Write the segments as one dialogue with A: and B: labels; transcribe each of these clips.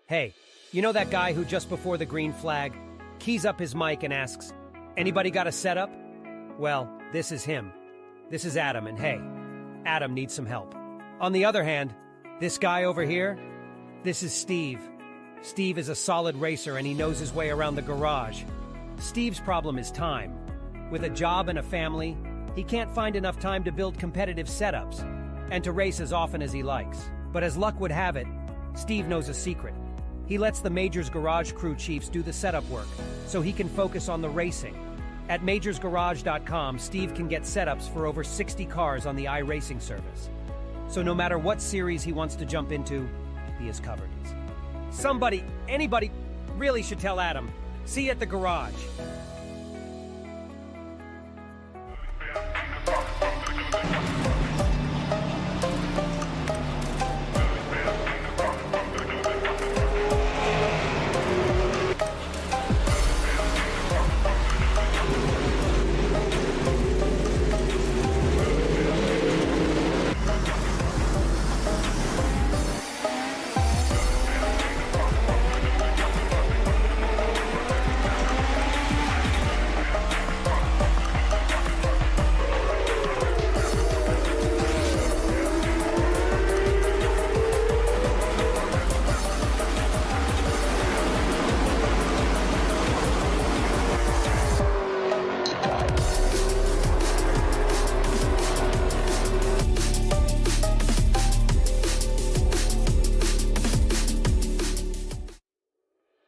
A: Hey, you know that guy who just before the green flag keys up his mic and asks, "Anybody got a setup?" Well, this is him. This is Adam, and hey, Adam needs some help. On the other hand, this guy over here, this is Steve. Steve is a solid racer and he knows his way around the garage. Steve's problem is time. With a job and a family, he can't find enough time to build competitive setups and to race as often as he likes. But as luck would have it, Steve knows a secret. He lets the Majors Garage crew chiefs do the setup work so he can focus on the racing. At majorsgarage.com, Steve can get setups for over 60 cars on the iRacing service. So no matter what series he wants to jump into, he is covered. Anybody really should tell Adam. See you at the garage.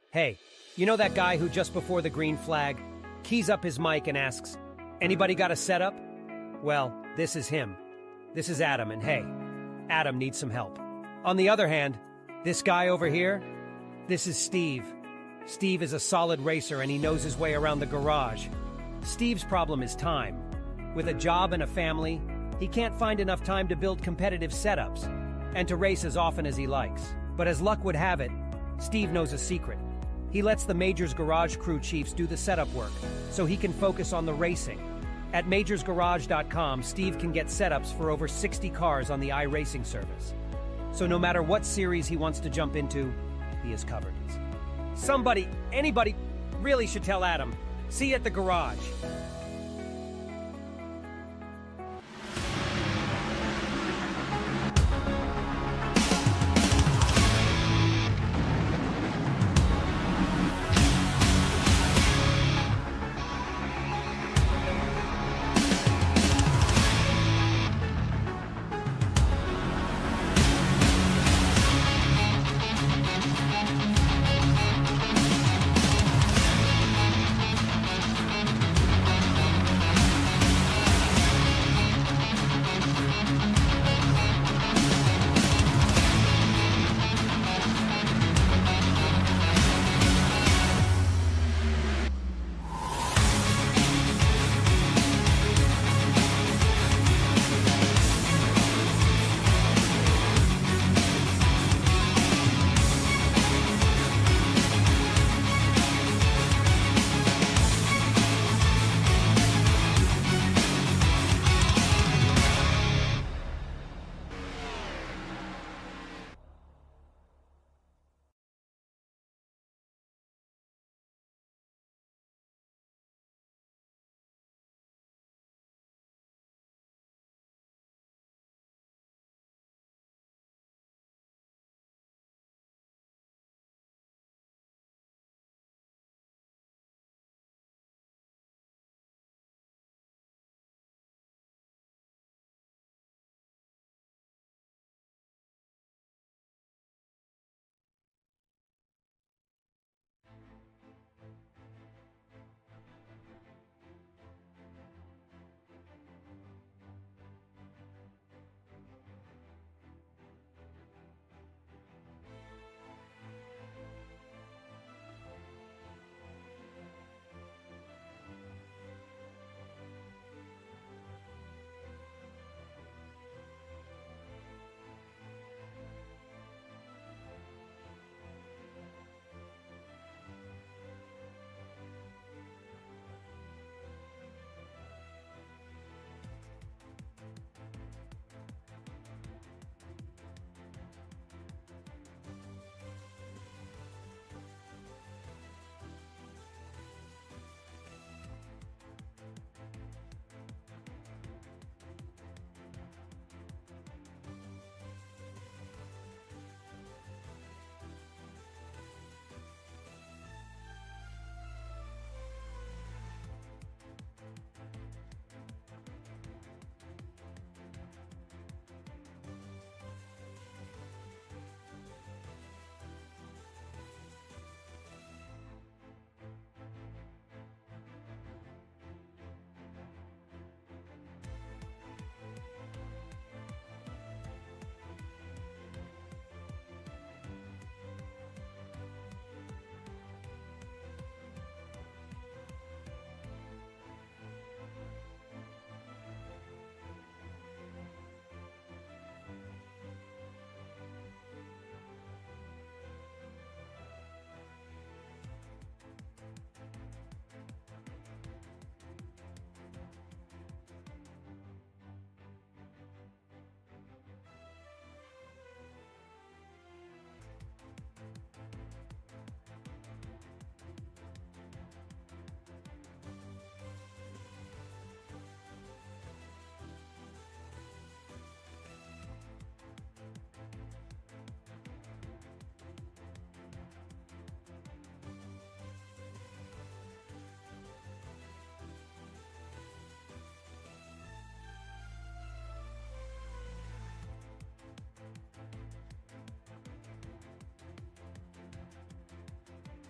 A: Hey, you know that guy who just before the green flag keys up his mic and asks, "Anybody got a setup?" Well, this is him. This is Adam, and hey, Adam needs some help. On the other hand, this guy over here, this is Steve. Steve is a solid racer and he knows his way around the garage. Steve's problem is time. With a job and a family, he can't find enough time to build competitive setups and to race as often as he likes. But as luck would have it, Steve knows a secret. He lets the Majors Garage crew chiefs do the setup work so he can focus on the racing. At majorsgarage.com, Steve can get setups for over 60 cars on the iRacing service. So no matter what series he wants to jump into, he is covered. Anybody really should tell Adam. See you at the garage.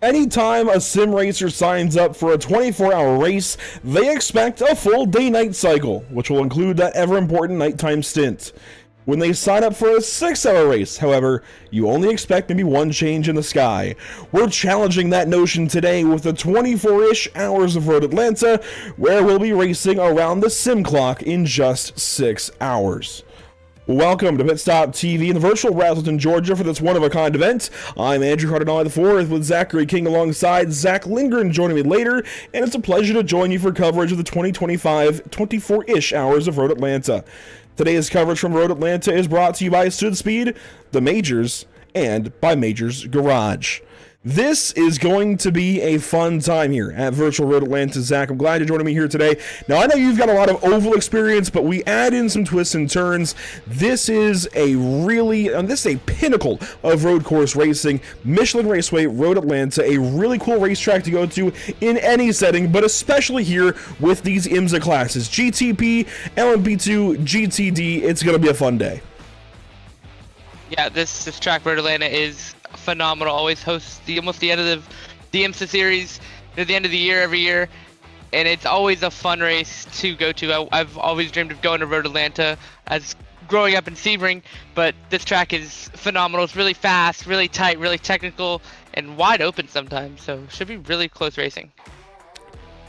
B: Anytime a sim racer signs up for a 24-hour race, they expect a full day-night cycle, which will include that ever-important nighttime stint. When they sign up for a 6-hour race, however, you only expect maybe one change in the sky. We're challenging that notion today with the 24-ish hours of Road Atlanta, where we'll be racing around the sim clock in just 6 hours. Welcome to Pit Stop TV in the virtual Razzleton, Georgia for this one-of-a-kind event. I'm Andrew Cardinale IV with Zachary King alongside Zach Lindgren joining me later, and it's a pleasure to join you for coverage of the 2025 24-ish hours of Road Atlanta. Today's coverage from Road Atlanta is brought to you by Stood Speed, the Majors, and by Majors Garage. This is going to be a fun time here at Virtual Road Atlanta. Zach, I'm glad you're joining me here today. Now, I know you've got a lot of oval experience, but we add in some twists and turns. This is a pinnacle of road course racing. Michelin Raceway, Road Atlanta, a really cool racetrack to go to in any setting, but especially here with these IMSA classes. GTP, LMP2, GTD, it's going to be a fun day.
C: Yeah, this track, Road Atlanta, is phenomenal. Always hosts almost the end of the IMSA series at the end of the year every year, and it's always a fun race to go to. I've always dreamed of going to Road Atlanta as growing up in Sebring, but this track is phenomenal. It's really fast, really tight, really technical, and wide open sometimes, so should be really close racing.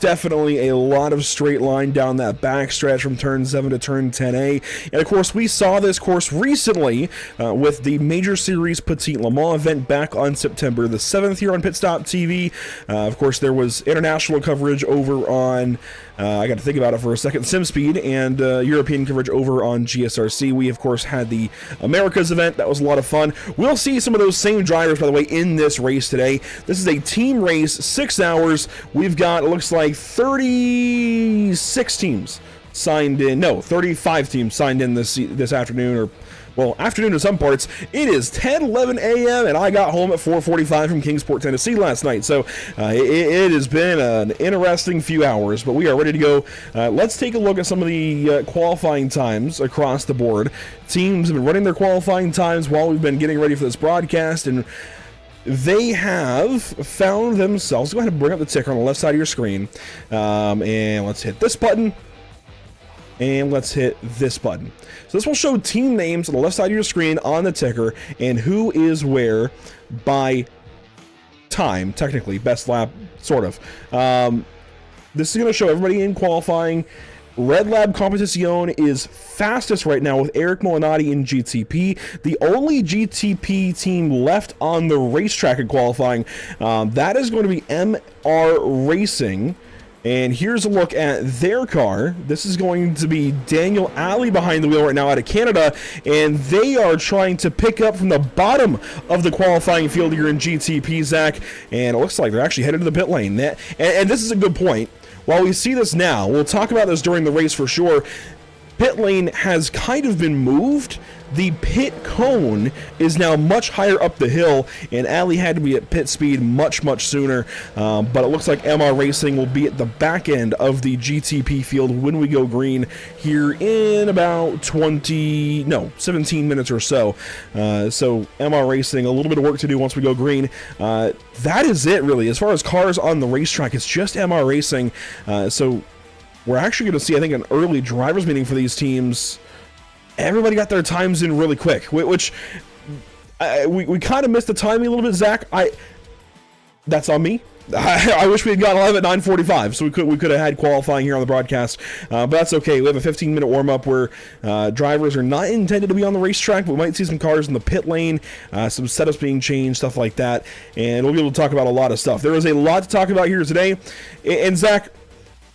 B: Definitely a lot of straight line down that backstretch from turn 7 to turn 10A. And of course, we saw this course recently with the Major Series Petite Le Mans event back on September the 7th here on Pit Stop TV. Of course, there was international coverage over on, I got to think about it for a second, SimSpeed, and European coverage over on GSRC. We, of course, had the Americas event. That was a lot of fun. We'll see some of those same drivers, by the way, in this race today. This is a team race, 6 hours. We've got, it looks like, 36 teams signed in. No, 35 teams signed in this afternoon, or well, afternoon in some parts. It is 10:11 a.m. and I got home at 4:45 from Kingsport, Tennessee last night. So it has been an interesting few hours, but we are ready to go. Let's take a look at some of the qualifying times across the board. Teams have been running their qualifying times while we've been getting ready for this broadcast, and they have found themselves. Go ahead and bring up the ticker on the left side of your screen, and let's hit this button, and let's hit this button. So this will show team names on the left side of your screen on the ticker and who is where by time, technically, best lap, sort of. This is going to show everybody in qualifying. Red Lab Competición is fastest right now with Eric Molinati in GTP. The only GTP team left on the racetrack in qualifying, that is going to be MR Racing. And here's a look at their car. This is going to be Daniel Alley behind the wheel right now out of Canada, and they are trying to pick up from the bottom of the qualifying field here in GTP, Zach, and it looks like they're actually headed to the pit lane. And this is a good point. While we see this now, we'll talk about this during the race for sure. Pit lane has kind of been moved. The pit cone is now much higher up the hill, and Alley had to be at pit speed much sooner. But it looks like MR Racing will be at the back end of the GTP field when we go green here in about 17 minutes or so. So MR Racing, a little bit of work to do once we go green. That is it, really. As far as cars on the racetrack, it's just MR Racing. So we're actually going to see, I think, an early drivers meeting for these teams. Everybody got their times in really quick, which we kind of missed the timing a little bit, Zach. That's on me. I wish we had gotten live at 9:45, so we could have had qualifying here on the broadcast, but that's okay. We have a 15-minute warm-up where drivers are not intended to be on the racetrack, but we might see some cars in the pit lane, some setups being changed, stuff like that, and we'll be able to talk about a lot of stuff. There is a lot to talk about here today, and Zach,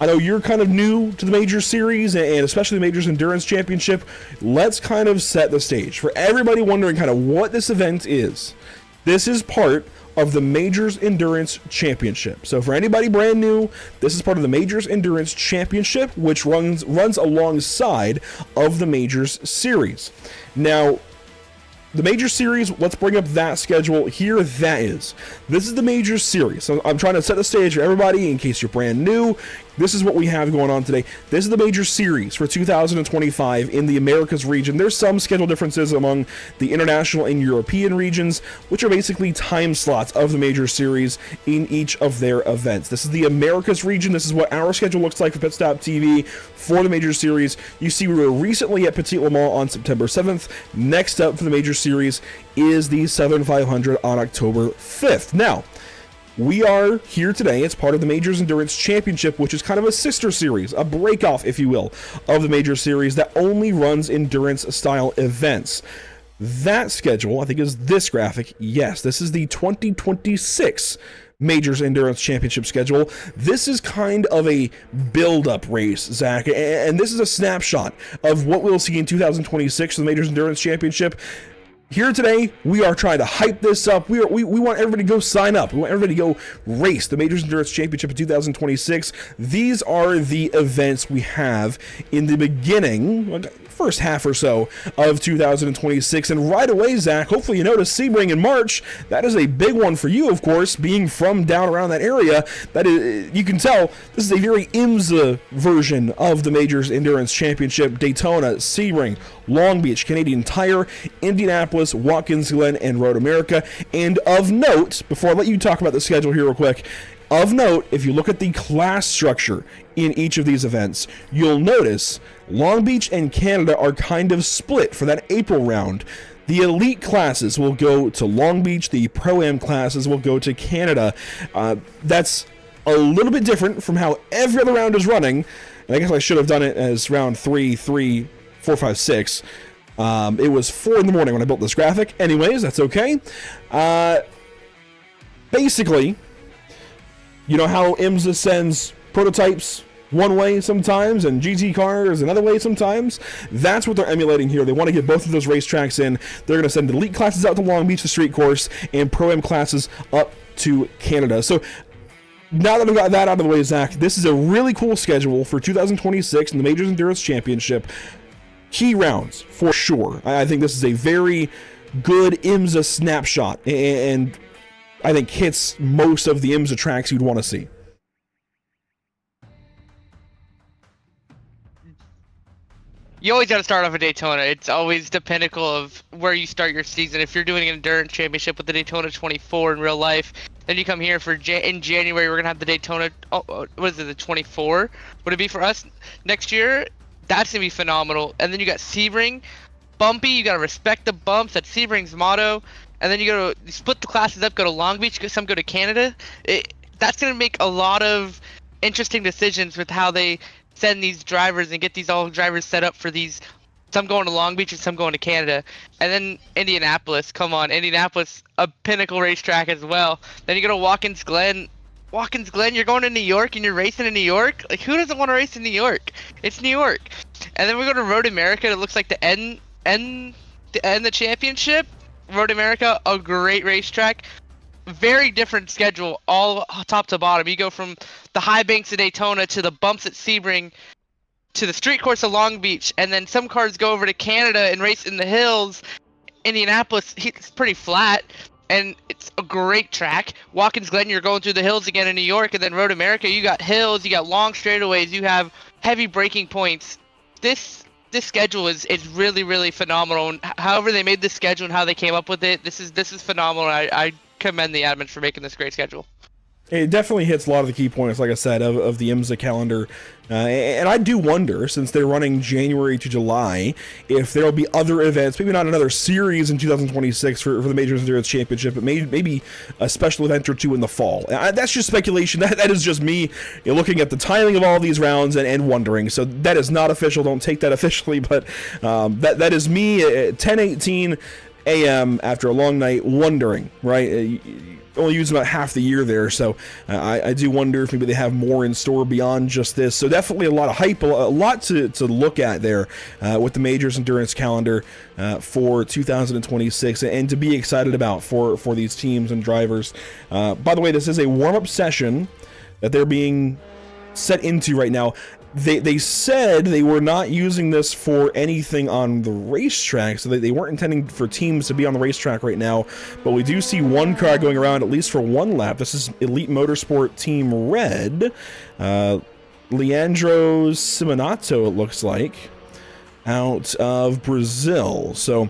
B: I know you're kind of new to the Major Series, and especially the Majors Endurance Championship. Let's kind of set the stage for everybody wondering kind of what this event is. This is part of the Majors Endurance Championship. So for anybody brand new, this is part of the Majors Endurance Championship, which runs alongside of the Majors Series. Now, the Major Series, let's bring up that schedule here. That is. This is the Major Series. So I'm trying to set the stage for everybody in case you're brand new. this is what we have going on today. This is the major series for 2025 in the Americas region. There's some schedule differences among the international and European regions, which are basically time slots of the major series in each of their events. This is the Americas region. This is what our schedule looks like for Pit Stop TV for the major series. You see, we were recently at Petit Le Mans on September 7th. Next up for the major series is the Southern 500 on October 5th. Now, we are here today as part of the Majors Endurance Championship, which is kind of a sister series, a breakoff, if you will, of the major series that only runs endurance-style events. That schedule, I think, is this graphic. Yes, this is the 2026 Majors Endurance Championship schedule. This is kind of a build-up race, Zach, and this is a snapshot of what we'll see in 2026 for the Majors Endurance Championship. Here today, we are trying to hype this up. We want everybody to go sign up. We want everybody to go race the Majors Endurance Championship in 2026. These are the events we have in the beginning, first half or so of 2026. And right away, Zach, hopefully you notice Sebring in March. That is a big one for you, of course, being from down around that area. That is, you can tell this is a very IMSA version of the Majors Endurance Championship. Daytona, Sebring, Long Beach, Canadian Tire, Indianapolis, Watkins Glen, and Road America. And of note, before I let you talk about the schedule here real quick, of note, if you look at the class structure in each of these events, you'll notice Long Beach and Canada are kind of split for that April round. The elite classes will go to Long Beach, the Pro-Am classes will go to Canada. That's a little bit different from how every other round is running, and I guess I should have done it as round 3, 4, 5, 6. It was 4 in the morning when I built this graphic. Anyways, that's okay. Basically, you know how IMSA sends prototypes one way sometimes and GT cars another way sometimes? That's what they're emulating here. They want to get both of those racetracks in. They're going to send elite classes out to Long Beach, the street course, and Pro-Am classes up to Canada. So now that I've got that out of the way, Zach, this is a really cool schedule for 2026 in the Majors Endurance Championship. Key rounds, for sure. I think this is a very good IMSA snapshot, and I think hits most of the IMSA tracks you'd want to see.
C: You always got to start off at Daytona. It's always the pinnacle of where you start your season. If you're doing an endurance championship with the Daytona 24 in real life, then you come here for in January. We're gonna have the Daytona. What is it? The 24? Would it be for us next year? That's gonna be phenomenal. And then you got Sebring, bumpy. You gotta respect the bumps. That's Sebring's motto. And then you split the classes up. Go to Long Beach. Some go to Canada. That's gonna make a lot of interesting decisions with how they send these drivers and get these all drivers set up for these. Some going to Long Beach and some going to Canada. And then Indianapolis, come on, Indianapolis, a pinnacle racetrack as well. Then you go to Watkins Glen. Watkins Glen, you're going to New York and you're racing in New York? Like, who doesn't want to race in New York? It's New York. And then we go to Road America. It looks like the end the championship. Road America, a great racetrack. Very different schedule, all top to bottom. You go from the high banks of Daytona to the bumps at Sebring to the street course of Long Beach, and then some cars go over to Canada and race in the hills. Indianapolis, it's pretty flat, and it's a great track. Watkins Glen, you're going through the hills again in New York, and then Road America, you got hills, you got long straightaways, you have heavy braking points. This schedule is really, really phenomenal. And however they made this schedule and how they came up with it, this is phenomenal. I commend the admins for making this great schedule.
B: It definitely hits a lot of the key points, like I said, of the IMSA calendar. And I do wonder, since they're running January to July, if there'll be other events, maybe not another series in 2026 for the Majors Endurance Championship, but maybe a special event or two in the fall. That's just speculation. That is just me looking at the timing of all these rounds and wondering. So that is not official. Don't take that officially, but that is me at 10:18 a.m. after a long night wondering, right? Only use about half the year there, so I do wonder if maybe they have more in store beyond just this. So definitely a lot of hype, a lot to look at there with the Majors Endurance calendar for 2026 and to be excited about for these teams and drivers. By the way, this is a warm-up session that they're being set into right now. They said they were not using this for anything on the racetrack, so they weren't intending for teams to be on the racetrack right now, but we do see one car going around at least for one lap. This is Elite Motorsport Team Red. Leandro Simonato, it looks like, out of Brazil. So,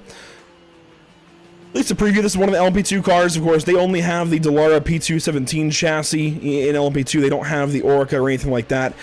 B: at least a preview, this is one of the LMP2 cars. Of course, they only have the Dallara P217 chassis in LMP2. They don't have the Orica or anything like that.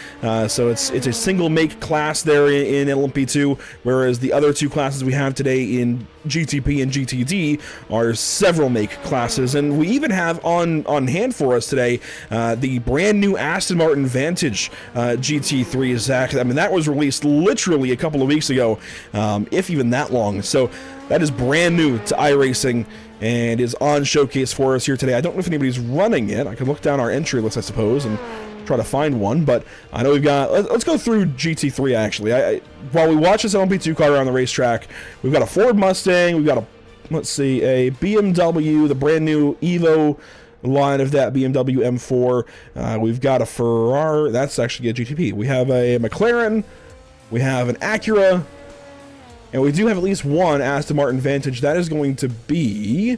B: So it's a single make class there in LMP2, whereas the other two classes we have today in GTP and GTD are several make classes. And we even have on hand for us today the brand new Aston Martin Vantage GT3, Zach. I mean, that was released literally a couple of weeks ago, if even that long. So that is brand new to iRacing and is on showcase for us here today. I don't know if anybody's running it. I could look down our entry list, I suppose, and try to find one, but I know we've got... Let's go through GT3, actually. While we watch this LMP2 car around the racetrack, we've got a Ford Mustang, we've got a, let's see, a BMW, the brand new Evo line of that BMW M4. We've got a Ferrari, that's actually a GTP. We have a McLaren, we have an Acura, and we do have at least one Aston Martin Vantage. That is going to be,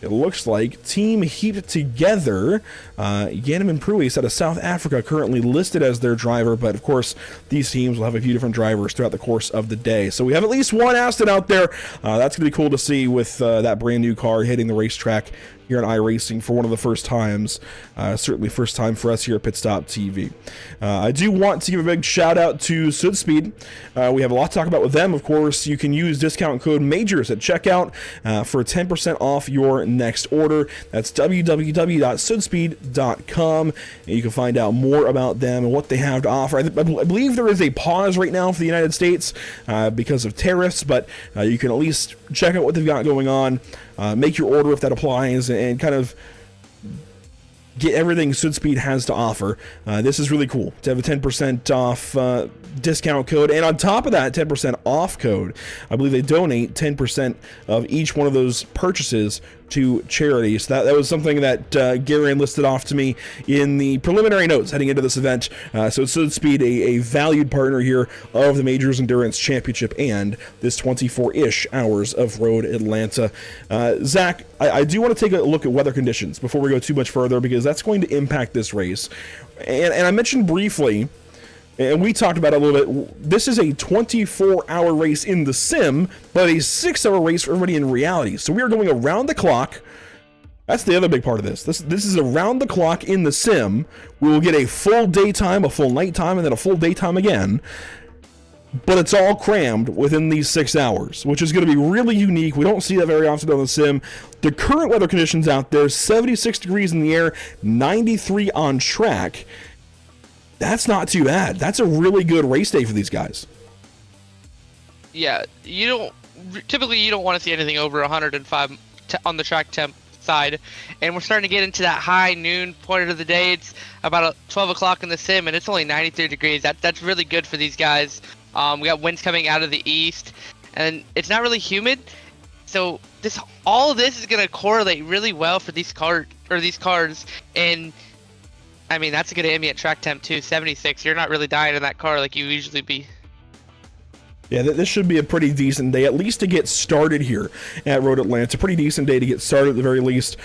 B: it looks like, Team Heat Together. Yanim Pruis out of South Africa currently listed as their driver, but of course these teams will have a few different drivers throughout the course of the day. So we have at least one Aston out there. That's going to be cool to see with that brand new car hitting the racetrack here on iRacing for one of the first times. Certainly first time for us here at Pit Stop TV. I do want to give a big shout out to Sudspeed. We have a lot to talk about with them. Of course, you can use discount code MAJORS at checkout for 10% off your next order. That's www.sudspeed.com. And you can find out more about them and what they have to offer. I believe there is a pause right now for the United States because of tariffs, but you can at least check out what they've got going on. Make your order if that applies, and kind of get everything Sudspeed has to offer. This is really cool to have a 10% off discount code, and on top of that 10% off code, I believe they donate 10% of each one of those purchases to charity. So that was something that Gary listed off to me in the preliminary notes heading into this event. So Sudspeed, a valued partner here of the Majors Endurance Championship and this 24-ish hours of Road Atlanta. Zach, I do want to take a look at weather conditions before we go too much further, because that's going to impact this race. And I mentioned briefly, and we talked about it a little bit, this is a 24-hour race in the sim, but a 6-hour race for everybody in reality. So we are going around the clock. That's the other big part of this. This is around the clock in the sim. We will get a full daytime, a full nighttime, and then a full daytime again. But it's all crammed within these 6 hours, which is going to be really unique. We don't see that very often on the sim. The current weather conditions out there, 76 degrees in the air, 93 on track. That's not too bad. That's a really good race day for these guys.
C: Yeah, typically you don't want to see anything over 105 on the track temp side, and we're starting to get into that high noon point of the day. It's about 12 o'clock in the sim, and it's only 93 degrees. That's really good for these guys. We got winds coming out of the east, and it's not really humid, so all of this is going to correlate really well for these cars. And I mean, that's a good ambient track temp too, 76. You're not really dying in that car like you usually be.
B: Yeah, this should be a pretty decent day, at least to get started here at Road Atlanta. Pretty decent day to get started at the very least.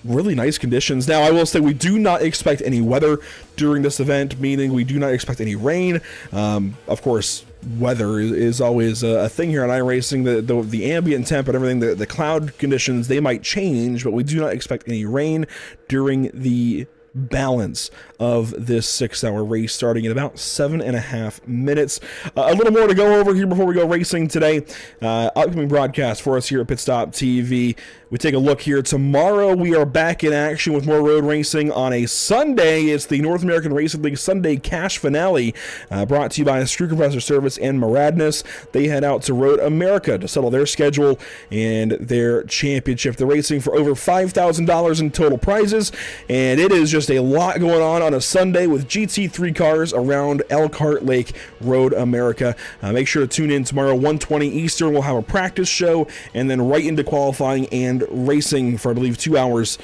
B: Really nice conditions. Now, I will say we do not expect any weather during this event, meaning we do not expect any rain. Of course, weather is always a thing here on iRacing. The ambient temp and everything, the cloud conditions, they might change, but we do not expect any rain during the balance of this 6-hour race, starting in about 7.5 minutes. A little more to go over here before we go racing today. Upcoming broadcast for us here at Pit Stop TV. We take a look here. Tomorrow we are back in action with more road racing. On a Sunday, it's the North American Racing League Sunday Cash Finale, brought to you by Screw Compressor Service and Maradness. They head out to Road America to settle their schedule and their championship. They're racing for over $5,000 in total prizes, and it is just a lot going on a Sunday with GT3 cars around Elkhart Lake Road America. Make sure to tune in tomorrow, 1:20 Eastern. We'll have a practice show, and then right into qualifying and racing for, I believe, 2 hours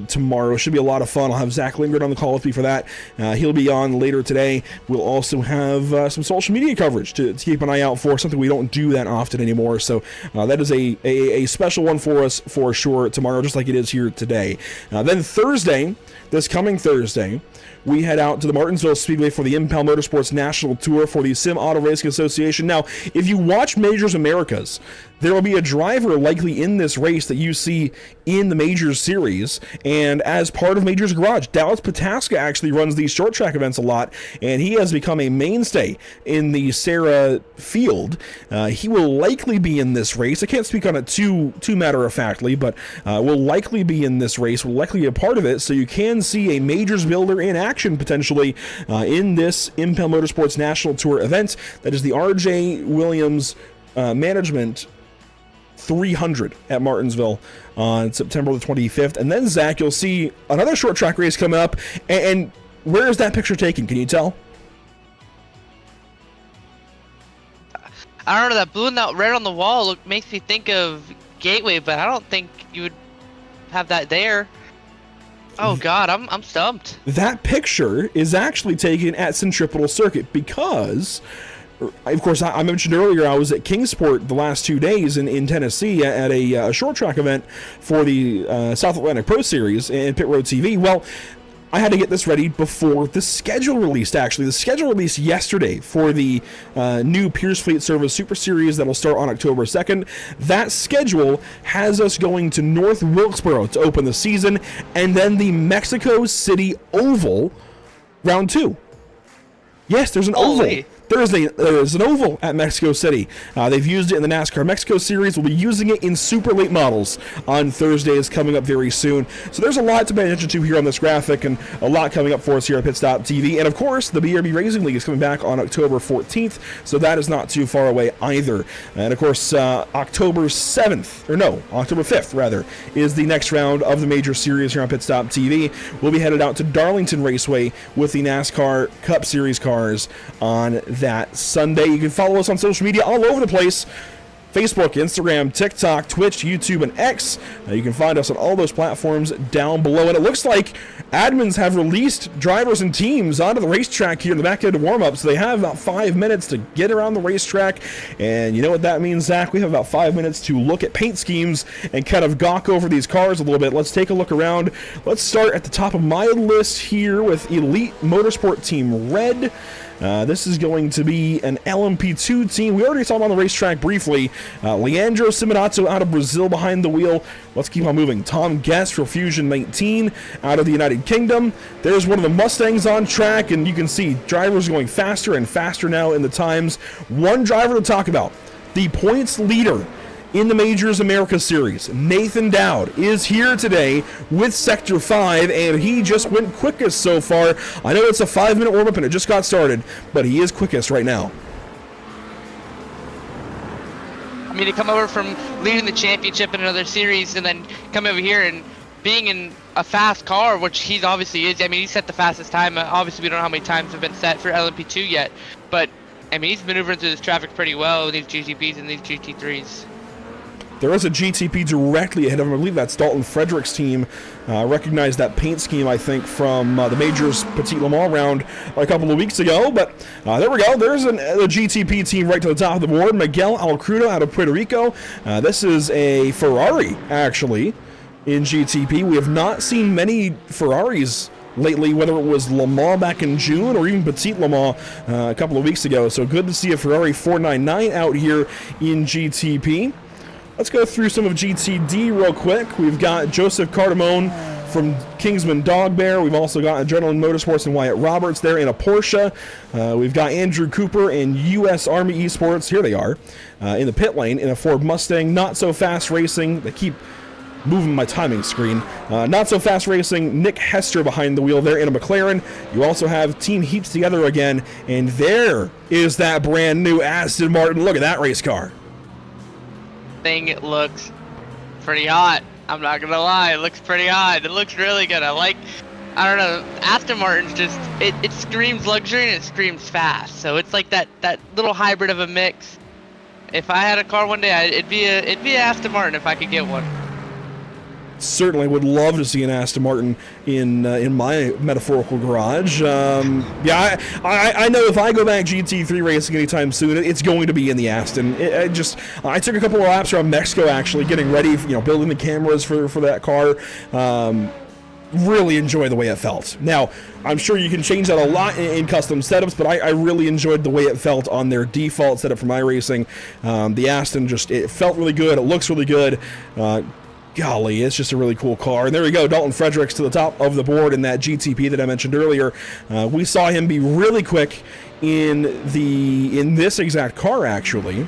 B: tomorrow. Should be a lot of fun. I'll have Zach Lingard on the call with me for that. He'll be on later today. We'll also have some social media coverage to keep an eye out for, something we don't do that often anymore. So that is a special one for us for sure tomorrow, just like it is here today. Then Thursday, this coming Thursday, we head out to the Martinsville Speedway for the Impel Motorsports National Tour for the Sim Auto Racing Association. Now, if you watch Majors Americas, there will be a driver likely in this race that you see in the Majors Series, and as part of Majors Garage, Dallas Pataska actually runs these short track events a lot, and he has become a mainstay in the Sarah field. He will likely be in this race. I can't speak on it too matter-of-factly, but will likely be in this race, will likely be a part of it, so you can see a Majors builder in action potentially in this Impel Motorsports National Tour event. That is the RJ Williams Management 300 at Martinsville on September the 25th. And then, Zach, you'll see another short track race coming up. And where is that picture taken? Can you tell?
C: I don't know, that blue and that red on the wall makes me think of Gateway, but I don't think you would have that there. Oh God, I'm stumped. That
B: picture is actually taken at Centripetal Circuit because, of course, I mentioned earlier I was at Kingsport the last 2 days in Tennessee at a short track event for the South Atlantic Pro Series and Pit Road TV. Well, I had to get this ready before the schedule released, actually. The schedule released yesterday for the new Pierce Fleet Service Super Series that'll start on October 2nd. That schedule has us going to North Wilkesboro to open the season, and then the Mexico City Oval Round 2. Yes, there's an oval. There's an oval at Mexico City. They've used it in the NASCAR Mexico Series. We'll be using it in super late models on Thursdays coming up very soon. So there's a lot to pay attention to here on this graphic, and a lot coming up for us here at Pit Stop TV. And of course, the BRB Racing League is coming back on October 14th, so that is not too far away either. And of course, October 5th, rather, is the next round of the major series here on Pit Stop TV. We'll be headed out to Darlington Raceway with the NASCAR Cup Series cars on that Sunday. You can follow us on social media all over the place: Facebook, Instagram, TikTok, Twitch, YouTube, and X. You can find us on all those platforms down below. And it looks like admins have released drivers and teams onto the racetrack here in the back end of warm-up, so they have about 5 minutes to get around the racetrack. And you know what that means, Zach? We have about 5 minutes to look at paint schemes and kind of gawk over these cars a little bit. Let's take a look around. Let's start at the top of my list here with Elite Motorsport Team Red. This is going to be an LMP2 team. We already saw him on the racetrack briefly. Leandro Simonazzo out of Brazil behind the wheel. Let's keep on moving. Tom Guest for Fusion 19 out of the United Kingdom. There's one of the Mustangs on track, and you can see drivers going faster and faster now in the times. One driver to talk about, the points leader in the Majors America Series, Nathan Dowd, is here today with Sector 5, and he just went quickest so far. I know it's a 5-minute warm-up and it just got started, but he is quickest right now.
C: I mean, to come over from leading the championship in another series and then come over here and being in a fast car, which he obviously is. I mean, he set the fastest time. Obviously, we don't know how many times have been set for LMP2 yet, but I mean, he's maneuvering through this traffic pretty well with these GTPs and these GT3s.
B: There is a GTP directly ahead of him. I believe that's Dalton Frederick's team. Recognized that paint scheme, I think, from the Majors Petit Le Mans round a couple of weeks ago. But there we go. There's a GTP team right to the top of the board. Miguel Alcrudo out of Puerto Rico. This is a Ferrari, actually, in GTP. We have not seen many Ferraris lately, whether it was Le Mans back in June or even Petit Le Mans a couple of weeks ago. So good to see a Ferrari 499 out here in GTP. Let's go through some of GTD real quick. We've got Joseph Cardamone from Kingsman Dog Bear. We've also got Adrenaline Motorsports and Wyatt Roberts there in a Porsche. We've got Andrew Cooper and U.S. Army Esports. Here they are in the pit lane in a Ford Mustang. Not So Fast Racing. They keep moving my timing screen. Not So Fast Racing. Nick Hester behind the wheel there in a McLaren. You also have Team Heats together again. And there is that brand new Aston Martin. Look at that race car.
C: Thing looks pretty hot. I'm not gonna lie, it looks pretty hot. It looks really good. I don't know, Aston Martin's just, it screams luxury and it screams fast. So it's like that little hybrid of a mix. If I had a car one day, it'd be an Aston Martin if I could get one.
B: Certainly would love to see an Aston Martin in my metaphorical garage. Yeah, I know if I go back GT3 racing anytime soon, it's going to be in the Aston. I took a couple of laps around Mexico actually, getting ready, building the cameras for that car. really enjoy the way it felt. Now, I'm sure you can change that a lot in custom setups, but I really enjoyed the way it felt on their default setup for iRacing. The Aston it felt really good. It looks really good. Golly, it's just a really cool car. And there we go, Dalton Fredericks to the top of the board in that GTP that I mentioned earlier. We saw him be really quick in this exact car, actually,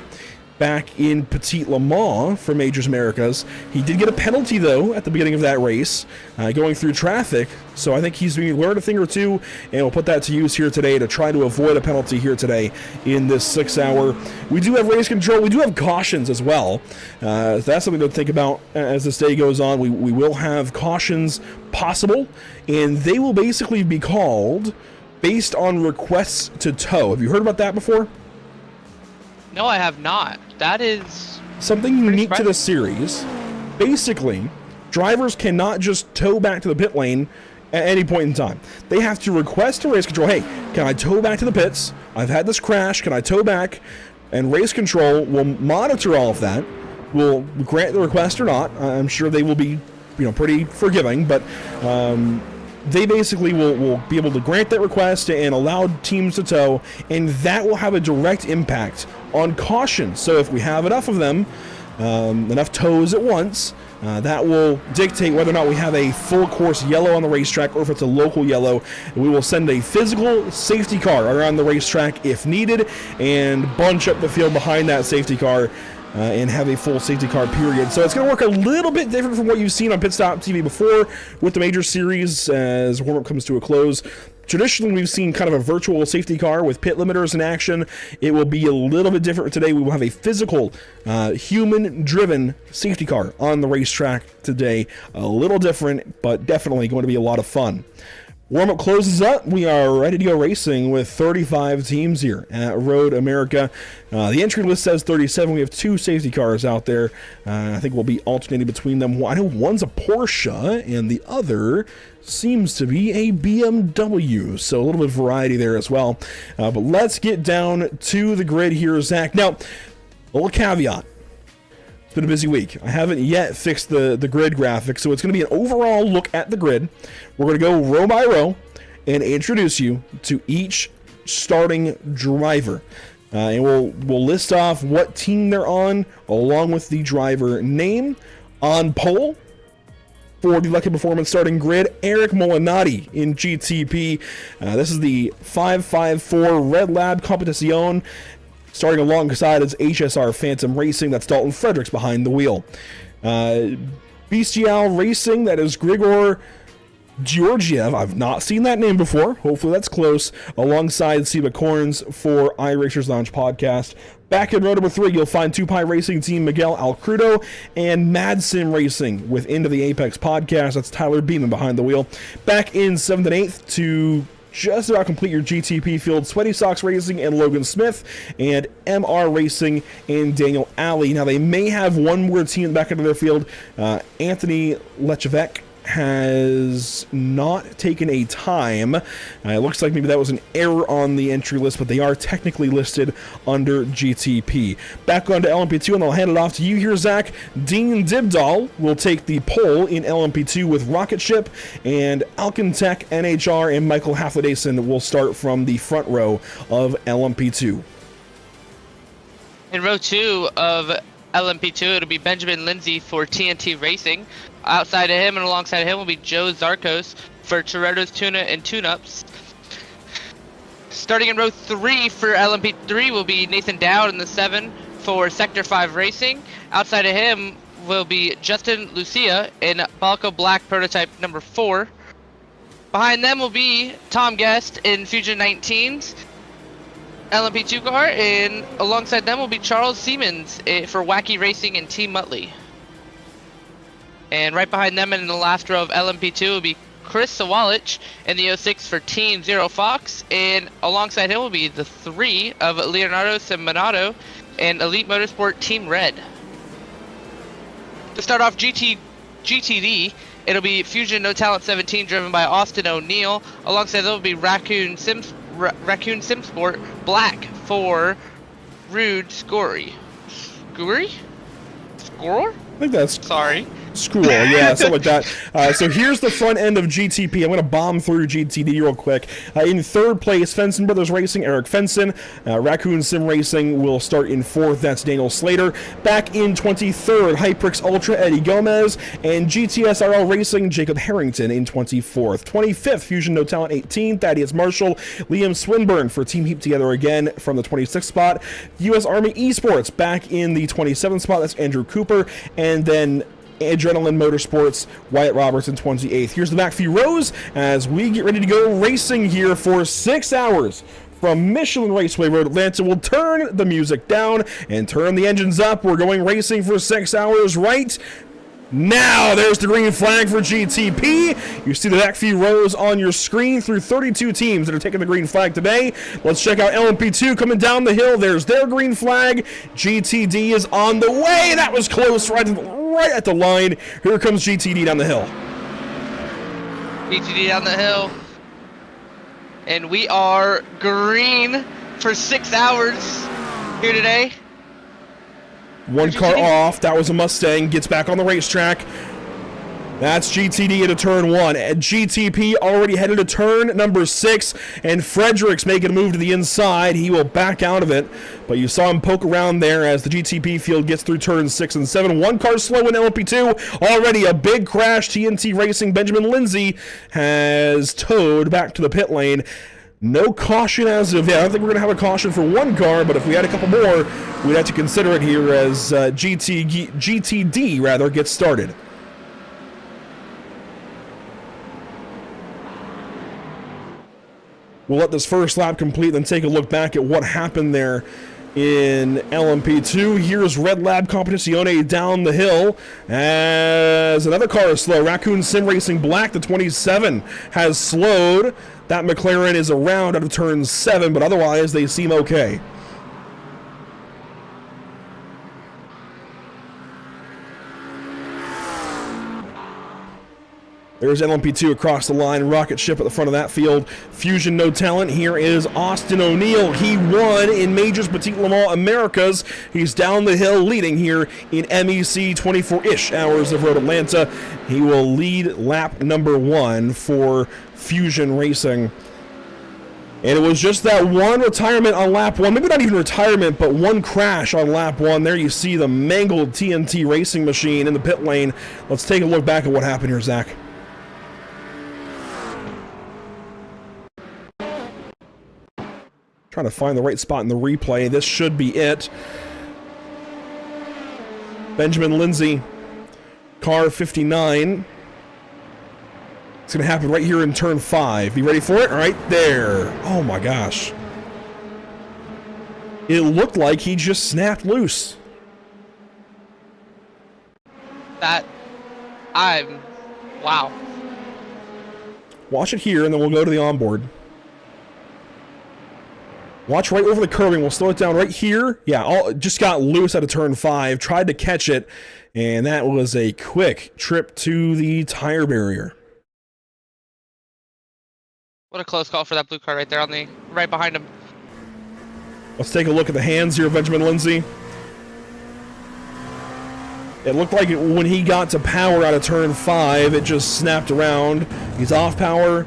B: back in Petit Le Mans for Majors Americas. He did get a penalty, though, at the beginning of that race, going through traffic. So I think he's learned a thing or two, and we'll put that to use here today to try to avoid a penalty here today in this 6 hour. We do have race control. We do have cautions as well. That's something to think about as this day goes on. We will have cautions possible, and they will basically be called based on requests to tow. Have you heard about that before?
C: No, I have not. That is
B: something unique to the series. Basically, drivers cannot just tow back to the pit lane at any point in time. They have to request to race control, hey, can I tow back to the pits? I've had this crash, can I tow back? And race control will monitor all of that, will grant the request or not. I'm sure they will be, pretty forgiving, but they basically will be able to grant that request and allow teams to tow, and that will have a direct impact on caution. So if we have enough of them, enough tows at once, that will dictate whether or not we have a full course yellow on the racetrack or if it's a local yellow. We will send a physical safety car around the racetrack if needed and bunch up the field behind that safety car and have a full safety car period. So it's going to work a little bit different from what you've seen on Pit Stop TV before with the major series as warm-up comes to a close. Traditionally, we've seen kind of a virtual safety car with pit limiters in action. It will be a little bit different today. We will have a physical, human-driven safety car on the racetrack today. A little different, but definitely going to be a lot of fun. Warm-up closes up. We are ready to go racing with 35 teams here at Road America. The entry list says 37. We have 2 safety cars out there. I think we'll be alternating between them. I know one's a Porsche and the other seems to be a BMW. So a little bit of variety there as well. But let's get down to the grid here, Zach. Now, a little caveat. It's been a busy week. I haven't yet fixed the grid graphic, so it's going to be an overall look at the grid. We're going to go row by row and introduce you to each starting driver. And we'll list off what team they're on, along with the driver name. On pole, for the Lucky Performance starting grid, Eric Molinati in GTP. This is the 554 Red Lab Competición. Starting alongside is HSR Phantom Racing. That's Dalton Fredericks behind the wheel. Bestial Racing, that is Grigor Georgiev. I've not seen that name before. Hopefully that's close. Alongside Siba Corns for iRacers Lounge podcast. Back in row number 3, you'll find 2Pi Racing Team Miguel Alcrudo and Mad Sim Racing with Into the Apex podcast. That's Tyler Beeman behind the wheel. Back in 7th and 8th to just about complete your GTP field, Sweaty Socks Racing and Logan Smith, and MR Racing and Daniel Alley. Now, they may have one more team back into their field. Anthony Lechevec has not taken a time. It looks like maybe that was an error on the entry list, but they are technically listed under GTP. Back on to LMP2, and I'll hand it off to you here, Zach. Dean Dibdahl will take the pole in LMP2 with Rocket Ship, and Alcantech, NHR, and Michael Haflidason will start from the front row of LMP2.
C: In row 2 of LMP2, it'll be Benjamin Lindsay for TNT Racing. Outside of him and alongside of him will be Joe Zarkos for Toretto's Tuna and Tune-Ups. Starting in row 3 for LMP3 will be Nathan Dowd in the 7 for Sector 5 Racing. Outside of him will be Justin Lucia in Balco Black Prototype number 4. Behind them will be Tom Guest in Fusion 19's LMP2 car, and alongside them will be Charles Siemens for Wacky Racing and Team Muttley. And right behind them in the last row of LMP2 will be Chris Sawalich in the 06 for Team Zero Fox, and alongside him will be the 3 of Leonardo Seminato and Elite Motorsport Team Red. To start off GTD, it'll be Fusion No Talent 17 driven by Austin O'Neill. Alongside them will be Raccoon Simsport Black for Rude Scory. Scory? Scorer?
B: I think that's
C: Sorry.
B: School, yeah, something like that. So here's the front end of GTP. I'm going to bomb through GTD real quick. In third place, Fenson Brothers Racing, Eric Fenson. Raccoon Sim Racing will start in fourth. That's Daniel Slater. Back in 23rd, Hyprix Ultra, Eddie Gomez. And GTSRL Racing, Jacob Harrington in 24th. 25th, Fusion No Talent 18, Thaddeus Marshall. Liam Swinburne for Team Heap Together again from the 26th spot. U.S. Army Esports back in the 27th spot. That's Andrew Cooper. And then Adrenaline Motorsports, Wyatt Roberts in 28th. Here's the back few rows as we get ready to go racing here for 6 hours from Michelin Raceway Road, Atlanta. We'll turn the music down and turn the engines up. We're going racing for 6 hours right now. There's the green flag for GTP. You see the back few rows on your screen through 32 teams that are taking the green flag today. Let's check out LMP2 coming down the hill. There's their green flag. GTD is on the way. That was close, right at the line. Here comes GTD down the hill.
C: GTD down the hill. And we are green for 6 hours here today.
B: One car off. That was a Mustang. Gets back on the racetrack. That's GTD into turn 1. And GTP already headed to turn number 6. And Fredericks making a move to the inside. He will back out of it. But you saw him poke around there as the GTP field gets through turns 6 and 7. One car slow in LMP2. Already a big crash. TNT Racing Benjamin Lindsay has towed back to the pit lane. No caution as of yet. I don't think we're going to have a caution for one car, but if we had a couple more, we'd have to consider it here as GTD rather gets started. We'll let this first lap complete, then take a look back at what happened there in LMP2. Here's Red Lab Competizione down the hill as another car is slow. Raccoon Sim Racing Black, the 27, has slowed. That McLaren is around out of turn 7, but otherwise they seem okay. There's LMP2 across the line, rocket ship at the front of that field. Fusion No Talent. Here is Austin O'Neill. He won in Majors Petite Le Mans Americas. He's down the hill leading here in MEC 24-ish hours of Road Atlanta. He will lead lap number 1 for Fusion Racing. And it was just that one retirement on lap 1, maybe not even retirement, but one crash on lap 1. There you see the mangled TNT Racing machine in the pit lane. Let's take a look back at what happened here, Zach. Trying to find the right spot in the replay. This should be it. Benjamin Lindsay, car 59. It's going to happen right here in turn 5. You ready for it? Right there. Oh my gosh. It looked like he just snapped loose.
C: Wow.
B: Watch it here and then we'll go to the onboard. Watch right over the curbing. We'll slow it down right here. Yeah, just got loose out of turn 5. Tried to catch it, and that was a quick trip to the tire barrier.
C: What a close call for that blue car right there right behind him.
B: Let's take a look at the hands here of Benjamin Lindsay. It looked like when he got to power out of turn 5, it just snapped around. He's off power.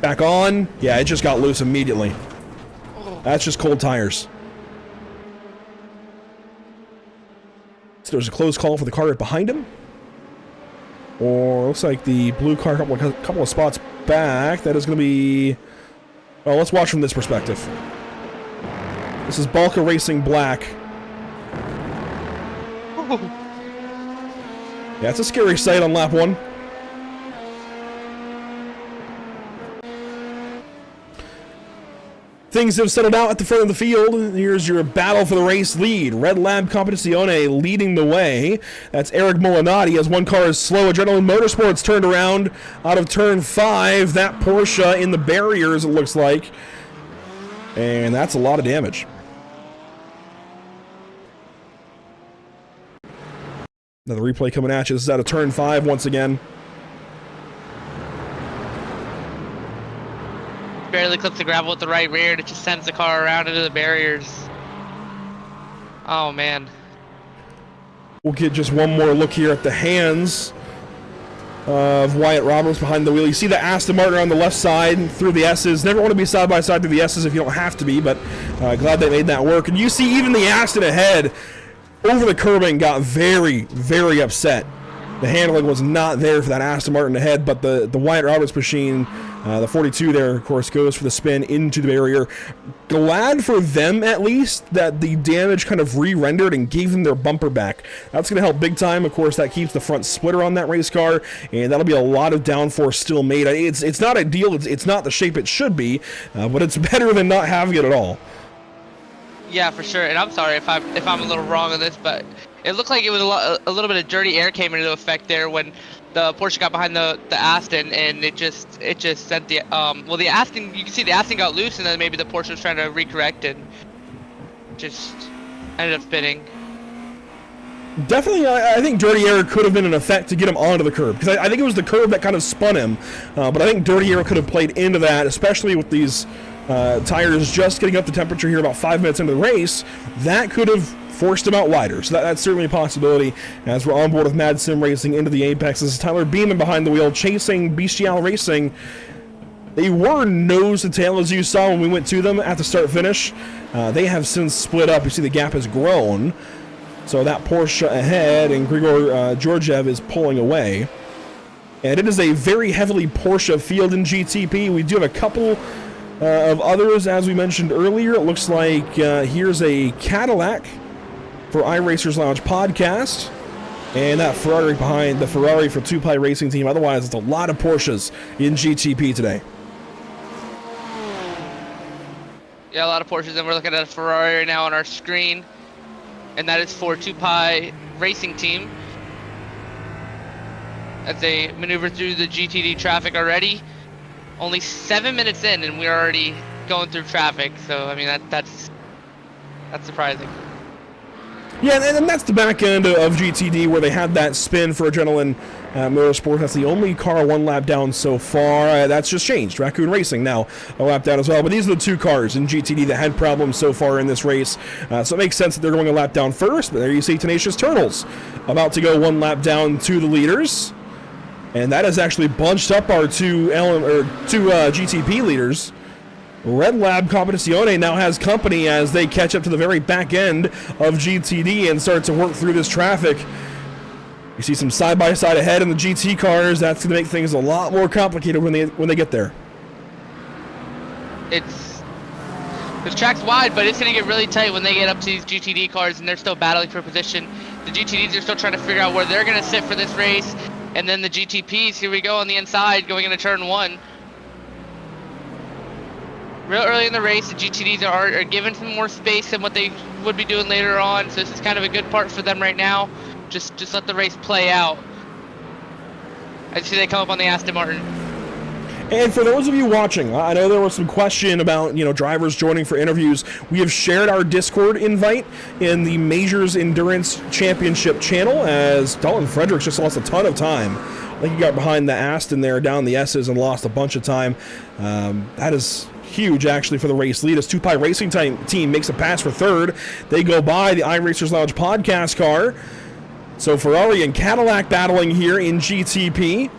B: Back on. Yeah, it just got loose immediately. That's just cold tires. So there's a close call for the car right behind him. Or looks like the blue car a couple of spots back. That is going to be... Well, let's watch from this perspective. This is Balka Racing Black. Yeah, it's a scary sight on lap 1. Things have settled out at the front of the field. Here's your battle for the race lead. Red Lab Competizione leading the way. That's Eric Molinati as one car is slow. Adrenaline Motorsports turned around out of turn 5. That Porsche in the barriers, it looks like. And that's a lot of damage. Another replay coming at you. This is out of turn 5 once again.
C: Barely clips the gravel with the right rear, and it just sends the car around into the barriers. Oh man.
B: We'll get just one more look here at the hands of Wyatt Roberts behind the wheel. You see the Aston Martin on the left side through the S's. Never want to be side by side through the S's if you don't have to be, but glad they made that work. And you see even the Aston ahead over the curbing got very, very upset. The handling was not there for that Aston Martin ahead, but the Wyatt Roberts machine, the 42 there, of course, goes for the spin into the barrier. Glad for them, at least, that the damage kind of re-rendered and gave them their bumper back. That's going to help big time. Of course, that keeps the front splitter on that race car, and that'll be a lot of downforce still made. It's not ideal. It's not the shape it should be, but it's better than not having it at all.
C: Yeah, for sure. And I'm sorry if I'm a little wrong on this, but it looked like it was a little bit of dirty air came into effect there when the Porsche got behind the Aston, and it just sent the the Aston, you can see the Aston got loose, and then maybe the Porsche was trying to recorrect and just ended up spinning.
B: Definitely, I think dirty air could have been an effect to get him onto the curb, because I think it was the curb that kind of spun him, but I think dirty air could have played into that, especially with these tires just getting up to temperature here about 5 minutes into the race. That could have forced him out wider, so that's certainly a possibility as we're on board with Mad Sim Racing into the Apex. This is Tyler Beeman behind the wheel chasing Bestial Racing. They were nose to tail, as you saw when we went to them at the start-finish. They have since split up. You see the gap has grown, so that Porsche ahead and Grigor Georgiev is pulling away. And it is a very heavily Porsche field in GTP. We do have a couple of others, as we mentioned earlier. It looks like here's a Cadillac for iRacers Lounge podcast, and that Ferrari behind the Ferrari for 2Pie Racing Team. Otherwise, it's a lot of Porsches in GTP today.
C: Yeah, a lot of Porsches, and we're looking at a Ferrari right now on our screen, and that is for 2Pie Racing Team as they maneuver through the GTD traffic already. Only 7 minutes in, and we're already going through traffic. So I mean that's surprising.
B: Yeah, and that's the back end of GTD where they had that spin for Adrenaline Motorsport. That's the only car one lap down so far. That's just changed. Raccoon Racing now a lap down as well. But these are the two cars in GTD that had problems so far in this race. So it makes sense that they're going a lap down first. But there you see Tenacious Turtles about to go one lap down to the leaders. And that has actually bunched up our two GTP leaders. Red Lab Competizione now has company as they catch up to the very back end of GTD and start to work through this traffic. You see some side-by-side ahead in the GT cars. That's going to make things a lot more complicated when they get there.
C: The track's wide, but it's going to get really tight when they get up to these GTD cars, and they're still battling for position. The GTDs are still trying to figure out where they're going to sit for this race. And then the GTPs, here we go on the inside, going into turn one. Real early in the race, the GTDs are given some more space than what they would be doing later on. So this is kind of a good part for them right now. Just let the race play out. I see they come up on the Aston Martin.
B: And for those of you watching, I know there was some question about, drivers joining for interviews. We have shared our Discord invite in the Majors Endurance Championship channel, as Dalton Fredericks just lost a ton of time. I think he got behind the Aston there, down the S's, and lost a bunch of time. That is huge, actually, for the race lead. As 2Pie Racing Team makes a pass for third. They go by the iRacers Lounge podcast car. So Ferrari and Cadillac battling here in GTP.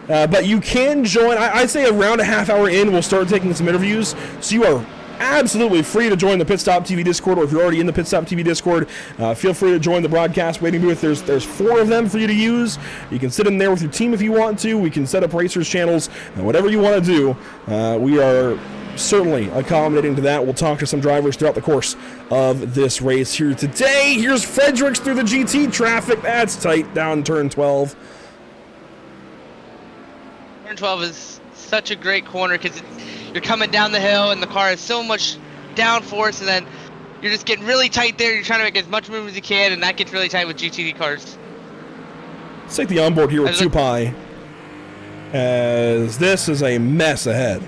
B: But you can join. I'd say around a half hour in, we'll start taking some interviews. So you are absolutely free to join the Pit Stop TV Discord, or if you're already in the Pit Stop TV Discord, feel free to join the broadcast waiting booth. There's 4 of them for you to use. You can sit in there with your team if you want to. We can set up racers channels, whatever you want to do. We are certainly accommodating to that. We'll talk to some drivers throughout the course of this race here today. Here's Fredericks through the GT traffic. That's tight down turn 12.
C: Turn 12 is such a great corner because you're coming down the hill and the car has so much downforce, and then you're just getting really tight there. You're trying to make as much movement as you can, and that gets really tight with GTD cars.
B: Let's take the onboard here with 2Pie, as this is a mess ahead.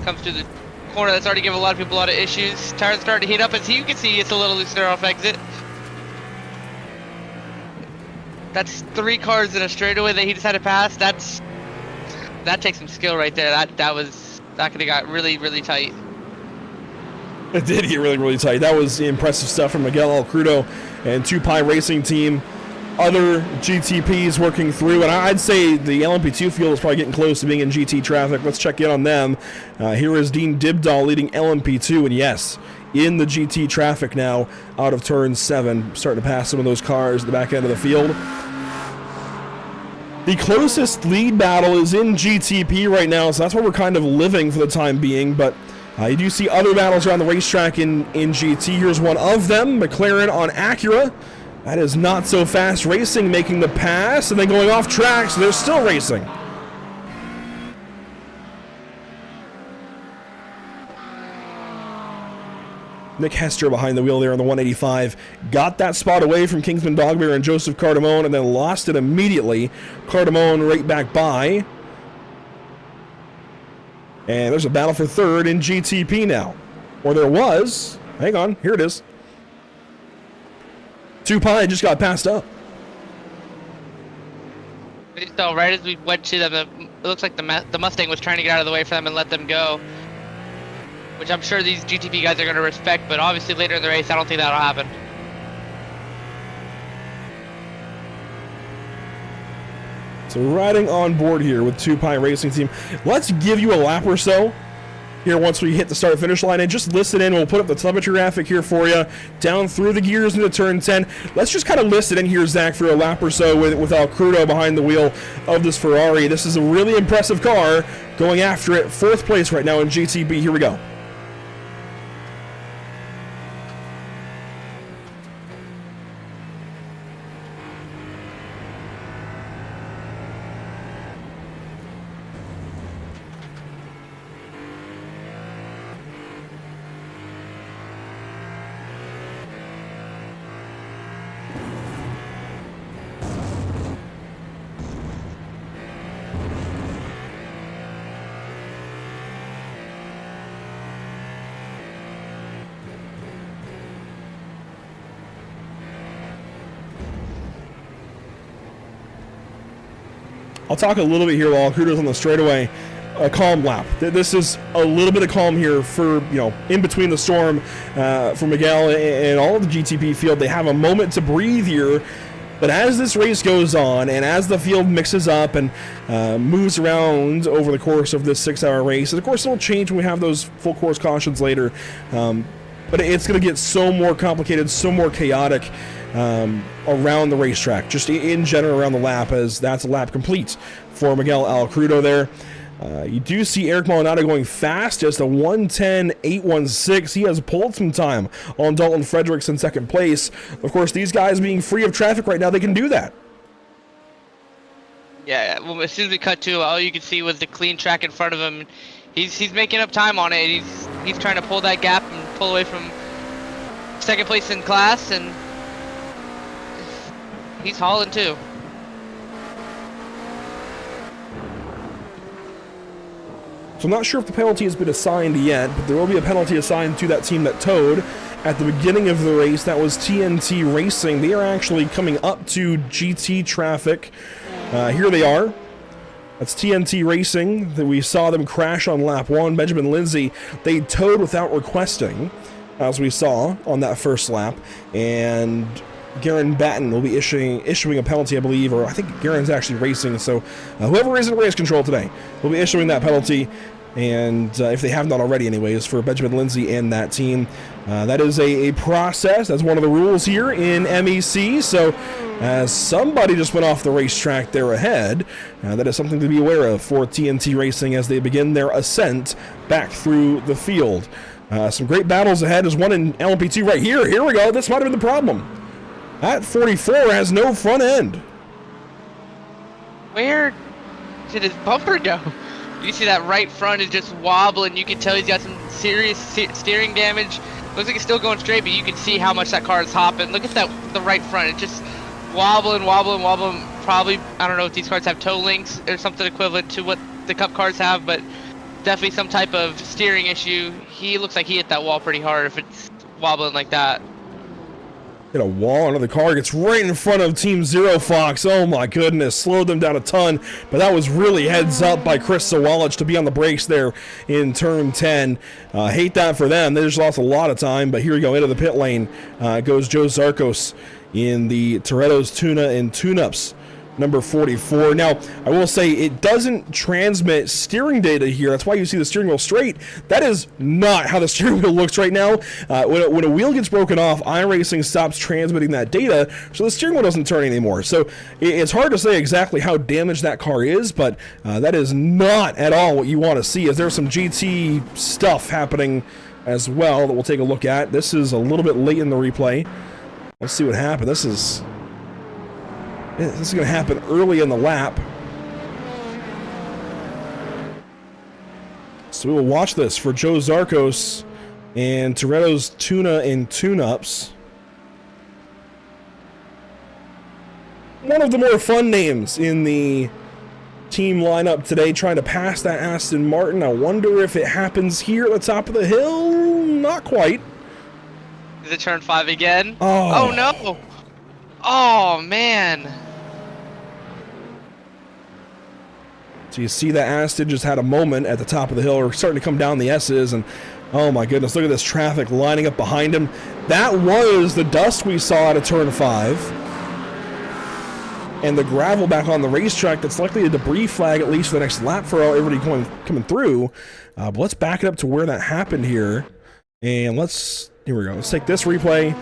C: Comes to the corner that's already given a lot of people a lot of issues. Tires starting to heat up, as you can see it's a little looser off exit. That's 3 cars in a straightaway that he just had to pass. That takes some skill right there. That could have got really, really tight.
B: It did get really, really tight. That was impressive stuff from Miguel Alcrudo and 2Pi Racing Team. Other GTPs working through, and I'd say the LMP2 field is probably getting close to being in GT traffic. Let's check in on them. Here is Dean Dibdahl leading LMP2, and yes, in the GT traffic now out of turn 7, starting to pass some of those cars at the back end of the field. The closest lead battle is in GTP right now, so that's where we're kind of living for the time being, but you do see other battles around the racetrack in GT. Here's one of them, McLaren on Acura. That is Not So Fast Racing making the pass and then going off track, so they're still racing. Nick Hester behind the wheel there on the 185. Got that spot away from Kingsman Dogbear and Joseph Cardamone and then lost it immediately. Cardamone right back by. And there's a battle for third in GTP now. Or there was. Hang on, here it is. 2Pi just got passed up.
C: So right as we went to them, it looks like the Mustang was trying to get out of the way for them and let them go. Which I'm sure these GTP guys are going to respect, but obviously later in the race, I don't think that'll happen.
B: So riding on board here with 2Pi Racing Team. Let's give you a lap or so here once we hit the start-finish line, and just listen in. We'll put up the telemetry graphic here for you, down through the gears into turn 10. Let's just kind of listen in here, Zach, for a lap or so with Alcrudo behind the wheel of this Ferrari. This is a really impressive car going after it. 4th place right now in GTP. Here we go. I'll talk a little bit here while Alcrudo's on the straightaway. A calm lap. This is a little bit of calm here for, in between the storm for Miguel and all of the GTP field. They have a moment to breathe here. But as this race goes on and as the field mixes up and moves around over the course of this 6-hour race, and of course it'll change when we have those full course cautions later, but it's going to get so more complicated, so more chaotic around the racetrack, just in general around the lap, as that's a lap complete for Miguel Alcrudo there. You do see Eric Molinado going fast, just a 1:10.816. He has pulled some time on Dalton Fredericks in 2nd place. Of course, these guys being free of traffic right now, they can do that.
C: Yeah, well, as soon as we cut to, all you could see was the clean track in front of him. He's making up time on it. He's trying to pull that gap and pull away from 2nd place in class, and he's hauling too.
B: So I'm not sure if the penalty has been assigned yet, but there will be a penalty assigned to that team that towed at the beginning of the race. That was TNT Racing. They are actually coming up to GT traffic. Here they are. That's TNT Racing. We saw them crash on lap 1. Benjamin Lindsay, they towed without requesting, as we saw on that first lap. And Garen Batten will be issuing a penalty, I believe, or I think Garen's actually racing, so whoever is in race control today will be issuing that penalty, and if they have not already anyways, for Benjamin Lindsay and that team. That is a process. That's one of the rules here in MEC, so as somebody just went off the racetrack there ahead, that is something to be aware of for TNT Racing as they begin their ascent back through the field. Some great battles ahead. There's one in LMP2 right here. Here we go. This might have been the problem. That 44 has no front end.
C: Where did his bumper go? You see that right front is just wobbling. You can tell he's got some serious steering damage. Looks like it's still going straight, but you can see how much that car is hopping. Look at the right front. It's just wobbling. Probably, I don't know if these cars have toe links or something equivalent to what the Cup cars have, but definitely some type of steering issue. He looks like he hit that wall pretty hard if it's wobbling like that.
B: Hit a wall, another car gets right in front of Team Zero Fox. Oh my goodness, slowed them down a ton, but that was really heads up by Chris Sawallich to be on the brakes there in turn 10. Hate that for them. They just lost a lot of time, but here we go into the pit lane. Goes Joe Zarkos in the Toretto's Tuna and Tune-Ups. Number 44. Now, I will say it doesn't transmit steering data here. That's why you see the steering wheel straight. That is not how the steering wheel looks right now. When a wheel gets broken off, iRacing stops transmitting that data, so the steering wheel doesn't turn anymore. So it's hard to say exactly how damaged that car is, but that is not at all what you want to see. As there's some GT stuff happening as well that we'll take a look at. This is a little bit late in the replay. Let's see what happened. This is going to happen early in the lap. So we will watch this for Joe Zarkos and Toretto's Tuna and Tune-Ups. One of the more fun names in the team lineup today, trying to pass that Aston Martin. I wonder if it happens here at the top of the hill. Not quite.
C: Is it turn 5 again?
B: Oh
C: no! Oh man!
B: So you see that Aston just had a moment at the top of the hill, or starting to come down the S's, and oh my goodness, look at this traffic lining up behind him. That was the dust we saw out of turn 5. And the gravel back on the racetrack, that's likely a debris flag, at least for the next lap for everybody coming through. But let's back it up to where that happened here. And here we go. Let's take this replay.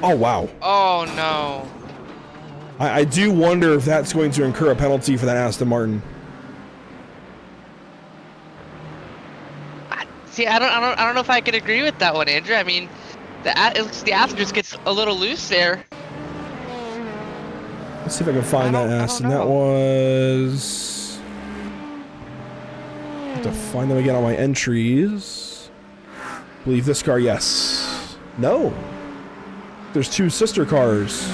B: Oh, wow.
C: Oh no.
B: I do wonder if that's going to incur a penalty for that Aston Martin.
C: See, I don't know if I could agree with that one, Andrew. I mean, the Aston just gets a little loose there.
B: Let's see if I can find that Aston. That was... I have to find them again on my entries. I believe this car, yes. No. There's two sister cars.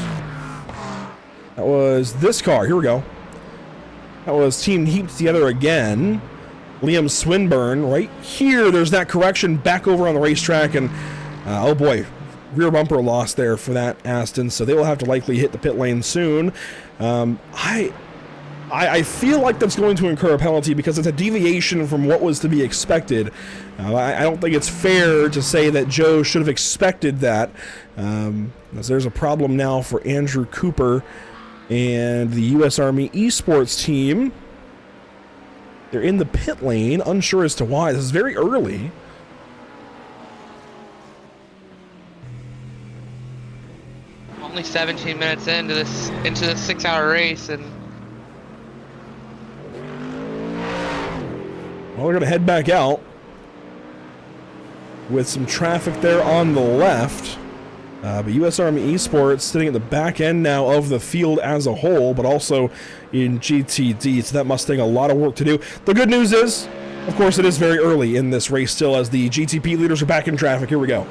B: That was this car. Here we go. That was team heaped together again. Liam Swinburne. Right here, there's that correction back over on the racetrack. And, oh boy, rear bumper loss there for that Aston. So they will have to likely hit the pit lane soon. I feel like that's going to incur a penalty because it's a deviation from what was to be expected. I don't think it's fair to say that Joe should have expected that. As there's a problem now for Andrew Cooper and the U.S. Army Esports team. They're in the pit lane, unsure as to why. This is very early.
C: Only 17 minutes into this 6-hour race, and
B: well, we're going to head back out with some traffic there on the left. But U.S. Army Esports sitting at the back end now of the field as a whole, but also in GTD, so that must take a lot of work to do. The good news is, of course, it is very early in this race still, as the GTP leaders are back in traffic. Here we go.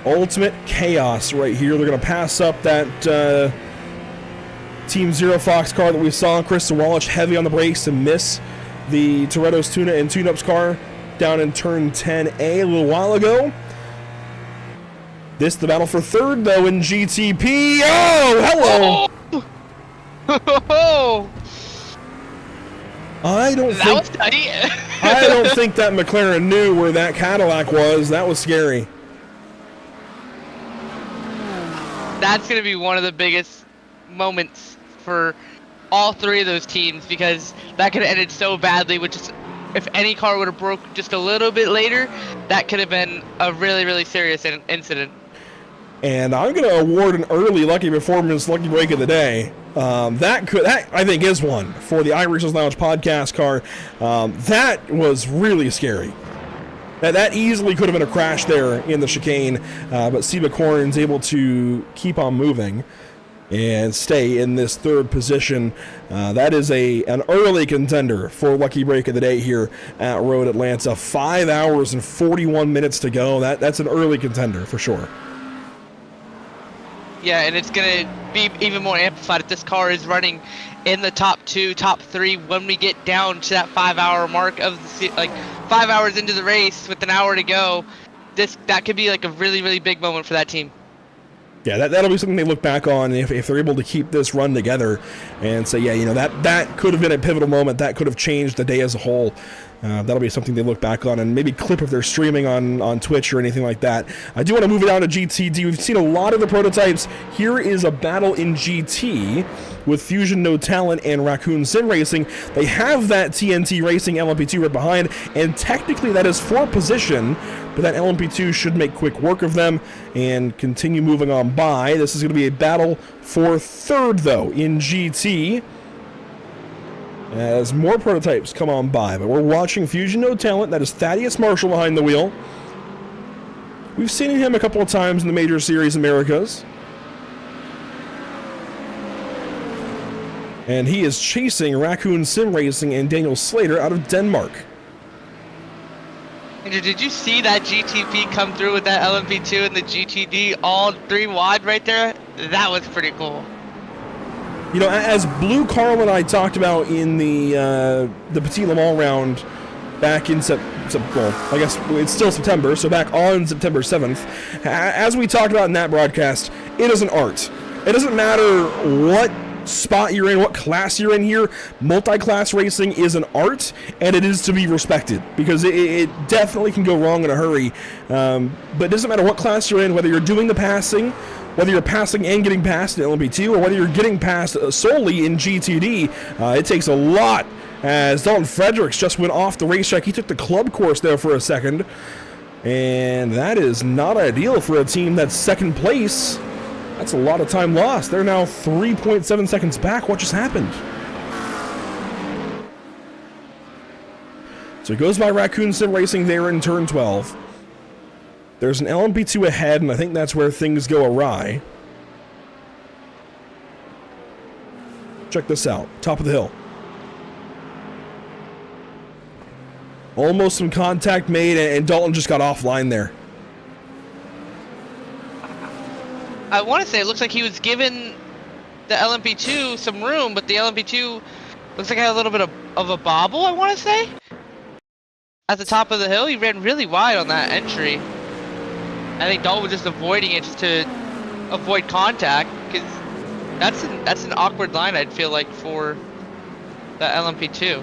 B: Ultimate chaos right here. They're going to pass up that Team Zero Fox car that we saw. Chris Sawallich heavy on the brakes to miss the Toretto's Tuna and Tune-Ups car down in turn 10A a little while ago. This the battle for third, though, in GTP. Oh, hello!
C: Oh!
B: I don't
C: was tight.
B: I don't think that McLaren knew where that Cadillac was. That was scary.
C: That's going to be one of the biggest moments for all three of those teams, because that could have ended so badly with just, if any car would have broke just a little bit later, that could have been a really, really serious incident. And
B: I'm going to award an early Lucky Performance Lucky Break of the Day. That I think is one for the iRacers Lounge podcast car. That was really scary. That easily could have been a crash there in the chicane, but Seba Corrin's able to keep on moving and stay in this third position. That is an early contender for Lucky Break of the Day here at Road Atlanta. 5 hours and 41 minutes to go. That's an early contender for sure.
C: Yeah, and it's gonna be even more amplified if this car is running in the top 2, top 3 when we get down to that 5-hour mark of the 5 hours into the race with an hour to go. That could be like a really, really big moment for that team.
B: Yeah, that'll be something they look back on if they're able to keep this run together and say, yeah, that could have been a pivotal moment. That could have changed the day as a whole. That'll be something they look back on and maybe clip if they're streaming on Twitch or anything like that. I do want to move it on to GTD. We've seen a lot of the prototypes. Here is a battle in GT with Fusion No Talent and Raccoon Sim Racing. They have that TNT Racing LMP2 right behind, and technically that is for position, but that LMP2 should make quick work of them and continue moving on by. This is going to be a battle for third, though, in GT, as more prototypes come on by. But we're watching Fusion No Talent. That is Thaddeus Marshall behind the wheel. We've seen him a couple of times in the Major Series Americas. And he is chasing Raccoon Sim Racing and Daniel Slater out of Denmark.
C: Andrew, did you see that GTP come through with that LMP2 and the GTD all 3 wide right there? That was pretty cool.
B: You know, as Blue Carl and I talked about in the Petit Le Mans round back in well, I guess it's still September, so back on September 7th, as we talked about in that broadcast, it is an art. It doesn't matter what spot you're in, what class you're in here. Multi-class racing is an art, and it is to be respected, because it definitely can go wrong in a hurry. But it doesn't matter what class you're in, whether you're doing the passing, whether you're passing and getting past in LMP2, or whether you're getting past solely in GTD. It takes a lot, as Dalton Fredericks just went off the racetrack. He took the club course there for a second, and that is not ideal for a team that's second place. That's a lot of time lost. They're now 3.7 seconds back. What just happened? So he goes by Raccoon Sim Racing there in turn 12. There's an LMP2 ahead, and I think that's where things go awry. Check this out. Top of the hill. Almost some contact made, and Dalton just got offline there.
C: I want to say it looks like he was given the LMP2 some room, but the LMP2 looks like it had a little bit of a bobble, I want to say. At the top of the hill, he ran really wide on that entry. I think Dalton was just avoiding it just to avoid contact, because that's an awkward line, I'd feel like, for the LMP2.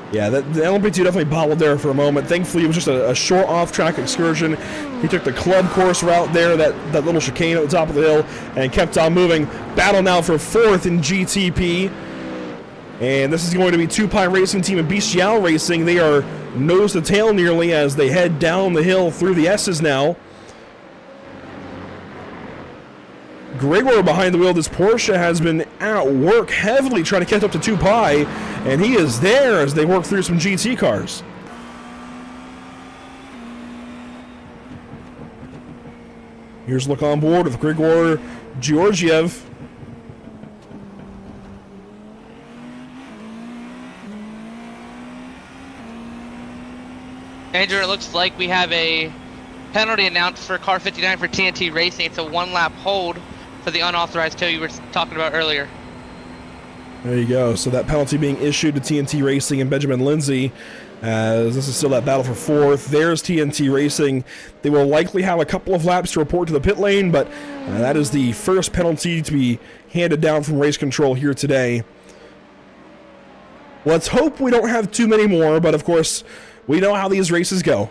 B: Yeah, the LMP2 definitely bobbled there for a moment. Thankfully, it was just a short off-track excursion. He took the club course route there, that little chicane at the top of the hill, and kept on moving. Battle now for fourth in GTP. And this is going to be Two Pie Racing Team and Bestial Racing. They are nose to tail nearly as they head down the hill through the S's now. Gregor behind the wheel of this Porsche has been at work heavily trying to catch up to Two Pie, and he is there as they work through some GT cars. Here's a look on board with Grigor Georgiev.
C: Andrew, it looks like we have a penalty announced for car 59 for TNT Racing. It's a 1-lap hold for the unauthorized tow you were talking about earlier.
B: There you go. So that penalty being issued to TNT Racing and Benjamin Lindsay, as this is still that battle for fourth. There's TNT Racing. They will likely have a couple of laps to report to the pit lane, but that is the first penalty to be handed down from race control here today. Let's hope we don't have too many more, but of course, we know how these races go.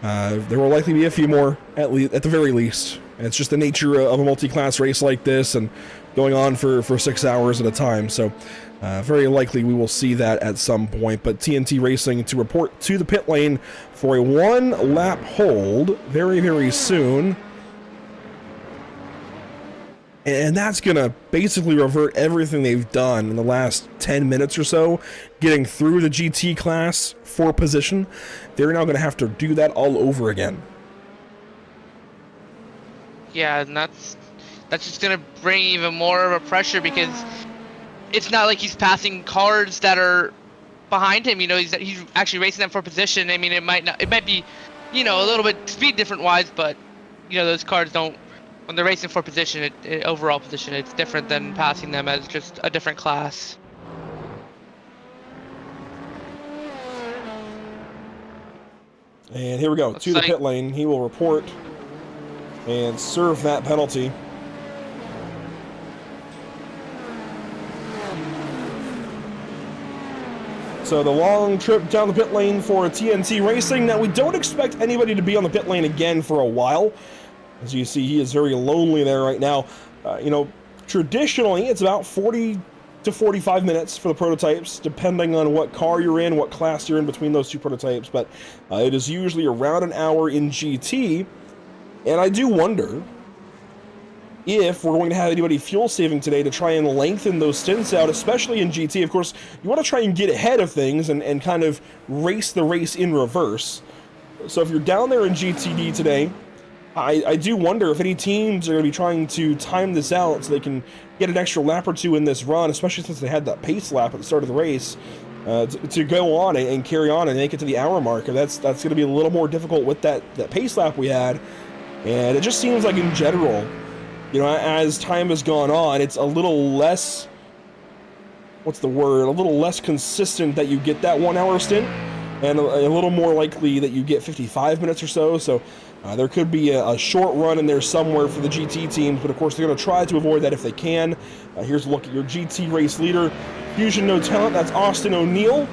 B: There will likely be a few more, at the very least. It's just the nature of a multi-class race like this and going on for 6 hours at a time. So very likely we will see that at some point. But TNT Racing to report to the pit lane for a 1-lap hold very, very soon. And that's going to basically revert everything they've done in the last 10 minutes or so, getting through the GT class for position. They're now going to have to do that all over again.
C: Yeah, and that's just going to bring even more of a pressure, because it's not like he's passing cars that are behind him. You know, he's actually racing them for position. I mean, it might be, you know, a little bit speed different wise, but you know, those cars don't when they're racing for position, overall position, it's different than passing them as just a different class.
B: And here we go, to the pit lane. He will report and serve that penalty. So the long trip down the pit lane for TNT Racing. Now, we don't expect anybody to be on the pit lane again for a while. As you see, he is very lonely there right now. You know, traditionally, it's about 40 to 45 minutes for the prototypes, depending on what car you're in, what class you're in between those two prototypes. But it is usually around an hour in GT. And I do wonder if we're going to have anybody fuel saving today to try and lengthen those stints out, especially in GT. Of course, you want to try and get ahead of things and kind of race the race in reverse. So if you're down there in GTD today, I do wonder if any teams are going to be trying to time this out so they can get an extra lap or two in this run, especially since they had that pace lap at the start of the race, to go on and carry on and make it to the hour mark. And that's going to be a little more difficult with that pace lap we had. And it just seems like in general, you know, as time has gone on, it's a little less, what's the word, a little less consistent that you get that 1 hour stint, and a little more likely that you get 55 minutes or so. So there could be a short run in there somewhere for the GT teams, but of course they're going to try to avoid that if they can. Here's a look at your GT race leader, Fusion No Talent. That's Austin O'Neill,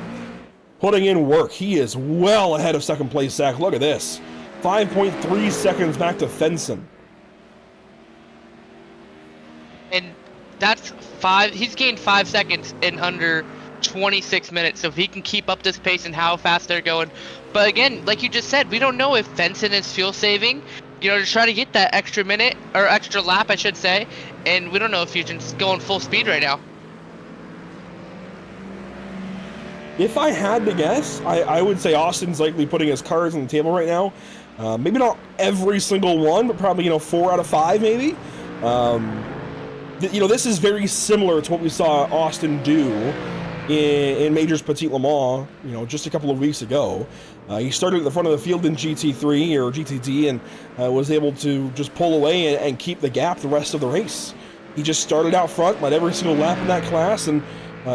B: putting in work. He is well ahead of second place, Zach. Look at this. 5.3 seconds back to Fenson.
C: And that's he's gained 5 seconds in under 26 minutes. So if he can keep up this pace and how fast they're going. But again, like you just said, we don't know if Fenson is fuel saving, you know, to try to get that extra minute, or extra lap, I should say. And we don't know if Fusion's going full speed right now.
B: If I had to guess, I would say Austin's likely putting his cards on the table right now. Maybe not every single one, but probably, 4 out of 5 maybe. This is very similar to what we saw Austin do in Majors Petit Le Mans, just a couple of weeks ago. He started at the front of the field in GT3 or GTD and was able to just pull away and keep the gap the rest of the race. He just started out front, led every single lap in that class, and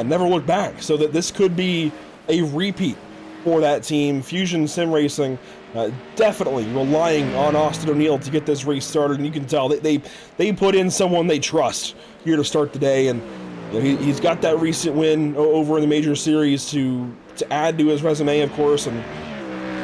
B: never looked back. So that this could be a repeat for that team. Fusion Sim Racing definitely relying on Austin O'Neill to get this race started, and you can tell they put in someone they trust here to start the day, and he's got that recent win over in the Major Series to add to his resume, of course, and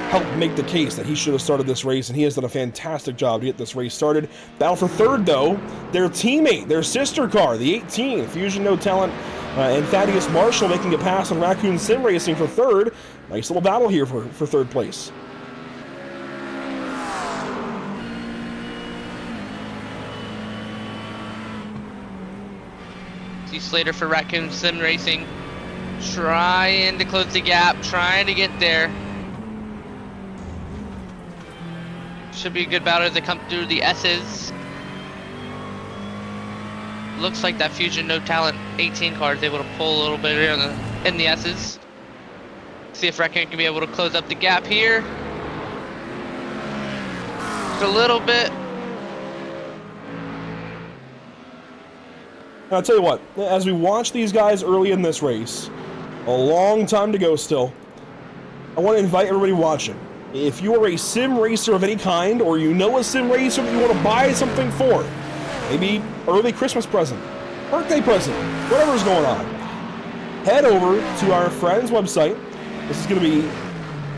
B: help make the case that he should have started this race, and he has done a fantastic job to get this race started. Battle for third, though, their teammate, their sister car, the 18, Fusion No Talent, and Thaddeus Marshall making a pass on Raccoon Sim Racing for third. Nice little battle here for third place.
C: See Slater for Raccoon Sim Racing, trying to close the gap, trying to get there. Should be a good battle as they come through the S's. Looks like that Fusion No Talent 18 car is able to pull a little bit here in the S's. See if Raccoon can be able to close up the gap here. Just a little bit.
B: I'll tell you what, as we watch these guys early in this race, a long time to go still, I want to invite everybody watching. If you are a sim racer of any kind, or you know a sim racer that you want to buy something for, maybe early Christmas present, birthday present, whatever's going on, head over to our friend's website. This is going to be,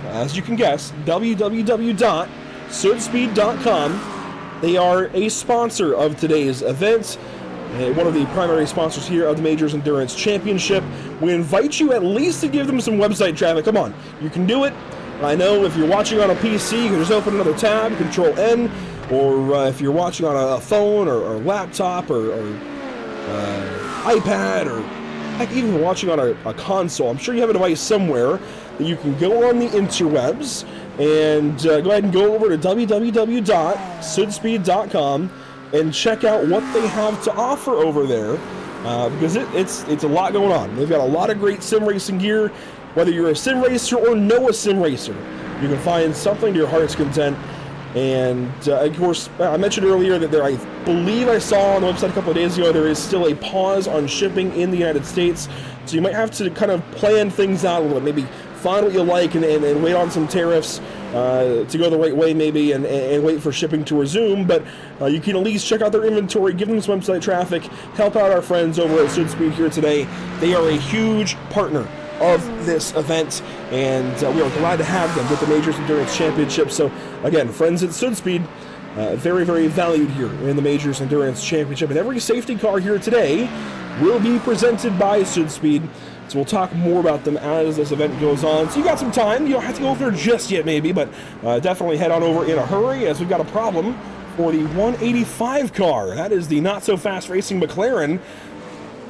B: as you can guess, www.sudspeed.com. They are a sponsor of today's event, one of the primary sponsors here of the Majors Endurance Championship. We invite you at least to give them some website traffic. Come on, you can do it. I know if you're watching on a PC, you can just open another tab, Control-N, or if you're watching on a phone or laptop or iPad, or heck, even watching on a console, I'm sure you have a device somewhere that you can go on the interwebs and go ahead and go over to www.sudspeed.com and check out what they have to offer over there, because it's a lot going on. They've got a lot of great sim racing gear. Whether you're a sim racer or know a sim racer, you can find something to your heart's content And of course, I mentioned earlier that I believe I saw on the website a couple of days ago, there is still a pause on shipping in the United States. So you might have to kind of plan things out a little bit, maybe find what you like and wait on some tariffs to go the right way maybe and wait for shipping to resume. But you can at least check out their inventory, give them some website traffic, help out our friends over at SoonSpeed here today. They are a huge partner of this event, and we are glad to have them with the Majors Endurance Championship. So again, friends at SoonSpeed, very, very valued here in the Majors Endurance Championship. And every safety car here today will be presented by SoonSpeed. So we'll talk more about them as this event goes on. So you got some time. You don't have to go over there just yet maybe, but definitely head on over in a hurry, as we've got a problem for the 185 car. That is the not-so-fast racing McLaren.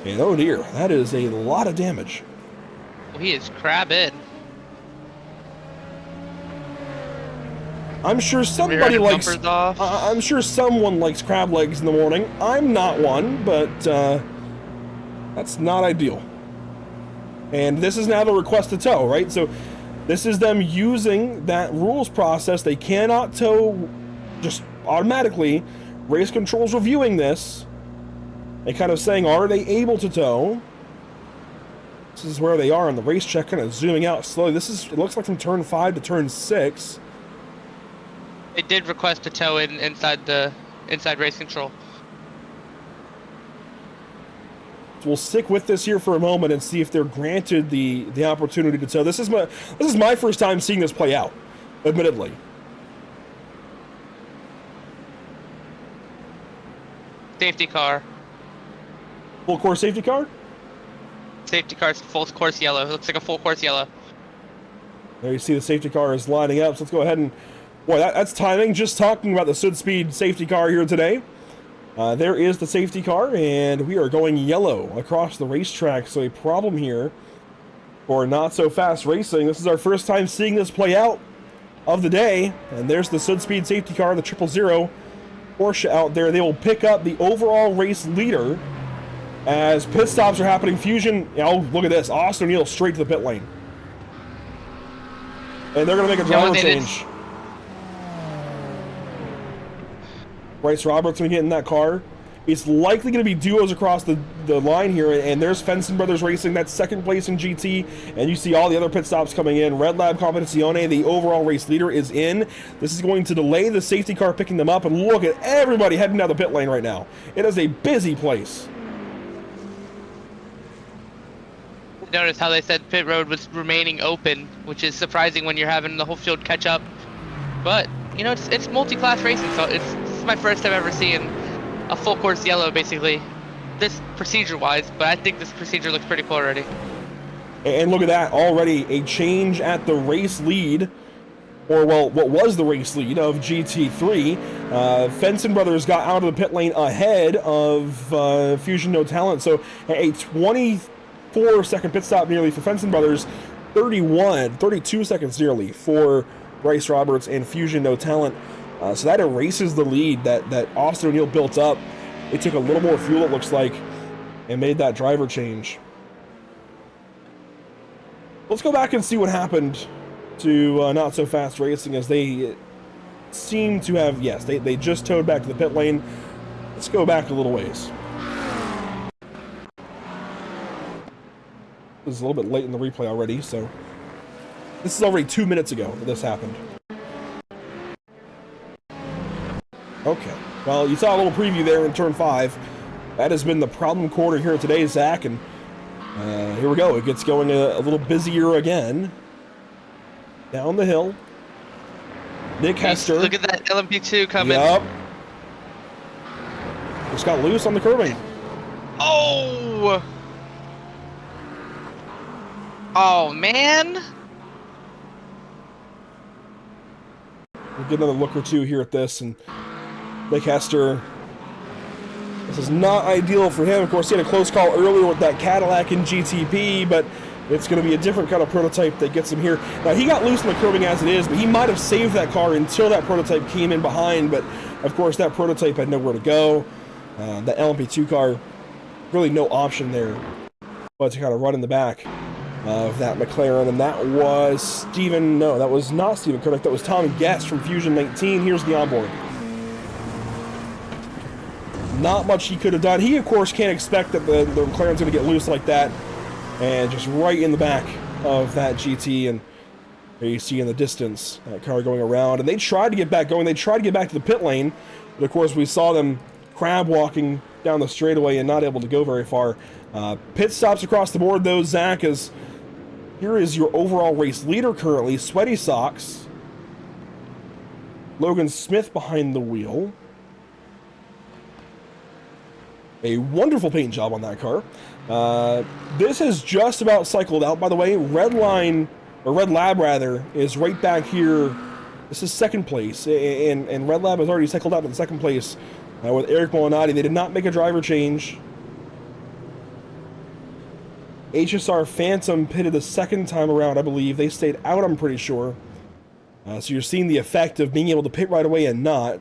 B: And oh dear, that is a lot of damage.
C: He is crabbing.
B: I'm sure somebody likes. I'm sure someone likes crab legs in the morning. I'm not one, but that's not ideal. And this is now the request to tow, right? So this is them using that rules process. They cannot tow just automatically. Race control's reviewing this. They kind of saying, are they able to tow? This is where they are on the race check, kind of zooming out slowly. It looks like from turn 5 to turn 6.
C: They did request a tow inside race control.
B: So we'll stick with this here for a moment and see if they're granted the opportunity to tow. This is my first time seeing this play out, admittedly.
C: Safety car.
B: Full course safety car?
C: Safety car's full course yellow. It looks like a full course yellow.
B: There you see the safety car is lining up. So let's go ahead and... Boy, that's timing. Just talking about the SoonSpeed safety car here today. There is the safety car, and we are going yellow across the racetrack. So a problem here for not-so-fast racing. This is our first time seeing this play out of the day. And there's the SoonSpeed safety car, the 000 Porsche out there. They will pick up the overall race leader as pit stops are happening. Fusion, look at this. Austin O'Neal straight to the pit lane. And they're going to make a driver change. Bryce Roberts going to get in that car. It's likely going to be duos across the line here, and there's Fenson Brothers Racing, that's second place in GT, and you see all the other pit stops coming in. Red Lab Competizione, the overall race leader, is in. This is going to delay the safety car picking them up, and look at everybody heading down the pit lane right now. It is a busy place.
C: Notice how they said pit road was remaining open, which is surprising when you're having the whole field catch up. But, you know, it's multi-class racing, so this is my first time ever seeing a full course yellow, basically. This procedure-wise, but I think this procedure looks pretty cool already.
B: And look at that, already a change at the race lead, or well, what was the race lead of GT3. Fenson Brothers got out of the pit lane ahead of Fusion No Talent, so a 24-second pit stop nearly for Fenson Brothers, 32 seconds nearly for Bryce Roberts and Fusion No Talent. So that erases the lead that Austin O'Neal built up. They took a little more fuel, it looks like, and made that driver change. Let's go back and see what happened to Not So Fast Racing, as they seem to have, yes, they just towed back to the pit lane. Let's go back a little ways. This is a little bit late in the replay already, so this is already 2 minutes ago that this happened. Okay, well, you saw a little preview there in turn 5. That has been the problem quarter here today, Zach, and here we go. It gets going a little busier again. Down the hill. Nick Hester.
C: Look at that LMP2 coming.
B: Yep. Just got loose on the curbing.
C: Oh! Oh, man!
B: We'll get another look or two here at this, and Nick Hester, this is not ideal for him. Of course, he had a close call earlier with that Cadillac in GTP, but it's going to be a different kind of prototype that gets him here. Now, he got loose in the curbing as it is, but he might have saved that car until that prototype came in behind, but of course, that prototype had nowhere to go. That LMP2 car, really no option there but to kind of run in the back. of that McLaren, and that was Steven, no, that was not Steven Kurdick, that was Tom Guest from Fusion 19. Here's the onboard. Not much he could have done. He, of course, can't expect that the McLaren's going to get loose like that, and just right in the back of that GT, and there you see in the distance that car going around, and they tried to get back going. They tried to get back to the pit lane, but of course we saw them crab walking down the straightaway and not able to go very far. Pit stops across the board, though, Zach, as here is your overall race leader currently, Sweaty Socks. Logan Smith behind the wheel. A wonderful paint job on that car. This has just about cycled out, by the way. Red Lab rather, is right back here. This is second place, and Red Lab has already cycled out in second place with Eric Molinati. They did not make a driver change. HSR Phantom pitted the second time around, I believe. They stayed out, I'm pretty sure. So you're seeing the effect of being able to pit right away and not.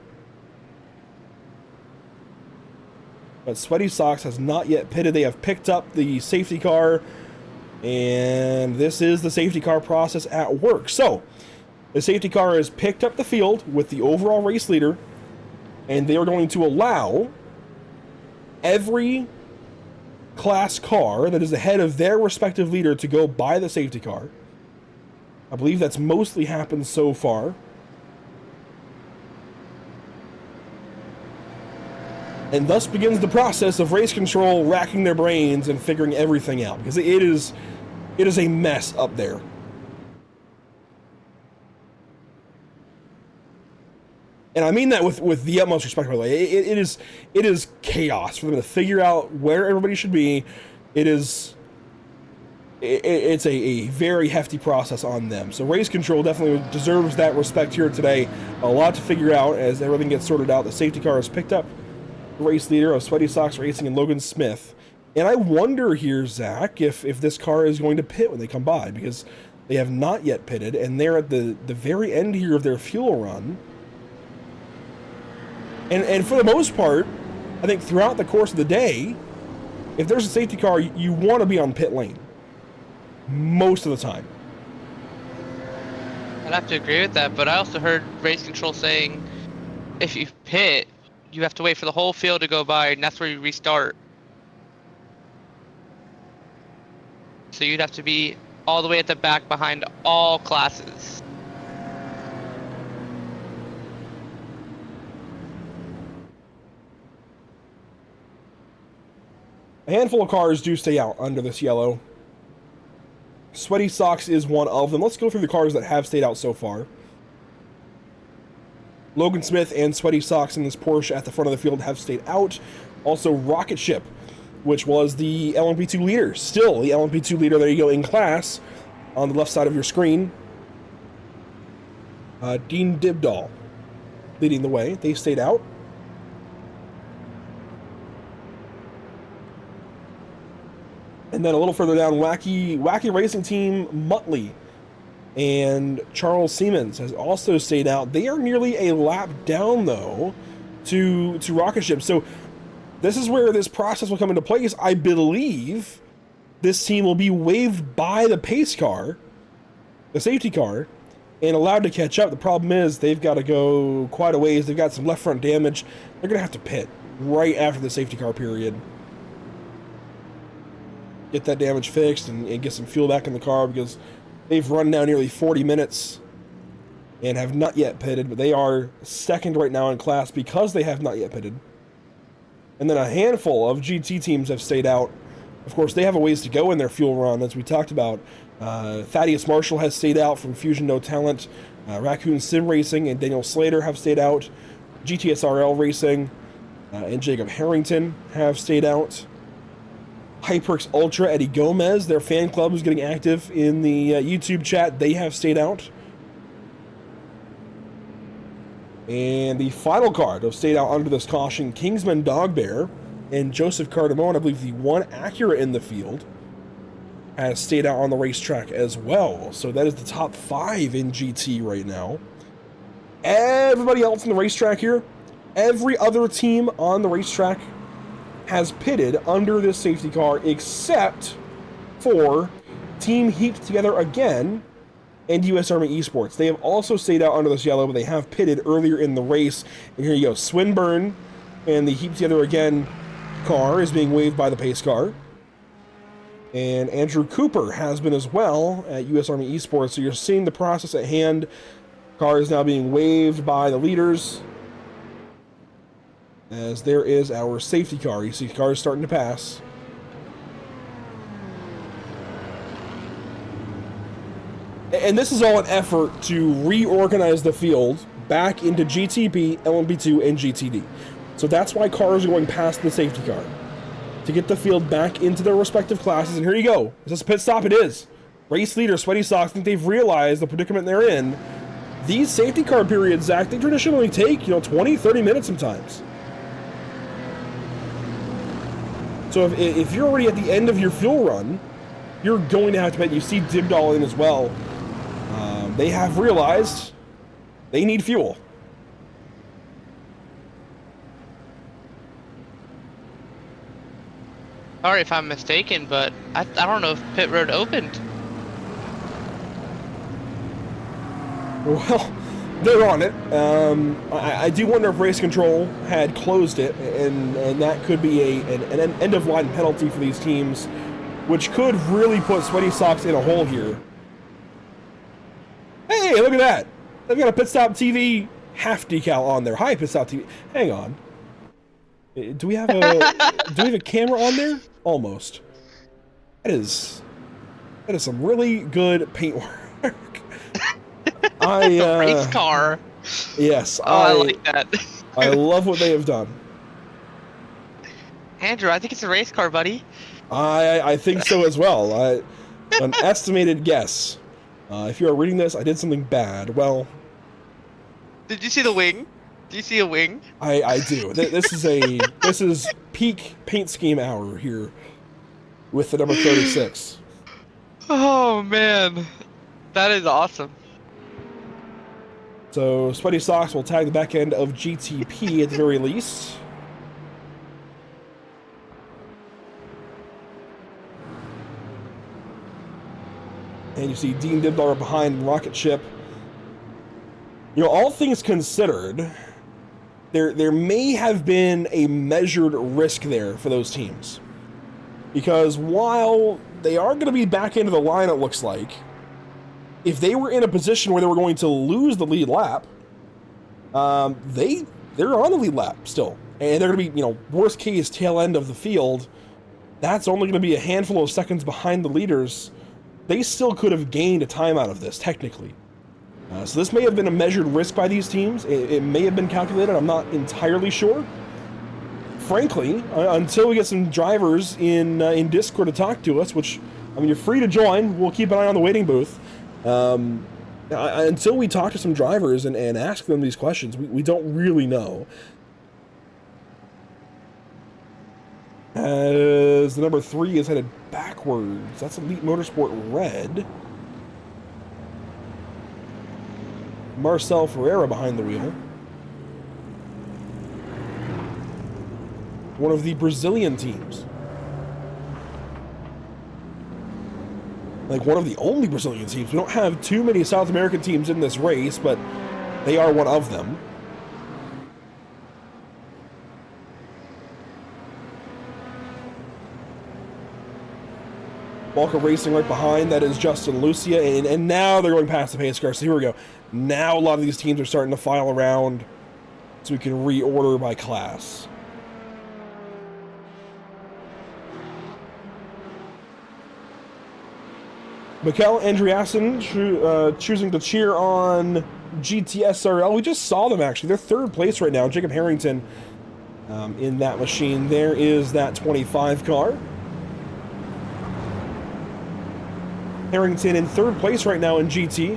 B: But Sweaty Socks has not yet pitted. They have picked up the safety car, and this is the safety car process at work. So the safety car has picked up the field with the overall race leader, and they are going to allow every class car that is ahead of their respective leader to go by the safety car. I believe that's mostly happened so far. And thus begins the process of race control racking their brains and figuring everything out, because it is a mess up there. And I mean that with the utmost respect, by the way. It is chaos for them to figure out where everybody should be. It's a very hefty process on them. So race control definitely deserves that respect here today. A lot to figure out as everything gets sorted out. The safety car is picked up. The race leader of Sweaty Socks Racing and Logan Smith. And I wonder here, Zach, if this car is going to pit when they come by, because they have not yet pitted, and they're at the very end here of their fuel run. And for the most part, I think throughout the course of the day, if there's a safety car, you want to be on pit lane. Most of the time.
C: I'd have to agree with that, but I also heard race control saying if you pit, you have to wait for the whole field to go by, and that's where you restart. So you'd have to be all the way at the back behind all classes.
B: A handful of cars do stay out under this yellow. Sweaty Socks is one of them. Let's go through the cars that have stayed out so far. Logan Smith and Sweaty Socks in this Porsche at the front of the field have stayed out. Also, Rocket Ship, which was the LMP2 leader. Still the LMP2 leader, there you go, in class on the left side of your screen. Dean Dibdahl leading the way. They stayed out. And then a little further down, Wacky Racing Team Muttley and Charles Siemens has also stayed out. They are nearly a lap down, though, to Rocket Ship. So this is where this process will come into place. I believe this team will be waived by the pace car, the safety car, and allowed to catch up. The problem is they've got to go quite a ways. They've got some left front damage. They're going to have to pit right after the safety car period. Get that damage fixed and get some fuel back in the car, because they've run now nearly 40 minutes and have not yet pitted, but they are second right now in class because they have not yet pitted. And then a handful of GT teams have stayed out. Of course, they have a ways to go in their fuel run, as we talked about. Thaddeus Marshall has stayed out from Fusion No Talent. Raccoon Sim Racing and Daniel Slater have stayed out. GTSRL Racing and Jacob Harrington have stayed out. Hyperx Ultra, Eddie Gomez, their fan club is getting active in the YouTube chat. They have stayed out. And the final car to have stayed out under this caution, Kingsman Dogbear and Joseph Cardamone, I believe the one Acura in the field, has stayed out on the racetrack as well. So that is the top 5 in GT right now. Everybody else in the racetrack here, every other team on the racetrack has pitted under this safety car except for Team Heaped Together again, and U.S. Army Esports. They have also stayed out under this yellow, but they have pitted earlier in the race. And here you go, Swinburne and the Heaped Together again car is being waved by the pace car. And Andrew Cooper has been as well at U.S. Army Esports. So you're seeing the process at hand. Car is now being waved by the leaders. As there is our safety car. You see cars starting to pass. And this is all an effort to reorganize the field back into GTP, LMP2, and GTD. So that's why cars are going past the safety car. To get the field back into their respective classes. And here you go. Is this a pit stop? It is. Race leader, Sweaty Socks, think they've realized the predicament they're in. These safety car periods, Zach, they traditionally take, 20, 30 minutes sometimes. So if you're already at the end of your fuel run, you're going to have to bet. You see Digdall in as well. They have realized they need fuel.
C: Sorry if I'm mistaken, but I don't know if pit road opened.
B: Well, they're on it. I do wonder if race control had closed it, and that could be an end-of-line penalty for these teams, which could really put Sweaty Socks in a hole here. Hey, look at that. They've got a Pit Stop TV half decal on there. Hi, Pit Stop TV. Hang on. Do we have a camera on there? Almost. That is some really good paint work.
C: Race car.
B: Yes,
C: I like that.
B: I love what they have done.
C: Andrew, I think it's a race car, buddy.
B: I think so as well. An estimated guess. If you are reading this, I did something bad. Well,
C: did you see the wing? Do you see a wing?
B: I do. This is peak paint scheme hour here with the number 36.
C: Oh man, that is awesome.
B: So Sweaty Socks will tag the back end of GTP at the very least. And you see Dean Dibdar behind Rocket Ship. All things considered, there may have been a measured risk there for those teams. Because while they are going to be back into the line, it looks like, if they were in a position where they were going to lose the lead lap, they're on the lead lap still. And they're going to be, worst case, tail end of the field. That's only going to be a handful of seconds behind the leaders. They still could have gained a time out of this, technically. So this may have been a measured risk by these teams. It may have been calculated. I'm not entirely sure. Frankly, until we get some drivers in Discord to talk to us, which, you're free to join. We'll keep an eye on the waiting booth. Until we talk to some drivers and ask them these questions, we don't really know. As the number 3 is headed backwards. That's Elite Motorsport Red. Marcel Ferreira behind the wheel. One of the Brazilian teams. Like one of the only Brazilian teams. We don't have too many South American teams in this race, but they are one of them. Walker Racing right behind, that is Justin Lucia, and now they're going past the pace car. So here we go. Now a lot of these teams are starting to file around so we can reorder by class. Mikel Andreasen choosing to cheer on GTSRL. We just saw them actually. They're third place right now. Jacob Harrington in that machine. There is that 25 car. Harrington in third place right now in GT.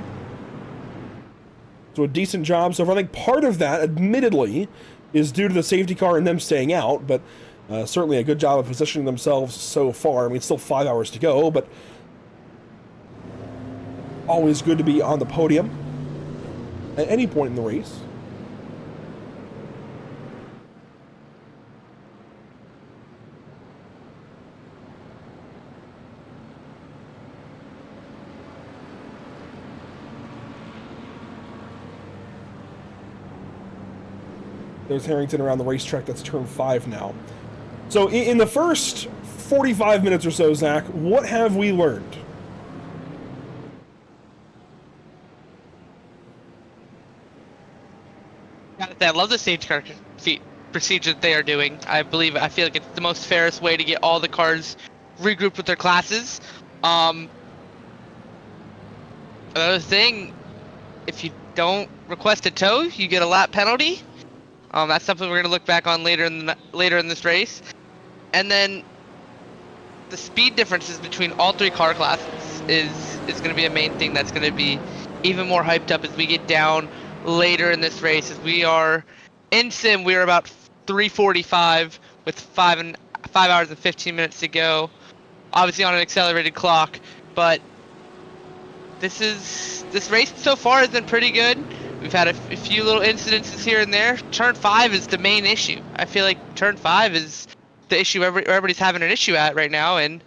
B: So a decent job so far. I think part of that, admittedly, is due to the safety car and them staying out, but certainly a good job of positioning themselves so far. I mean, it's still 5 hours to go, but always good to be on the podium at any point in the race. There's Harrington around the racetrack. That's turn 5 now. So in the first 45 minutes or so, Zach, what have we learned?
C: I love the safety car procedure that they are doing. I feel like it's the most fairest way to get all the cars regrouped with their classes. Another thing, if you don't request a tow, you get a lap penalty. That's something we're gonna look back on later in this race. And then the speed differences between all 3 car classes is gonna be a main thing that's gonna be even more hyped up as we get down later in this race. As we are in sim, we are about 3:45 with 5 hours and 15 minutes to go. Obviously on an accelerated clock, but this race so far has been pretty good. We've had a few little incidences here and there. Turn 5 is the main issue. I feel like turn 5 is the issue everybody's having an issue at right now, and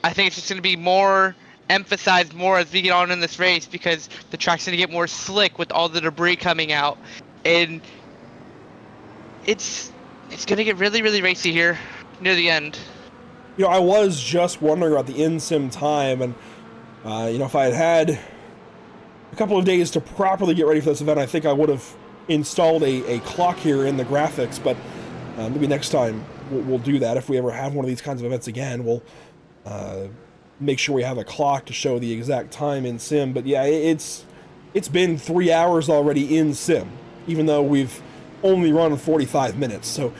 C: I think it's just going to be more emphasized more as we get on in this race, because the track's going to get more slick with all the debris coming out, and it's going to get really, really racy here near the end.
B: You know, I was just wondering about the in-sim time, and you know, if I had a couple of days to properly get ready for this event, I think I would have installed a clock here in the graphics, but maybe next time we'll do that. If we ever have one of these kinds of events again, we'll make sure we have a clock to show the exact time in sim. But yeah, it's been 3 hours already in sim, even though we've only run 45 minutes. So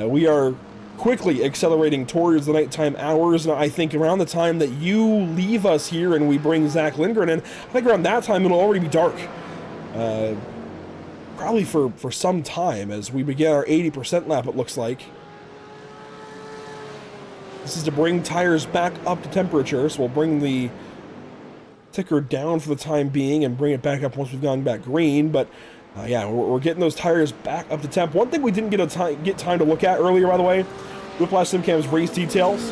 B: we are quickly accelerating towards the nighttime hours, and I think around the time that you leave us here and we bring Zach Lindgren in, I think around that time it'll already be dark. Probably for some time as we begin our 80% lap, it looks like. This is to bring tires back up to temperature, so we'll bring the ticker down for the time being and bring it back up once we've gone back green, but yeah, we're getting those tires back up to temp. One thing we didn't get time to look at earlier, by the way, Whiplash SimCam's race details.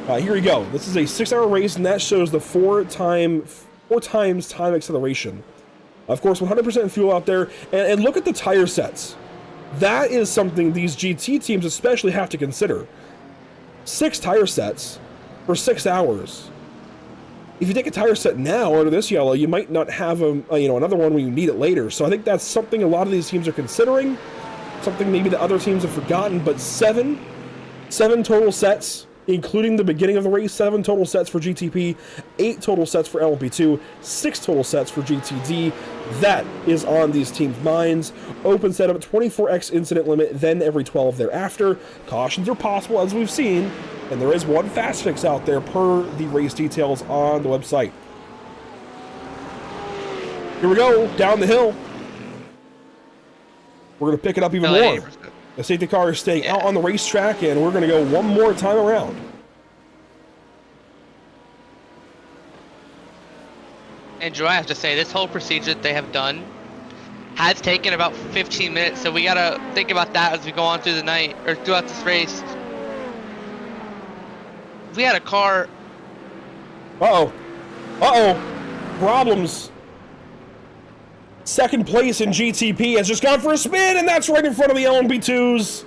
B: Here we go. This is a 6-hour race, and that shows the 4 times time acceleration. Of course, 100% fuel out there, and look at the tire sets. That is something these GT teams especially have to consider. 6 tire sets for 6 hours. If you take a tire set now under this yellow, you might not have another one when you need it later. So I think that's something a lot of these teams are considering, something maybe the other teams have forgotten. But seven total sets, including the beginning of the race. 7 total sets for GTP, 8 total sets for LMP2, 6 total sets for GTD. That is on these teams' minds. Open setup, 24x incident limit, then every 12 thereafter. Cautions are possible, as we've seen. And there is one fast fix out there per the race details on the website. Here we go, down the hill. We're going to pick it up even more. The safety car is staying out on the racetrack, and we're going to go one more time around.
C: And Drew, I have to say, this whole procedure that they have done has taken about 15 minutes, so we got to think about that as we go on through the night, or throughout this race. We had a car. Problems.
B: Second place in GTP has just gone for a spin, and that's right in front of the LMP2s.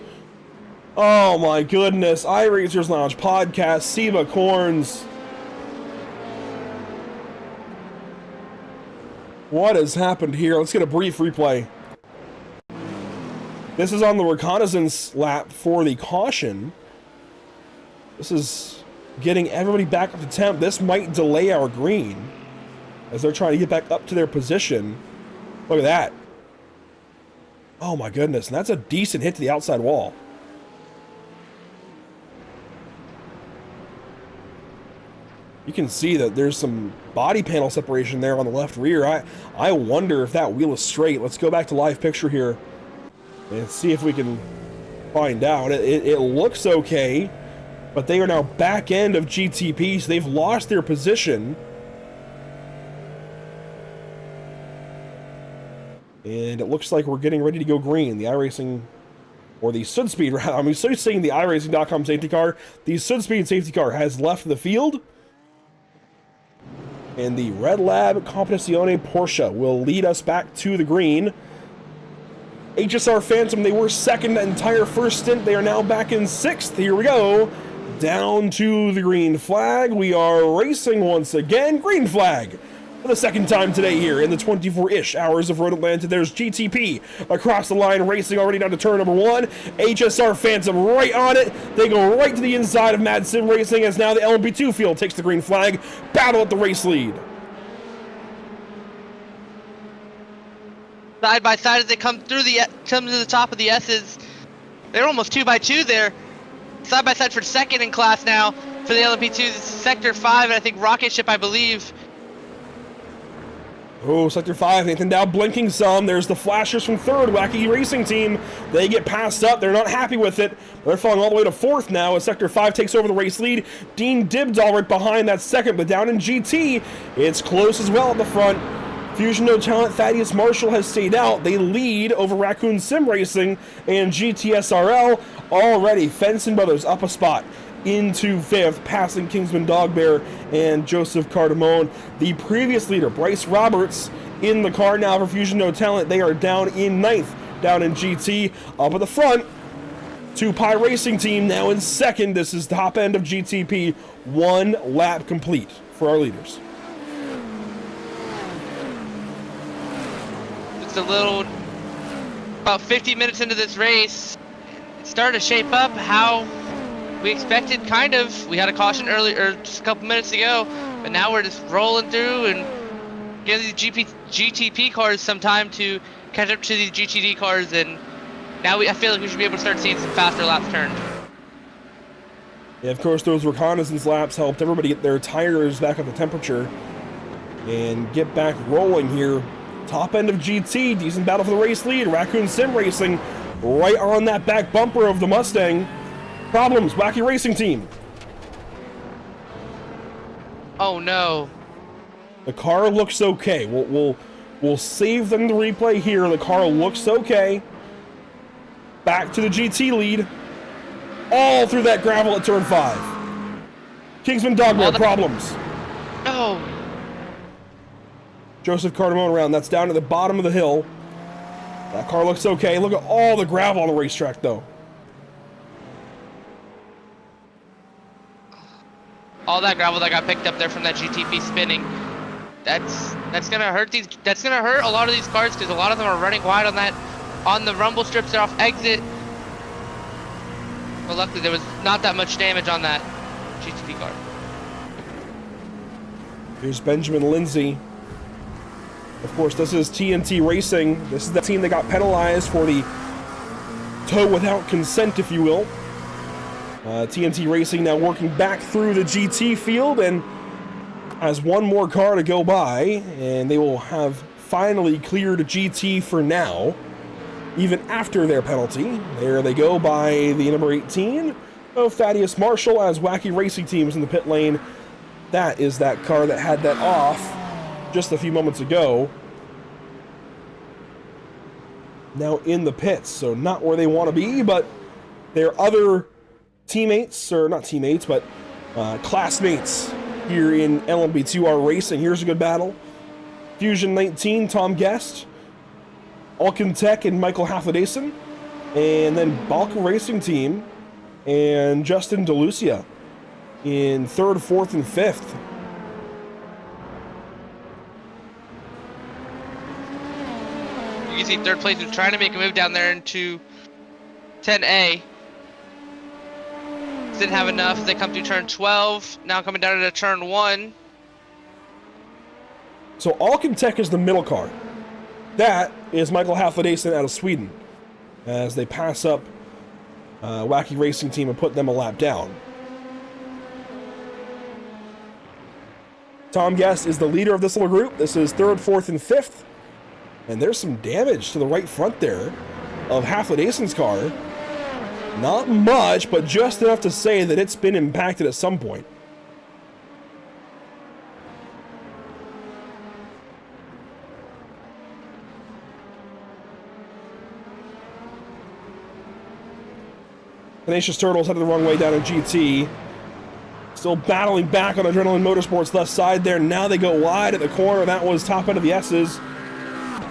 B: Oh my goodness. iRacers Lounge podcast, Seba Corns. What has happened here? Let's get a brief replay. This is on the reconnaissance lap for the caution. This is getting everybody back up to temp. This might delay our green as they're trying to get back up to their position. Look at that. Oh my goodness, and that's a decent hit to the outside wall. You can see that there's some body panel separation there on the left rear. I wonder if that wheel is straight. Let's go back to live picture here and see if we can find out. It looks okay, but they are now back end of GTP, so they've lost their position. And it looks like we're getting ready to go green. The iRacing, or the Sudspeed, I'm so seeing the iRacing.com safety car. The Sudspeed safety car has left the field. And the Red Lab Competizione Porsche will lead us back to the green. HSR Phantom, they were second that entire first stint. They are now back in 6th. Here we go. Down to the green flag. We are racing once again. Green flag for the second time today here in the 24-ish hours of Road Atlanta. There's GTP across the line racing already down to turn number 1. HSR Phantom right on it. They go right to the inside of Mad Sim Racing as now the LMP2 field takes the green flag. Battle at the race lead.
C: Side by side as they come to the top of the S's. They're almost 2x2 there. Side by side for second in class now for the LMP2. This is Sector 5 and I think Rocket Ship, I believe.
B: Oh, Sector 5, Nathan Dow blinking some. There's the Flashers from 3rd, Wacky Racing Team. They get passed up. They're not happy with it. They're falling all the way to 4th now as Sector 5 takes over the race lead. Dean Dibdall right behind that second, but down in GT, it's close as well at the front. Fusion No Talent, Thaddeus Marshall has stayed out. They lead over Raccoon Sim Racing and GTSRL. Already, Fenson Brothers up a spot into 5th, passing Kingsman Dogbear and Joseph Cardamone. The previous leader, Bryce Roberts, in the car now for Fusion No Talent. They are down in 9th, down in GT. Up at the front, 2Pi Racing Team now in 2nd. This is the top end of GTP. 1 lap complete for our leaders.
C: Just a little, about 50 minutes into this race, it started to shape up how we expected, kind of. We had a caution earlier, just a couple minutes ago, but now we're just rolling through and giving these GTP cars some time to catch up to these GTD cars, and now I feel like we should be able to start seeing some faster laps turned.
B: Yeah, of course, those reconnaissance laps helped everybody get their tires back up to temperature and get back rolling here. Top end of GT, decent battle for the race lead. Raccoon Sim Racing right on that back bumper of the Mustang. Problems, Wacky Racing Team.
C: Oh no.
B: The car looks okay. We'll save them the replay here. The car looks okay. Back to the GT lead. All through that gravel at turn 5. Kingsman Dogbear, problems.
C: No.
B: Joseph Cardamone around. That's down to the bottom of the hill. That car looks okay. Look at all the gravel on the racetrack, though.
C: All that gravel that got picked up there from that GTP spinning. That's gonna hurt these. That's gonna hurt a lot of these cars because a lot of them are running wide on the rumble strips off exit. But luckily there was not that much damage on that GTP car.
B: Here's Benjamin Lindsay. Of course, this is TNT Racing. This is the team that got penalized for the tow without consent, if you will. TNT Racing now working back through the GT field and has one more car to go by, and they will have finally cleared GT for now, even after their penalty. There they go by the number 18 of Thaddeus Marshall as Wacky Racing Team is in the pit lane. That is that car that had that off just a few moments ago. Now in the pits, so not where they want to be, but their other teammates, or not teammates, but classmates here in LMP2 racing. Here's a good battle. Fusion 19, Tom Guest, Alkin Tech and Michael Haflidason, and then Balkan Racing Team and Justin DeLucia in 3rd, 4th, and 5th.
C: You can see 3rd place was trying to make a move down there into 10A. Didn't have enough as they come through turn 12. Now coming down to turn 1.
B: So Alkin Tech is the middle car. That is Michael Haflidason out of Sweden as they pass up Wacky Racing Team and put them a lap down. Tom Guest is the leader of this little group. This is 3rd, 4th, and 5th. And there's some damage to the right front there of Haflidason's car. Not much, but just enough to say that it's been impacted at some point. Tenacious Turtles headed the wrong way down in GT. Still battling back on Adrenaline Motorsports left side there. Now they go wide at the corner. That was top end of the S's.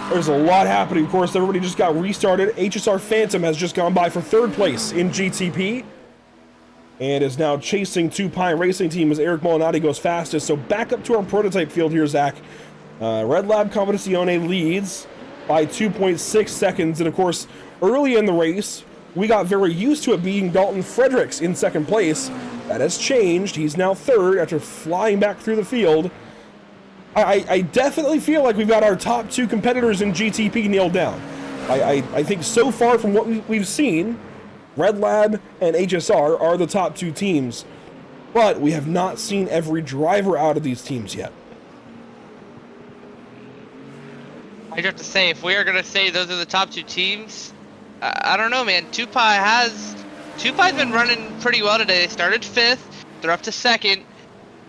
B: There's a lot happening. Of course, everybody just got restarted. HSR Phantom has just gone by for 3rd place in GTP and is now chasing 2Pi Racing Team as Eric Molinati goes fastest. So back up to our prototype field here, Zach. Red Lab Competizione leads by 2.6 seconds. And of course, early in the race, we got very used to it being Dalton Fredericks in 2nd place. That has changed. He's now 3rd after flying back through the field. I definitely feel like we've got our top 2 competitors in GTP nailed down. I think so far from what we've seen, Red Lab and HSR are the top 2 teams, but we have not seen every driver out of these teams yet.
C: I have to say, if we are going to say those are the top 2 teams, I don't know, man. 2Pi's been running pretty well today. They started 5th, they're up to 2nd.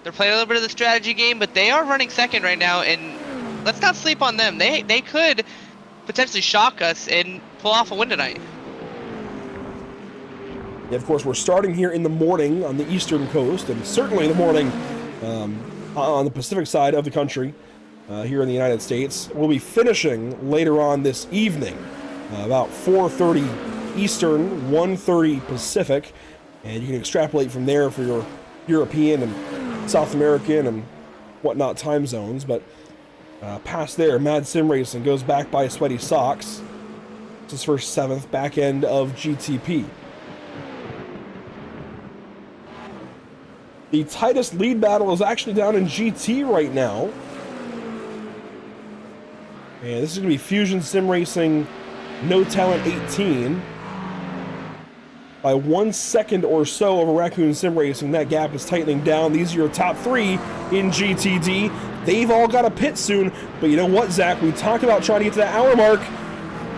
C: They're playing a little bit of the strategy game, but they are running 2nd right now, and let's not sleep on them. They could potentially shock us and pull off a win tonight.
B: Yeah, of course, we're starting here in the morning on the eastern coast, and certainly in the morning on the Pacific side of the country here in the United States. We'll be finishing later on this evening, about 4:30 Eastern, 1:30 Pacific, and you can extrapolate from there for your European and South American and whatnot time zones. But past there, Mad Sim Racing goes back by Sweaty Socks. It's his first 7th back end of GTP. The tightest lead battle is actually down in GT right now. And this is going to be Fusion Sim Racing No Talent 18. By 1 second or so over Raccoon Sim Racing. That gap is tightening down. These are your top 3 in GTD. They've all got a pit soon, but you know what, Zach? We talked about trying to get to that hour mark.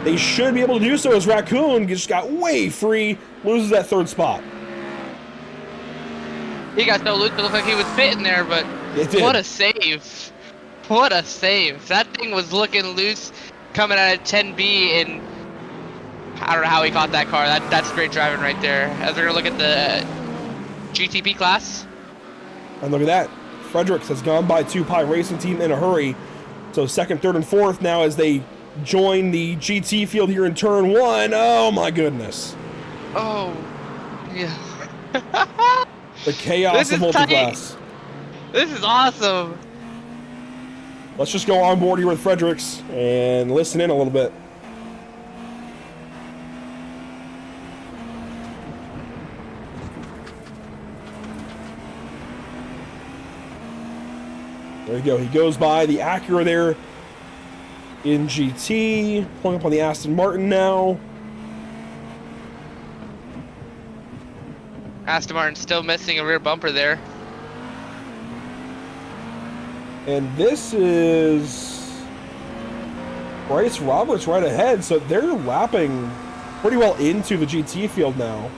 B: They should be able to do so as Raccoon just got way free, loses that 3rd spot.
C: He got so loose, it looked like he was pitting there, but what a save. What a save. That thing was looking loose coming out of 10B, and I don't know how he caught that car. That's great driving right there. As we're going to look at the GTP class.
B: And look at that. Fredericks has gone by 2Pi Racing Team in a hurry. So 2nd, 3rd, and 4th now as they join the GT field here in turn 1. Oh my goodness.
C: Oh, yeah.
B: The chaos of multi-class.
C: This is awesome.
B: Let's just go on board here with Fredericks and listen in a little bit. There you go. He goes by the Acura there in GT. Pulling up on the Aston Martin now.
C: Aston Martin still missing a rear bumper there.
B: And this is Bryce Roberts right ahead. So they're lapping pretty well into the GT field now.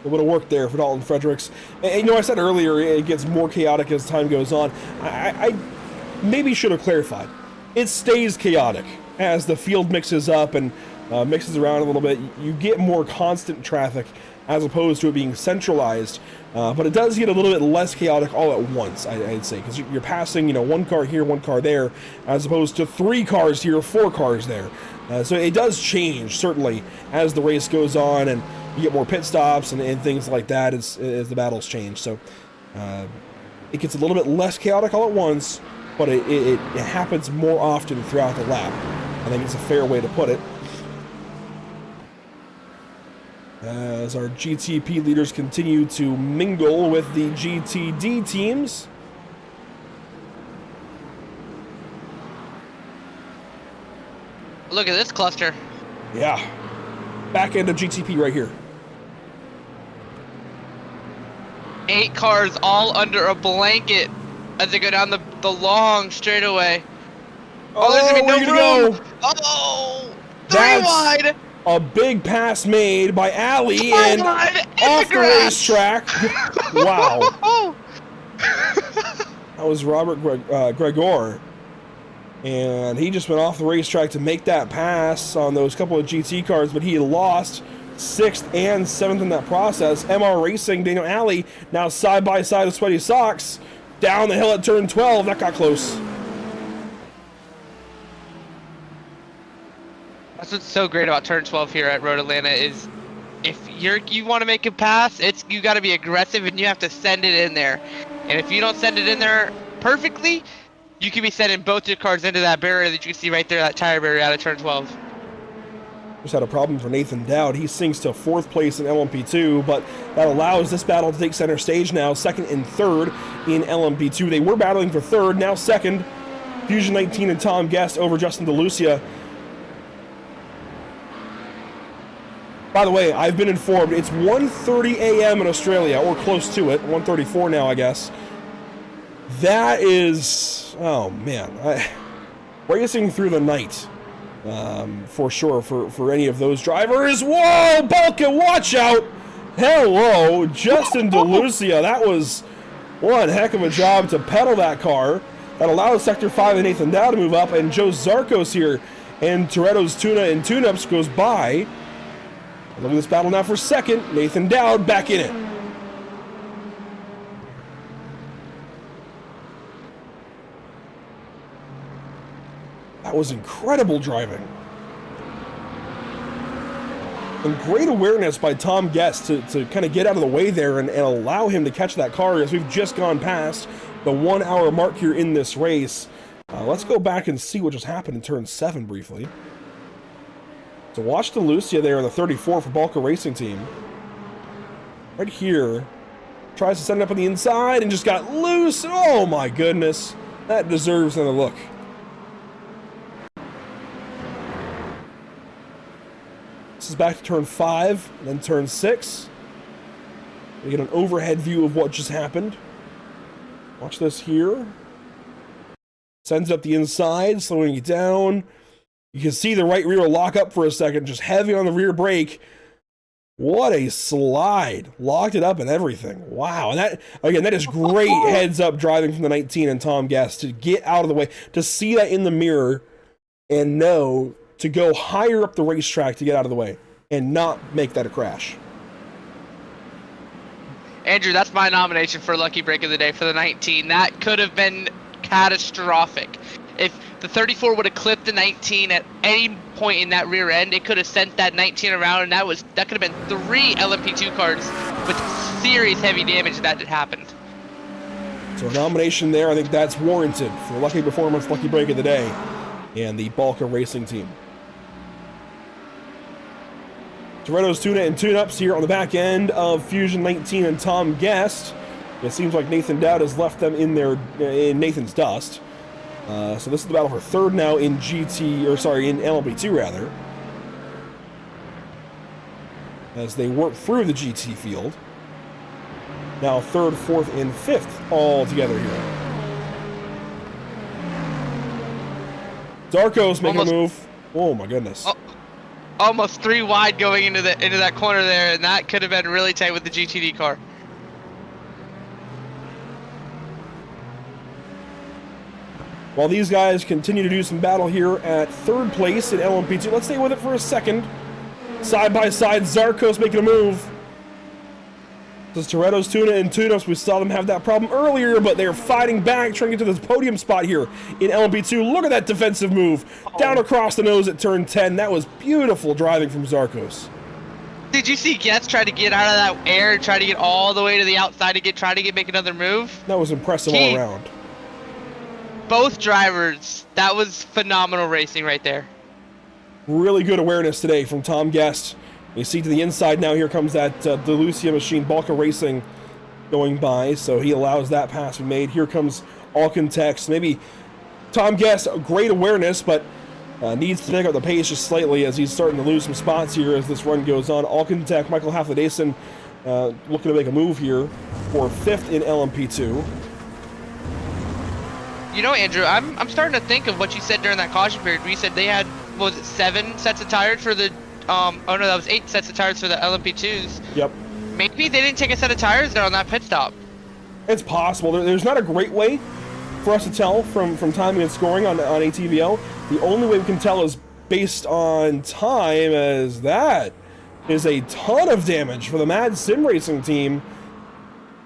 B: A little work there for Dalton Fredericks. And you know, I said earlier it gets more chaotic as time goes on. I maybe should have clarified. It stays chaotic as the field mixes up and mixes around a little bit. You get more constant traffic as opposed to it being centralized. But it does get a little bit less chaotic all at once, I'd say, because you're passing, you know, one car here, one car there, as opposed to 3 cars here, 4 cars there. So it does change, certainly, as the race goes on, and you get more pit stops and things like that as the battles change. So it gets a little bit less chaotic all at once, but it happens more often throughout the lap. I think it's a fair way to put it. As our GTP leaders continue to mingle with the GTD teams.
C: Look at this cluster.
B: Yeah. Back end of GTP right here.
C: 8 cars all under a blanket as they go down the long straightaway. Oh, there's gonna be no room. Oh, 3 wide.
B: A big pass made by Ali and off the racetrack. Wow. That was Robert Gregor. And he just went off the racetrack to make that pass on those couple of GT cars, but he lost 6th and 7th in that process. MR Racing, Daniel Alley, now side by side with Sweaty Socks. Down the hill at turn 12. That got close.
C: That's what's so great about turn 12 here at Road Atlanta is if you want to make a pass, you got to be aggressive and you have to send it in there. And if you don't send it in there perfectly, you can be sending both your cars into that barrier that you can see right there, that tire barrier out of turn 12.
B: Just had a problem for Nathan Dowd. He sinks to 4th place in LMP2, but that allows this battle to take center stage now, 2nd and 3rd in LMP2. They were battling for 3rd, now 2nd. Fusion 19 and Tom Guest over Justin DeLucia. By the way, I've been informed it's 1:30 a.m. in Australia, or close to it, 1:34 now, I guess. That is, oh man, racing through the night. For sure, for any of those drivers. Whoa, Balkan, watch out! Hello, Justin DeLucia. That was one heck of a job to pedal that car. That allows Sector 5 and Nathan Dowd to move up, and Joe Zarkos here and Toretto's Tuna and Tune-Ups goes by. Look at this battle now for 2nd. Nathan Dowd back in it. That was incredible driving. And great awareness by Tom Guest to kind of get out of the way there and allow him to catch that car as we've just gone past the 1 hour mark here in this race. Let's go back and see what just happened in turn 7 briefly. So watch DeLucia there in the 34 for Balka Racing Team. Right here. Tries to send it up on the inside and just got loose. Oh my goodness. That deserves another look. This is back to turn 5, and then turn 6. We get an overhead view of what just happened. Watch this here. Sends it up the inside, slowing it down. You can see the right rear lock up for a second, just heavy on the rear brake. What a slide. Locked it up and everything. Wow. And that, again, that is great heads up driving from the 19 and Tom Guest to get out of the way, to see that in the mirror and know to go higher up the racetrack to get out of the way and not make that a crash.
C: Andrew, that's my nomination for Lucky Break of the Day for the 19. That could have been catastrophic. If the 34 would have clipped the 19 at any point in that rear end, it could have sent that 19 around, and that could have been 3 LMP2 cars with serious heavy damage that had happened.
B: So a nomination there, I think that's warranted for Lucky Performance, Lucky Break of the Day, and the Balka Racing Team. Toretto's Tuna and Tune-Ups here on the back end of Fusion 19 and Tom Guest. It seems like Nathan Dowd has left them in Nathan's dust. So this is the battle for 3rd now in in LMP2 rather. As they work through the GT field. Now 3rd, 4th, and 5th all together here. Zarkos making a move. Oh my goodness.
C: Almost 3 wide going into that corner there, and that could have been really tight with the GTD car.
B: While these guys continue to do some battle here at 3rd place in LMP2, let's stay with it for a second. Side by side, Zarkos making a move. This is Toretto's Tuna and Tune-Ups. We saw them have that problem earlier, but they're fighting back, trying to get to this podium spot here in LMP2. Look at that defensive move. Down across the nose at turn 10. That was beautiful driving from Zarkos.
C: Did you see Guest try to get out of that air and try to get all the way to the outside to make another move?
B: That was impressive all around.
C: Both drivers, that was phenomenal racing right there.
B: Really good awareness today from Tom Guest. You see to the inside now, here comes that DeLucia machine, Balka Racing, going by, so he allows that pass to be made. Here comes Alkentex. Maybe Tom Guest, great awareness, but needs to pick up the pace just slightly as he's starting to lose some spots here as this run goes on. Alkentex, Michael Haflidason looking to make a move here for 5th in LMP2.
C: You know, Andrew, I'm starting to think of what you said during that caution period where you said they had, what was it, 7 sets of tires for the oh no, that was 8 sets of tires for the LMP2s.
B: Yep.
C: Maybe they didn't take a set of tires there on that pit stop.
B: It's possible. There's not a great way for us to tell from timing and scoring on ATVL. The only way we can tell is based on time as that is a ton of damage for the Mad Sim Racing team.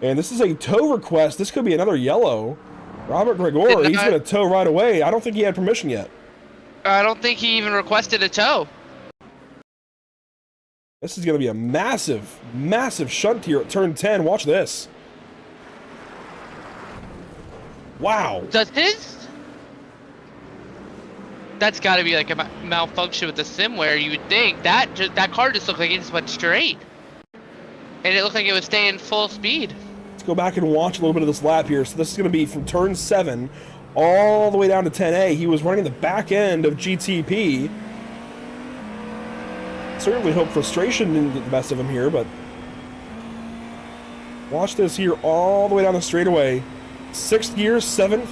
B: And this is a tow request. This could be another yellow. Robert Gregor, he's going to tow right away. I don't think he had permission yet.
C: I don't think he even requested a tow.
B: This is going to be a massive, massive shunt here at turn 10. Watch this. Wow.
C: Does his... That's got to be like a malfunction with the sim where you would think that car just looked like it just went straight. And it looked like it was staying full speed.
B: Let's go back and watch a little bit of this lap here. So this is going to be from turn 7 all the way down to 10A. He was running the back end of GTP. Certainly hope frustration didn't get the best of him here, but watch this here all the way down the straightaway. 6th gear, 7th.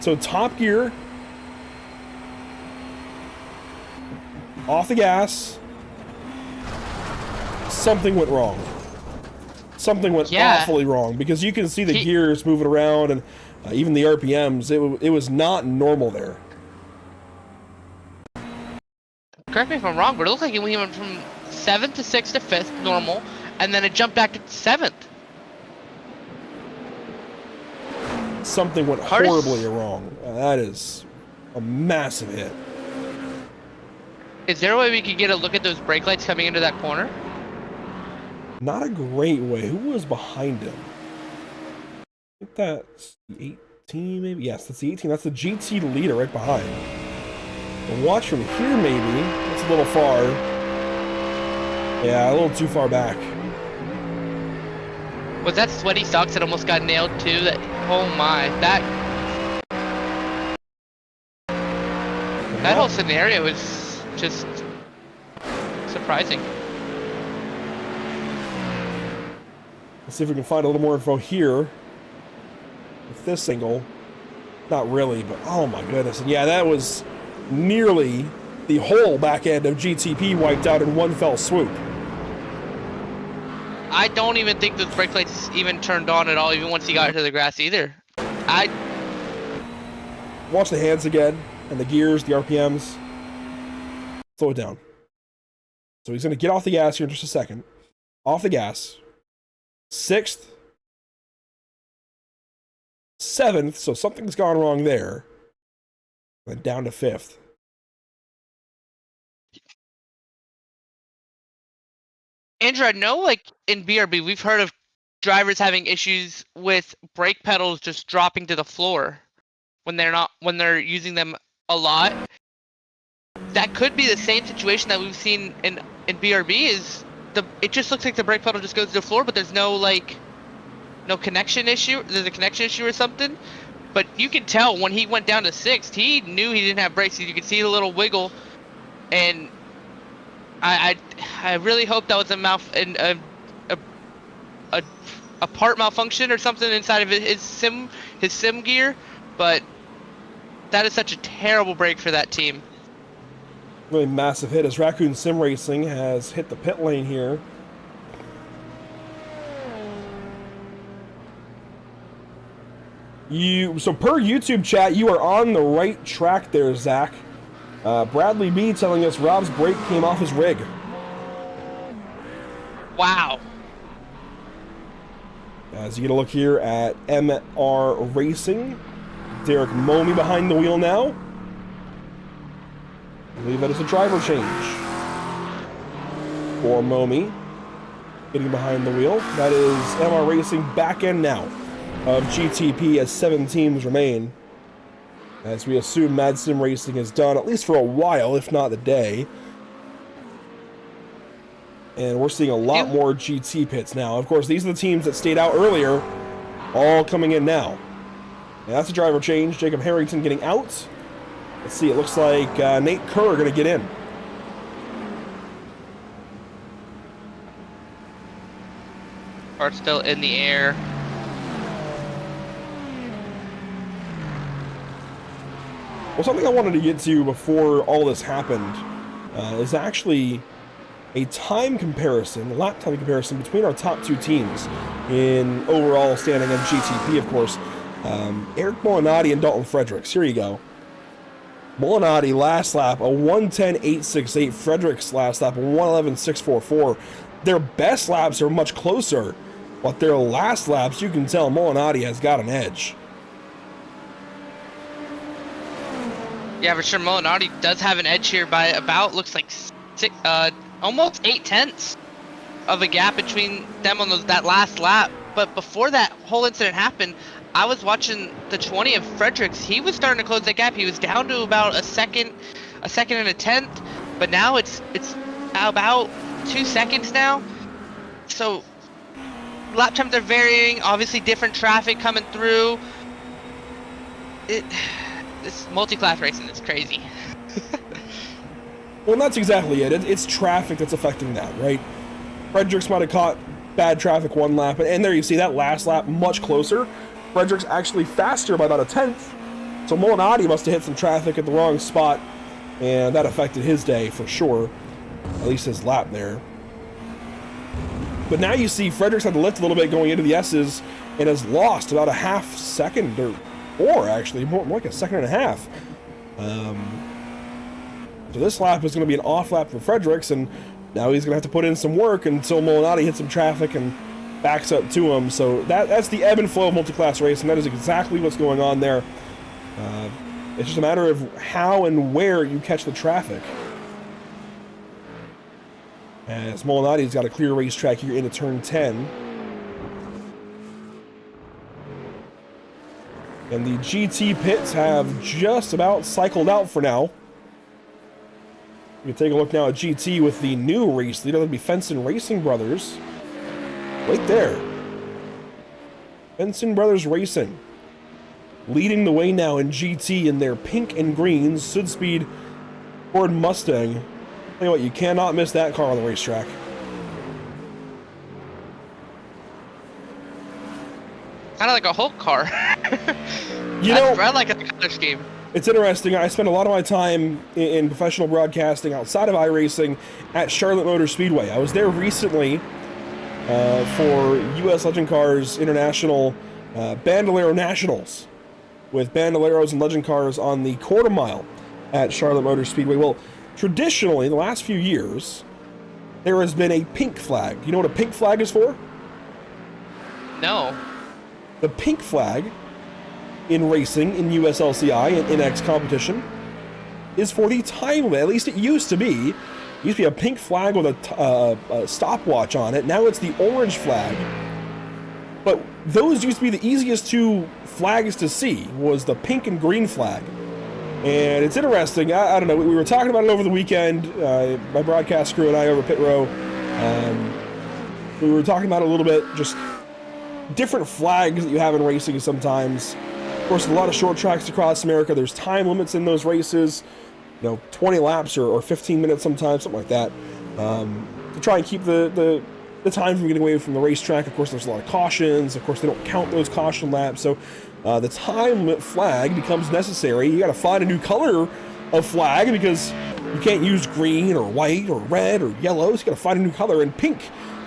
B: So top gear. Off the gas. Something went wrong. Something went awfully wrong, because you can see the gears moving around, and even the RPMs. It was not normal there.
C: Correct me if I'm wrong, but it looked like it went from 7th to 6th to 5th, normal, and then it jumped back to 7th.
B: Something went horribly wrong. That is a massive hit.
C: Is there a way we could get a look at those brake lights coming into that corner?
B: Not a great way. Who was behind him? I think that's the 18, maybe? Yes, that's the 18. That's the GT leader right behind. But watch from here, maybe. That's a little far. Yeah, a little too far back.
C: Was that Sweaty Socks that almost got nailed too? That, oh my, that whole scenario was just surprising.
B: Let's see if we can find a little more info here with this angle. Not really, but oh my goodness. And yeah, that was nearly the whole back end of GTP wiped out in one fell swoop.
C: I don't even think those brake lights even turned on at all, even once he got to the grass either.
B: Watch the hands again, and the gears, the RPMs. Slow it down. So he's going to get off the gas here in just a second. Off the gas. 6th. 7th, so something's gone wrong there. And down to 5th.
C: Andrew, I know, like, in BRB, we've heard of drivers having issues with brake pedals just dropping to the floor when they're using them a lot. That could be the same situation that we've seen in BRB. It just looks like the brake pedal just goes to the floor, but there's no connection issue. There's a connection issue or something. But you can tell when he went down to 6th, he knew he didn't have brakes. You could see the little wiggle, and I really hope that was a part malfunction or something inside of his sim gear, but that is such a terrible break for that team.
B: Really massive hit as Raccoon Sim Racing has hit the pit lane here. So per YouTube chat, you are on the right track there, Zach. Bradley B telling us Rob's brake came off his rig.
C: Wow.
B: As you get a look here at MR Racing, Derek Momi behind the wheel now. I believe that is a driver change for Momi. Getting behind the wheel. That is MR Racing back end now of GTP as 7 teams remain. As we assume Mad Sim Racing is done, at least for a while, if not the day. And we're seeing a lot more GT pits now. Of course, these are the teams that stayed out earlier, all coming in now. And that's a driver change. Jacob Harrington getting out. Let's see, it looks like Nate Kerr going to get in.
C: Are still in the air.
B: Well, something I wanted to get to before all this happened is actually a time comparison, a lap time comparison between our top 2 teams in overall standing on GTP, of course. Eric Molinati and Dalton Fredericks. Here you go. Molinati last lap, a 1:10.868. Fredericks last lap, a 1:11.644. Their best laps are much closer, but their last laps, you can tell Molinati has got an edge.
C: Yeah, for sure. Molinari does have an edge here by about, looks like almost 8/10 of a gap between them on that last lap. But before that whole incident happened, I was watching the 20 of Fredericks. He was starting to close that gap. He was down to about a second and a tenth. But now it's about 2 seconds now. So lap times are varying. Obviously, different traffic coming through. This multi-class racing is crazy.
B: Well, that's exactly it. It's traffic that's affecting that, right? Fredericks might have caught bad traffic one lap, and there you see that last lap much closer. Fredericks actually faster by about a tenth. So Molinati must have hit some traffic at the wrong spot, and that affected his day for sure. At least his lap there. But now you see Fredericks had to lift a little bit going into the S's and has lost about a half second or more, actually, more like a second and a half. So this lap is going to be an off lap for Fredericks, and now he's going to have to put in some work until Molinati hits some traffic and backs up to him. So that's the ebb and flow of multi-class racing. That is exactly what's going on there. It's just a matter of how and where you catch the traffic. As Molinati's got a clear racetrack here into turn 10. And the GT pits have just about cycled out for now. You can take a look now at GT with the new race leader. That'd be Fenson Racing Brothers. Right there. Fenson Brothers Racing. Leading the way now in GT in their pink and green Sudspeed Ford Mustang. Tell you what, you cannot miss that car on the racetrack.
C: Kind of like a Hulk car. I like a color scheme.
B: It's interesting. I spend a lot of my time in professional broadcasting outside of iRacing at Charlotte Motor Speedway. I was there recently for U.S. Legend Cars International Bandolero Nationals with Bandoleros and Legend Cars on the quarter mile at Charlotte Motor Speedway. Well, traditionally, the last few years, there has been a pink flag. You know what a pink flag is for?
C: No.
B: The pink flag in racing, in USLCI, and NX competition, is for the time limit. At least it used to be. It used to be a pink flag with a stopwatch on it. Now it's the orange flag. But those used to be the easiest two flags to see, was the pink and green flag. And it's interesting. I don't know. We were talking about it over the weekend. My broadcast crew and I over Pit Row. We were talking about it a little bit. Just different flags that you have in racing sometimes. Of course, a lot of short tracks across America. There's time limits in those races. 20 laps or 15 minutes sometimes, something like that. To try and keep the time from getting away from the racetrack. Of course, there's a lot of cautions. Of course, they don't count those caution laps. So the time limit flag becomes necessary. You got to find a new color of flag because you can't use green or white or red or yellow. So you got to find a new color. And pink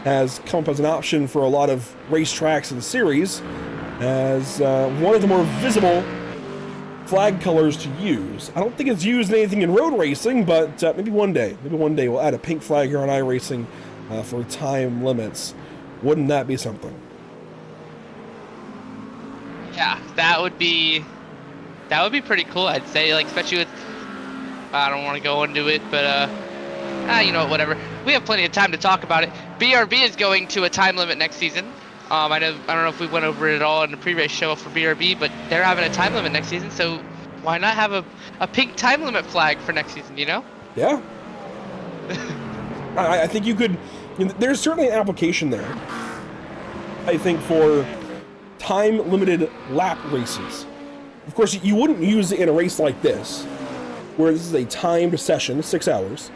B: has come up as an option for a lot of racetracks and series as one of the more visible flag colors to use. I don't think it's used in anything in road racing, but maybe one day we'll add a pink flag here on iRacing for time limits. Wouldn't that be something?
C: Yeah, that would be pretty cool, I'd say, like, especially with, I don't want to go into it, but whatever. We have plenty of time to talk about it. BRB is going to a time limit next season. I don't know if we went over it at all in the pre-race show for BRB, but they're having a time limit next season, so why not have a pink time limit flag for next season,
B: Yeah. I think you could, there's certainly an application there, I think, for time-limited lap races. Of course, you wouldn't use it in a race like this, where this is a timed session, 6 hours.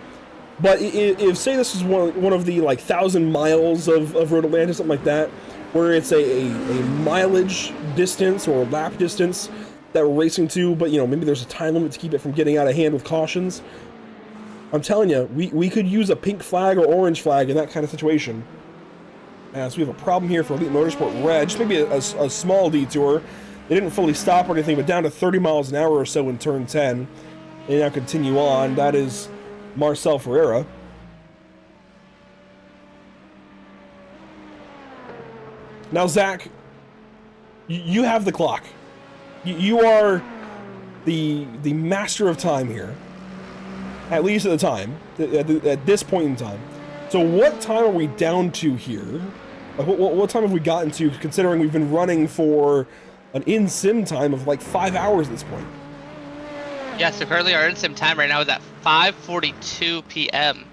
B: But if say this is one of the 1,000 miles of Road Atlanta, something like that, where it's a mileage distance or lap distance that we're racing to, but maybe there's a time limit to keep it from getting out of hand with cautions. I'm telling you, we could use a pink flag or orange flag in that kind of situation. So we have a problem here for Elite Motorsport Red. Just maybe a small detour. They didn't fully stop or anything, but down to 30 miles an hour or so in turn 10. They now continue on. That is Marcel Ferreira. Now, Zach, you have the clock. You are the master of time here, at least at the time, at this point in time. So what time are we down to here? What time have we gotten to, considering we've been running for an in-sim time of like 5 hours at this point?
C: Yeah, so currently our in-sim time right now is at 5:42 p.m.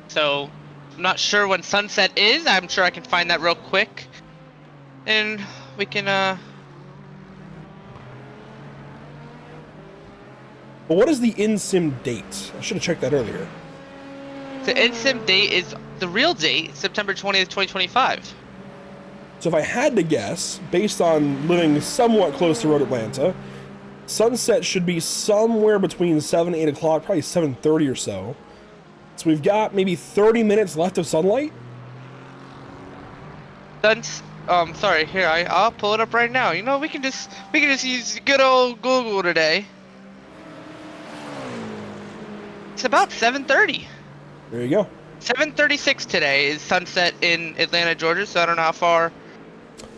C: So I'm not sure when sunset is. I'm sure I can find that real quick. And we can,
B: But what is the in-sim date? I should have checked that earlier.
C: The in-sim date is the real date, September 20th, 2025.
B: So if I had to guess, based on living somewhat close to Road Atlanta, sunset should be somewhere between 7 and 8 o'clock, probably 7:30 or so. So we've got maybe 30 minutes left of sunlight.
C: Sorry, here, I'll pull it up right now. You know, we can just use good old Google today. It's about 7:30.
B: There you go.
C: 7:36 today is sunset in Atlanta, Georgia, so I don't know how far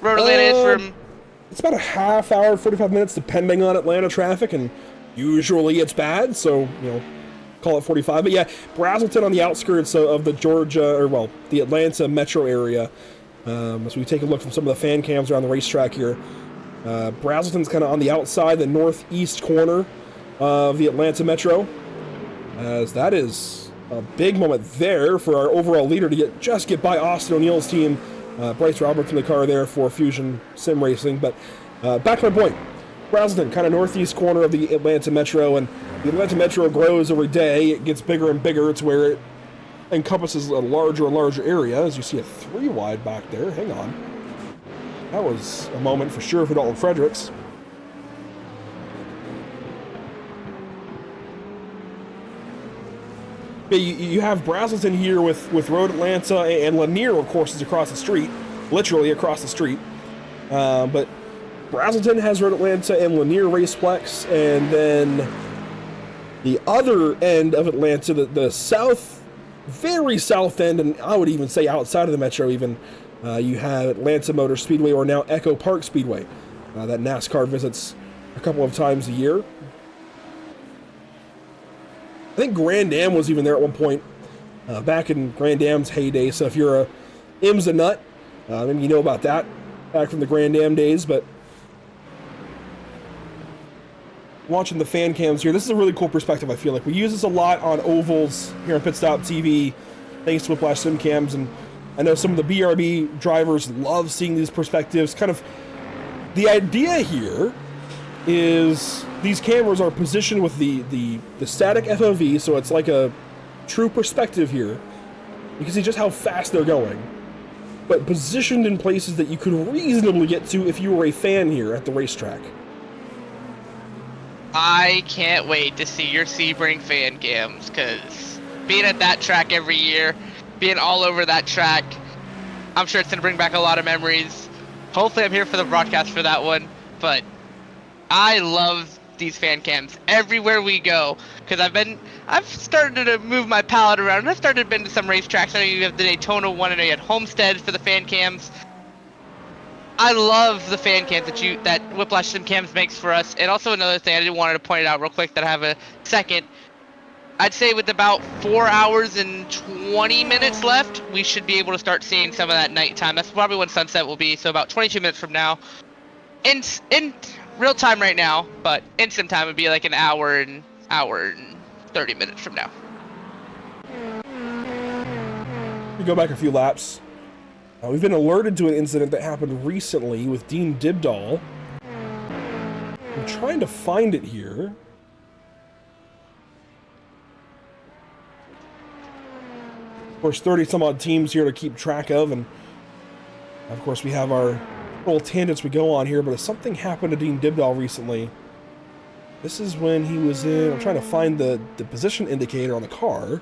C: Road Atlanta is from...
B: It's about a half hour, 45 minutes, depending on Atlanta traffic, and usually it's bad, so, you know, call it 45. But yeah, Brazelton on the outskirts of the Georgia, or well, the Atlanta metro area. As we take a look from some of the fan cams around the racetrack here. Brazelton's kind of on the outside, the northeast corner of the Atlanta metro. As that is a big moment there for our overall leader to just get by Austin O'Neill's team. Bryce Roberts in the car there for Fusion Sim Racing. But back to my point. Brazelton, kind of northeast corner of the Atlanta metro, and the Atlanta metro grows every day. It gets bigger and bigger to where it encompasses a larger and larger area. As you see a 3 wide back there. Hang on. That was a moment for sure for Dalton Fredericks. You have Brazelton here with Road Atlanta, and Lanier, of course, is across the street, literally across the street. But Brazelton has Road Atlanta and Lanier Raceplex, and then the other end of Atlanta, the south, very south end, and I would even say outside of the metro even, you have Atlanta Motor Speedway, or now Echo Park Speedway, that NASCAR visits a couple of times a year. I think Grand Am was even there at one point, back in Grand Am's heyday. So if you're a IMSA nut, maybe you know about that back from the Grand Am days. But watching the fan cams here, this is a really cool perspective. I feel like we use this a lot on ovals here on Pit Stop TV, thanks to Whiplash Sim Cams, and I know some of the BRB drivers love seeing these perspectives. Kind of the idea here is these cameras are positioned with the static FOV, so it's like a true perspective here. You can see just how fast they're going, but positioned in places that you could reasonably get to if you were a fan here at the racetrack.
C: I can't wait to see your Sebring fan cams, because being at that track every year, being all over that track, I'm sure it's going to bring back a lot of memories. Hopefully I'm here for the broadcast for that one, but I love these fan cams everywhere we go, because I've started to move my palette around, and I've started to been to some racetracks. I know you have the Daytona one, and you had Homestead for the fan cams. I love the fan cams that Whiplash Sim Cams makes for us. And also another thing I did wanted to point it out real quick that I have a second. I'd say with about 4 hours and 20 minutes left, we should be able to start seeing some of that nighttime. That's probably when sunset will be, so about 22 minutes from now. In real time right now, but instant time would be like an hour and 30 minutes from now.
B: We go back a few laps. We've been alerted to an incident that happened recently with Dean Dibdahl. I'm trying to find it here. Of course, 30-some-odd teams here to keep track of, and of course we have our little tangents we go on here, but if something happened to Dean Dibdahl recently, this is when he was in... I'm trying to find the position indicator on the car.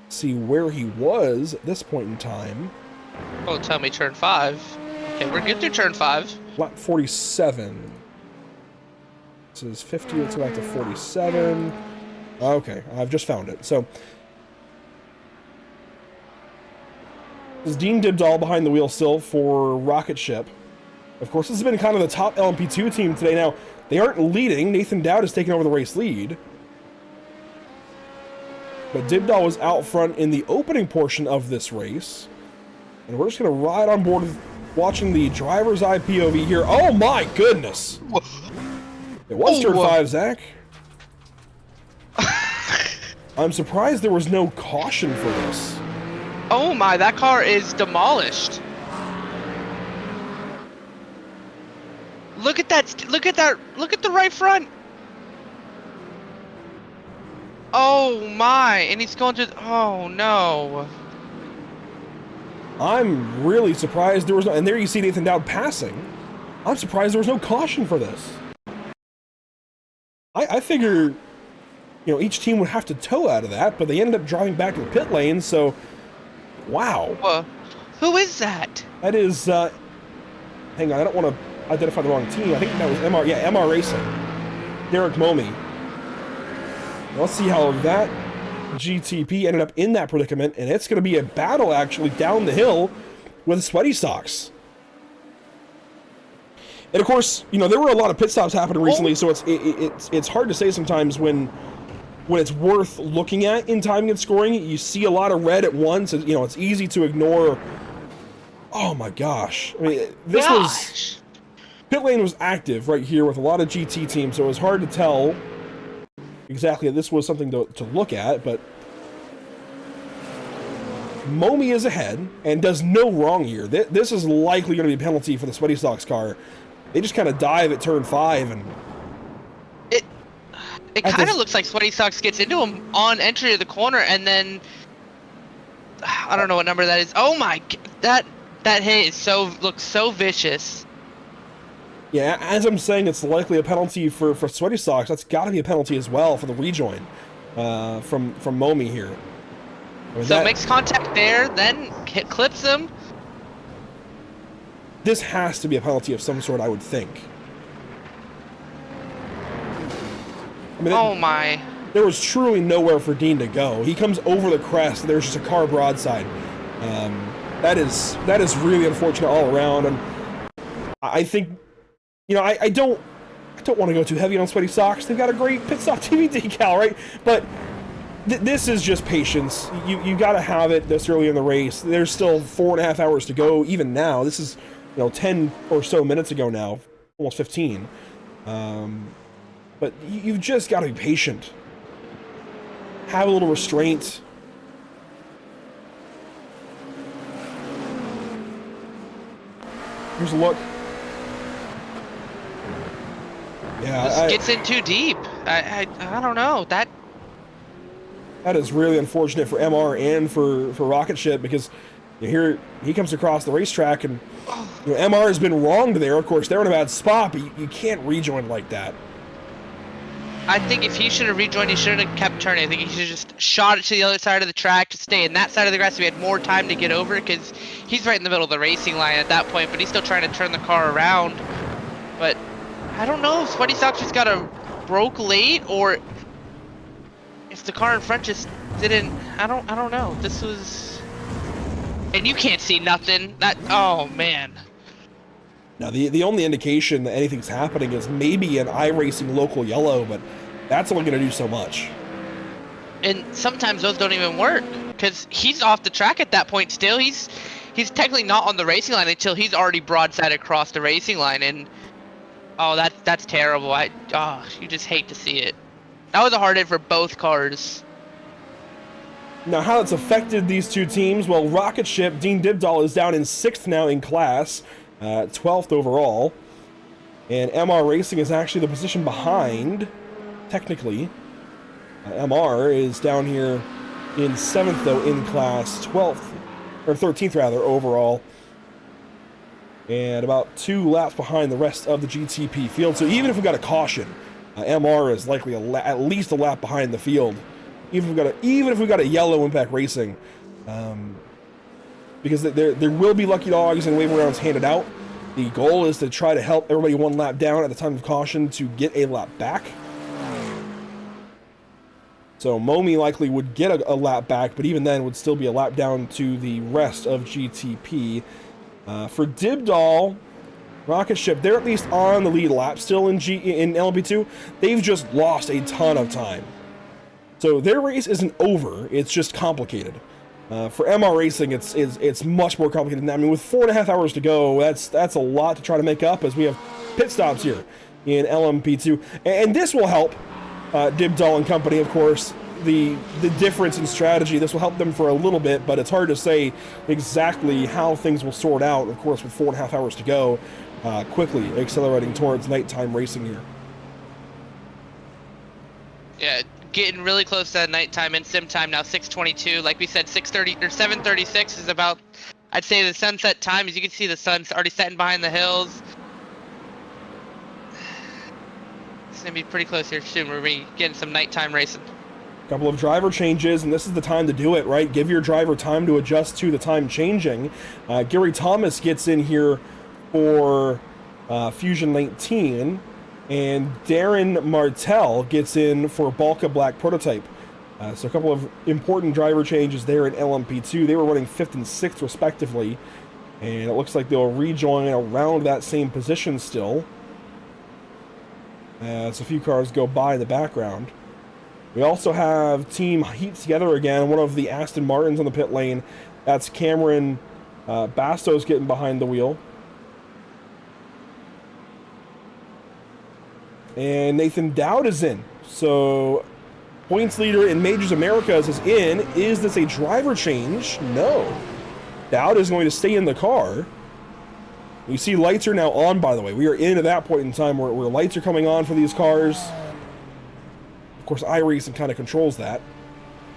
B: See where he was at this point in time.
C: Oh, tell me turn 5. Okay, we're good through turn 5.
B: Lap 47. This is 50. Let's go back to 47. Okay, I've just found it. So, this is Dean Dibdall behind the wheel still for Rocket Ship. Of course, this has been kind of the top LMP2 team today. Now, they aren't leading. Nathan Dowd has taken over the race lead. But Dibdall was out front in the opening portion of this race. And we're just going to ride on board with watching the driver's eye POV here. Oh my goodness! It was turn 5, Zach. I'm surprised there was no caution for this.
C: Oh my, that car is demolished. Look at that, look at the right front. Oh my, and he's going to, oh no. I'm
B: really surprised there was no, and there you see Nathan Dowd passing. I'm surprised there was no caution for this. I figure, you know, each team would have to tow out of that, but they ended up driving back to the pit lane, so, wow.
C: Who is that?
B: That is, hang on, I don't want to identify the wrong team. I think that was MR Racing. Derek Momey. Let's see how that GTP ended up in that predicament, and it's going to be a battle, actually, down the hill with Sweaty Socks. And of course, you know, there were a lot of pit stops happening recently, so it's hard to say sometimes when it's worth looking at in timing and scoring. You see a lot of red at once, and, you know, it's easy to ignore. Oh my gosh. I mean, this was... Pit lane was active right here with a lot of GT teams, so it was hard to tell exactly that this was something to look at, but Momey is ahead and does no wrong here. This is likely going to be a penalty for the Sweaty Socks car. They just kind of dive at turn 5, and
C: it kind of looks like Sweaty Socks gets into him on entry of the corner, and then I don't know what number that is. Oh my, that hit is looks so vicious.
B: Yeah, as I'm saying, it's likely a penalty for Sweaty Socks. That's got to be a penalty as well for the rejoin from Momey here. I mean,
C: so makes contact there, then clips him.
B: This has to be a penalty of some sort, I would think. I mean,
C: oh my.
B: There was truly nowhere for Dean to go. He comes over the crest, there's just a car broadside. That is really unfortunate all around, and I think, you know, I don't want to go too heavy on Sweaty Socks. They've got a great pit stop TV decal, right? But this is just patience. You got to have it this early in the race. There's still 4.5 hours to go. Even now, this is, you know, 10 or so minutes ago now, almost 15. But you've just got to be patient. Have a little restraint. Here's a look. Yeah,
C: this gets in too deep. I don't know. That
B: is really unfortunate for MR and for Rocket Ship, because you know, here he comes across the racetrack, and you know, MR has been wronged there. Of course, they're in a bad spot, but you can't rejoin like that.
C: I think if he should have rejoined, he shouldn't have kept turning. I think he should have just shot it to the other side of the track to stay in that side of the grass so he had more time to get over, because he's right in the middle of the racing line at that point, but he's still trying to turn the car around. But I don't know if Sweaty Socks just got a broke late, or if the car in front just didn't. I don't know. This was, and you can't see nothing. Oh man.
B: Now the only indication that anything's happening is maybe an iRacing local yellow, but that's only going to do so much.
C: And sometimes those don't even work, because he's off the track at that point still. He's technically not on the racing line until he's already broadside across the racing line, and oh, that's terrible. You just hate to see it. That was a hard hit for both cars.
B: Now, how it's affected these two teams? Well, Rocket Ship, Dean Dibdall is down in 6th now in class, 12th overall. And MR Racing is actually the position behind, technically. MR is down here in 7th, though, in class, 12th, or 13th, rather, overall. And about 2 laps behind the rest of the GTP field. So even if we got a caution, MR is likely at least a lap behind the field. Even if we got a yellow Impact Racing, because there will be lucky dogs and wave rounds handed out. The goal is to try to help everybody one lap down at the time of caution to get a lap back. So Momi likely would get a lap back, but even then would still be a lap down to the rest of GTP. For Dibdall, Rocket Ship, they're at least on the lead lap still in LMP2. They've just lost a ton of time. So their race isn't over, it's just complicated. For MR Racing, it's much more complicated than that. I mean, with 4.5 hours to go, that's a lot to try to make up, as we have pit stops here in LMP2. And this will help Dibdall and company, of course. The difference in strategy, this will help them for a little bit, but it's hard to say exactly how things will sort out, of course, with 4.5 hours to go, quickly accelerating towards nighttime racing here.
C: Yeah, getting really close to nighttime and sim time now. 6:22, like we said, 6:30 or 7:36 is about, I'd say, the sunset time. As you can see, the sun's already setting behind the hills. It's gonna be pretty close here soon. We're gonna be getting some nighttime racing.
B: Couple of driver changes, and this is the time to do it, right? Give your driver time to adjust to the time changing. Gary Thomas gets in here for Fusion 19, and Darren Martell gets in for Balka Black Prototype. So a couple of important driver changes there in LMP2. They were running 5th and 6th respectively, and it looks like they'll rejoin around that same position still, as a few cars go by in the background. We also have Team Heat together again, one of the Aston Martins on the pit lane. That's Cameron Bastos getting behind the wheel. And Nathan Dowd is in. So, points leader in Majors Americas is in. Is this a driver change? No. Dowd is going to stay in the car. You see lights are now on, by the way. We are into that point in time where lights are coming on for these cars. Of course, iRacing kind of controls that.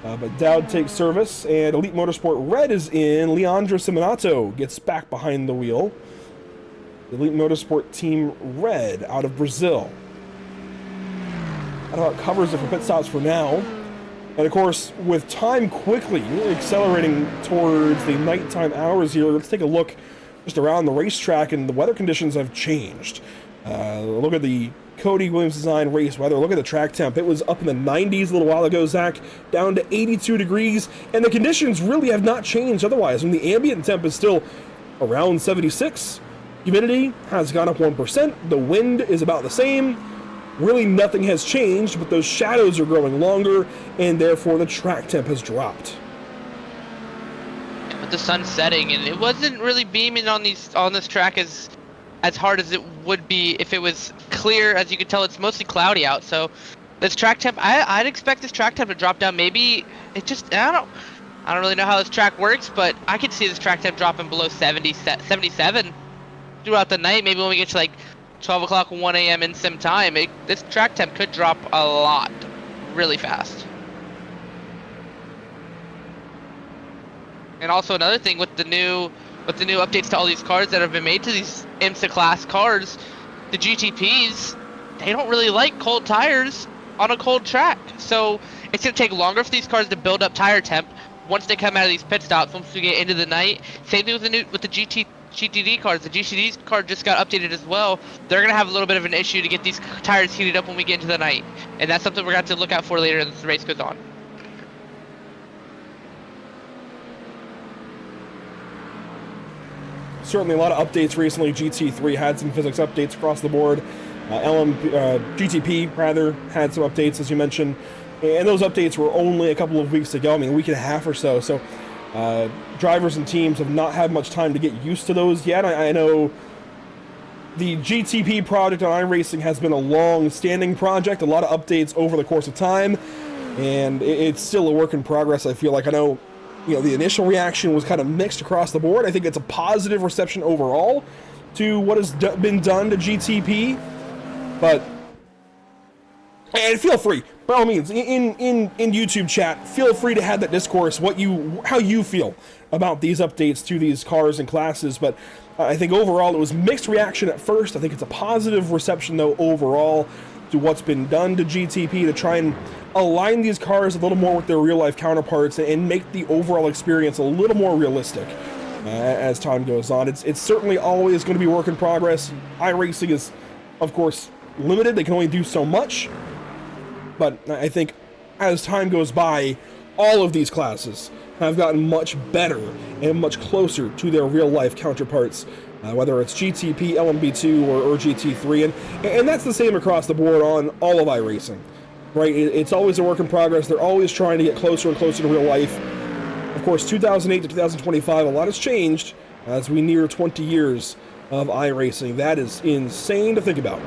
B: But Dowd takes service, and Elite Motorsport Red is in. Leandro Siminato gets back behind the wheel. Elite Motorsport Team Red out of Brazil. That about covers it for pit stops for now. And of course, with time quickly accelerating towards the nighttime hours here, let's take a look just around the racetrack, and the weather conditions have changed. Look at the Cody Williams Design race weather. Look at the track temp. It was up in the 90s a little while ago, Zach, down to 82 degrees, and the conditions really have not changed otherwise. I mean, the ambient temp is still around 76. Humidity has gone up 1%. The wind is about the same. Really nothing has changed, but those shadows are growing longer, and therefore the track temp has dropped.
C: With the sun setting, and it wasn't really beaming on this track as hard as it would be if it was clear. As you can tell, it's mostly cloudy out, so this track temp, I'd expect this track temp to drop down. Maybe it just, I don't really know how this track works, but I could see this track temp dropping below 77 throughout the night. Maybe when we get to like 12 o'clock, 1 a.m. in sim time, this track temp could drop a lot really fast. And also another thing with the new updates to all these cars that have been made to these IMSA class cars, the GTPs, they don't really like cold tires on a cold track. So it's going to take longer for these cars to build up tire temp once they come out of these pit stops, once we get into the night. Same thing with the GTD cars. The GTD car just got updated as well. They're going to have a little bit of an issue to get these tires heated up when we get into the night. And that's something we're going to have to look out for later as the race goes on.
B: Certainly a lot of updates recently. GT3 had some physics updates across the board. GTP, rather, had some updates, as you mentioned. And those updates were only a couple of weeks ago. I mean, a week and a half or so. So drivers and teams have not had much time to get used to those yet. I know the GTP project on iRacing has been a long-standing project. A lot of updates over the course of time. And it's still a work in progress, I feel like. I know, the initial reaction was kind of mixed across the board. I think it's a positive reception overall to what has been done to GTP. But, and feel free, by all means, in YouTube chat, feel free to have that discourse, how you feel about these updates to these cars and classes. But I think overall it was mixed reaction at first. I think it's a positive reception, though, overall to what's been done to GTP to try and align these cars a little more with their real-life counterparts and make the overall experience a little more realistic. as time goes on. It's certainly always going to be work in progress. iRacing is, of course, limited. They can only do so much. But I think as time goes by, all of these classes have gotten much better and much closer to their real-life counterparts, whether it's GTP, LMP2, or GT3, and that's the same across the board on all of iRacing, right? It's always a work in progress. They're always trying to get closer and closer to real life. Of course, 2008 to 2025, a lot has changed as we near 20 years of iRacing. That is insane to think about.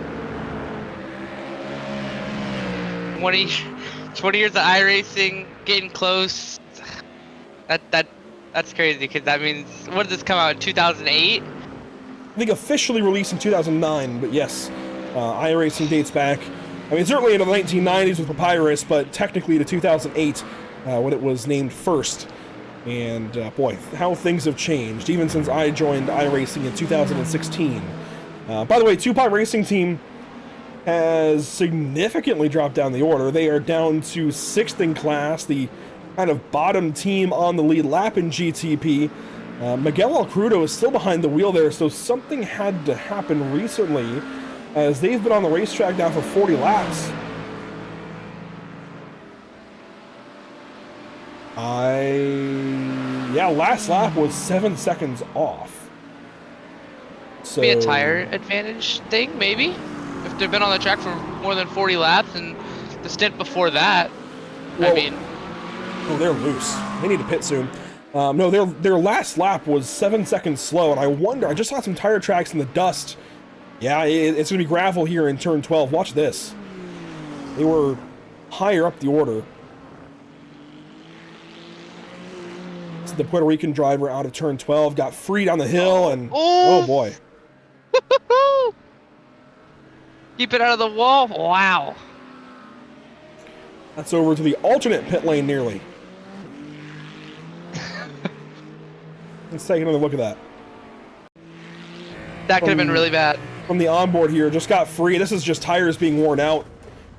C: 20 years of iRacing, getting close. That's crazy, because that means, what did this come out in 2008?
B: I think officially released in 2009, but yes, iRacing dates back. I mean, certainly into the 1990s with Papyrus, but technically to 2008 when it was named first. And boy, how things have changed, even since I joined iRacing in 2016. By the way, Tupac Racing Team has significantly dropped down the order. They are down to 6th in class, the kind of bottom team on the lead lap in GTP. Miguel Alcrudo is still behind the wheel there, so something had to happen recently, as they've been on the racetrack now for 40 laps. Last lap was 7 seconds off. So,
C: Be a tire advantage thing, maybe? If they've been on the track for more than 40 laps, and the stint before that,
B: well,
C: I mean...
B: Oh, they're loose. They need to pit soon. No, their last lap was 7 seconds slow, and I wonder, I just saw some tire tracks in the dust. Yeah, it's going to be gravel here in turn 12. Watch this. They were higher up the order. So the Puerto Rican driver out of turn 12 got free down the hill, and oh boy.
C: Keep it out of the wall. Wow.
B: That's over to the alternate pit lane nearly. Let's take another look at that.
C: That could have been really bad.
B: From the onboard here, just got free. This is just tires being worn out,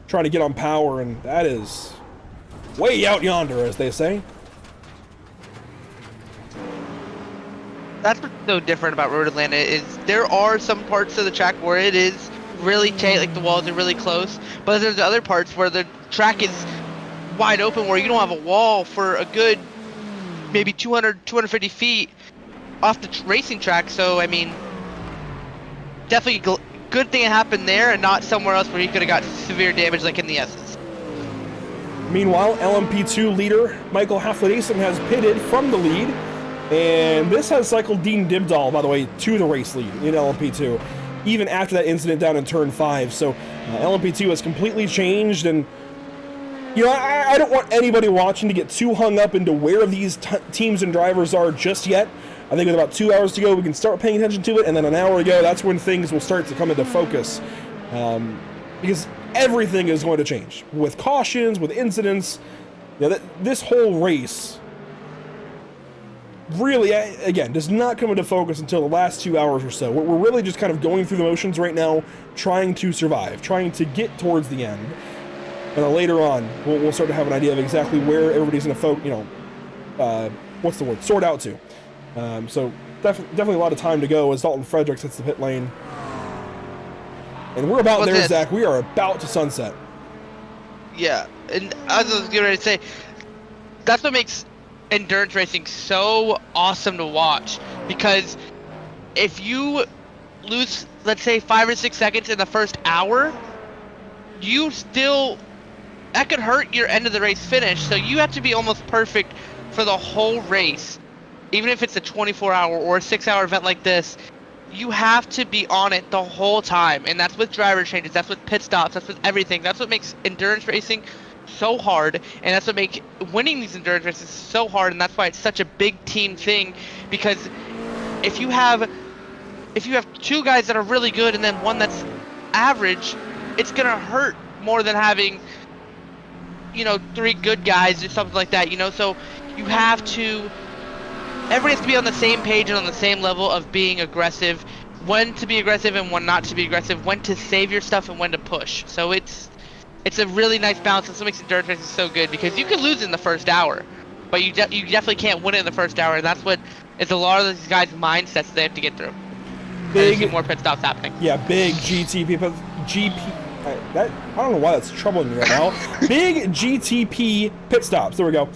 B: trying to get on power, and that is way out yonder, as they say.
C: That's what's so different about Road Atlanta, is there are some parts of the track where it is really tight, like the walls are really close, but there's other parts where the track is wide open, where you don't have a wall for a good maybe 250 feet off the racing track. So I mean, definitely good thing it happened there and not somewhere else where you could have got severe damage like in the S's.
B: Meanwhile, LMP2 leader Michael Haflidason has pitted from the lead, and this has cycled Dean Dibdall, by the way, to the race lead in LMP2, even after that incident down in turn 5. So LMP2 has completely changed, and you know, I don't want anybody watching to get too hung up into where these teams and drivers are just yet. I think with about 2 hours to go, we can start paying attention to it, and then an hour ago, that's when things will start to come into focus. Because everything is going to change. With cautions, with incidents, you know, this whole race really, again, does not come into focus until the last 2 hours or so. We're really just kind of going through the motions right now, trying to survive, trying to get towards the end. And then later on, we'll start to have an idea of exactly where everybody's going to, what's the word, sort out to. So definitely a lot of time to go as Dalton Fredericks hits the pit lane. And we're about there, Zach. We are about to sunset.
C: Yeah, and as I was getting ready to say, that's what makes endurance racing so awesome to watch. Because if you lose, let's say, 5 or 6 seconds in the first hour, that could hurt your end of the race finish. So you have to be almost perfect for the whole race. Even if it's a 24-hour or a 6-hour event like this, you have to be on it the whole time. And that's with driver changes, that's with pit stops, that's with everything. That's what makes endurance racing so hard, and that's what makes winning these endurance races so hard, and that's why it's such a big team thing. Because if you have 2 guys that are really good and then one that's average, it's gonna hurt more than having 3 good guys or something like that, so you have to, everybody has to be on the same page and on the same level of being aggressive, when to be aggressive and when not to be aggressive, when to save your stuff and when to push. So it's a really nice balance. That's what makes endurance racing so good, because you can lose in the first hour. but you definitely can't win it in the first hour, and that's what it's a lot of these guys' mindsets they have to get through.
B: Big,
C: see more pit stops happening.
B: Yeah, big GTP, I don't know why that's troubling me right now. Big GTP pit stops. There we go.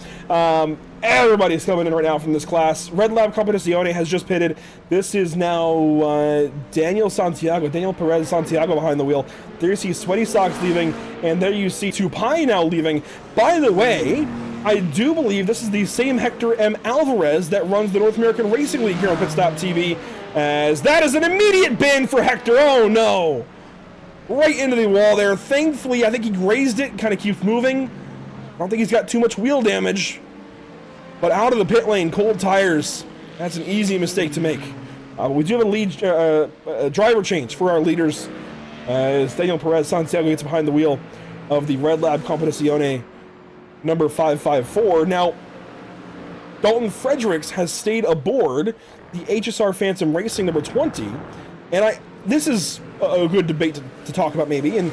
B: Everybody's coming in right now from this class. Red Lab Competizione has just pitted. This is now Daniel Perez Santiago behind the wheel. There you see Sweaty Socks leaving, and there you see Tupai now leaving. By the way, I do believe this is the same Hector M. Alvarez that runs the North American Racing League here on Pit Stop TV, as that is an immediate bin for Hector. Oh no! Right into the wall there. Thankfully, I think he grazed it, kind of keeps moving. I don't think he's got too much wheel damage. But out of the pit lane, cold tires. That's an easy mistake to make. We do have a lead driver change for our leaders, as Daniel Perez Santiago gets behind the wheel of the Red Lab Competizione number 554. Now, Dalton Fredericks has stayed aboard the HSR Phantom Racing number 20, and this is a good debate to talk about maybe, and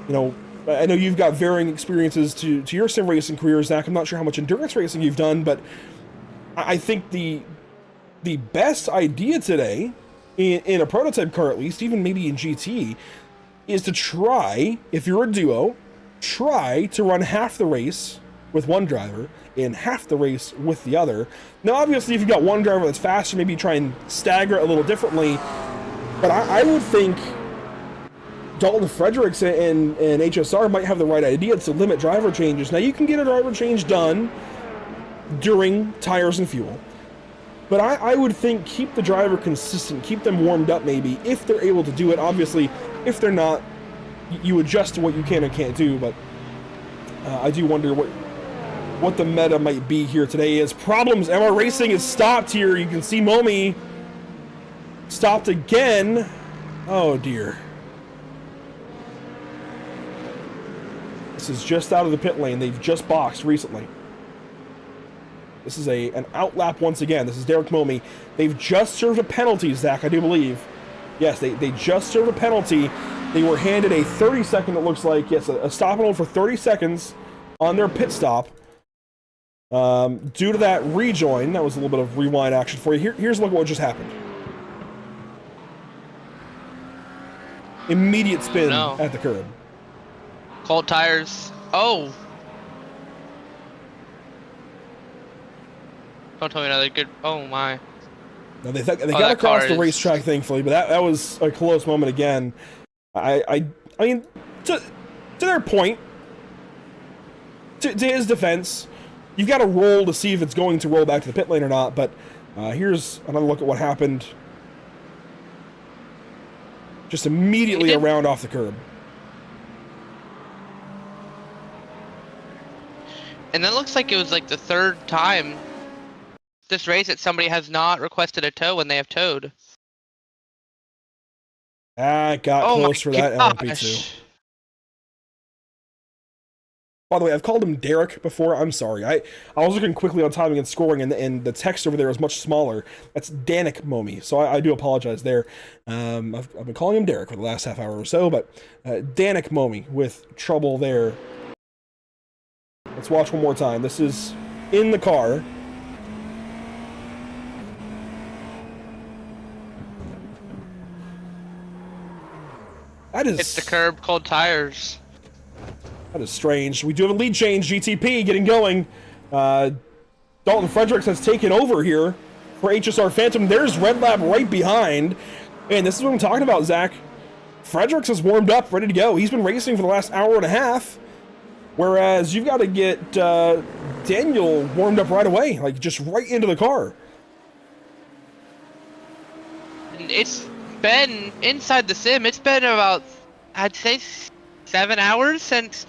B: you know, I know you've got varying experiences to your sim racing career, Zach. I'm not sure how much endurance racing you've done, but I think the best idea today, in a prototype car at least, even maybe in GT, is to try, if you're a duo, try to run half the race with one driver and half the race with the other. Now, obviously, if you've got one driver that's faster, maybe try and stagger it a little differently, but I would think Dalton Fredericks and HSR might have the right idea to limit driver changes. Now, you can get a driver change done during tires and fuel, but I would think keep the driver consistent, keep them warmed up maybe, if they're able to do it. Obviously, if they're not, you adjust to what you can and can't do, but I do wonder what the meta might be here today. Is problems. MR Racing is stopped here. You can see Momi stopped again. Oh, dear. This is just out of the pit lane. They've just boxed recently. This is an outlap once again. This is Derek Momi. They've just served a penalty, Zach, I do believe. Yes, they just served a penalty. They were handed a 30-second, it looks like. Yes, a stop and hold for 30 seconds on their pit stop. Due to that rejoin, that was a little bit of rewind action for you. Here's a look at what just happened. Immediate spin at the curb.
C: Cold tires. Oh! Don't tell me another good... Oh, my.
B: No, they got across the racetrack, thankfully, but that was a close moment again. I mean, to their point, to his defense, you've got to roll to see if it's going to roll back to the pit lane or not, but here's another look at what happened. Just immediately around off the curb.
C: And that looks like it was like the third time this race that somebody has not requested a tow when they have towed.
B: Got close for that LMP2. By the way, I've called him Derek before. I'm sorry. I was looking quickly on timing and scoring, and the text over there is much smaller. That's Danik Momi, so I do apologize there. I've been calling him Derek for the last half hour or so, but Danik Momi with trouble there. Let's watch one more time. This is in the car. That is...
C: It's the curb, cold tires.
B: That is strange. We do have a lead change. GTP getting going. Dalton Fredericks has taken over here for HSR Phantom. There's Red Lab right behind. And this is what I'm talking about, Zach. Fredericks is warmed up, ready to go. He's been racing for the last hour and a half. Whereas you've got to get Daniel warmed up right away, like just right into the car.
C: It's been, inside the sim, it's been about, I'd say, 7 hours since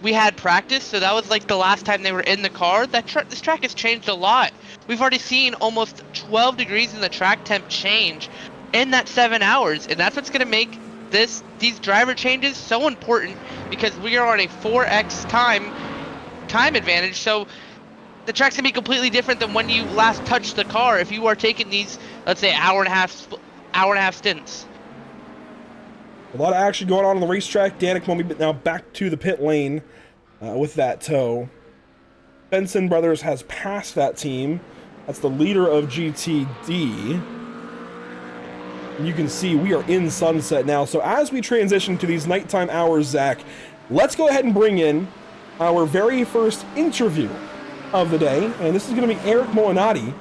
C: we had practice, so that was like the last time they were in the car. This track has changed a lot. We've already seen almost 12 degrees in the track temp change in that 7 hours, and that's what's going to make these driver changes so important, because we are on a 4x time advantage. So the track's going to be completely different than when you last touched the car if you are taking these, let's say, hour and a half stints.
B: A lot of action going on the racetrack. Danik Momi, but now back to the pit lane with that tow. Benson Brothers has passed that team. That's the leader of GTD. And you can see we are in sunset now. So as we transition to these nighttime hours, Zach, let's go ahead and bring in our very first interview of the day. And this is going to be Eric Molinati,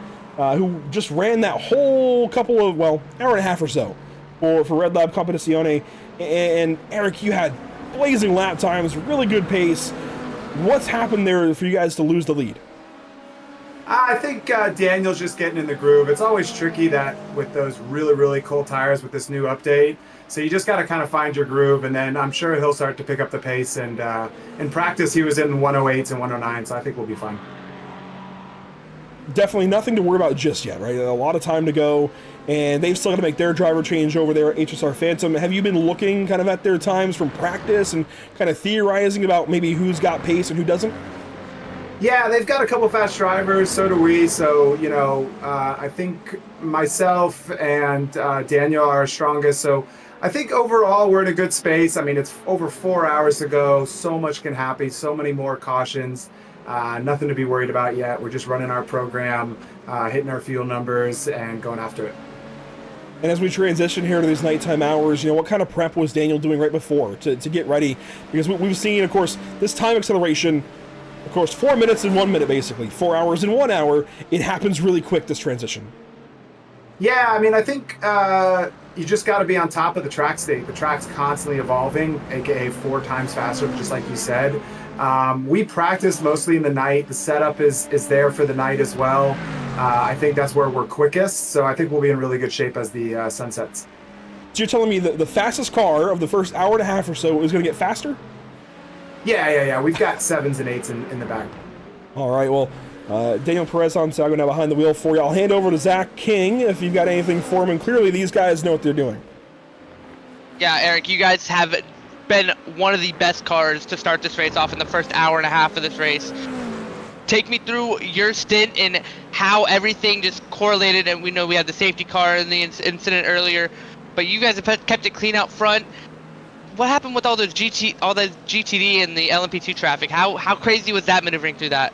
B: who just ran that whole couple of, well, hour and a half or so for Red Lab Competizione. And Eric, you had blazing lap times, really good pace. What's happened there for you guys to lose the lead?
D: I think Daniel's just getting in the groove. It's always tricky that with those really, really cold tires with this new update. So you just got to kind of find your groove, and then I'm sure he'll start to pick up the pace. And in practice, he was in 108s and 109s, so I think we'll be fine.
B: Definitely nothing to worry about just yet, right? A lot of time to go, and they've still got to make their driver change over there at HSR Phantom. Have you been looking kind of at their times from practice and kind of theorizing about maybe who's got pace and who doesn't?
D: Yeah, they've got a couple fast drivers, so do we. So, I think myself and Daniel are our strongest. So I think overall we're in a good space. I mean, it's over 4 hours to go. So much can happen, so many more cautions. Nothing to be worried about yet. We're just running our program, hitting our fuel numbers, and going after it.
B: And as we transition here to these nighttime hours, what kind of prep was Daniel doing right before to get ready? Because we've seen, of course, this time acceleration, of course, 4 minutes in 1 minute, basically. 4 hours in 1 hour. It happens really quick, this transition.
D: Yeah, I mean, I think you just got to be on top of the track state. The track's constantly evolving, aka 4 times faster, just like you said. We practice mostly in the night. The setup is there for the night as well. I think that's where we're quickest, so I think we'll be in really good shape as the sun sets.
B: So you're telling me that the fastest car of the first hour and a half or so is going to get faster?
D: Yeah. We've got 7s and 8s in the back.
B: All right, well, Daniel Perez Santiago now behind the wheel for you. I'll hand over to Zach King if you've got anything for him, and clearly these guys know what they're doing.
C: Yeah, Eric, you guys have been one of the best cars to start this race off in the first hour and a half of this race. Take me through your stint and how everything just correlated, and we know we had the safety car in the incident earlier, but you guys have kept it clean out front. What happened with all the GTD and the LMP2 traffic? How crazy was that maneuvering through that?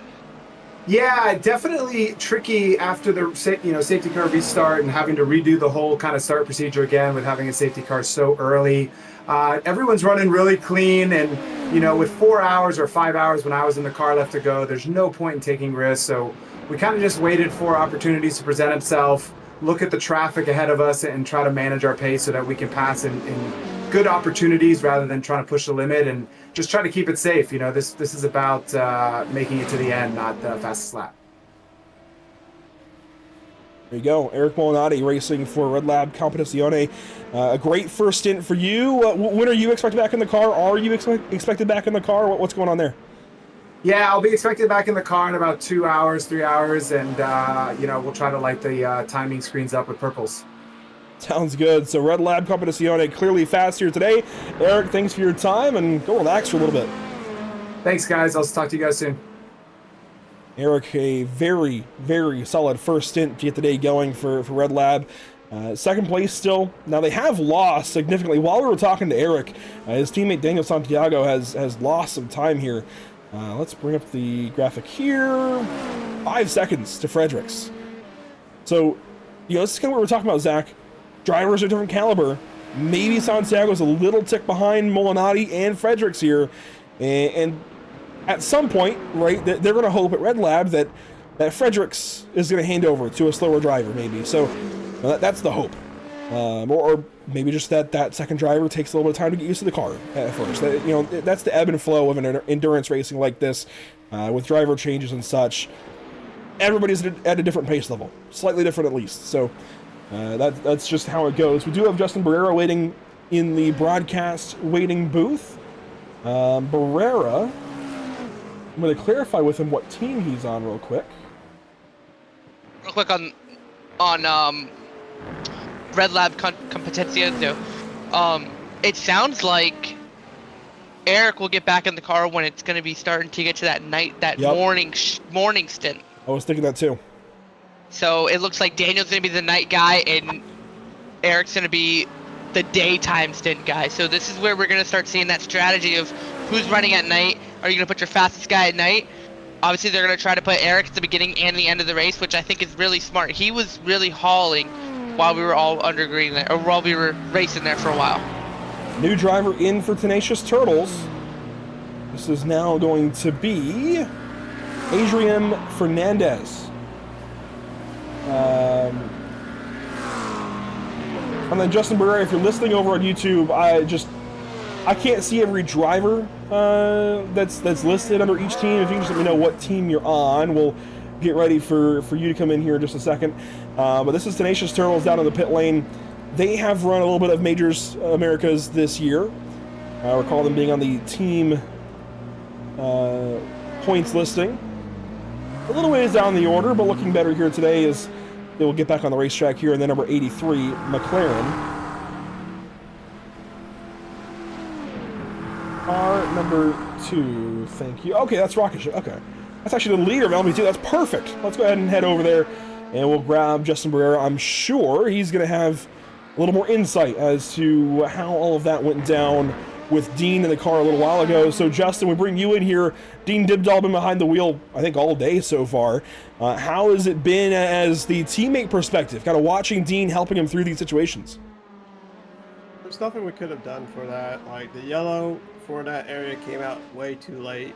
D: Yeah, definitely tricky after the safety car restart and having to redo the whole kind of start procedure again with having a safety car so early. Everyone's running really clean, and with 4 hours or 5 hours when I was in the car left to go, there's no point in taking risks. So we kind of just waited for opportunities to present itself, look at the traffic ahead of us, and try to manage our pace so that we can pass in good opportunities rather than trying to push the limit, and just try to keep it safe. This is about making it to the end, not the fastest lap.
B: There you go, Eric Molinati racing for Red Lab Competizione. A great first stint for you. When are you expected back in the car? Are you expected back in the car? What's going on there?
D: Yeah, I'll be expected back in the car in about 2 hours, 3 hours, and we'll try to light the timing screens up with purples.
B: Sounds good. So Red Lab Competizione clearly fast here today. Eric, thanks for your time, and go relax for a little bit.
D: Thanks, guys. I'll talk to you guys soon.
B: Eric, a very, very solid first stint to get the day going for Red Lab. Second place still. Now they have lost significantly. While we were talking to Eric, his teammate Daniel Santiago has lost some time here. Let's bring up the graphic here. 5 seconds to Fredericks. So, this is kind of what we're talking about, Zach. Drivers are different caliber. Maybe Santiago's a little tick behind Molinati and Fredericks here. And at some point, right, they're going to hope at Red Lab that Fredericks is going to hand over to a slower driver, maybe. So that's the hope. Or maybe just that second driver takes a little bit of time to get used to the car at first. That's the ebb and flow of an endurance racing like this, with driver changes and such. Everybody's at a different pace level, slightly different at least. So that's just how it goes. We do have Justin Barrera waiting in the broadcast waiting booth. Barrera, I'm going to clarify with him what team he's on real quick.
C: Real quick on Red Lab Competizione. It sounds like Eric will get back in the car when it's going to be starting to get to that morning stint.
B: I was thinking that too.
C: So it looks like Daniel's going to be the night guy and Eric's going to be the daytime stint guy. So this is where we're going to start seeing that strategy of who's running at night. Are you going to put your fastest guy at night? Obviously, they're going to try to put Eric at the beginning and the end of the race, which I think is really smart. He was really hauling while we were all under green there, or while we were racing there for a while.
B: New driver in for Tenacious Turtles. This is now going to be Adrian Fernandez. And then Justin Barrera, if you're listening over on YouTube, I can't see every driver that's listed under each team. If you can just let me know what team you're on, we'll get ready for you to come in here in just a second. But this is Tenacious Turtles down in the pit lane. They have run a little bit of Majors Americas this year. I recall them being on the team points listing. A little ways down the order, but looking better here today as they will get back on the racetrack here in the number 83 McLaren. Car number 2, thank you. Okay, that's Rocket Ship. Okay. That's actually the leader of LB2. That's perfect. Let's go ahead and head over there, and we'll grab Justin Barrera. I'm sure he's going to have a little more insight as to how all of that went down with Dean in the car a little while ago. So, Justin, we bring you in here. Dean Dibdall been behind the wheel, I think, all day so far. How has it been as the teammate perspective, kind of watching Dean, helping him through these situations?
E: There's nothing we could have done for that. Like, the yellow for that area came out way too late,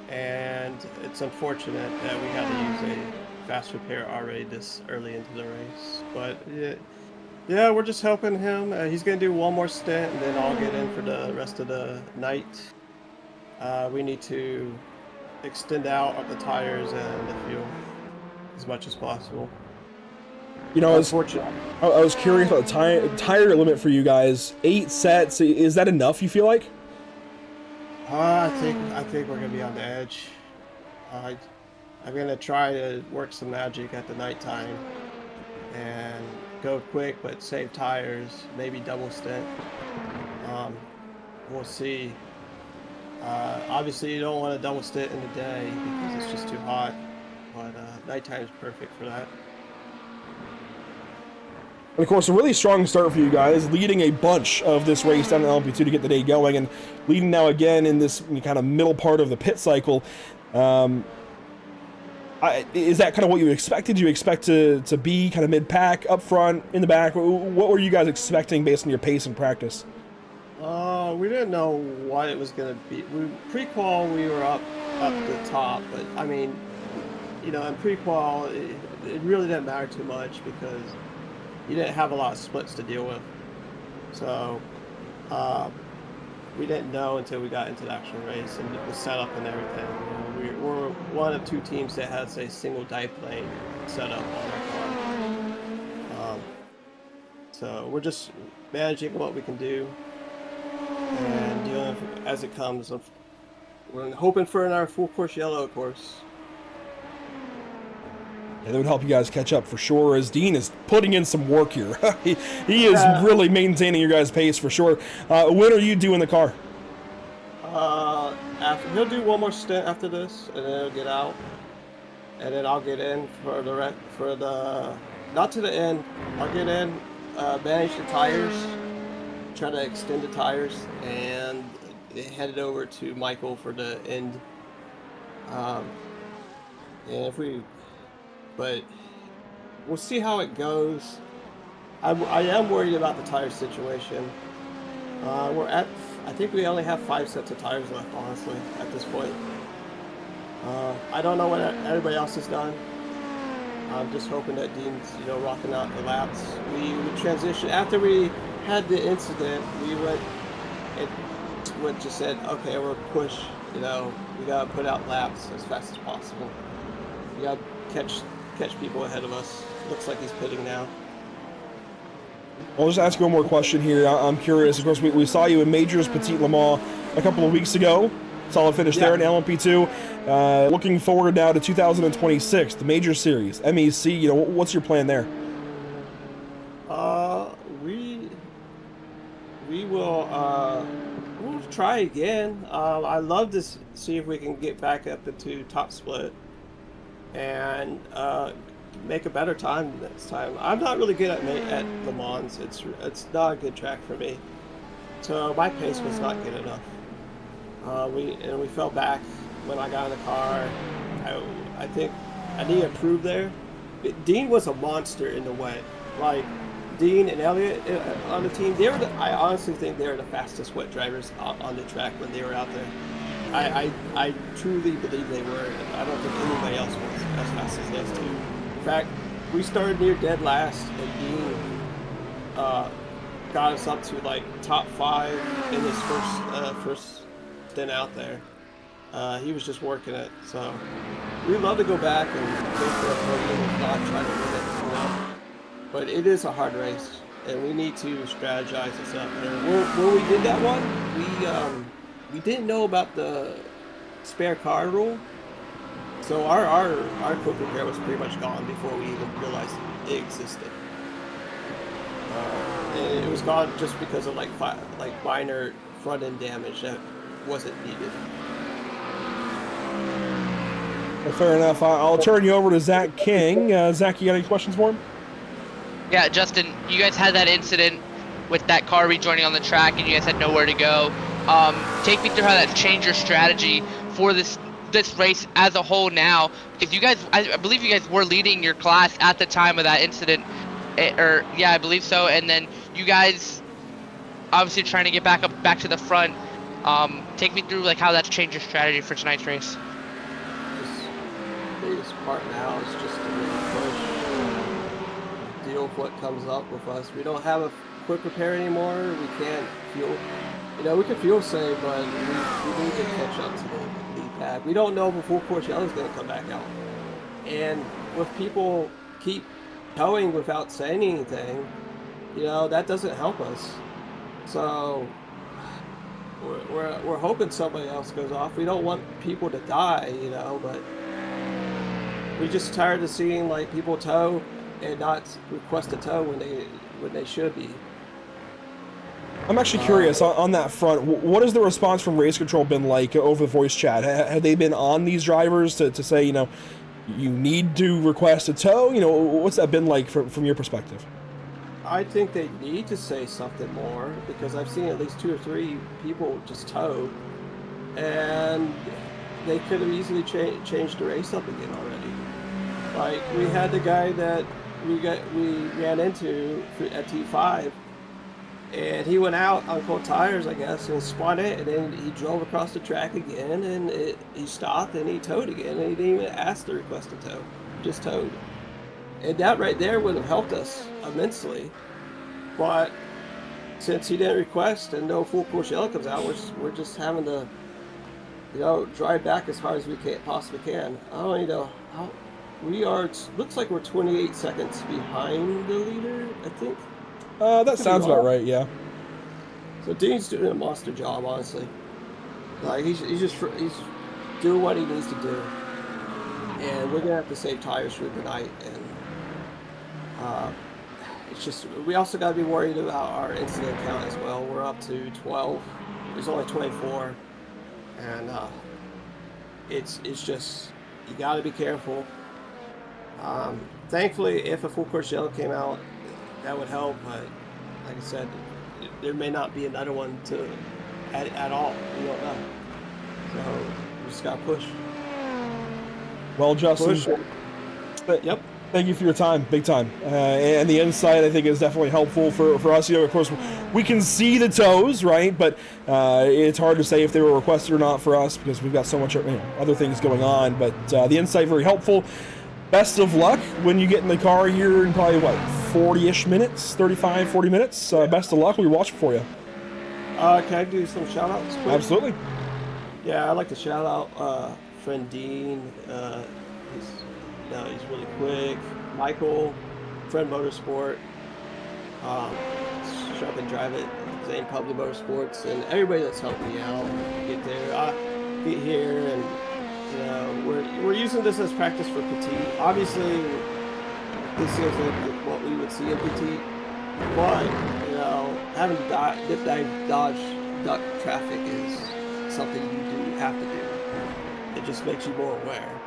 E: and it's unfortunate that we had to use a fast repair already this early into the race. But yeah, we're just helping him. He's going to do one more stint, and then I'll get in for the rest of the night. We need to extend out of the tires and the fuel as much as possible.
B: You know, I was curious about the tire limit for you guys. 8 sets, is that enough, you feel like?
E: I think we're going to be on the edge. I'm going to try to work some magic at the nighttime and go quick but save tires, maybe double stint. We'll see. Obviously you don't want to double stint in the day because it's just too hot, but nighttime is perfect for that.
B: And of course, a really strong start for you guys, leading a bunch of this race down in LP2 to get the day going, and leading now again in this kind of middle part of the pit cycle. Is that kind of what you expected? Did you expect to be kind of mid-pack, up front, in the back? What were you guys expecting based on your pace and practice?
E: We didn't know what it was going to be. Pre-qual, we were up the top, but I mean, you know, in pre-qual, it really didn't matter too much because you didn't have a lot of splits to deal with. So, we didn't know until we got into the actual race and the setup and everything. You know, we're one of 2 teams that has a single diplane setup on our car. So we're just managing what we can do and dealing with it as it comes. We're hoping for our full course yellow, of course.
B: Yeah, that would help you guys catch up for sure, as Dean is putting in some work here. he is really maintaining your guys' pace for sure. When are you doing the car?
E: He'll do one more stint after this, and then he'll get out, and then I'll get in for the not to the end. I'll get in, manage the tires, try to extend the tires, and head it over to Michael for the end. But we'll see how it goes. I am worried about the tire situation. I think we only have 5 sets of tires left, honestly, at this point. I don't know what everybody else has done. I'm just hoping that Dean's, you know, rocking out the laps. We transitioned after we had the incident. We just said, okay, we're push. You know, we gotta put out laps as fast as possible. We gotta catch people ahead of us. Looks like he's pitting now.
B: I'll just ask you one more question here. I'm curious. Of course, we saw you in Majors Petite Le Mans a couple of weeks ago. Solid finish there in LMP2. Looking forward now to 2026, the Major Series, MEC. You know, what's your plan there?
E: We'll try again. I'd love to see if we can get back up into top split and make a better time next time. I'm not really good at Le Mans. It's not a good track for me. So my pace was not good enough. We fell back when I got in the car. I think I need to improve there. Dean was a monster in the wet. Like, Dean and Elliott on the team, I honestly think they were the fastest wet drivers on the track when they were out there. I truly believe they were. I don't think anybody else was as fast as those two. In fact, we started near dead last, and Dean got us up to like top 5 in his first stint out there. He was just working it, so we'd love to go back and go for a podium if not try to win it, you know. But it is a hard race, and we need to strategize this up. And when we did that one, we didn't know about the spare car rule, so our quick repair was pretty much gone before we even realized it existed. And it was gone just because of like minor front end damage that wasn't needed.
B: Well, fair enough. I'll turn you over to Zach King. Zach, you got any questions for him?
C: Yeah, Justin, you guys had that incident with that car rejoining on the track, and you guys had nowhere to go. Take me through how that changed your strategy for this race as a whole now, because you guys, I believe you guys were leading your class at the time of that incident, yeah, I believe so. And then you guys obviously trying to get back to the front. Take me through like how that's changed your strategy for tonight's race.
E: The biggest part now is just to really push, deal with what comes up with us. We don't have a quick repair anymore. We can't fuel. We can fuel save, but we need to catch up to the lead pack. We don't know before Courcelles is going to come back out. And with people keep towing without saying anything, that doesn't help us. So we're hoping somebody else goes off. We don't want people to die, but we're just tired of seeing like people tow and not request a tow when they should be.
B: I'm actually curious on that front. What has the response from race control been like over the voice chat? Have they been on these drivers to say, you need to request a tow? What's that been like from your perspective?
E: I think they need to say something more, because I've seen at least 2 or 3 people just tow, and they could have easily changed the race up again already. Like, we had the guy that we ran into at T5, and he went out on cold tires, I guess, and spun it, and then he drove across the track again, and he stopped, and he towed again, and he didn't even ask to request a tow, just towed. And that right there would have helped us immensely. But since he didn't request and no full Courcelles comes out, we're just having to, drive back as hard as we possibly can. I don't know how we are. It looks like we're 28 seconds behind the leader, I think.
B: That sounds about right, yeah.
E: So Dean's doing a monster job, honestly. Like he's doing what he needs to do, and we're gonna have to save tires for tonight. And it's just, we also got to be worried about our incident count as well. We're up to 12. There's only 24, and it's just, you got to be careful. Thankfully, if a full Courcelles came out, that would help. But like I said, there may not be another one at all. We don't know. So we just got to push.
B: Well, Justin.
E: Yep.
B: Thank you for your time, big time. And the insight, I think, is definitely helpful for us. Of course, we can see the tows, right? But it's hard to say if they were requested or not for us because we've got so much other things going on. But the insight, very helpful. Best of luck when you get in the car here in probably, 40-ish minutes, 35, 40 minutes. Best of luck. We'll be watching for you.
E: Can I do some shout-outs, please?
B: Absolutely.
E: Yeah, I'd like to shout out friend Dean. He's really quick. Michael, Friend Motorsport, Shop and Drive It, Zane Public Motorsports, and everybody that's helped me out get there, get here, and we're using this as practice for Petite. Obviously, this seems like what we would see in Petite, but having to dip dive, dodge, duck traffic is something you do have to do. It just makes you more aware.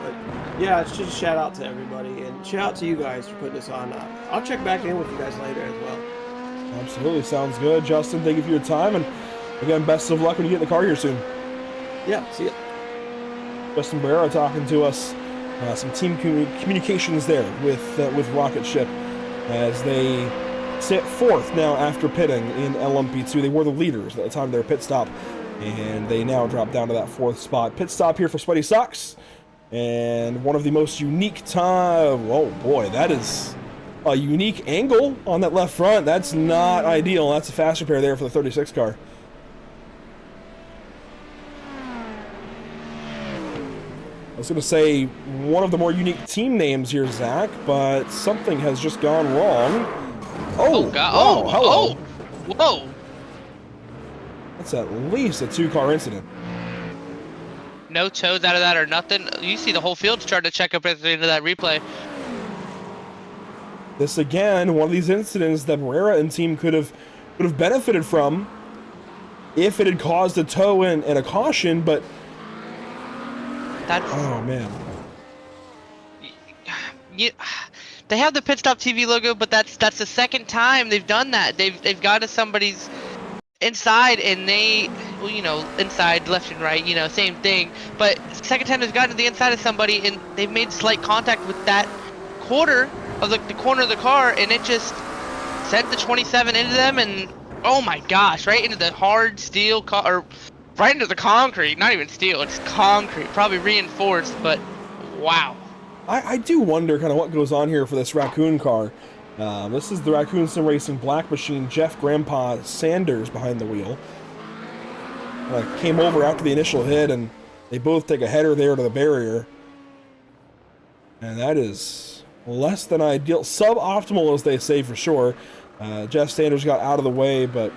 E: But yeah, it's just a shout out to everybody, and shout out to you guys for putting this on. I'll check back in with you guys later as well.
B: Absolutely, sounds good. Justin, thank you for your time, and again, best of luck when you get in the car here soon.
E: Yeah, see ya.
B: Justin Barrera talking to us. Some team communications there with Rocket Ship as they sit fourth now after pitting in LMP2. They were the leaders at the time of their pit stop, and they now drop down to that fourth spot. Pit stop here for Sweaty Socks, and one of the most unique time. Oh boy, that is a unique angle on that left front. That's not ideal. That's a fast repair there for the 36 car. I was going to say one of the more unique team names here, Zach, but something has just gone wrong. Oh,
C: God.
B: Wow, hello.
C: Whoa.
B: That's at least a 2-car incident.
C: No toes out of that or nothing. You see the whole field starting to check up at the end of that replay.
B: This again, one of these incidents that Barrera and team could have benefited from if it had caused a tow and a caution, but oh man.
C: They have the Pit Stop TV logo, but that's the second time they've done that. They've got to somebody's inside and they, well, you know, inside, left and right, you know, same thing. But second time they've gotten to the inside of somebody and they've made slight contact with that quarter of the corner of the car, and it just sent the 27 into them, and oh my gosh, right into the hard steel or right into the concrete. Not even steel, it's concrete, probably reinforced, but wow.
B: I do wonder kind of what goes on here for this Raccoon car. This is the Raccoon Sim Racing Black Machine, Jeff Grandpa Sanders behind the wheel. Came over after the initial hit, and they both take a header there to the barrier. And that is less than ideal. Suboptimal, as they say, for sure. Jeff Sanders got out of the way, but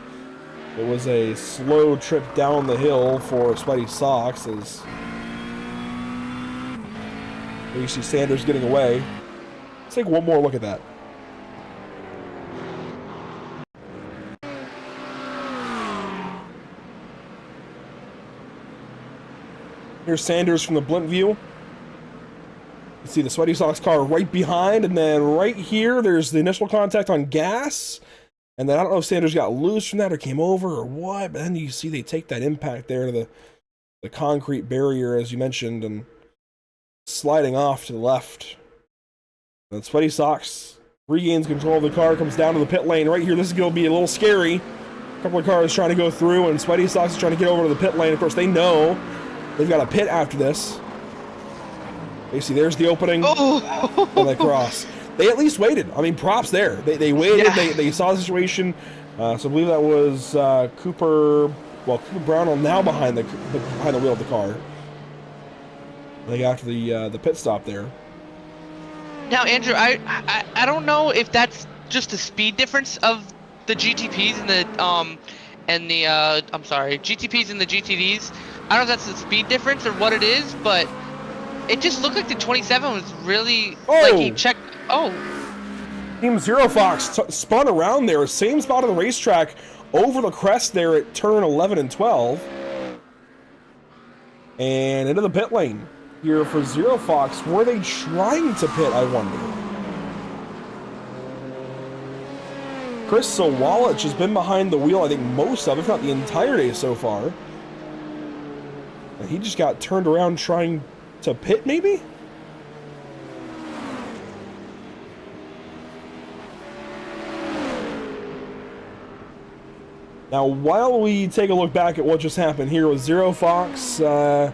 B: it was a slow trip down the hill for Sweaty Socks as you see Sanders getting away. Let's take one more look at that. Here's Sanders from the blimp view. You see the Sweaty Socks car right behind, and then right here, there's the initial contact on gas. And then I don't know if Sanders got loose from that or came over or what, but then you see they take that impact there to the concrete barrier, as you mentioned, and sliding off to the left. And Sweaty Socks regains control of the car, comes down to the pit lane right here. This is going to be a little scary. A couple of cars trying to go through, and Sweaty Socks is trying to get over to the pit lane. Of course, they know they've got a pit after this. You see, there's the opening, and they cross. They at least waited. I mean, props there. They waited. Yeah. They saw the situation. So I believe that was Cooper Brownell now behind the wheel of the car. They got to the pit stop there.
C: Now, Andrew, I don't know if that's just a speed difference of the GTPs and the GTPs and the GTDs. I don't know if that's the speed difference or what it is, but it just looked like the 27 was really like he checked. Oh,
B: Team Zero Fox spun around there, same spot on the racetrack, over the crest there at turn 11 and 12, and into the pit lane here for Zero Fox. Were they trying to pit, I wonder? Chris Sawalich has been behind the wheel, I think, most of, if not the entire day so far. And he just got turned around trying to pit, maybe? Now, while we take a look back at what just happened here with Zero Fox, Zach,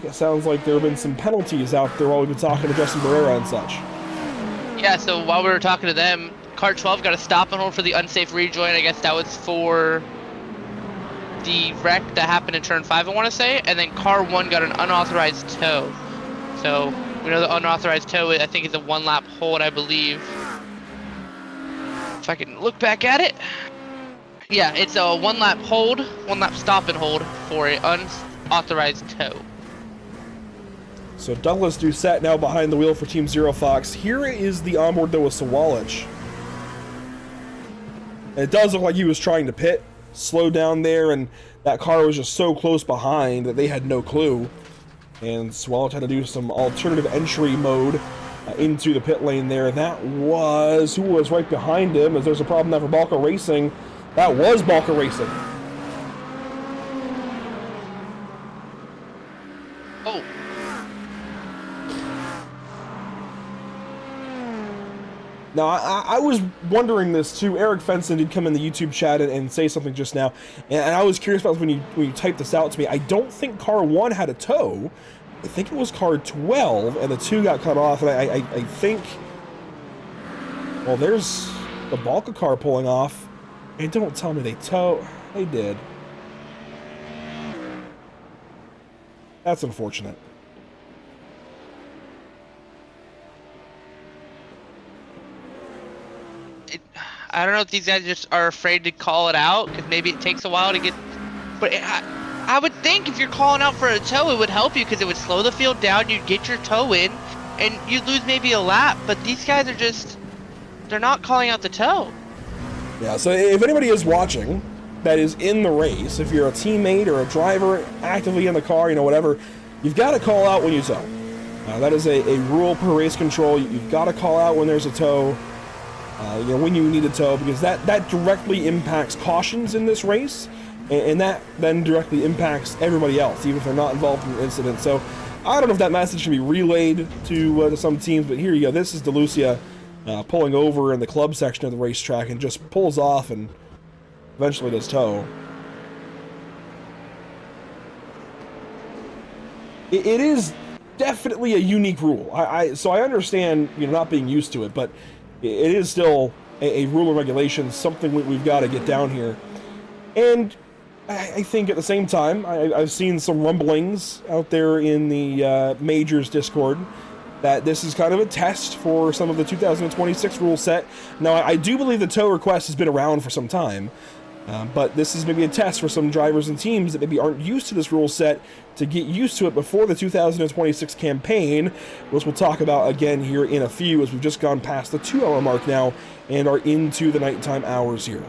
B: it sounds like there have been some penalties out there while we've been talking to Justin Barrera and such.
C: Yeah, so while we were talking to them, car 12 got a stop and hold for the unsafe rejoin. I guess that was for the wreck that happened in turn 5, I want to say, and then car 1 got an unauthorized tow. So we know the unauthorized tow, I think, is a 1-lap hold, I believe. If I can look back at it. Yeah, it's a 1-lap hold, 1-lap stop and hold for an unauthorized tow.
B: So Douglas Doucette now behind the wheel for Team Zero Fox. Here is the onboard though with Sawalich. It does look like he was trying to pit, slow down there, and that car was just so close behind that they had no clue. And Sawalich had to do some alternative entry mode into the pit lane there. That was, who was right behind him, as there's a problem there for Balka Racing. That was Balka Racing.
C: Oh,
B: Now, I was wondering this too. Eric Fenson did come in the YouTube chat and say something just now, and I was curious about when you typed this out to me. I don't think car 1 had a tow. I think it was car 12, and the 2 got cut off, and I think... Well, there's the Balka car pulling off, and don't tell me they tow. They did. That's unfortunate.
C: I don't know if these guys just are afraid to call it out because maybe it takes a while to get. But I would think if you're calling out for a tow, it would help you because it would slow the field down. You'd get your tow in, and you'd lose maybe a lap. But these guys are just—they're not calling out the tow.
B: Yeah. So if anybody is watching, that is in the race, if you're a teammate or a driver actively in the car, you know, whatever, you've got to call out when you tow. That is a rule per race control. You've got to call out when there's a tow. You know, when you need a tow, because that directly impacts cautions in this race, and that then directly impacts everybody else, even if they're not involved in the incident. So I don't know if that message should be relayed to some teams, but here you go. This is DeLucia pulling over in the club section of the racetrack and just pulls off and eventually does tow. It is definitely a unique rule. So I understand, you know, not being used to it, but it is still a rule and regulation, something we've got to get down here. And I think at the same time, I've seen some rumblings out there in the Majors Discord that this is kind of a test for some of the 2026 rule set. Now, I do believe the tow request has been around for some time, but this is maybe a test for some drivers and teams that maybe aren't used to this rule set to get used to it before the 2026 campaign, which we'll talk about again here in a few, as we've just gone past the 2-hour mark now and are into the nighttime hours here.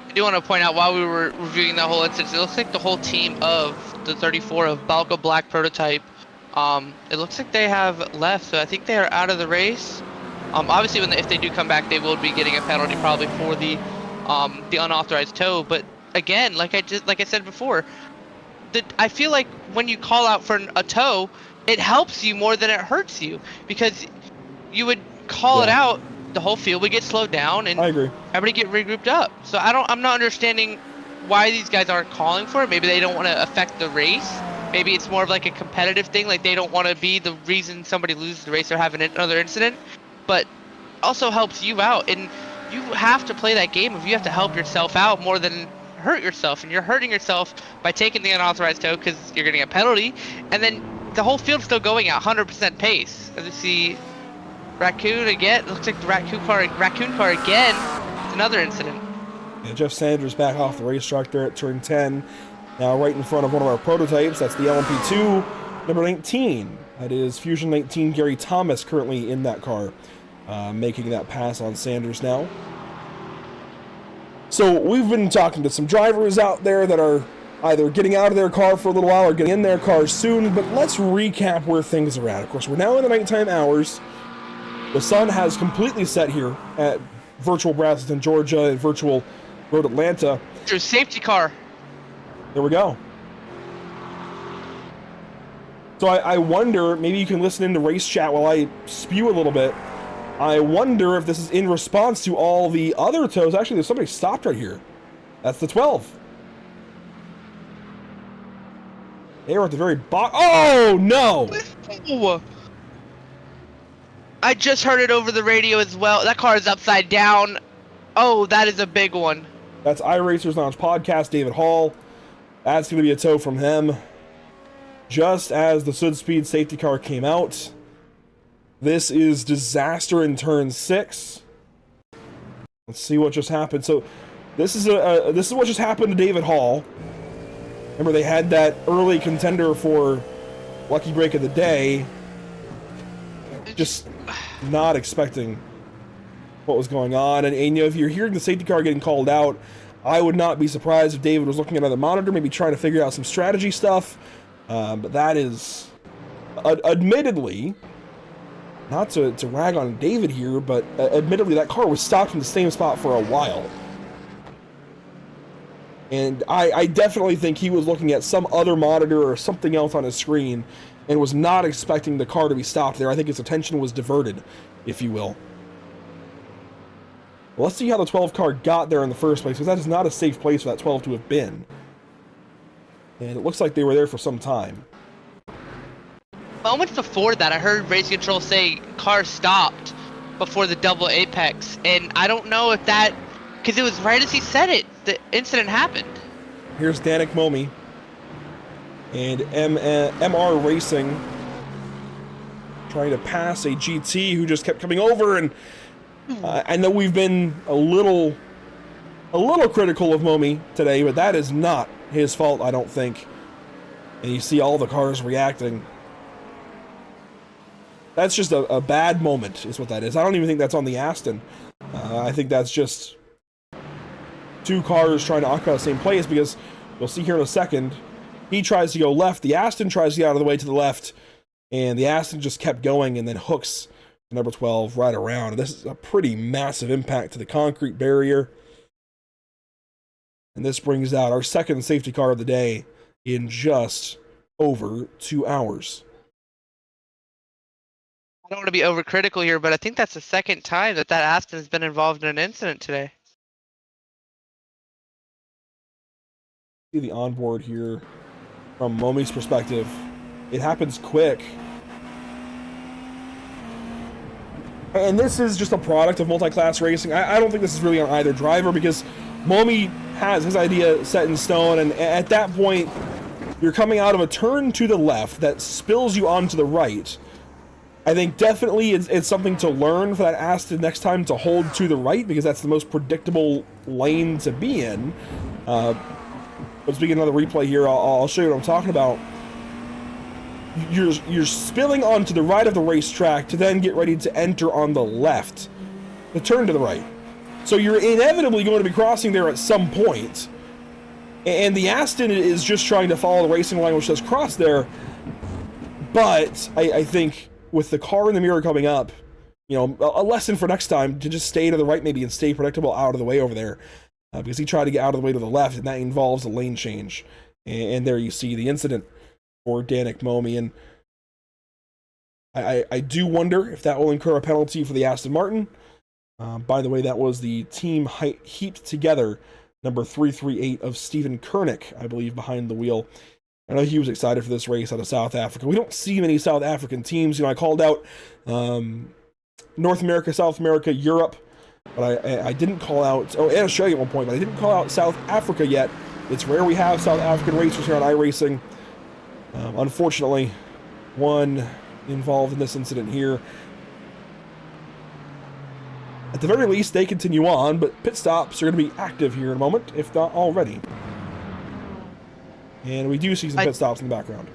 C: I do want to point out, while we were reviewing that whole instance, it looks like the whole team of the 34 of Balka Black Prototype, it looks like they have left, so I think they are out of the race. Obviously, if they do come back, they will be getting a penalty probably for the unauthorized tow. But again, like I said before, I feel like when you call out for a tow, it helps you more than it hurts you, because you would call it out, the whole field would get slowed down, and
B: I agree.
C: everybody get regrouped up. So I'm not understanding why these guys aren't calling for it. Maybe they don't want to affect the race. Maybe it's more of like a competitive thing, like they don't want to be the reason somebody loses the race or have another incident. But also helps you out, and you have to play that game if you have to help yourself out more than hurt yourself, and you're hurting yourself by taking the unauthorized tow because you're getting a penalty, and then the whole field's still going at 100% pace. As you see, Raccoon again, it looks like the Raccoon car again. It's another incident.
B: Yeah, Jeff Sanders back off the racetrack there at turn 10, now right in front of one of our prototypes. That's the LMP2 number 19. That is Fusion 19 Gary Thomas, currently in that car, making that pass on Sanders now. So we've been talking to some drivers out there that are either getting out of their car for a little while or getting in their cars soon, but let's recap where things are at. Of course, we're now in the nighttime hours. The sun has completely set here at virtual Braselton, Georgia, and virtual Road Atlanta.
C: Your safety car.
B: There we go. So I wonder, maybe you can listen into race chat while I spew a little bit. I wonder if this is in response to all the other tows. Actually, there's somebody stopped right here. That's the 12. They were at the very bottom. Oh, no!
C: Oh. I just heard it over the radio as well. That car is upside down. Oh, that is a big one.
B: That's iRacers Lounge Podcast, David Hall. That's going to be a tow from him. Just as the Sud Speed safety car came out. This is disaster in turn 6. Let's see what just happened. So this is what just happened to David Hall. Remember, they had that early contender for Lucky Break of the Day. Just not expecting what was going on. And you know, if you're hearing the safety car getting called out, I would not be surprised if David was looking at another monitor, maybe trying to figure out some strategy stuff. But that is, admittedly, not to rag on David here, but admittedly that car was stopped in the same spot for a while. And I definitely think he was looking at some other monitor or something else on his screen and was not expecting the car to be stopped there. I think his attention was diverted, if you will. Well, let's see how the 12 car got there in the first place, because that is not a safe place for that 12 to have been. And it looks like they were there for some time.
C: Moments before that, I heard race control say car stopped before the double apex, and I don't know if that, because it was right as he said it, the incident happened.
B: Here's Danik Momi and MR Racing trying to pass a GT who just kept coming over, and I know we've been a little critical of Momi today, but that is not his fault, I don't think. And you see all the cars reacting. That's just a bad moment, is what that is. I don't even think that's on the Aston. I think that's just two cars trying to occupy the same place, because you'll see here in a second, he tries to go left, the Aston tries to get out of the way to the left, and the Aston just kept going and then hooks number 12 right around. And this is a pretty massive impact to the concrete barrier. And this brings out our second safety car of the day in just over 2 hours.
C: I don't want to be overcritical here, but I think that's the second time that Aston has been involved in an incident today.
B: See the onboard here from Momi's perspective. It happens quick. And this is just a product of multi-class racing. I don't think this is really on either driver, because Momi has his idea set in stone, and at that point, you're coming out of a turn to the left that spills you onto the right. I think definitely it's something to learn for that Aston next time to hold to the right, because that's the most predictable lane to be in. But speaking of the replay here, I'll show you what I'm talking about. You're spilling onto the right of the racetrack to then get ready to enter on the left, to turn to the right. So you're inevitably going to be crossing there at some point. And the Aston is just trying to follow the racing line, which says cross there. But I think with the car in the mirror coming up, you know, a lesson for next time to just stay to the right maybe and stay predictable out of the way over there. Because he tried to get out of the way to the left, and that involves a lane change. And there you see the incident for Danik Momi. And I do wonder if that will incur a penalty for the Aston Martin. By the way, that was the team heaped together, number 338 of Stephen Kernick, I believe, behind the wheel. I know he was excited for this race out of South Africa. We don't see many South African teams. You know, I called out North America, South America, Europe, but I didn't call out, and Australia at one point, but I didn't call out South Africa yet. It's rare we have South African racers here on iRacing. Unfortunately, one involved in this incident here. At the very least, they continue on, but pit stops are going to be active here in a moment, if not already. And we do see some pit stops in the background.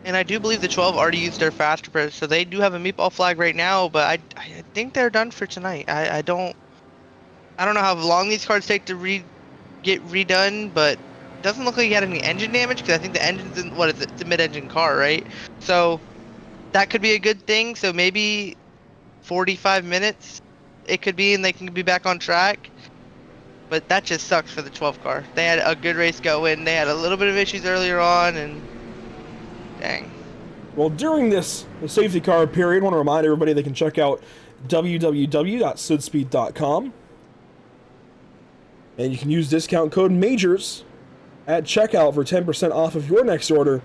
C: And I do believe the 12 already used their fast approach, so they do have a meatball flag right now, but I think they're done for tonight. I don't know how long these cars take to get redone, but it doesn't look like he had any engine damage, because I think the engine's in, what is it, it's a mid-engine car, right? So that could be a good thing, so maybe 45 minutes it could be, and they can be back on track. But that just sucks for the 12 car. They had a good race going. They had a little bit of issues earlier on, and dang.
B: Well, during this safety car period, I want to remind everybody they can check out www.sudspeed.com. And you can use discount code MAJORS at checkout for 10% off of your next order.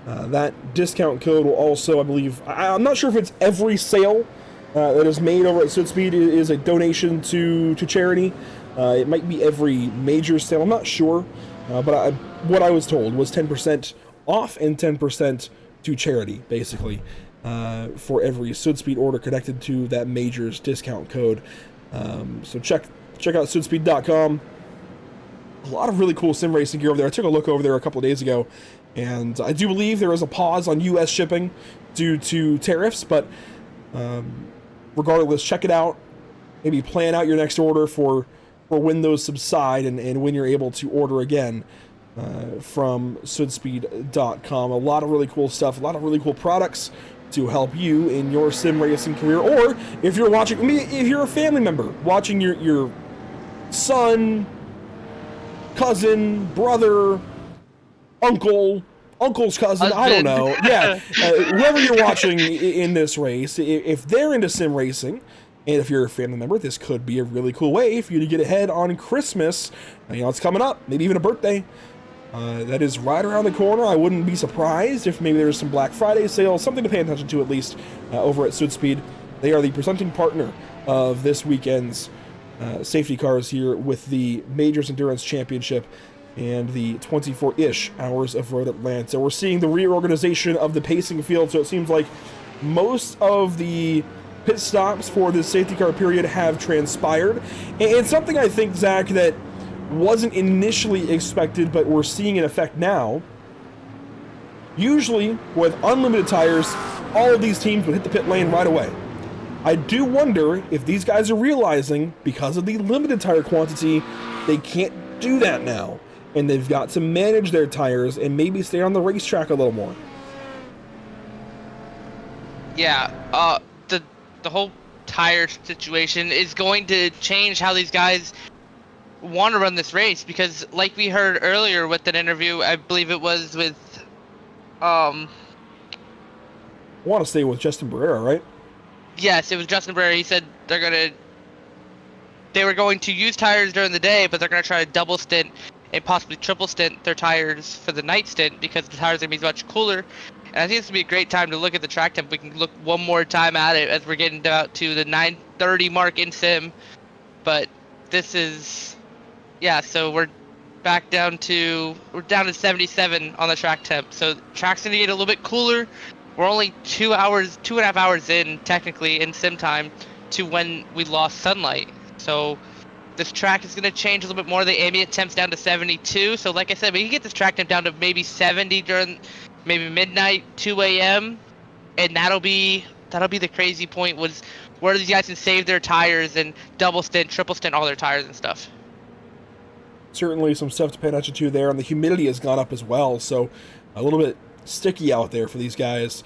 B: That discount code will also, I believe, I'm not sure if it's every sale that is made over at Sudspeed is a donation to charity. It might be every major sale, I'm not sure. But what I was told was 10% off and 10% to charity, basically, for every Sudspeed order connected to that major's discount code. So check out sudspeed.com. A lot of really cool sim racing gear over there. I took a look over there a couple of days ago, and I do believe there is a pause on U.S. shipping due to tariffs, but regardless, check it out. Maybe plan out your next order for when those subside and when you're able to order again from sudspeed.com. A lot of really cool stuff, a lot of really cool products to help you in your sim racing career. Or if you're watching, if you're a family member watching your son, cousin, brother, uncle, uncle's cousin, I don't know. Yeah, whoever you're watching in this race, if they're into sim racing, and if you're a family member, this could be a really cool way for you to get ahead on Christmas. You know, it's coming up, maybe even a birthday. That is right around the corner. I wouldn't be surprised if maybe there's some Black Friday sales, something to pay attention to at least over at Sudspeed. They are the presenting partner of this weekend's safety cars here with the Majors Endurance Championship and the 24-ish hours of Road Atlanta. We're seeing the reorganization of the pacing field, so it seems like most of the pit stops for this safety car period have transpired. And something I think, Zach, that wasn't initially expected, but we're seeing in effect now. Usually, with unlimited tires, all of these teams would hit the pit lane right away. I do wonder if these guys are realizing, because of the limited tire quantity, they can't do that now. And they've got to manage their tires and maybe stay on the racetrack a little more.
C: Yeah, the whole tire situation is going to change how these guys want to run this race, because like we heard earlier with an interview, I believe it was with
B: I want to stay with Justin Barrera, right?
C: Yes, it was Justin Barrera. He said they were going to use tires during the day, but they're going to try to double stint and possibly triple stint their tires for the night stint, because the tires are going to be much cooler. And I think this would be a great time to look at the track temp. We can look one more time at it as we're getting out to the 9:30 mark in sim. But this is, yeah, so we're down to 77 on the track temp. So the track's going to get a little bit cooler. We're only 2.5 hours in, technically, in sim time to when we lost sunlight. So this track is going to change a little bit more. The ambient temp's down to 72. So like I said, we can get this track temp down to maybe 70 during maybe midnight, 2 a.m. And that'll be the crazy point, was where these guys can save their tires and double stint, triple stint all their tires and stuff.
B: Certainly some stuff to pay attention to there, and the humidity has gone up as well, so a little bit sticky out there for these guys.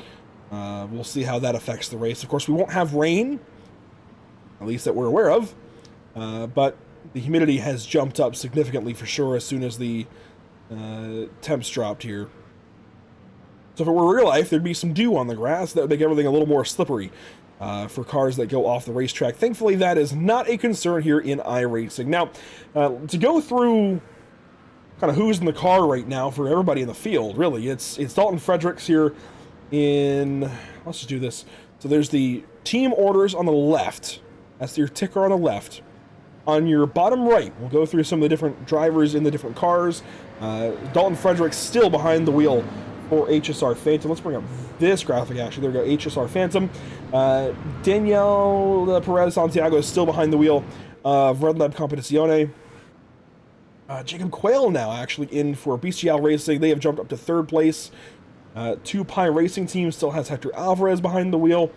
B: We'll see how that affects the race. Of course, we won't have rain, at least that we're aware of, but the humidity has jumped up significantly for sure as soon as the temps dropped here. So if it were real life, there'd be some dew on the grass. That would make everything a little more slippery for cars that go off the racetrack. Thankfully, that is not a concern here in iRacing. Now, to go through kind of who's in the car right now for everybody in the field, really, it's Dalton Fredericks here in, let's just do this. So there's the team orders on the left. That's your ticker on the left. On your bottom right, we'll go through some of the different drivers in the different cars. Dalton Fredericks still behind the wheel for HSR Phantom. Let's bring up this graphic, actually. There we go, HSR Phantom. Danielle Perez Santiago is still behind the wheel of Red Lab Competizione. Jacob Quayle now actually in for BCL Racing. They have jumped up to third place. 2 Pi Racing Team still has Hector Alvarez behind the wheel.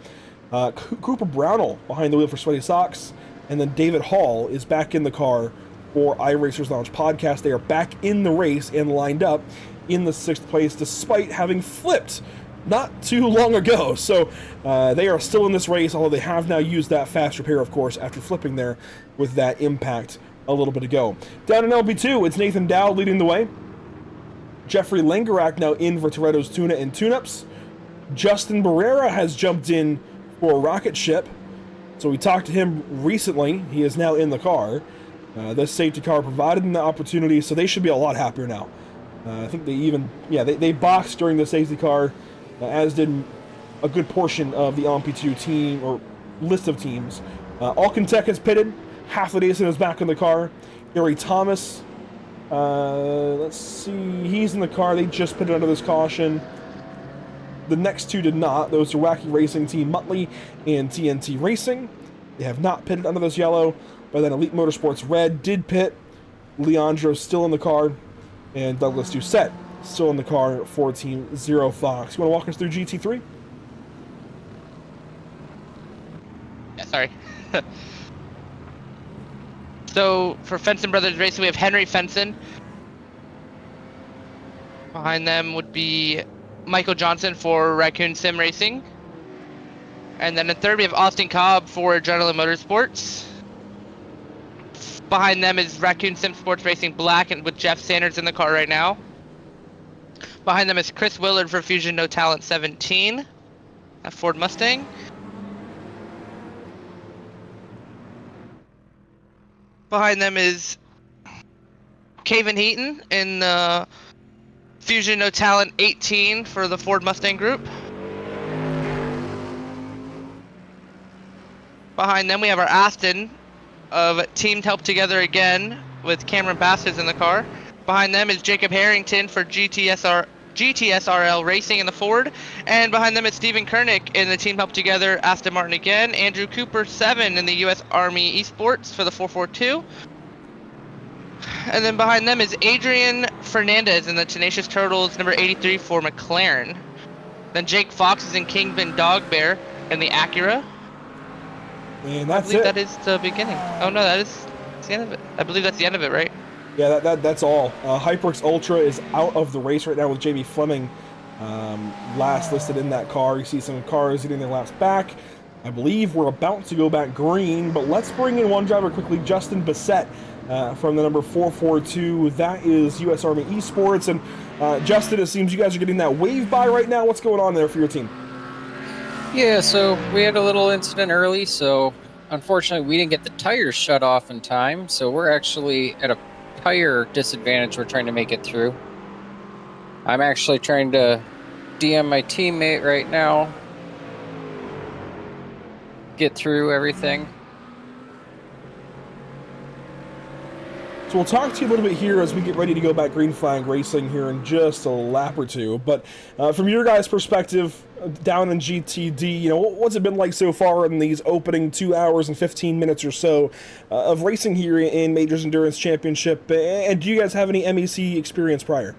B: Cooper Brownell behind the wheel for Sweaty Sox. And then David Hall is back in the car for iRacers Lounge Podcast. They are back in the race and lined up in the 6th place, despite having flipped not too long ago. So they are still in this race, although they have now used that fast repair, of course, after flipping there with that impact a little bit ago. Down in LP2, it's Nathan Dowd leading the way. Jeffrey Langerak now in for Toretto's Tuna and Tune-Ups. Justin Barrera has jumped in for Rocket Ship. So we talked to him recently. He is now in the car. This safety car provided them the opportunity, so they should be a lot happier now. I think they even, they boxed during the safety car, as did a good portion of the LMP2 team, or list of teams. Alcantech has pitted. Half the Dason is back in the car. Gary Thomas, let's see, he's in the car. They just pitted under this caution. The next 2 did not. Those are Wacky Racing Team Muttley and TNT Racing. They have not pitted under this yellow, but then Elite Motorsports Red did pit. Leandro still in the car. And Douglas Doucette still in the car for Team Zero Fox. You want to walk us through GT3?
C: Yeah, sorry. So for Fenson Brothers Racing, we have Henry Fenson. Behind them would be Michael Johnson for Raccoon Sim Racing. And then in third, we have Austin Cobb for Adrenaline Motorsports. Behind them is Raccoon Sim Sports Racing Black and with Jeff Sanders in the car right now. Behind them is Chris Willard for Fusion No Talent 17, a Ford Mustang. Behind them is Caven Heaton in the Fusion No Talent 18 for the Ford Mustang Group. Behind them we have our Aston of Teamed Help Together again with Cameron Bastards in the car. Behind them is Jacob Harrington for GTSRL Racing in the Ford. And behind them is Stephen Kernick in the Team Help Together Aston Martin again. Andrew Cooper 7 in the U.S. Army Esports for the 442. And then behind them is Adrian Fernandez in the Tenacious Turtles number 83 for McLaren. Then Jake Fox is in Kingpin Dog Bear in the Acura.
B: And that's
C: I believe
B: it.
C: that is the beginning. Oh no, that's the end of it. I believe that's the end of it, right?
B: Yeah, that's all. HyperX Ultra is out of the race right now with Jamie Fleming last listed in that car. You see some cars getting their laps back. I believe we're about to go back green, but let's bring in one driver quickly, Justin Bissett from the number 442. That is U.S. Army Esports. And Justin, it seems you guys are getting that wave by right now. What's going on there for your team?
F: Yeah, so we had a little incident early, so unfortunately we didn't get the tires shut off in time, so we're actually at a tire disadvantage we're trying to make it through. I'm actually trying to DM my teammate right now, get through everything.
B: So we'll talk to you a little bit here as we get ready to go back green flag racing here in just a lap or two. But from your guys' perspective, down in GTD, what's it been like so far in these opening 2 hours and 15 minutes or so of racing here in Majors Endurance Championship? And do you guys have any MEC experience prior?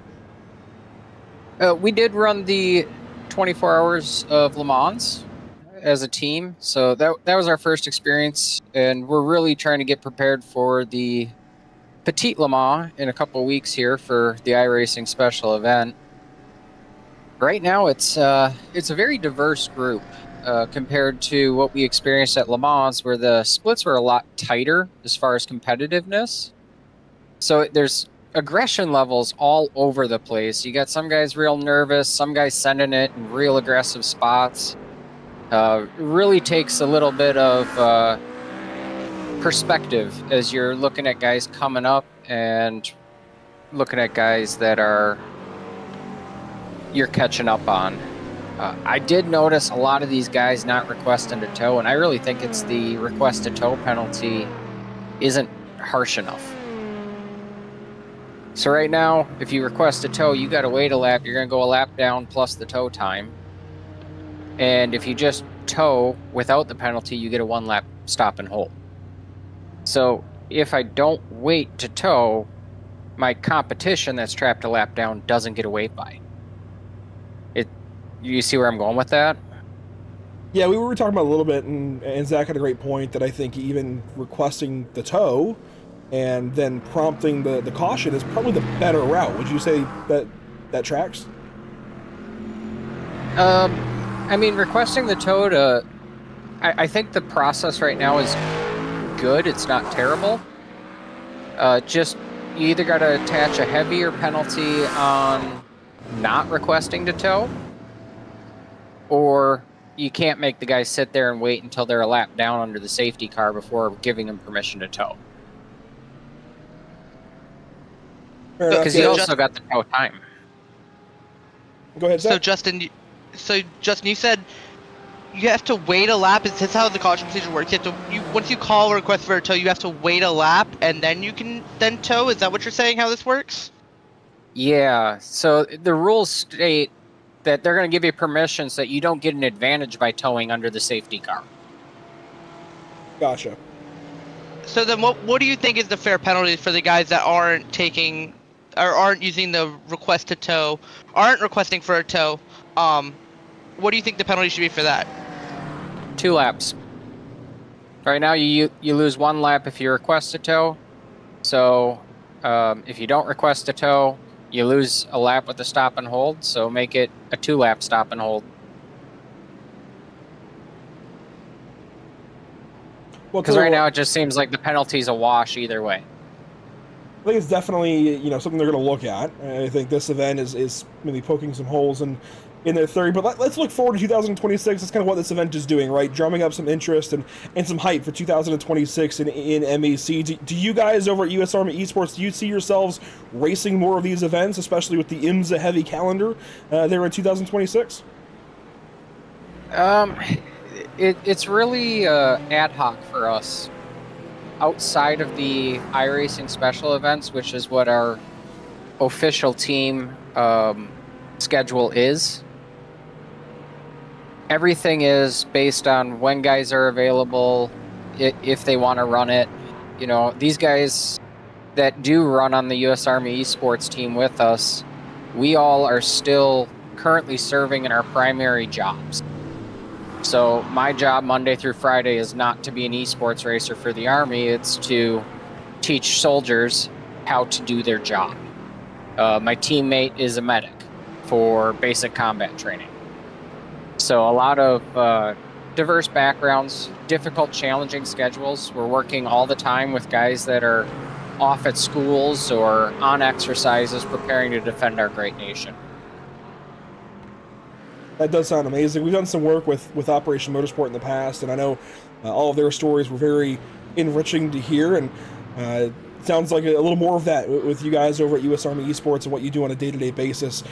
F: We did run the 24 hours of Le Mans as a team, so that was our first experience, and we're really trying to get prepared for the Petite Le Mans in a couple of weeks here for the iRacing special event. Right now, it's a very diverse group compared to what we experienced at Le Mans, where the splits were a lot tighter as far as competitiveness. So there's aggression levels all over the place. You got some guys real nervous, some guys sending it in real aggressive spots. It really takes a little bit of perspective as you're looking at guys coming up and looking at guys that you're catching up on. I did notice a lot of these guys not requesting to tow, and I really think it's the request to tow penalty isn't harsh enough. So right now, if you request a tow, you got to wait a lap. You're going to go a lap down plus the tow time. And if you just tow without the penalty, you get a 1 lap stop and hold. So if I don't wait to tow, my competition that's trapped a lap down doesn't get a wait by. You see where I'm going with that?
B: Yeah, we were talking about a little bit, and Zach had a great point that I think even requesting the tow and then prompting the caution is probably the better route. Would you say that tracks?
F: I mean, requesting the tow I think the process right now is good. It's not terrible. Just you either got to attach a heavier penalty on not requesting to tow, or you can't make the guy sit there and wait until they're a lap down under the safety car before giving them permission to tow. Because you also got the tow time.
B: Go ahead, Zach.
C: So Justin, you said you have to wait a lap. Is this how the caution procedure works? Once you call or request for a tow, you have to wait a lap and then you can tow? Is that what you're saying, how this works?
F: Yeah, so the rules state that they're going to give you permission so that you don't get an advantage by towing under the safety car.
B: Gotcha.
C: So then what do you think is the fair penalty for the guys that aren't using the request to tow, aren't requesting for a tow? What do you think the penalty should be for that?
F: 2 laps. Right now you lose 1 lap if you request a tow. So if you don't request a tow, you lose a lap with the stop and hold, so make it a 2-lap stop and hold.
B: Well,
F: Because right now it just seems like the penalty's a wash either way.
B: I think it's definitely, something they're going to look at. I think this event is maybe poking some holes in their theory. But let's look forward to 2026. That's kind of what this event is doing, right? Drumming up some interest and some hype for 2026 in MEC. Do you guys over at US Army Esports, do you see yourselves racing more of these events, especially with the IMSA heavy calendar there in 2026?
F: It's really ad hoc for us. Outside of the iRacing special events, which is what our official team schedule is, everything is based on when guys are available, if they want to run it. These guys that do run on the U.S. Army Esports team with us, we all are still currently serving in our primary jobs. So my job Monday through Friday is not to be an esports racer for the Army. It's to teach soldiers how to do their job. My teammate is a medic for basic combat training. So a lot of diverse backgrounds, difficult, challenging schedules. We're working all the time with guys that are off at schools or on exercises preparing to defend our great nation.
B: That does sound amazing. We've done some work with Operation Motorsport in the past, and I know all of their stories were very enriching to hear, and it sounds like a little more of that with you guys over at US Army Esports and what you do on a day-to-day basis.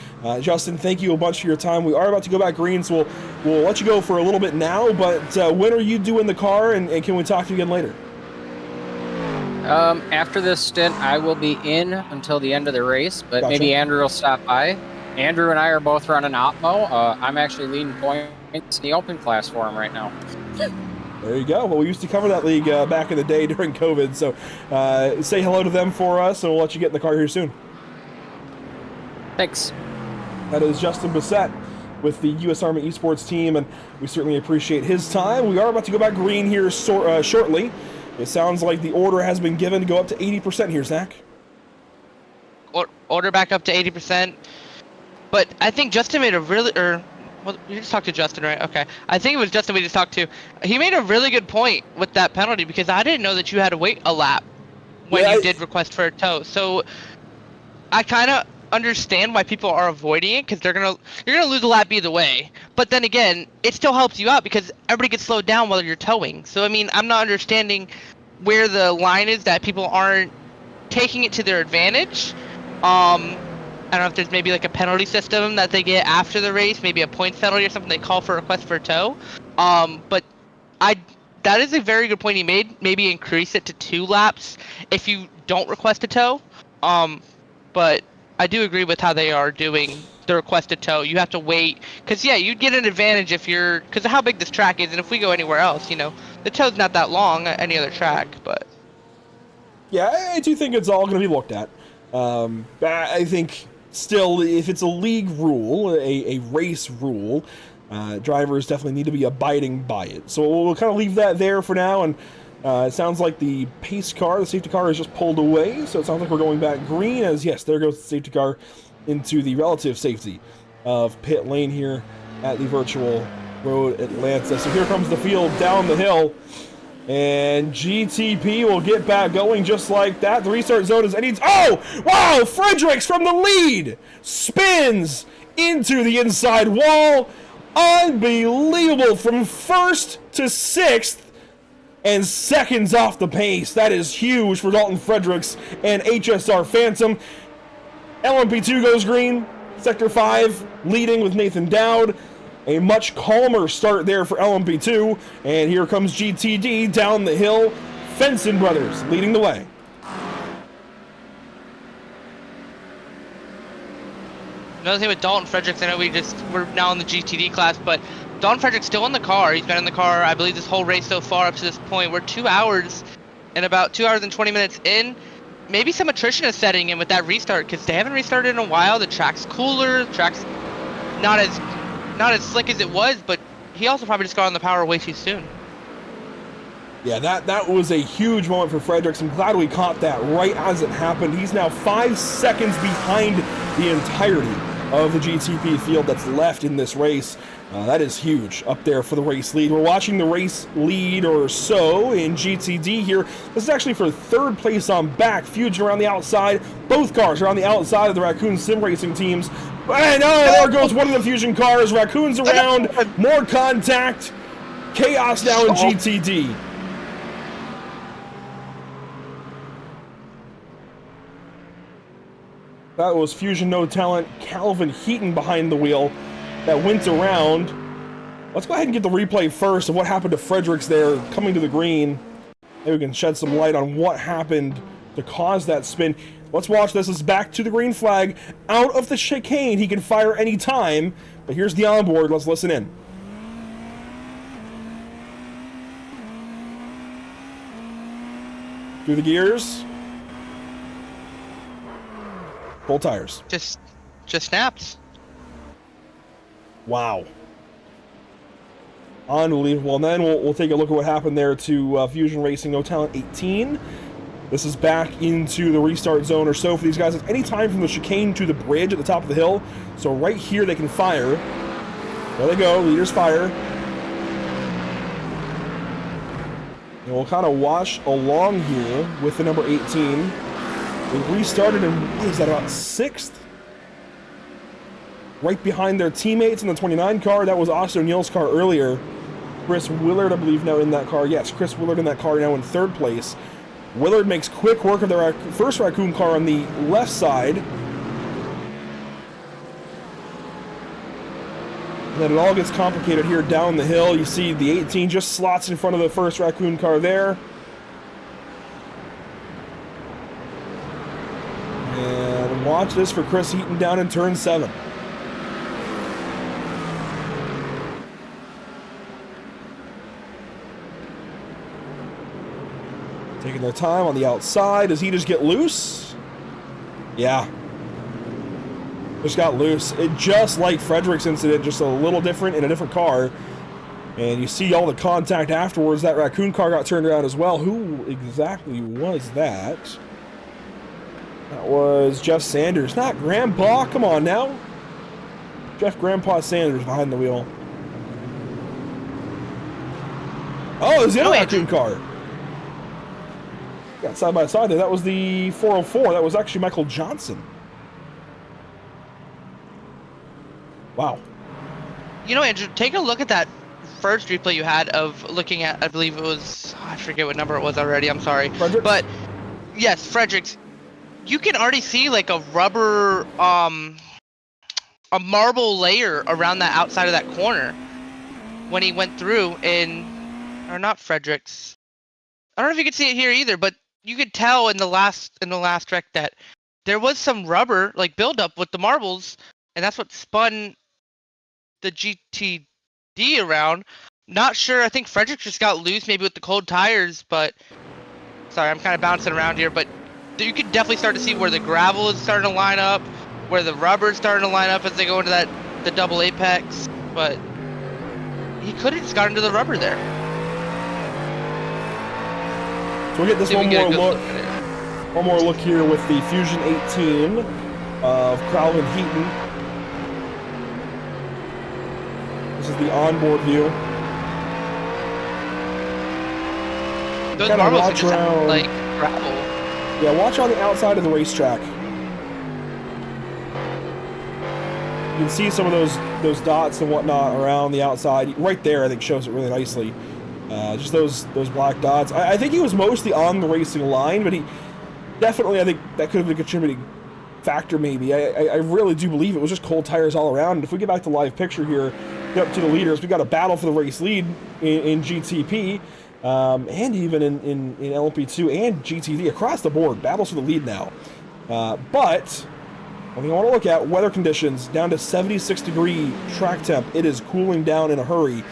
B: Justin, thank you a bunch for your time. We are about to go back green, so we'll let you go for a little bit now, but when are you due in the car, and can we talk to you again later?
F: After this stint, I will be in until the end of the race, but
B: Gotcha.
F: Maybe Andrew will stop by. Andrew and I are both running Opmo. I'm actually leading points in the open class for him right now.
B: There you go. Well, we used to cover that league back in the day during COVID, so say hello to them for us, and we'll let you get in the car here soon.
F: Thanks.
B: That is Justin Bissett with the U.S. Army Esports team, and we certainly appreciate his time. We are about to go back green here shortly. It sounds like the order has been given to go up to 80% here, Zach.
C: Order back up to 80%. But I think Justin made a really, well, you just talked to Justin, right? Okay. I think it was Justin we just talked to. He made a really good point with that penalty because I didn't know that you had to wait a lap when you did request for a tow. So I kind of understand why people are avoiding it because you're gonna lose a lap either way. But then again, it still helps you out because everybody gets slowed down while you're towing. So I mean, I'm not understanding where the line is that people aren't taking it to their advantage. I don't know if there's maybe like a penalty system that they get after the race, maybe a points penalty or something. They call for a request for a tow. But that is a very good point he made. Maybe increase it to 2 laps if you don't request a tow. But I do agree with how they are doing the requested tow. You have to wait because you'd get an advantage if because of how big this track is, and if we go anywhere else, the tow's not that long at any other track. But
B: yeah, I do think it's all going to be looked at. I think. Still, if it's a league rule, a race rule, drivers definitely need to be abiding by it. So we'll kind of leave that there for now, and it sounds like the pace car, the safety car, is just pulled away, so it sounds like we're going back green, as yes, there goes the safety car into the relative safety of pit lane here at the virtual road Atlanta. So here comes the field down the hill. And GTP will get back going just like that. The restart zone is any. Oh! Wow! Fredericks from the lead! Spins into the inside wall. Unbelievable! From 1st to 6th. And seconds off the pace. That is huge for Dalton Fredericks and HSR Phantom. LMP2 goes green. Sector 5 leading with Nathan Dowd. A much calmer start there for LMP2, and here comes GTD down the hill. Fenson Brothers leading the way.
C: Another thing with Dalton Fredericks, I know we're now in the GTD class, but Dalton Fredericks still in the car. He's been in the car, I believe, this whole race so far up to this point. We're 2 hours and about 2 hours and 20 minutes in. Maybe some attrition is setting in with that restart because they haven't restarted in a while. The track's cooler, the track's not as slick as it was, but he also probably just got on the power way too soon.
B: Yeah, that was a huge moment for Fredericks. I'm glad we caught that right as it happened. He's now 5 seconds behind the entirety of the GTP field that's left in this race. That is huge up there for the race lead. We're watching the race lead or so in GTD here. This is actually for third place on back. Fusion around the outside. Both cars are on the outside of the Raccoon Sim Racing teams. And there goes one of the Fusion cars. Raccoon's around. More contact. Chaos now in GTD. That was Fusion No Talent, Calvin Heaton behind the wheel that went around. Let's go ahead and get the replay first of what happened to Fredericks there coming to the green. Maybe we can shed some light on what happened to cause that spin. Let's watch this. It's back to the green flag. Out of the chicane. He can fire any time. But here's the onboard. Let's listen in. Through the gears. Full tires.
C: Just snaps.
B: Wow. Unbelievable. And then we'll take a look at what happened there to Fusion Racing No Talent 18. This is back into the restart zone or so for these guys. At any time from the chicane to the bridge at the top of the hill. So right here they can fire. There they go. Leaders fire. And we'll kind of wash along here with the number 18. They restarted in, what is that, about 6th? Right behind their teammates in the 29 car. That was Austin O'Neill's car earlier. Chris Willard, I believe, now in that car. Yes, Chris Willard in that car now in 3rd place. Willard makes quick work of the first Raccoon car on the left side. And then it all gets complicated here down the hill. You see the 18 just slots in front of the first Raccoon car there. And watch this for Chris Heaton down in turn 7. Taking their time on the outside. Does he just get loose? Yeah. Just got loose. It just like Frederick's incident, just a little different in a different car. And you see all the contact afterwards. That Raccoon car got turned around as well. Who exactly was that? That was Jeff Sanders. Not Grandpa. Come on now. Jeff Grandpa Sanders behind the wheel. Oh, it was the other Raccoon car. Got side by side there. That was the 404. That was actually Michael Johnson. Wow.
C: You know, Andrew, take a look at that first replay you had of looking at, I believe it was, I forget what number it was already, I'm sorry.
B: Fredericks?
C: But, yes, Fredericks. You can already see like a rubber, a marble layer around that outside of that corner when he went through or not Fredericks. I don't know if you could see it here either, but you could tell in the last wreck that there was some rubber like buildup with the marbles, and that's what spun the GTD around. Not sure. I think Fredericks just got loose, maybe with the cold tires. But sorry, I'm kind of bouncing around here. But you could definitely start to see where the gravel is starting to line up, where the rubber is starting to line up as they go into the double apex. But he could have just got into the rubber there.
B: So we'll get this one more look here with the Fusion 18 of Calvin Heaton. This is the onboard view.
C: Those marbles are just like gravel.
B: Yeah, watch on the outside of the racetrack. You can see some of those dots and whatnot around the outside. Right there, I think, shows it really nicely. Just those black dots. I think he was mostly on the racing line, but he definitely, I think that could have been a contributing factor maybe. I really do believe it was just cold tires all around. And if we get back to live picture here, get up to the leaders, we got a battle for the race lead in GTP, and even in LMP2 and GTD across the board. Battles for the lead now. But when you want to look at weather conditions, down to 76-degree track temp, it is cooling down in a hurry.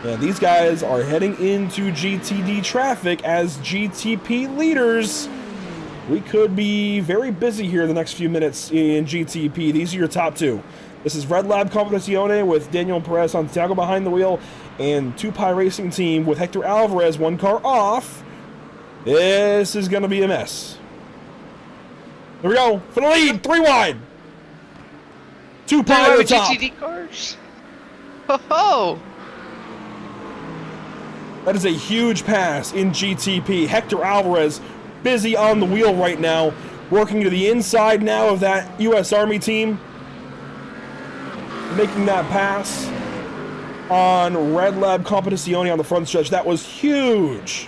B: And these guys are heading into GTD traffic as GTP leaders. We could be very busy here the next few minutes in GTP. These are your top two. This is Red Lab Competizione with Daniel Perez Santiago behind the wheel and Tupai Racing Team with Hector Alvarez, one car off. This is going to be a mess. Here we go for the lead, 3 wide. Tupai to the top.
C: GTD cars. Ho.
B: That is a huge pass in GTP. Hector Alvarez busy on the wheel right now, working to the inside now of that U.S. Army team. Making that pass on Red Lab Competizione on the front stretch. That was huge.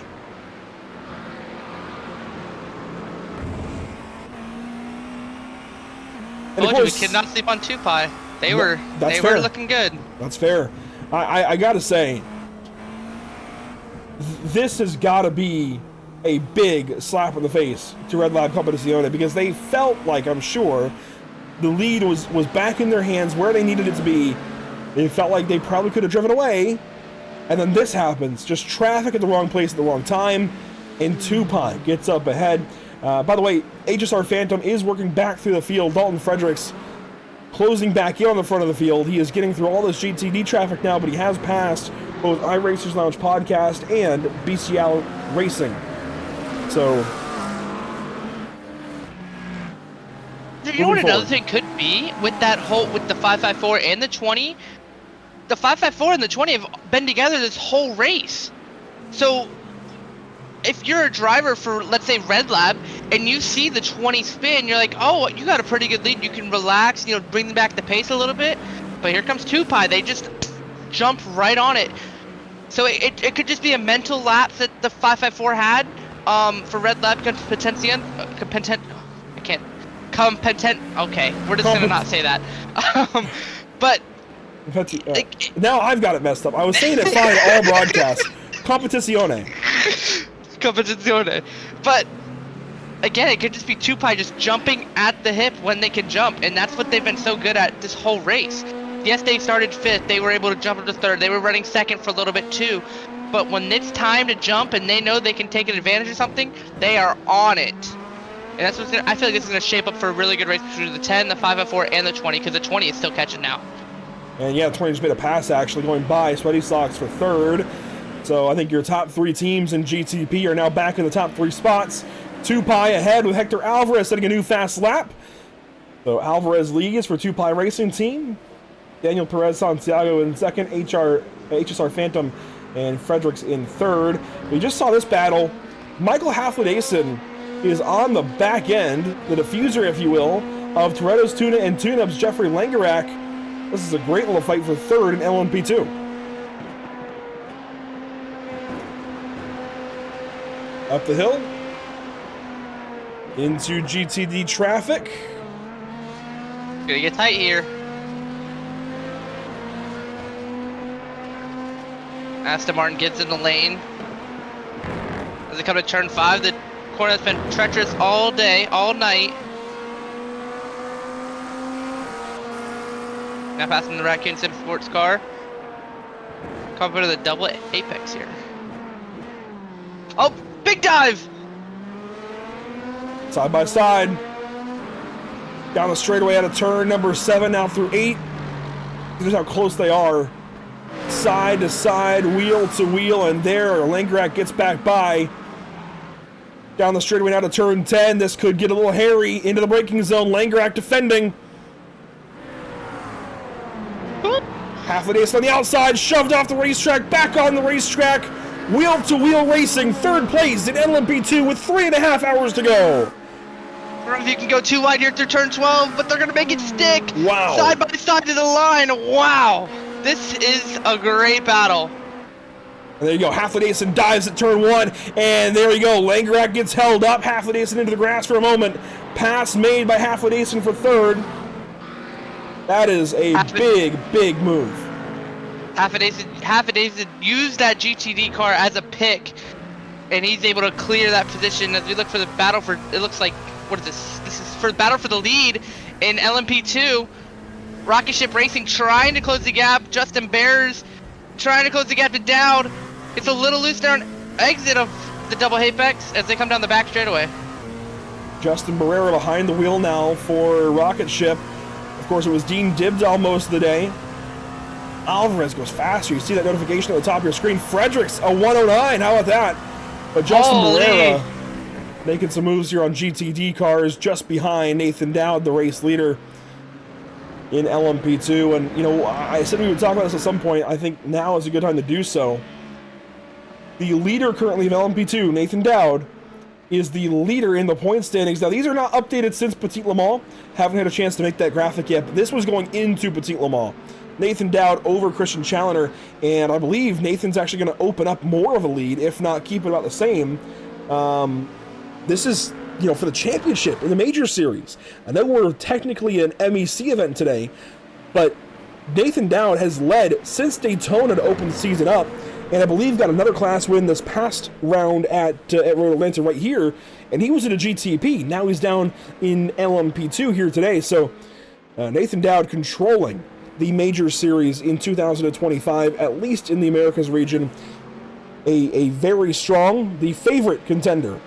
B: And
C: Told you we could not sleep on Tupai. They were looking good.
B: That's fair. I gotta say, this has got to be a big slap in the face to Red Lab Competizione, because they felt like, I'm sure, the lead was back in their hands where they needed it to be. They felt like they probably could have driven away, and then this happens. Just traffic at the wrong place at the wrong time, and Tupai gets up ahead. By the way, HSR Phantom is working back through the field. Dalton Fredericks closing back in on the front of the field. He is getting through all this GTD traffic now, but he has passed both iRacers Lounge podcast and BCL Racing. So,
C: you know what another thing could be with that with the 554 and the 20? The 554 and the 20 have been together this whole race. So, if you're a driver for, let's say, Red Lab, and you see the 20 spin, you're like, oh, you got a pretty good lead. You can relax, bring back the pace a little bit. But here comes Tupai. They just jump right on it. So it could just be a mental lapse that the 554 had for Red Lab Competent. Okay, we're just gonna not say that. But
B: now I've got it messed up. I was saying it fine all broadcasts. Competizione.
C: But again, it could just be Tupai just jumping at the hip when they can jump, and that's what they've been so good at this whole race. Yes, they started 5th. They were able to jump up to 3rd. They were running 2nd for a little bit too. But when it's time to jump and they know they can take an advantage of something, they are on it. And that's what's I feel like this is going to shape up for a really good race between the 10, the 504, and the 20, because the 20 is still catching now.
B: And yeah, the 20 just made a pass actually going by Sweaty Socks for 3rd. So I think your top 3 teams in GTP are now back in the top 3 spots. Tupai ahead with Hector Alvarez setting a new fast lap. So Alvarez leads for Tupai Racing Team. Daniel Perez Santiago in 2nd, HSR Phantom and Fredericks in 3rd. We just saw this battle. Michael Haflidason is on the back end, the diffuser, if you will, of Toretto's Tuna and Tune-Up's Jeffrey Langerak. This is a great little fight for 3rd in LMP2. Up the hill, into GTD traffic.
C: It's gonna get tight here. Aston Martin gets in the lane. As they come to turn 5, the corner has been treacherous all day, all night. Now passing the Raccoon Sim Sports car. Coming to the double apex here. Oh, big dive!
B: Side by side. Down the straightaway out of turn number 7 now through 8. Here's how close they are. Side to side, wheel to wheel, and there Langerak gets back by. Down the straightaway out of turn 10. This could get a little hairy into the braking zone. Langerak defending. Haflidason on the outside, shoved off the racetrack, back on the racetrack. Wheel to wheel racing, 3rd place in LMP2 with 3.5 hours to go.
C: I don't know if you can go too wide here through turn 12, but they're going to make it stick.
B: Wow.
C: Side by side to the line. Wow. This is a great battle.
B: And there you go. Haflidason dives at turn 1, and there you go. Langerak gets held up. Haflidason into the grass for a moment. Pass made by Haflidason for 3rd. That is a big move.
C: Haflidason used that GTD car as a pick, and he's able to clear that position. As we look for the battle for, it looks like, what is this? This is for the battle for the lead in LMP2. Rocket Ship Racing trying to close the gap. Justin Bears trying to close the gap to Dowd. It's a little loose down exit of the double apex as they come down the back straightaway.
B: Justin Barrera behind the wheel now for Rocket Ship. Of course, it was Dean Dibdall most of the day. Alvarez goes faster. You see that notification at the top of your screen. Fredericks, a 109. How about that? But Justin Barrera making some moves here on GTD cars just behind Nathan Dowd, the race leader. in LMP2. And, you know, I said we would talk about this at some point. I think now is a good time to do so. The leader currently of LMP2, Nathan Dowd, is the leader in the point standings. Now, these are not updated since Petit Le Mans. Haven't had a chance to make that graphic yet, but this was going into Petit Le Mans. Nathan Dowd over Christian Challoner, and I believe Nathan's actually going to open up more of a lead, if not keep it about the same. This is, you know, for the championship in the major series. I know we're technically an MEC event today, but Nathan Dowd has led since Daytona to open the season up, and I believe got another class win this past round at Road Atlanta right here, and he was in a GTP. Now he's down in LMP2 here today, so Nathan Dowd controlling the major series in 2025, at least in the Americas region. A very strong, the favorite contender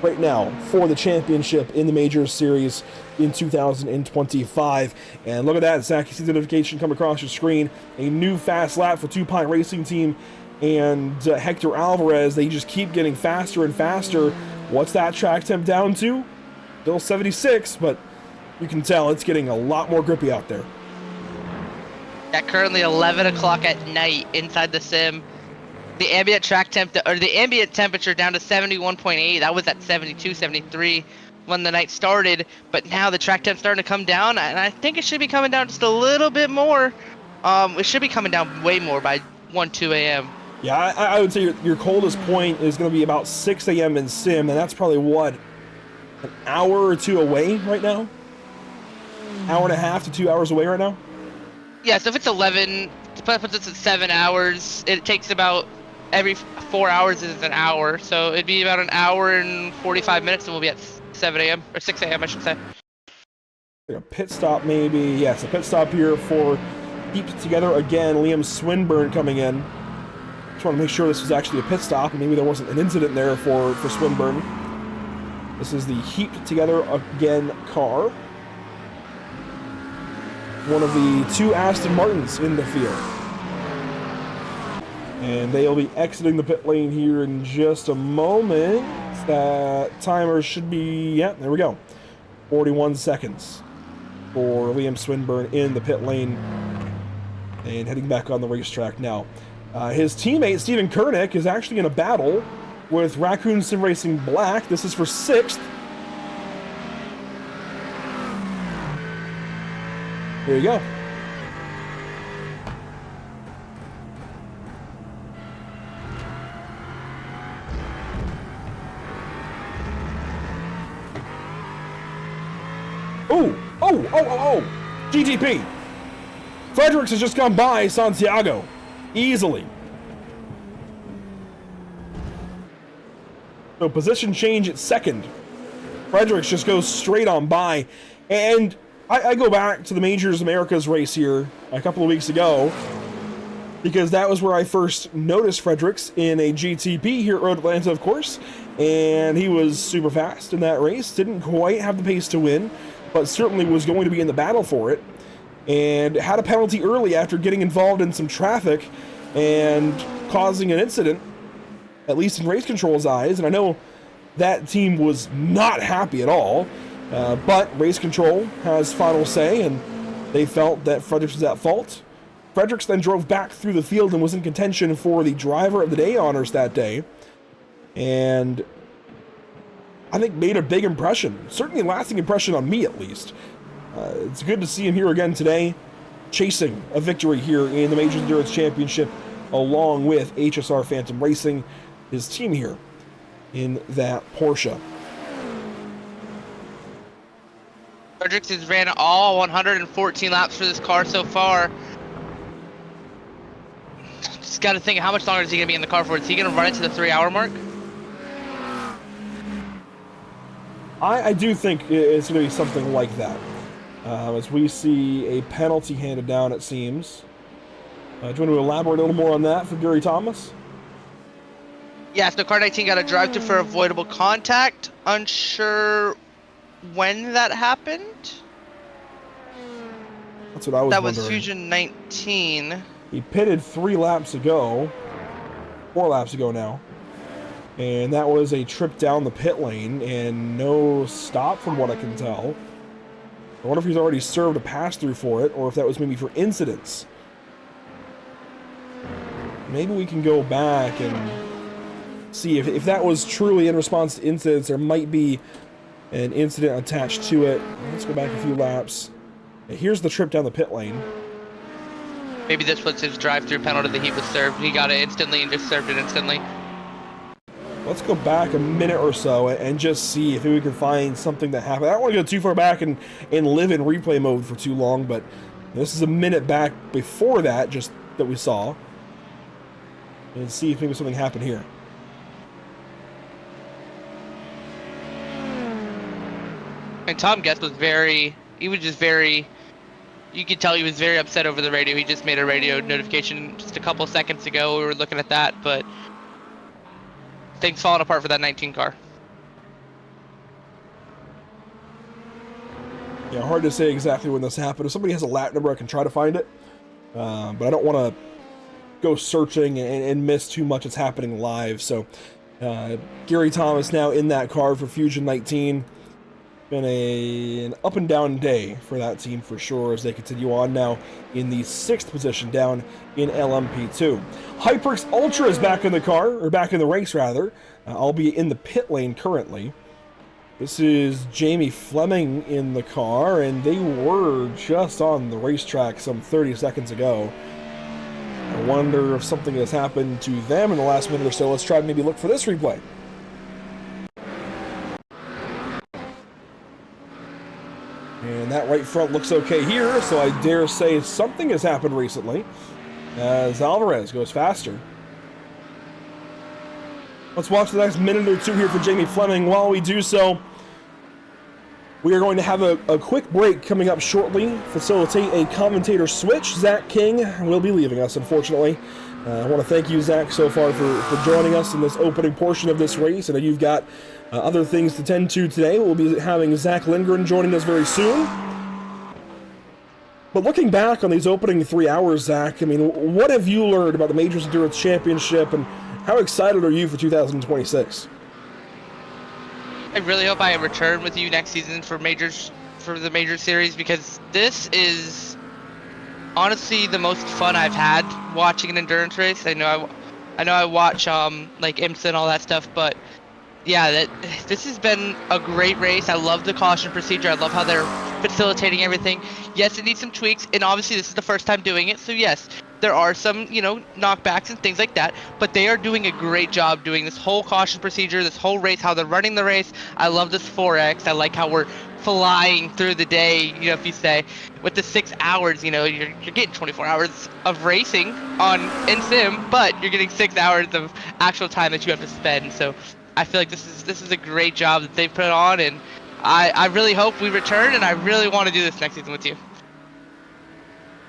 B: right now for the championship in the major series in 2025. And look at that, Zach, you see the notification come across your screen. A new fast lap for Two Pine Racing Team and Hector Alvarez. They just keep getting faster and faster. What's that track temp down to? Still 76, but you can tell it's getting a lot more grippy out there.
C: At currently 11 o'clock at night inside the sim, the ambient track temp, or the ambient temperature down to 71.8. That was at 72, 73 when the night started, but now the track temp's starting to come down, and I think it should be coming down just a little bit more. It should be coming down way more by 1, 2 a.m.
B: Yeah, I would say your coldest point is going to be about 6 a.m. in sim, and that's probably, what, an hour or two away right now? Hour and a half to 2 hours away right now?
C: Yeah, so if it's 11, puts us at 7 hours, it takes about every 4 hours is an hour, so it'd be about an hour and 45 minutes, and we'll be at 7 a.m. or 6 a.m. I should say.
B: A pit stop maybe. Yes, a pit stop here for Heat Together again. Liam Swinburne coming in. Just want to make sure this was actually a pit stop, and maybe there wasn't an incident there for Swinburne. This is the Heat Together again car. One of the two Aston Martins in the field. And they'll be exiting the pit lane here in just a moment. That timer should be, yeah, there we go. 41 seconds for Liam Swinburne in the pit lane. And heading back on the racetrack now. His teammate, Steven Kernick, is actually in a battle with Raccoon Sim Racing Black. This is for 6th. Here you go. Oh! GTP! Fredericks has just gone by Santiago. Easily. So position change at 2nd. Fredericks just goes straight on by. And I go back to the Majors Americas race here a couple of weeks ago, because that was where I first noticed Fredericks in a GTP here at Road Atlanta, of course. And he was super fast in that race. Didn't quite have the pace to win, but certainly was going to be in the battle for it. And had a penalty early after getting involved in some traffic and causing an incident, at least in race control's eyes. And I know that team was not happy at all. But race control has final say, and they felt that Fredericks was at fault. Fredericks then drove back through the field and was in contention for the Driver of the Day honors that day. And I think made a big impression, certainly a lasting impression on me at least. It's good to see him here again today, chasing a victory here in the Major Endurance Championship, along with HSR Phantom Racing, his team here in that Porsche.
C: Fredericks has ran all 114 laps for this car so far. Just got to think, how much longer is he going to be in the car for? Is he going to run it to the 3-hour mark?
B: I do think it's going to be something like that. As we see a penalty handed down, it seems. Do you want to elaborate a little more on that for Gary Thomas?
C: Yeah, so car 19 got a drive to for avoidable contact. Unsure when that happened.
B: That's what I was wondering.
C: That was Fusion 19.
B: He pitted 4 laps ago now. And that was a trip down the pit lane and no stop from what I can tell. I wonder if he's already served a pass-through for it, or if that was maybe for incidents. Maybe we can go back and see if that was truly in response to incidents. There might be an incident attached to it. Let's go back a few laps. Here's the trip down the pit lane.
C: Maybe this was his drive-through penalty that he was served. He got it instantly and just served it instantly.
B: Let's go back a minute or so and just see if we can find something that happened. I don't want to go too far back and live in replay mode for too long, but this is a minute back before that, just that we saw. And see if maybe something happened here.
C: And Tom Guest was you could tell he was very upset over the radio. He just made a radio notification just a couple seconds ago. We were looking at that, but things falling apart for that 19 car.
B: Yeah, hard to say exactly when this happened. If somebody has a lap number, I can try to find it. But I don't want to go searching and miss too much that's happening live. So Gary Thomas now in that car for Fusion 19. Been an up and down day for that team for sure as they continue on now in the 6th position down in LMP2. HyperX Ultra is back in the car, or back in the race rather, albeit in the pit lane currently. This is Jamie Fleming in the car, and they were just on the racetrack some 30 seconds ago. I wonder if something has happened to them in the last minute or so. Let's try to maybe look for this replay. And that right front looks okay here, so I dare say something has happened recently as Alvarez goes faster. Let's watch the next minute or two here for Jamie Fleming. While we do so, we are going to have a quick break coming up shortly, facilitate a commentator switch. Zach King will be leaving us, unfortunately. I want to thank you, Zach, so far for joining us in this opening portion of this race. I know you've got other things to tend to today. We'll be having Zach Lindgren joining us very soon. But looking back on these opening 3 hours, Zach, I mean, what have you learned about the Majors Endurance Championship, and how excited are you for 2026?
C: I really hope I return with you next season for the major series, because this is honestly the most fun I've had watching an endurance race. I know I watch like IMSA and all that stuff, but yeah, this has been a great race. I love the caution procedure. I love how they're facilitating everything. Yes, it needs some tweaks, and obviously this is the first time doing it, so yes, there are some, knockbacks and things like that, but they are doing a great job doing this whole caution procedure, this whole race, how they're running the race. I love this 4X. I like how we're flying through the day, if you say, with the 6 hours, you're getting 24 hours of racing in sim, but you're getting 6 hours of actual time that you have to spend. So I feel like this is a great job that they've put on, and I really hope we return, and I really want to do this next season with you.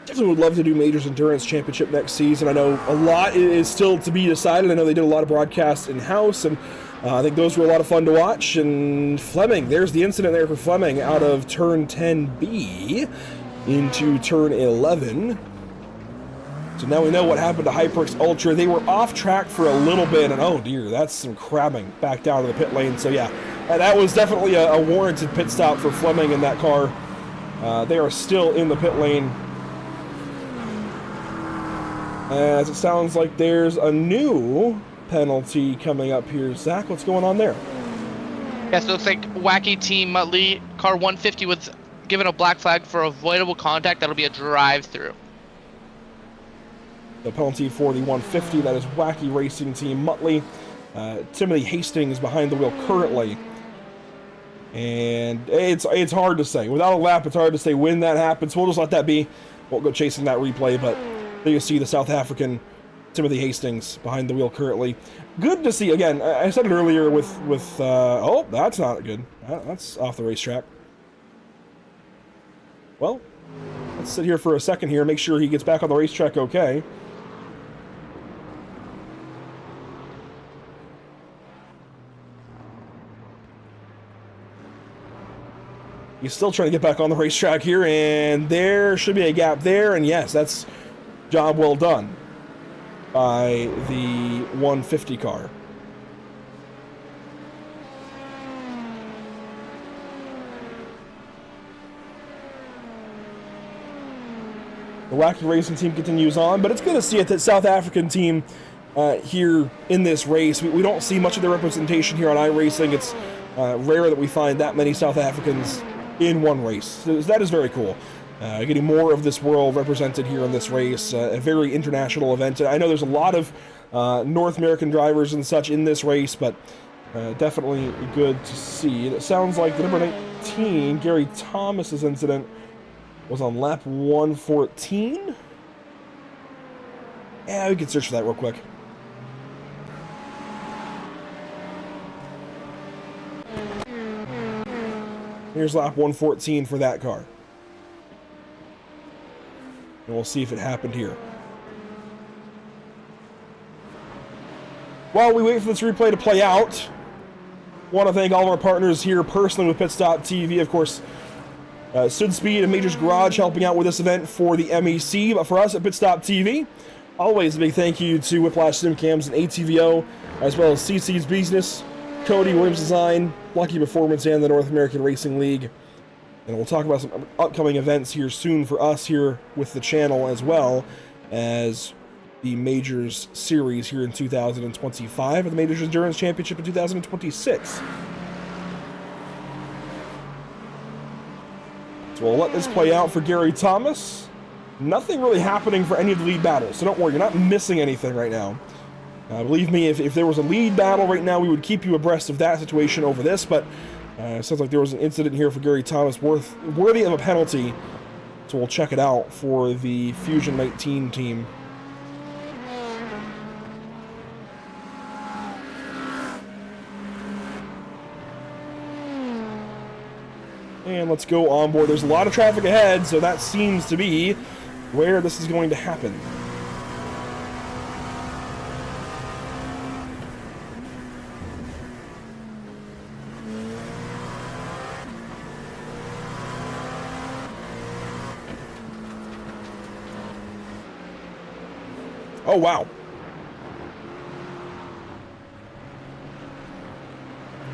B: Definitely would love to do Majors Endurance Championship next season. I know a lot is still to be decided. I know they did a lot of broadcasts in-house, and I think those were a lot of fun to watch. And Fleming, there's the incident there for Fleming out of turn 10B into turn 11. So now we know what happened to HyperX Ultra. They were off track for a little bit, and oh dear, that's some crabbing back down to the pit lane. So yeah, that was definitely a warranted pit stop for Fleming in that car. They are still in the pit lane, as it sounds like there's a new penalty coming up here. Zach, what's going on there?
C: Yeah, so it looks like Wacky Team Muttley, car 150 was given a black flag for avoidable contact. That'll be a drive-through.
B: The penalty for the 150, that is Wacky Racing Team Muttley. Timothy Hastings behind the wheel currently. And it's hard to say. Without a lap, it's hard to say when that happens. We'll just let that be. Won't go chasing that replay, but there you see the South African Timothy Hastings behind the wheel currently. Good to see. Again, I said it earlier with oh, that's not good. That's off the racetrack. Well, let's sit here for a second here, make sure he gets back on the racetrack okay. He's still trying to get back on the racetrack here, and there should be a gap there, and yes, that's job well done by the 150 car. The wacky racing team continues on, but it's good to see it, that South African team here in this race. We don't see much of their representation here on iRacing. It's rare that we find that many South Africans in one race. So that is very cool. Getting more of this world represented here in this race, a very international event. I know there's a lot of North American drivers and such in this race, but definitely good to see. And it sounds like the number 19, Gary Thomas's incident, was on lap 114. Yeah, we can search for that real quick. Here's lap 114 for that car. And we'll see if it happened here. While we wait for this replay to play out, want to thank all of our partners here personally with Pitstop TV. Of course, Sid Speed and Majors Garage helping out with this event for the MEC. But for us at Pitstop TV, always a big thank you to Whiplash SimCams and ATVO, as well as CC's Business, Cody, Williams Design, Lucky Performance, and the North American Racing League. And we'll talk about some upcoming events here soon for us here with the channel, as well as the Majors Series here in 2025 and the Majors Endurance Championship in 2026. So we'll let this play out for Gary Thomas. Nothing really happening for any of the lead battles, so don't worry, you're not missing anything right now. Believe me, if there was a lead battle right now, we would keep you abreast of that situation over this, but it sounds like there was an incident here for Gary Thomas worthy of a penalty, so we'll check it out for the Fusion 19 team. And let's go on board. There's a lot of traffic ahead, so that seems to be where this is going to happen. Oh, wow.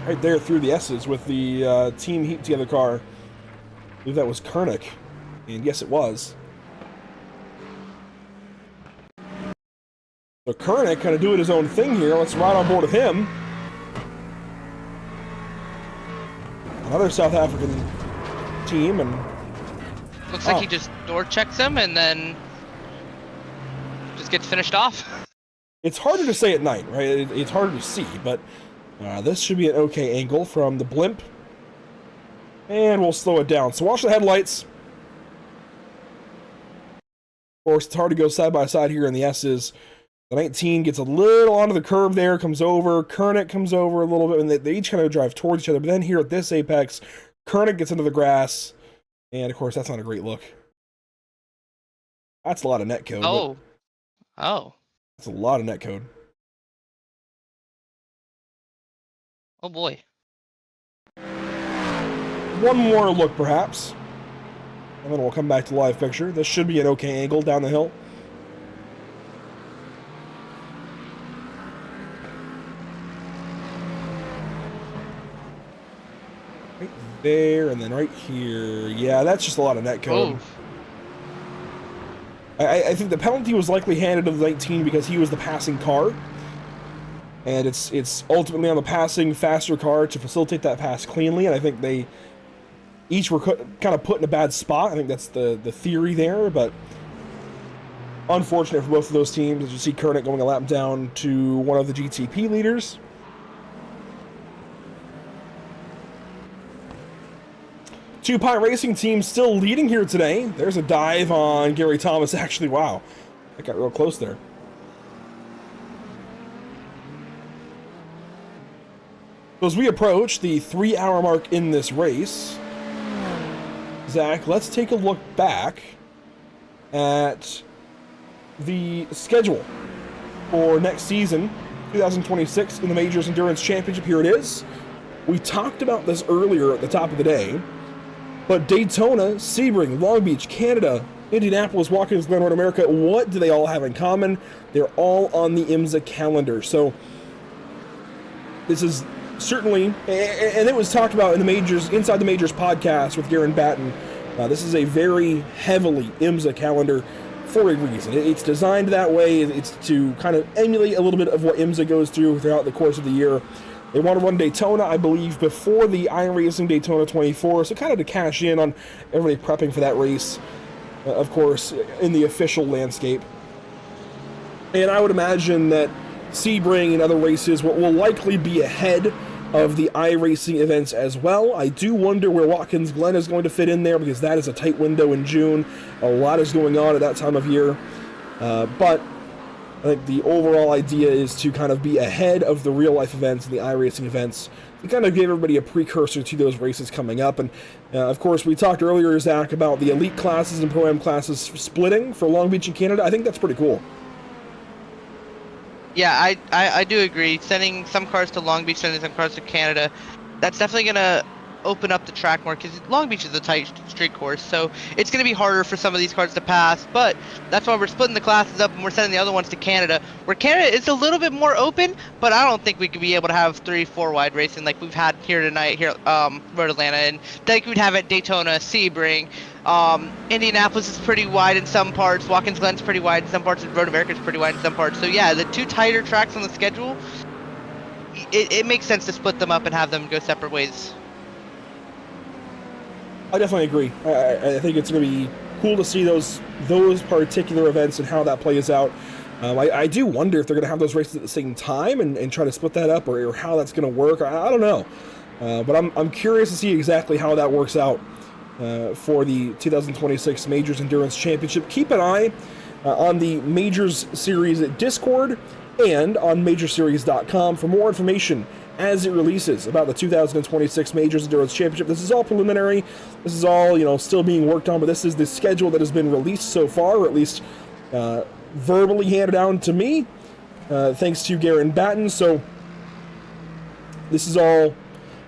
B: Right there through the S's with the Team Heat Together car. I believe that was Kernick. And yes, it was. So Kernick kind of doing his own thing here. Let's ride on board with him. Another South African team, and
C: looks like he just door checks him and then just gets finished off.
B: It's harder to say at night, right? It's harder to see, but this should be an okay angle from the blimp. And we'll slow it down. So watch the headlights. Of course, it's hard to go side by side here in the S's. The 19 gets a little onto the curb there, comes over. Kernick comes over a little bit, and they each kind of drive towards each other. But then here at this apex, Kernick gets into the grass. And, of course, that's not a great look. That's a lot of net code.
C: Oh.
B: That's a lot of net code.
C: Oh, boy.
B: One more look, perhaps. And then we'll come back to the live picture. This should be an okay angle down the hill. Right there, and then right here. Yeah, that's just a lot of net code. I think the penalty was likely handed to the 19 because he was the passing car. And it's ultimately on the passing, faster car to facilitate that pass cleanly. And I think they each were kind of put in a bad spot. I think that's the theory there. But unfortunate for both of those teams, as you see Kernick going a lap down to one of the GTP leaders. Two Pine Racing teams still leading here today. There's a dive on Gary Thomas. Actually, wow. That got real close there. So as we approach the 3-hour mark in this race, Zach, let's take a look back at the schedule for next season, 2026, in the Majors Endurance Championship. Here it is. We talked about this earlier at the top of the day, but Daytona, Sebring, Long Beach, Canada, Indianapolis, Watkins Glen, North America, what do they all have in common? They're all on the IMSA calendar. So this is certainly, and it was talked about in the Majors, Inside the Majors podcast with Garen Batten This is a very heavily IMSA calendar for a reason. It's designed that way. It's to kind of emulate a little bit of what IMSA goes through throughout the course of the year. They want to run Daytona, I believe, before the iRacing Daytona 24, so kind of to cash in on everybody prepping for that race, of course, in the official landscape. And I would imagine that Sebring and other races will likely be ahead of the iRacing events as well. I do wonder where Watkins Glen is going to fit in there, because that is a tight window in June. A lot is going on at that time of year. But I think the overall idea is to kind of be ahead of the real-life events and the iRacing events to kind of give everybody a precursor to those races coming up. And, of course, we talked earlier, Zach, about the elite classes and Pro-Am classes splitting for Long Beach and Canada. I think that's pretty cool.
C: Yeah, I do agree. Sending some cars to Long Beach, sending some cars to Canada, that's definitely going to open up the track more, because Long Beach is a tight street course, so it's going to be harder for some of these cars to pass. But that's why we're splitting the classes up and we're sending the other ones to Canada, where Canada is a little bit more open, but I don't think we could be able to have 3-4 wide racing like we've had here tonight, here Road Atlanta, and like we'd have at Daytona, Sebring. Indianapolis is pretty wide in some parts, Watkins Glen's pretty wide in some parts, and Road America is pretty wide in some parts. So yeah, the two tighter tracks on the schedule, it makes sense to split them up and have them go separate ways.
B: I definitely agree. I think it's going to be cool to see those particular events and how that plays out. I do wonder if they're going to have those races at the same time and try to split that up, or how that's going to work. I don't know. But I'm curious to see exactly how that works out for the 2026 Majors Endurance Championship. Keep an eye on the Majors Series Discord and on MajorSeries.com for more information as it releases about the 2026 Majors Endurance Championship. This is all preliminary. This is all, still being worked on, but this is the schedule that has been released so far, or at least verbally handed down to me, thanks to Garen Batten. So this is all,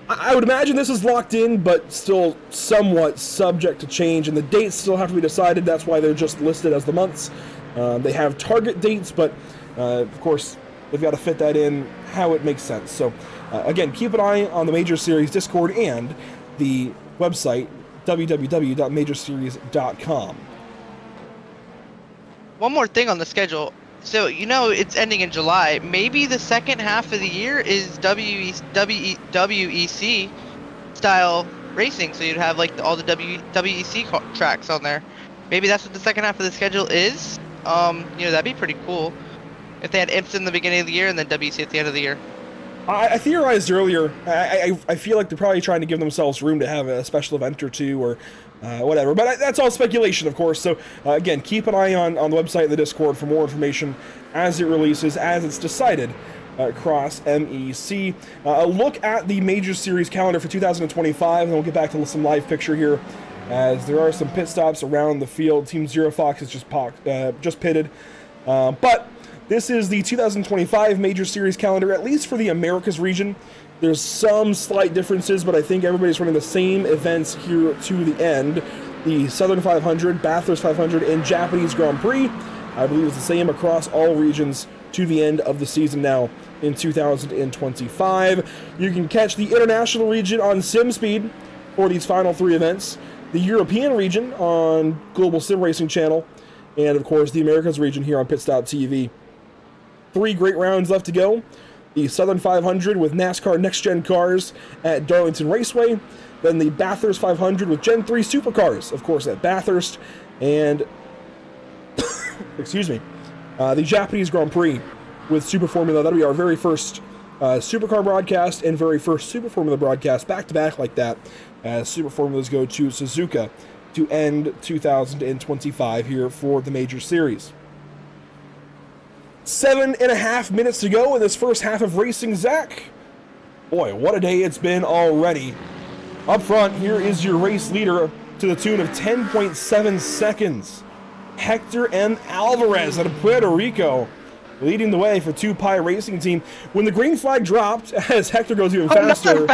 B: I would imagine this is locked in, but still somewhat subject to change, and the dates still have to be decided. That's why they're just listed as the months. They have target dates, but of course, they've got to fit that in how it makes sense. So, again, keep an eye on the Major Series Discord and the website, www.majorseries.com.
C: One more thing on the schedule. So, it's ending in July. Maybe the second half of the year is WEC style racing. So you'd have all the WEC tracks on there. Maybe that's what the second half of the schedule is. That'd be pretty cool if they had IMSA in the beginning of the year and then WEC at the end of the year.
B: I theorized earlier, I feel like they're probably trying to give themselves room to have a special event or two, or whatever. But that's all speculation, of course. So, again, keep an eye on the website and the Discord for more information as it releases, as it's decided across MEC. A look at the Major Series calendar for 2025, and then we'll get back to some live picture here, as there are some pit stops around the field. Team Zero Fox is just pitted. But this is the 2025 Major Series calendar, at least for the Americas region. There's some slight differences, but I think everybody's running the same events here to the end. The Southern 500, Bathurst 500, and Japanese Grand Prix, I believe, is the same across all regions to the end of the season now in 2025. You can catch the international region on SimSpeed for these final three events, the European region on Global Sim Racing Channel, and, of course, the Americas region here on Pitstop TV. 3 great rounds left to go. The Southern 500 with NASCAR Next Gen cars at Darlington Raceway. Then the Bathurst 500 with Gen 3 supercars, of course, at Bathurst. And, excuse me, the Japanese Grand Prix with Super Formula. That'll be our very first supercar broadcast and very first Super Formula broadcast back-to-back like that, as Super Formulas go to Suzuka to end 2025 here for the Major Series. 7.5 minutes to go in this first half of racing, Zach. Boy, what a day it's been already. Up front, here is your race leader to the tune of 10.7 seconds. Hector M. Alvarez out of Puerto Rico, leading the way for 2Pi Racing Team. When the green flag dropped, as Hector goes even faster,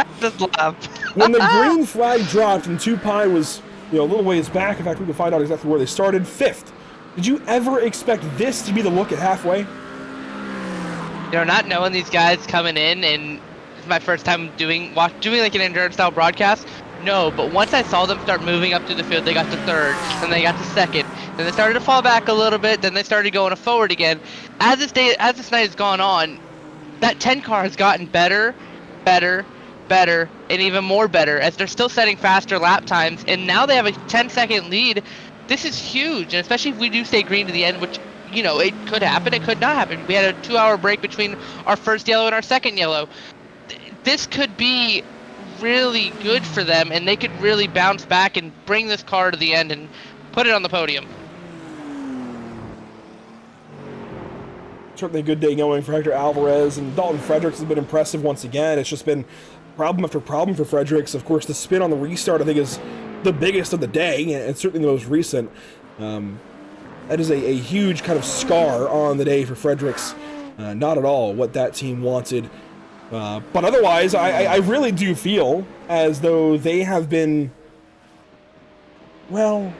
B: when the green flag dropped and 2Pi was a little ways back, in fact, we can find out exactly where they started, 5th. Did you ever expect this to be the look at halfway?
C: Not knowing these guys coming in, and it's my first time doing like an endurance style broadcast. No, but once I saw them start moving up to the field, they got to third, then they got to second, then they started to fall back a little bit, then they started going forward again. As this night has gone on, that 10 car has gotten better, and even more better as they're still setting faster lap times, and now they have a 10-second lead. This is huge, and especially if we do stay green to the end, which, you know, it could happen, it could not happen. We had a 2-hour break between our first yellow and our second yellow. This could be really good for them, and they could really bounce back and bring this car to the end and put it on the podium.
B: Certainly a good day going for Hector Alvarez, and Dalton Fredericks has been impressive once again. It's just been problem after problem for Fredericks. Of course, the spin on the restart, I think, is the biggest of the day, and certainly the most recent. That is a huge kind of scar on the day for Fredericks. Not at all what that team wanted. But otherwise, I really do feel as though they have been, well,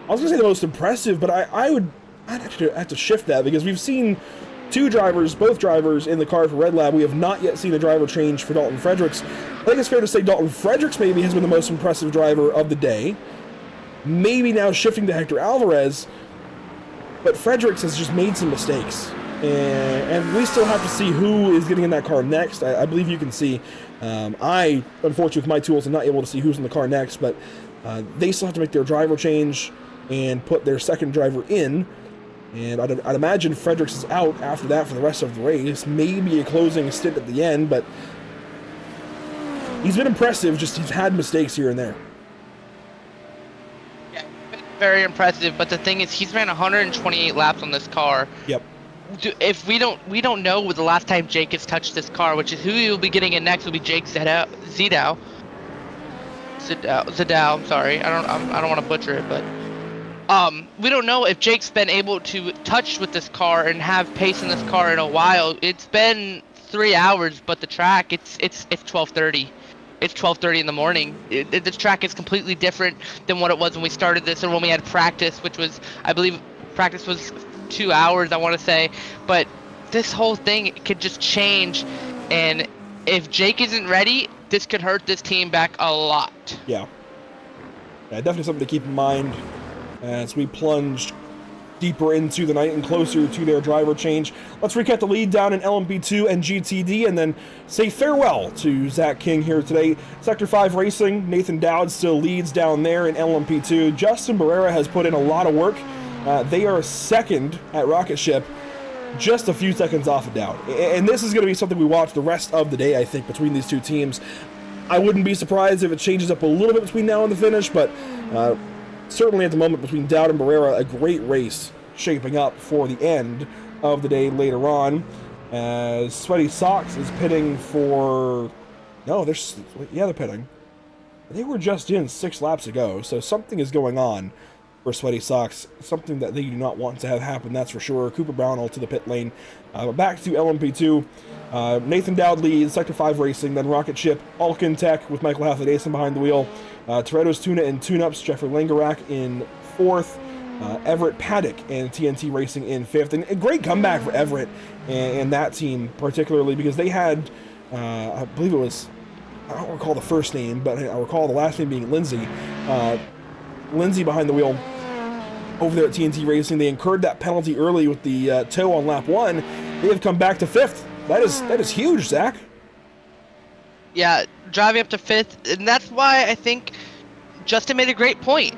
B: I was going to say the most impressive, but I'd have to shift that, because we've seen both drivers in the car for Red Lab. We have not yet seen a driver change for Dalton Fredericks. I think it's fair to say Dalton Fredericks maybe has been the most impressive driver of the day. Maybe now shifting to Hector Alvarez, but Fredericks has just made some mistakes. And we still have to see who is getting in that car next. I believe you can see. I, unfortunately, with my tools, am not able to see who's in the car next, but they still have to make their driver change and put their second driver in. And I'd imagine Fredericks is out after that for the rest of the race. Maybe a closing stint at the end, but he's been impressive, just he's had mistakes here and there.
C: Yeah, very impressive, but the thing is, he's ran 128 laps on this car.
B: Yep.
C: If we don't know the last time Jake has touched this car, which is who he'll be getting in next will be Jake Zidao. I'm sorry, I don't want to butcher it, but we don't know if Jake's been able to touch with this car and have pace in this car in a while. It's been 3 hours, but the track it's 12:30. It's 12:30 in the morning. This track is completely different than what it was when we started this or when we had practice, which was, I believe, practice was 2 hours, I want to say. But this whole thing could just change, and if Jake isn't ready, this could hurt this team back a lot.
B: Yeah, definitely something to keep in mind as we plunged deeper into the night and closer to their driver change. Let's recap the lead down in LMP2 and GTD, and then say farewell to Zach King here today. Sector 5 Racing, Nathan Dowd still leads down there in LMP2. Justin Barrera has put in a lot of work. They are second at Rocket Ship, just a few seconds off of Dowd. And this is going to be something we watch the rest of the day, I think, between these two teams. I wouldn't be surprised if it changes up a little bit between now and the finish, but certainly at the moment between Dowd and Barrera, a great race shaping up for the end of the day later on. As Sweaty Socks is pitting for... No, they're pitting. They were just in 6 laps ago, so something is going on for Sweaty Socks. Something that they do not want to have happen, that's for sure. Cooper Brownell to the pit lane. Back to LMP2. Nathan Dowd leads, Sector 5 Racing, then Rocket Ship, Alkin Tech with Michael Halfadason behind the wheel. Toretto's Tuna and Tune-Ups, Jeffrey Langerak in 4th. Everett Paddock and TNT Racing in 5th. And a great comeback for Everett and that team particularly, because they had, I believe it was, I don't recall the first name, but I recall the last name being Lindsay. Lindsay behind the wheel over there at TNT Racing. They incurred that penalty early with the tow on lap 1. They have come back to 5th. That is huge, Zach.
C: Yeah, driving up to 5th, and that's why I think Justin made a great point.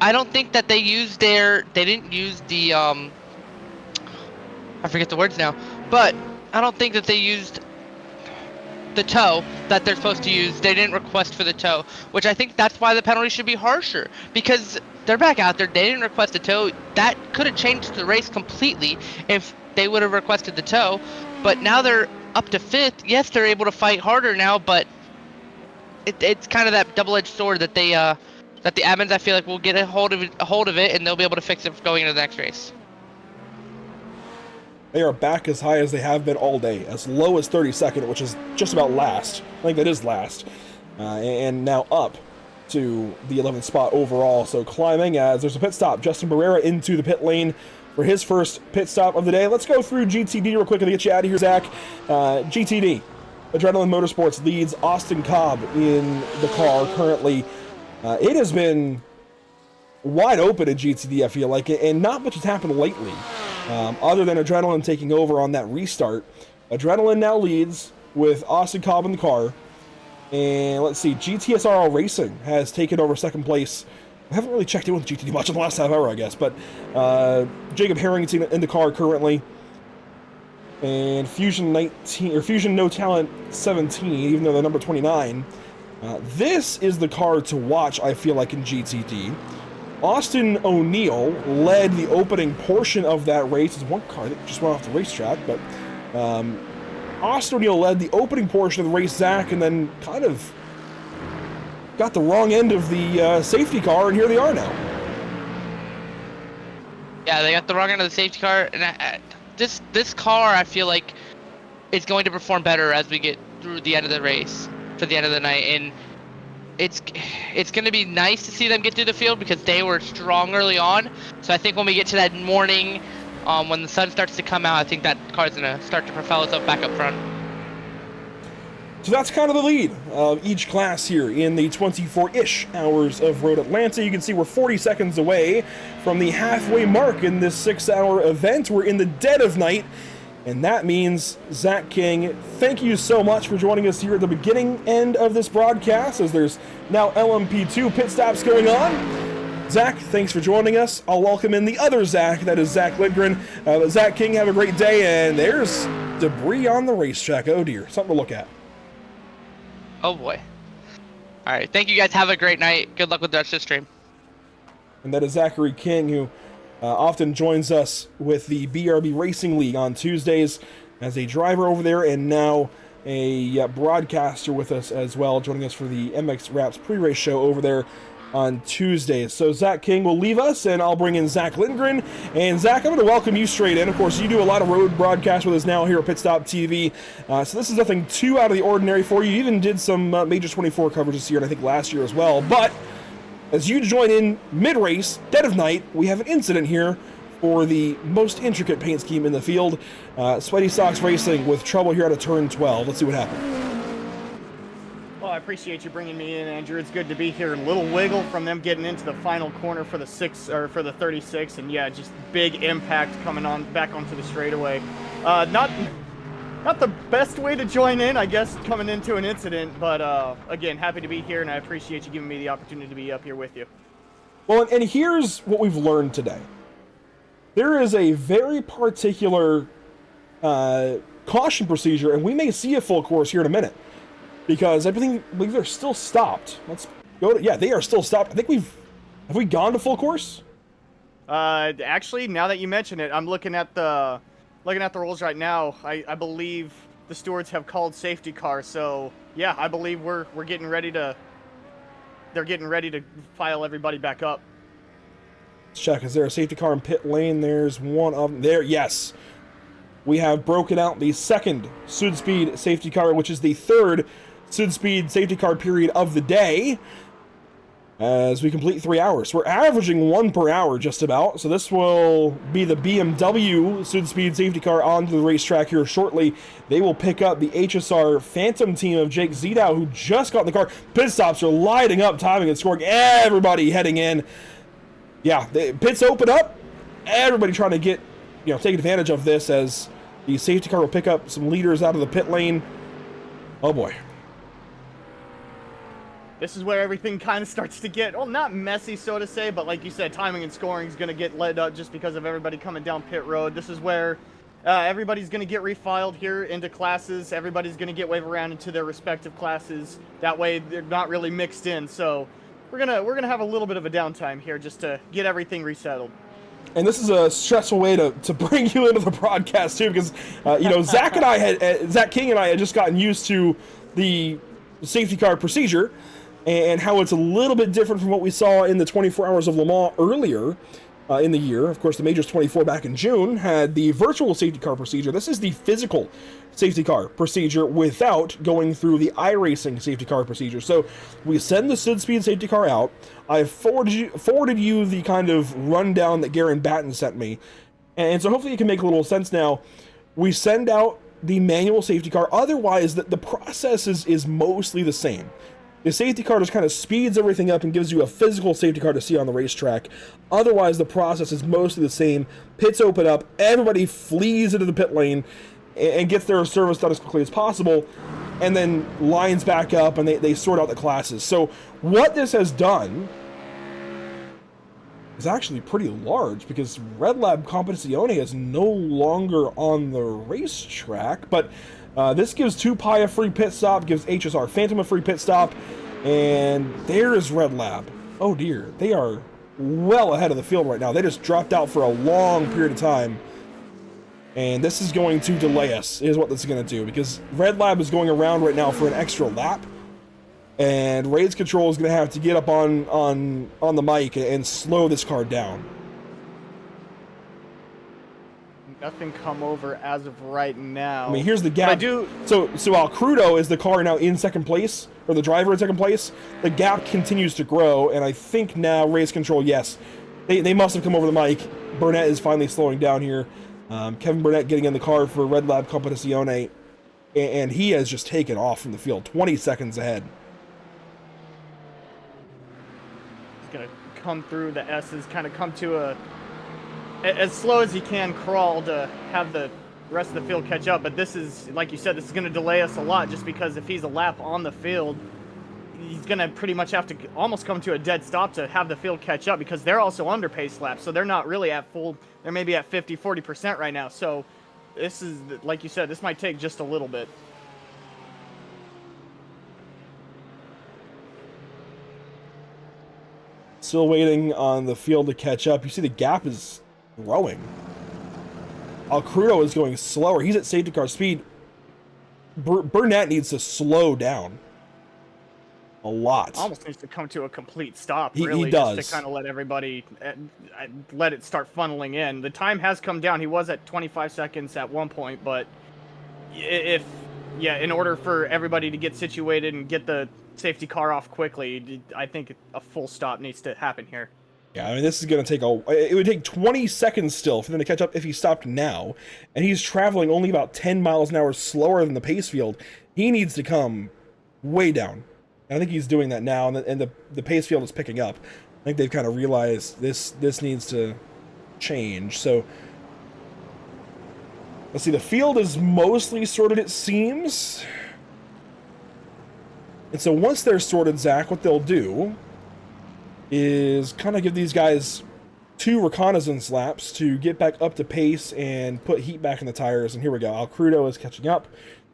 C: I don't think that they didn't use the, I forget the words now, but I don't think that they used the tow that they're supposed to use. They didn't request for the tow, which I think that's why the penalty should be harsher, because they're back out there. They didn't request a tow. That could have changed the race completely if they would have requested the tow, but now they're up to 5th. Yes, they're able to fight harder now, but it's kind of that double-edged sword that they, that the admins, I feel like, will get a hold of it, and they'll be able to fix it going into the next race.
B: They are back as high as they have been all day, as low as 32nd, which is just about last. I think that is last. And now up to the 11th spot overall. So climbing as there's a pit stop. Justin Barrera into the pit lane for his first pit stop of the day. Let's go through GTD real quick and get you out of here, Zach. GTD. Adrenaline Motorsports leads Austin Cobb in the car currently. It has been wide open in GTD, I feel like, and not much has happened lately, other than Adrenaline taking over on that restart. Adrenaline now leads with Austin Cobb in the car, and let's see, GTSRL Racing has taken over second place. I haven't really checked in with GTD much in the last half hour, I guess, but Jacob Harrington in the car currently, and Fusion 19 or Fusion No Talent 17, even though they're number 29. This is the car to watch, I feel like, in GTD. Austin O'Neill led the opening portion of that race. There's one car that just went off the racetrack, but Austin O'Neill led the opening portion of the race, Zach, and then kind of got the wrong end of the safety car, and here they are now.
C: Yeah, they got the wrong end of the safety car, and this car, I feel like, is going to perform better as we get through the end of the race, to the end of the night, and it's going to be nice to see them get through the field because they were strong early on. So I think when we get to that morning, when the sun starts to come out, I think that car's going to start to propel itself back up front.
B: So that's kind of the lead of each class here in the 24-ish hours of Road Atlanta. You can see we're 40 seconds away from the halfway mark in this 6-hour event. We're in the dead of night, and that means, Zach King, thank you so much for joining us here at the beginning end of this broadcast, as there's now LMP2 pit stops going on. Zach, thanks for joining us. I'll welcome in the other Zach, that is Zach Lindgren. Zach King, have a great day, and there's debris on the racetrack. Oh dear, something to look at.
C: Oh boy. All right, thank you guys. Have a great night. Good luck with the rest of the stream. And
B: that is Zachary King, who often joins us with the BRB Racing League on Tuesdays as a driver over there, and now a broadcaster with us as well, joining us for the MX Raps pre-race show over there on Tuesdays. So Zach King will leave us, and I'll bring in Zach Lindgren. And Zach, I'm going to welcome you straight in. Of course, you do a lot of road broadcasts with us now here at Pit Stop TV. So this is nothing too out of the ordinary for you. You even did some Major 24 coverage this year, and I think last year as well. But as you join in mid-race, dead of night, we have an incident here for the most intricate paint scheme in the field. Sweaty Socks Racing with trouble here out of turn 12. Let's see what happened.
G: Well, I appreciate you bringing me in, Andrew. It's good to be here. A little wiggle from them getting into the final corner for the 36, and yeah, just big impact coming on back onto the straightaway. Not the best way to join in, I guess, coming into an incident, but again, happy to be here, and I appreciate you giving me the opportunity to be up here with you.
B: Well, and here's what we've learned today. There is a very particular caution procedure, and we may see a full course here in a minute, because I believe they're still stopped. Let's go to, yeah, they are still stopped. I think have we gone to full course?
G: Actually, now that you mention it, I'm looking at the rules right now. I believe the stewards have called safety car, so yeah, I believe they're getting ready to file everybody back up.
B: Let's check. Is there a safety car in pit lane? There's one of them there. Yes. We have broken out the second Sud Speed safety car, which is the third Sud Speed safety car period of the day, as we complete 3 hours. We're averaging 1 per hour just about, so this will be the BMW Sud Speed safety car onto the racetrack here shortly. They will pick up the HSR Phantom team of Jake Ziedow, who just got in the car. Pit stops are lighting up, timing and scoring. Everybody heading in. Yeah, the pits open up. Everybody trying to get, take advantage of this as the safety car will pick up some leaders out of the pit lane. Oh boy.
G: This is where everything kind of starts to get, well, not messy, so to say, but like you said, timing and scoring is going to get led up just because of everybody coming down pit road. This is where everybody's going to get refiled here into classes. Everybody's going to get waved around into their respective classes. That way, they're not really mixed in. So we're gonna have a little bit of a downtime here just to get everything resettled.
B: And this is a stressful way to bring you into the broadcast too, because Zach King and I had just gotten used to the safety car procedure and how it's a little bit different from what we saw in the 24 Hours of Le Mans earlier in the year. Of course, the Majors 24 back in June had the virtual safety car procedure. This is the physical safety car procedure without going through the iRacing safety car procedure. So we send the Sud Speed safety car out. I forwarded you the kind of rundown that Garen Batten sent me. And so hopefully it can make a little sense now. We send out the manual safety car. Otherwise, the process is mostly the same. The safety car just kind of speeds everything up and gives you a physical safety car to see on the racetrack. Otherwise, the process is mostly the same. Pits open up, everybody flees into the pit lane and gets their service done as quickly as possible, and then lines back up and they sort out the classes. So what this has done is actually pretty large, because Red Lab Competizione is no longer on the racetrack, but this gives 2Pi a free pit stop, gives HSR Phantom a free pit stop, and there's Red Lab. Oh dear, they are well ahead of the field right now. They just dropped out for a long period of time, and this is going to delay us, is what this is going to do, because Red Lab is going around right now for an extra lap, and Raid's Control is going to have to get up on the mic and slow this car down.
G: Nothing come over as of right now.
B: I mean, here's the gap. So Al Crudo is the car now in second place, or the driver in second place. The gap continues to grow, and I think now Race Control, yes, they must have come over the mic. Burnett is finally slowing down here. Kevin Burnett getting in the car for Red Lab Competizione, and he has just taken off from the field, 20 seconds ahead.
G: He's gonna come through the S's, kind of come to as slow as he can crawl to have the rest of the field catch up. But this is, like you said, this is going to delay us a lot, just because if he's a lap on the field, he's going to pretty much have to almost come to a dead stop to have the field catch up, because they're also under pace laps, so they're not really at full. They're maybe at 50-40% right now. So this is, like you said, this might take just a little bit.
B: Still waiting on the field to catch up. You see the gap is growing. Al Crudo is going slower. He's at safety car speed. Burnett needs to slow down a lot.
G: Almost needs to come to a complete stop,
B: He
G: really,
B: does.
G: just to kind of let everybody, let it start funneling in. The time has come down. He was at 25 seconds at one point, but in order for everybody to get situated and get the safety car off quickly, I think a full stop needs to happen here.
B: Yeah, I mean, this is going to take it would take 20 seconds still for them to catch up if he stopped now, and he's traveling only about 10 miles an hour slower than the pace field. He needs to come way down. And I think he's doing that now, and the pace field is picking up. I think they've kind of realized this needs to change. So let's see, the field is mostly sorted, it seems. And so once they're sorted, Zach, what they'll do is kind of give these guys 2 reconnaissance laps to get back up to pace and put heat back in the tires. And here we go. Al Crudo is catching up.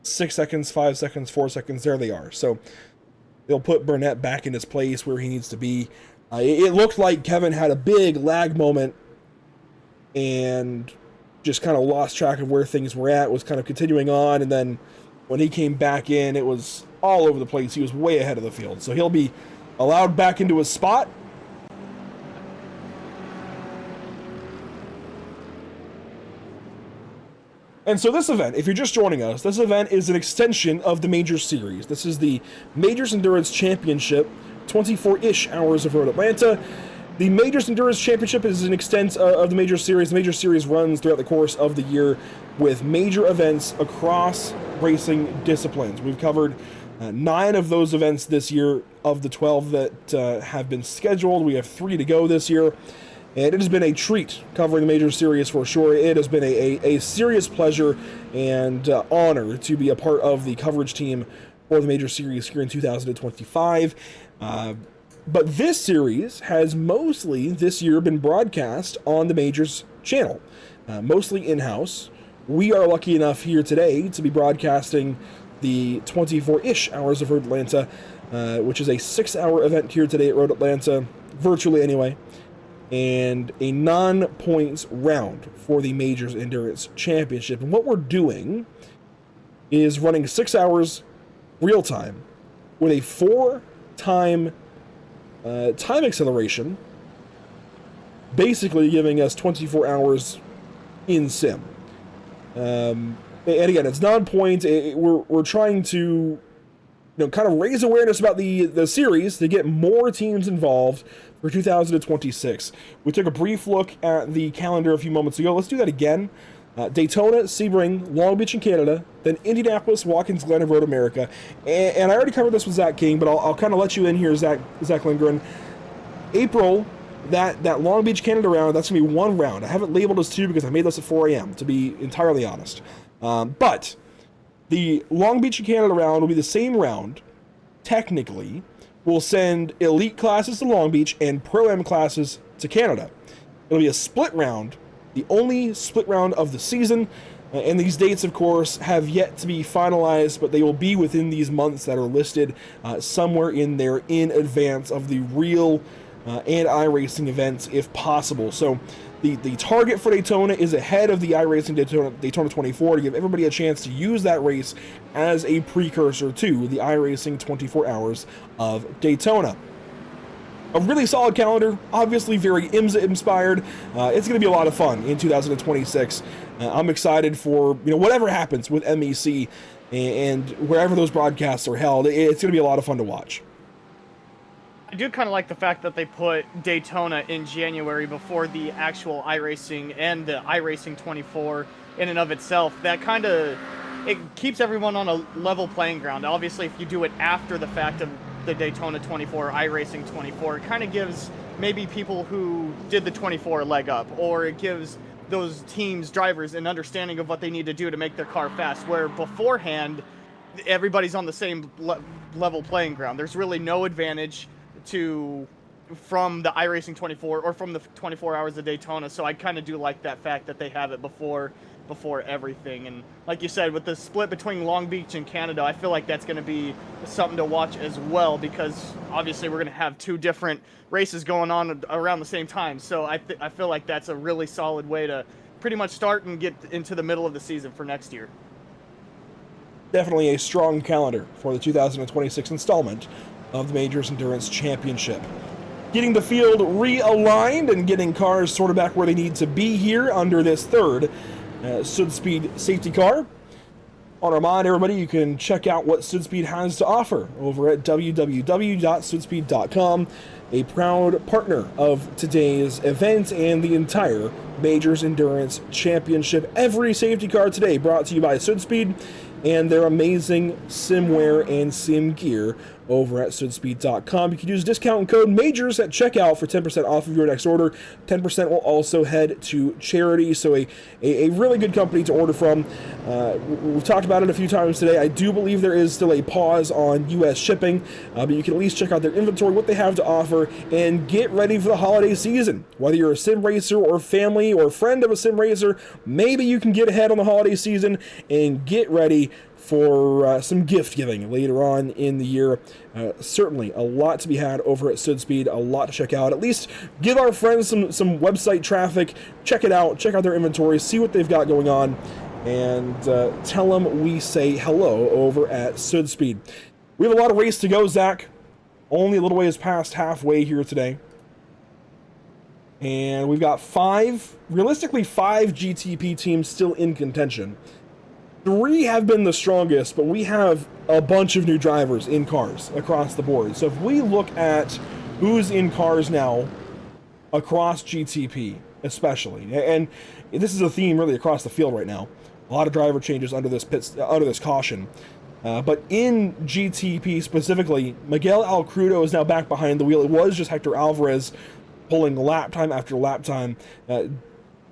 B: 6 seconds, 5 seconds, 4 seconds. There they are. So they'll put Burnett back in his place where he needs to be. It looked like Kevin had a big lag moment and just kind of lost track of where things were at, was kind of continuing on. And then when he came back in, it was all over the place. He was way ahead of the field. So he'll be allowed back into his spot. And so this event, if you're just joining us, this event is an extension of the Major Series. This is the Majors Endurance Championship, 24-ish hours of Road Atlanta. The Majors Endurance Championship is an extent of the Major Series. The Major Series runs throughout the course of the year with major events across racing disciplines. We've covered 9 of those events this year of the 12 that have been scheduled. We have 3 to go this year. And it has been a treat covering the Major Series for sure. It has been a serious pleasure and honor to be a part of the coverage team for the Major Series here in 2025. But this series has mostly this year been broadcast on the Majors channel, mostly in-house. We are lucky enough here today to be broadcasting the 24-ish hours of Road Atlanta, which is a 6-hour event here today at Road Atlanta, virtually anyway, and a non-points round for the Majors Endurance Championship. And what we're doing is running 6 hours real time with a 4-time time acceleration, basically giving us 24 hours in sim. And again, it's non-points. We're trying to kind of raise awareness about the series to get more teams involved for 2026. We took a brief look at the calendar a few moments ago. Let's do that again. Daytona, Sebring, Long Beach in Canada, then Indianapolis, Watkins Glen, and Road America. And I already covered this with Zach King, but I'll kind of let you in here, Zach Lindgren. April, that Long Beach, Canada round, that's going to be one round. I have it labeled as two because I made this at 4 a.m., to be entirely honest. But the Long Beach, Canada round will be the same round, technically. We'll send elite classes to Long Beach and Pro-Am classes to Canada. It'll be a split round, the only split round of the season, and these dates, of course, have yet to be finalized, but they will be within these months that are listed somewhere in there in advance of the real and iRacing events, if possible. So the target for Daytona is ahead of the iRacing Daytona 24 to give everybody a chance to use that race as a precursor to the iRacing 24 Hours of Daytona. A really solid calendar, obviously very IMSA inspired. It's going to be a lot of fun in 2026. I'm excited for whatever happens with MEC and wherever those broadcasts are held. It's going to be a lot of fun to watch.
G: I do kind of like the fact that they put Daytona in January before the actual iRacing and the iRacing 24 in and of itself. That kind of, it keeps everyone on a level playing ground. Obviously, if you do it after the fact of the Daytona 24, iRacing 24, it kind of gives maybe people who did the 24 a leg up, or it gives those teams, drivers, an understanding of what they need to do to make their car fast, where beforehand, everybody's on the same level playing ground. There's really no advantage from the iRacing 24 or from the 24 Hours of Daytona, so I kind of do like that fact that they have it before everything. And like you said, with the split between Long Beach and Canada, I feel like that's going to be something to watch as well, because obviously we're going to have two different races going on around the same time. So I feel like that's a really solid way to pretty much start and get into the middle of the season for next year.
B: Definitely a strong calendar for the 2026 installment of the Majors Endurance Championship. Getting the field realigned and getting cars sort of back where they need to be here under this third SudSpeed safety car. On our mind, everybody, you can check out what SudSpeed has to offer over at www.sudspeed.com, a proud partner of today's event and the entire Majors Endurance Championship. Every safety car today brought to you by SudSpeed and their amazing simware and sim gear over at sudspeed.com. You can use discount code MAJORS at checkout for 10% off of your next order. 10% will also head to charity, so a really good company to order from. We've talked about it a few times today. I do believe there is still a pause on U.S. shipping, but you can at least check out their inventory, what they have to offer, and get ready for the holiday season. Whether you're a sim racer or family or friend of a sim racer, maybe you can get ahead on the holiday season and get ready for some gift giving later on in the year. Certainly a lot to be had over at SudSpeed, a lot to check out. At least give our friends some website traffic, check it out, check out their inventory, see what they've got going on, and tell them we say hello over at SudSpeed. We have a lot of race to go, Zach. Only a little ways past halfway here today. And we've got realistically five GTP teams still in contention. 3 have been the strongest, but we have a bunch of new drivers in cars across the board. So if we look at who's in cars now across GTP especially, and this is a theme really across the field right now, a lot of driver changes under this caution. But in GTP specifically, Miguel Alcrudo is now back behind the wheel. It was just Hector Alvarez pulling lap time after lap time.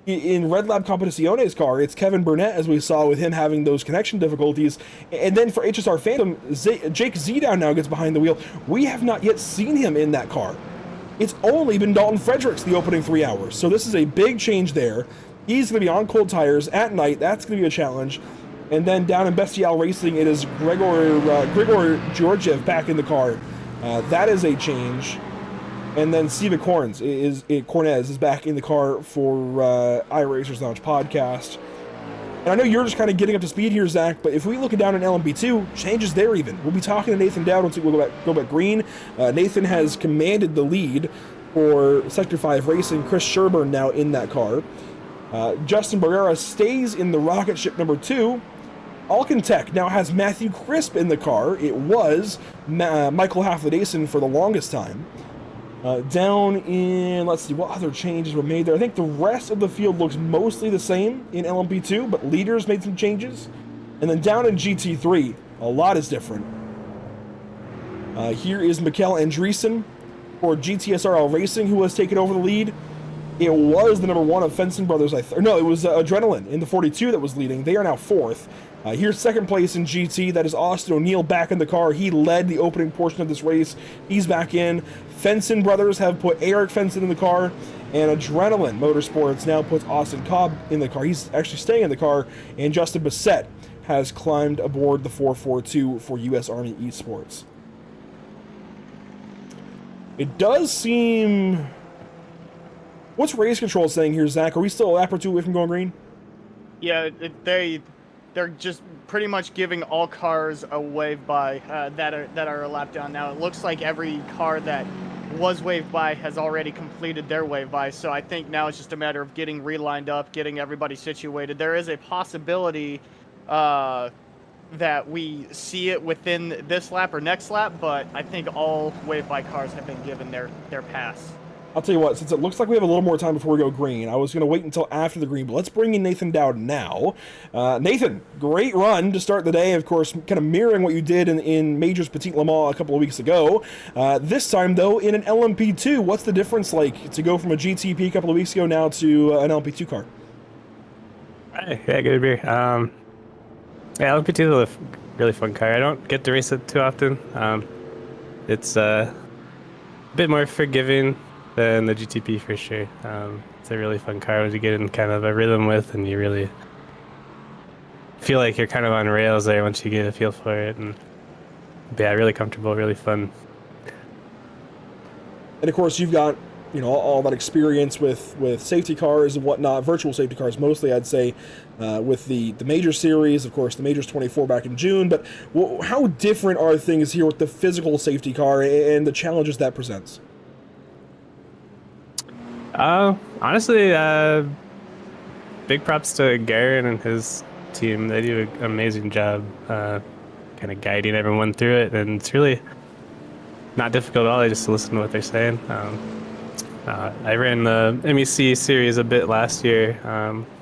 B: In Red Lab Competiciones car, it's Kevin Burnett, as we saw with him having those connection difficulties. And then for HSR Phantom, Jake Zdow now gets behind the wheel. We have not yet seen him in that car. It's only been Dalton Fredericks the opening 3 hours. So this is a big change there. He's going to be on cold tires at night. That's going to be a challenge. And then down in Bestial Racing, it is Grigor Georgiev back in the car. That is a change. And then Steve Cornez is back in the car for iRacers Lounge podcast. And I know you're just kind of getting up to speed here, Zach, but if we look down in LMB2, changes there even. We'll be talking to Nathan Dowd once we go back green. Nathan has commanded the lead for Sector 5 Racing. Chris Sherburne now in that car. Justin Barrera stays in the rocket ship number 2. Alcantech now has Matthew Crisp in the car. It was Michael Halfledason for the longest time. Down in, let's see, what other changes were made there? I think the rest of the field looks mostly the same in LMP2, but leaders made some changes. And then down in GT3, a lot is different. Here is Mikkel Andreessen for GTSRL Racing, who has taken over the lead. It was the number 1 of Fenson Brothers, no, it was Adrenaline in the 42 that was leading. They are now 4th. Here's second place in GT. That is Austin O'Neill back in the car. He led the opening portion of this race. He's back in. Fenson Brothers have put Eric Fenson in the car, and Adrenaline Motorsports now puts Austin Cobb in the car. He's actually staying in the car, and Justin Bissett has climbed aboard the 442 for U.S. Army Esports. It does seem... What's race control saying here, Zach? Are we still a lap or two away from going green?
G: Yeah, they're just pretty much giving all cars a wave by that are a lap down now. It looks like every car that was waved by has already completed their wave by, so I think now it's just a matter of getting relined up, getting everybody situated. There is a possibility that we see it within this lap or next lap, but I think all wave by cars have been given their pass.
B: I'll tell you what, since it looks like we have a little more time before we go green, I was going to wait until after the green, but let's bring in Nathan Dowd now. Nathan, great run to start the day, of course, kind of mirroring what you did in Majors Petit Le Mans a couple of weeks ago. This time, though, in an LMP2, what's the difference like to go from a GTP a couple of weeks ago now to an LMP2 car?
H: Hey, yeah, good to be here. Yeah, LMP2 is a really fun car. I don't get to race it too often. It's a bit more forgiving than the GTP for sure. It's a really fun car to get in kind of a rhythm with, and you really feel like you're kind of on rails there once you get a feel for it. And yeah, really comfortable, really fun.
B: And of course, you've got all that experience with safety cars and whatnot, virtual safety cars mostly, I'd say, with the Major Series, of course, the Majors 24 back in June. But how different are things here with the physical safety car and the challenges that presents?
H: Honestly, big props to Garen and his team. They do an amazing job kind of guiding everyone through it, and it's really not difficult at all. I just listen to what they're saying. I ran the MEC series a bit last year,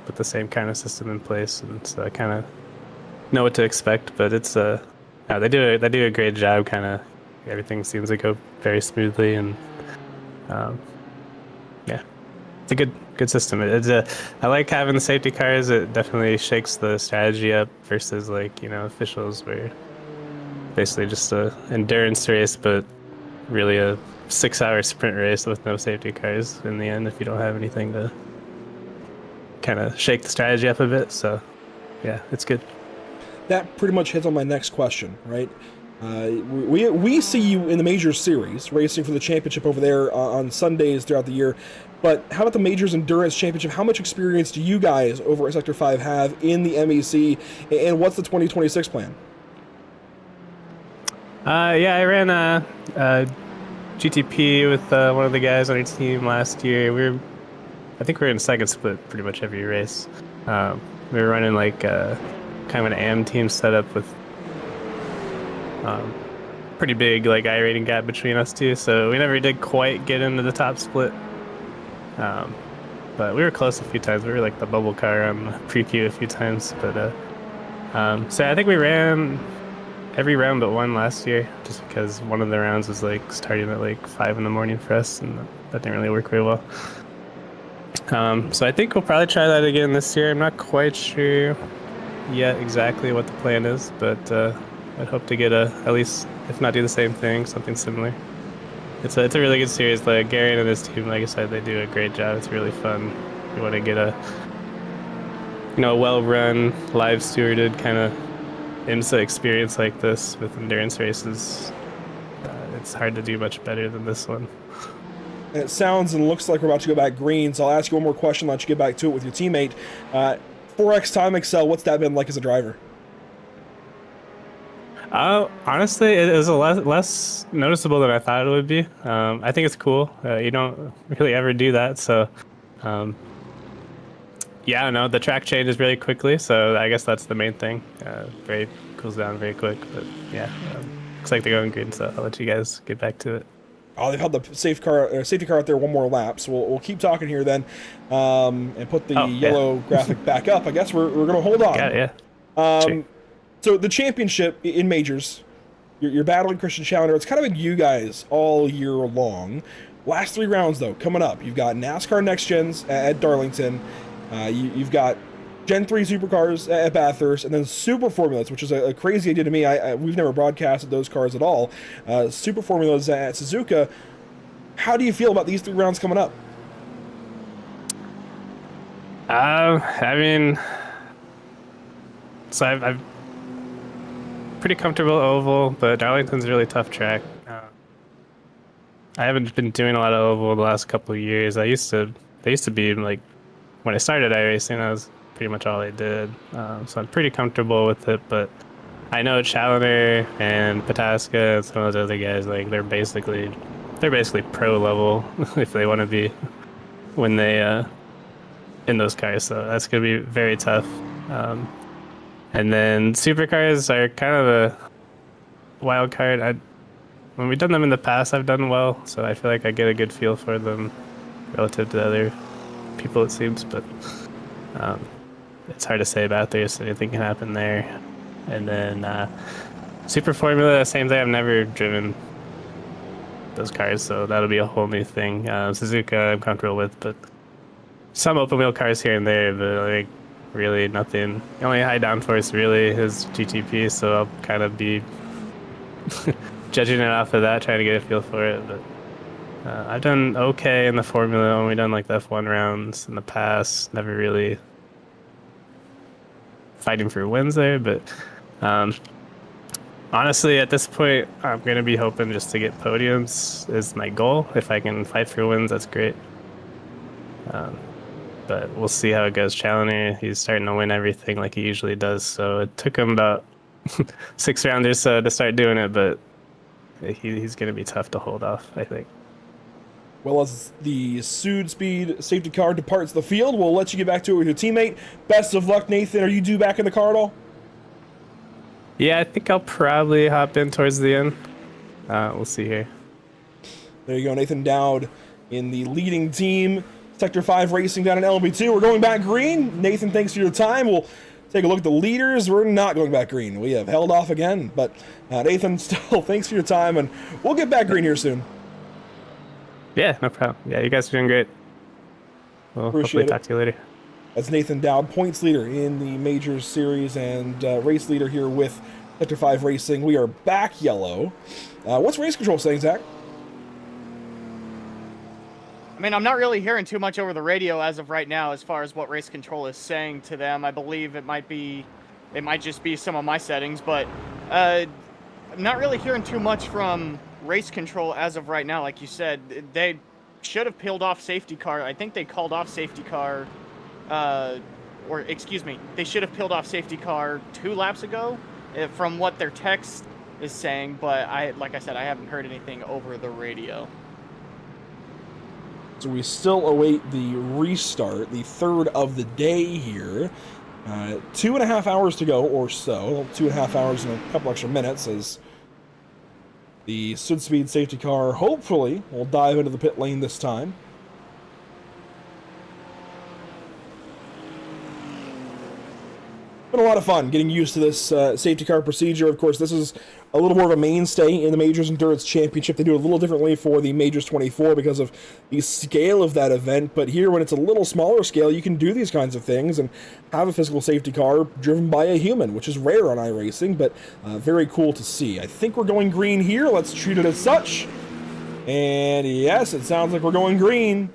H: with the same kind of system in place, and so I kind of know what to expect. But it's they do a great job. Kind of everything seems to go very smoothly, and yeah, it's a good system. I like having the safety cars. It definitely shakes the strategy up versus officials where basically just a endurance race, but really a 6-hour sprint race with no safety cars in the end if you don't have anything to kind of shake the strategy up a bit. So yeah, it's good.
B: That pretty much hits on my next question, right? We see you in the Majors Series, racing for the championship over there on Sundays throughout the year. But how about the Majors Endurance Championship? How much experience do you guys over at Sector 5 have in the MEC, and what's the 2026 plan?
H: Yeah, I ran a GTP with one of the guys on our team last year. I think we were in second split pretty much every race. We were running kind of an AM team setup with pretty big I-rating gap between us two, so we never did quite get into the top split. But we were close a few times. We were the bubble car on the pre-Q a few times. But so I think we ran every round but one last year, just because one of the rounds was starting at 5 in the morning for us, and that didn't really work very well. So I think we'll probably try that again this year. I'm not quite sure yet exactly what the plan is, but I'd hope to get at least, if not do the same thing, something similar. It's a really good series. Gary and his team, like I said, they do a great job. It's really fun. You want to get a well-run, live stewarded kind of IMSA experience like this with endurance races. It's hard to do much better than this one.
B: And it sounds and looks like we're about to go back green, so I'll ask you one more question, let you get back to it with your teammate. 4X Time Excel, what's that been like as a driver?
H: Honestly, it is a less noticeable than I thought it would be. I think it's cool. You don't really ever do that, so yeah, I don't know. The track changes really quickly, so I guess that's the main thing. Cools down very quick, but yeah, looks like they're going green, so I'll let you guys get back to it.
B: Oh, they've held the safety car out there one more lap, so we'll keep talking here then, and put the yellow graphic back up. I guess we're going to hold on.
H: Got it, yeah. Sure.
B: So the championship in majors, you're battling Christian Challenger. It's kind of been you guys all year long. Last 3 rounds, though, coming up. You've got NASCAR Next Gens at Darlington. You've got Gen 3 supercars at Bathurst, and then Super Formulas, which is a crazy idea to me. We've never broadcasted those cars at all. Super Formulas at Suzuka. How do you feel about these 3 rounds coming up?
H: I mean, so I've pretty comfortable oval, but Darlington's a really tough track. I haven't been doing a lot of oval the last couple of years. They used to be like, when I started iRacing, that was pretty much all I did. So I'm pretty comfortable with it, but I know Challenger and Pataska and some of those other guys, like they're basically pro level if they want to be when they in those cars. So that's gonna be very tough. And then supercars are kind of a wild card. When we've done them in the past, I've done well, so I feel like I get a good feel for them relative to other people, it seems. But it's hard to say about this. Anything can happen there. And then Super Formula, same thing. I've never driven those cars, so that'll be a whole new thing. Suzuka, I'm comfortable with, but some open wheel cars here and there, but like really nothing. The only high downforce really is GTP, so I'll kind of be judging it off of that, trying to get a feel for it. But I've done okay in the Formula, only done like the F1 rounds in the past, never really fighting for wins there, but honestly at this point I'm going to be hoping just to get podiums is my goal. If I can fight for wins, that's great. But we'll see how it goes. Challenger, he's starting to win everything like he usually does, so it took him about 6 rounds or so to start doing it, but he's going to be tough to hold off, I think.
B: Well, as the Sud Speed safety car departs the field, we'll let you get back to it with your teammate. Best of luck, Nathan. Are you due back in the car at all?
H: Yeah, I think I'll probably hop in towards the end. We'll see here.
B: There you go, Nathan Dowd in the leading team. Sector 5 racing down in LB2. We're going back green. Nathan, thanks for your time. We'll take a look at the leaders. We're not going back green. We have held off again. But Nathan, still, thanks for your time, and we'll get back green here soon.
H: Yeah, no problem. Yeah, you guys are doing great. We'll hopefully talk to you later.
B: That's Nathan Dowd, points leader in the Majors Series and race leader here with Sector 5 Racing. We are back yellow. What's race control saying, Zach?
G: I mean, I'm not really hearing too much over the radio as of right now as far as what race control is saying to them. I believe it might just be some of my settings, but I'm not really hearing too much from race control as of right now. Like you said, they should have peeled off safety car. I think they called off safety car, or excuse me, they should have peeled off safety car 2 laps ago from what their text is saying, but like I said, I haven't heard anything over the radio.
B: So we still await the restart, the 3rd of the day here. 2.5 hours to go or so. 2.5 hours and a couple extra minutes as the Sud Speed safety car hopefully will dive into the pit lane this time. Been a lot of fun getting used to this safety car procedure. Of course, this is a little more of a mainstay in the Majors Endurance Championship. They do it a little differently for the Majors 24 because of the scale of that event, but here when it's a little smaller scale, you can do these kinds of things and have a physical safety car driven by a human, which is rare on iRacing, but very cool to see. I think we're going green here. Let's treat it as such. And yes, it sounds like we're going green.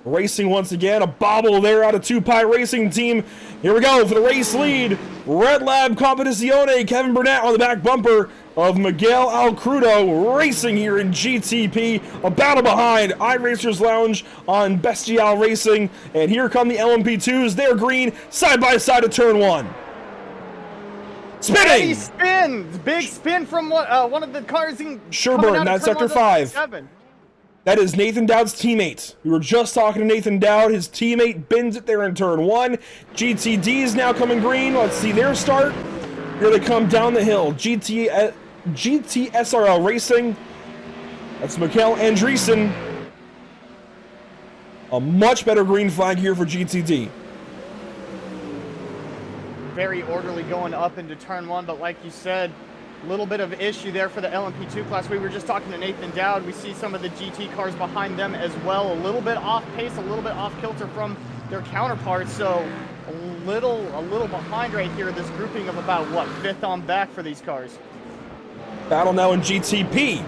B: Racing once again, a bobble there out of 2Pi Racing Team. Here we go for the race lead. Red Lab Competizione, Kevin Burnett on the back bumper of Miguel Alcrudo, racing here in GTP. A battle behind iRacers Lounge on Bestial Racing. And here come the LMP2s. They're green, side by side at turn 1. Spinning!
G: Hey, spin! Big spin from one of the cars in
B: Sherburne, that's Sector 5. That is Nathan Dowd's teammate. We were just talking to Nathan Dowd. His teammate bins it there in turn 1. GTD is now coming green. Let's see their start. Here they come down the hill. GTSRL Racing. That's Mikael Andreessen. A much better green flag here for GTD.
G: Very orderly going up into turn 1, but like you said, a little bit of issue there for the LMP2 class. We were just talking to Nathan Dowd. We see some of the GT cars behind them as well. A little bit off pace, a little bit off kilter from their counterparts. So a little behind right here. This grouping of about, what, 5th on back for these cars.
B: Battle now in GTP.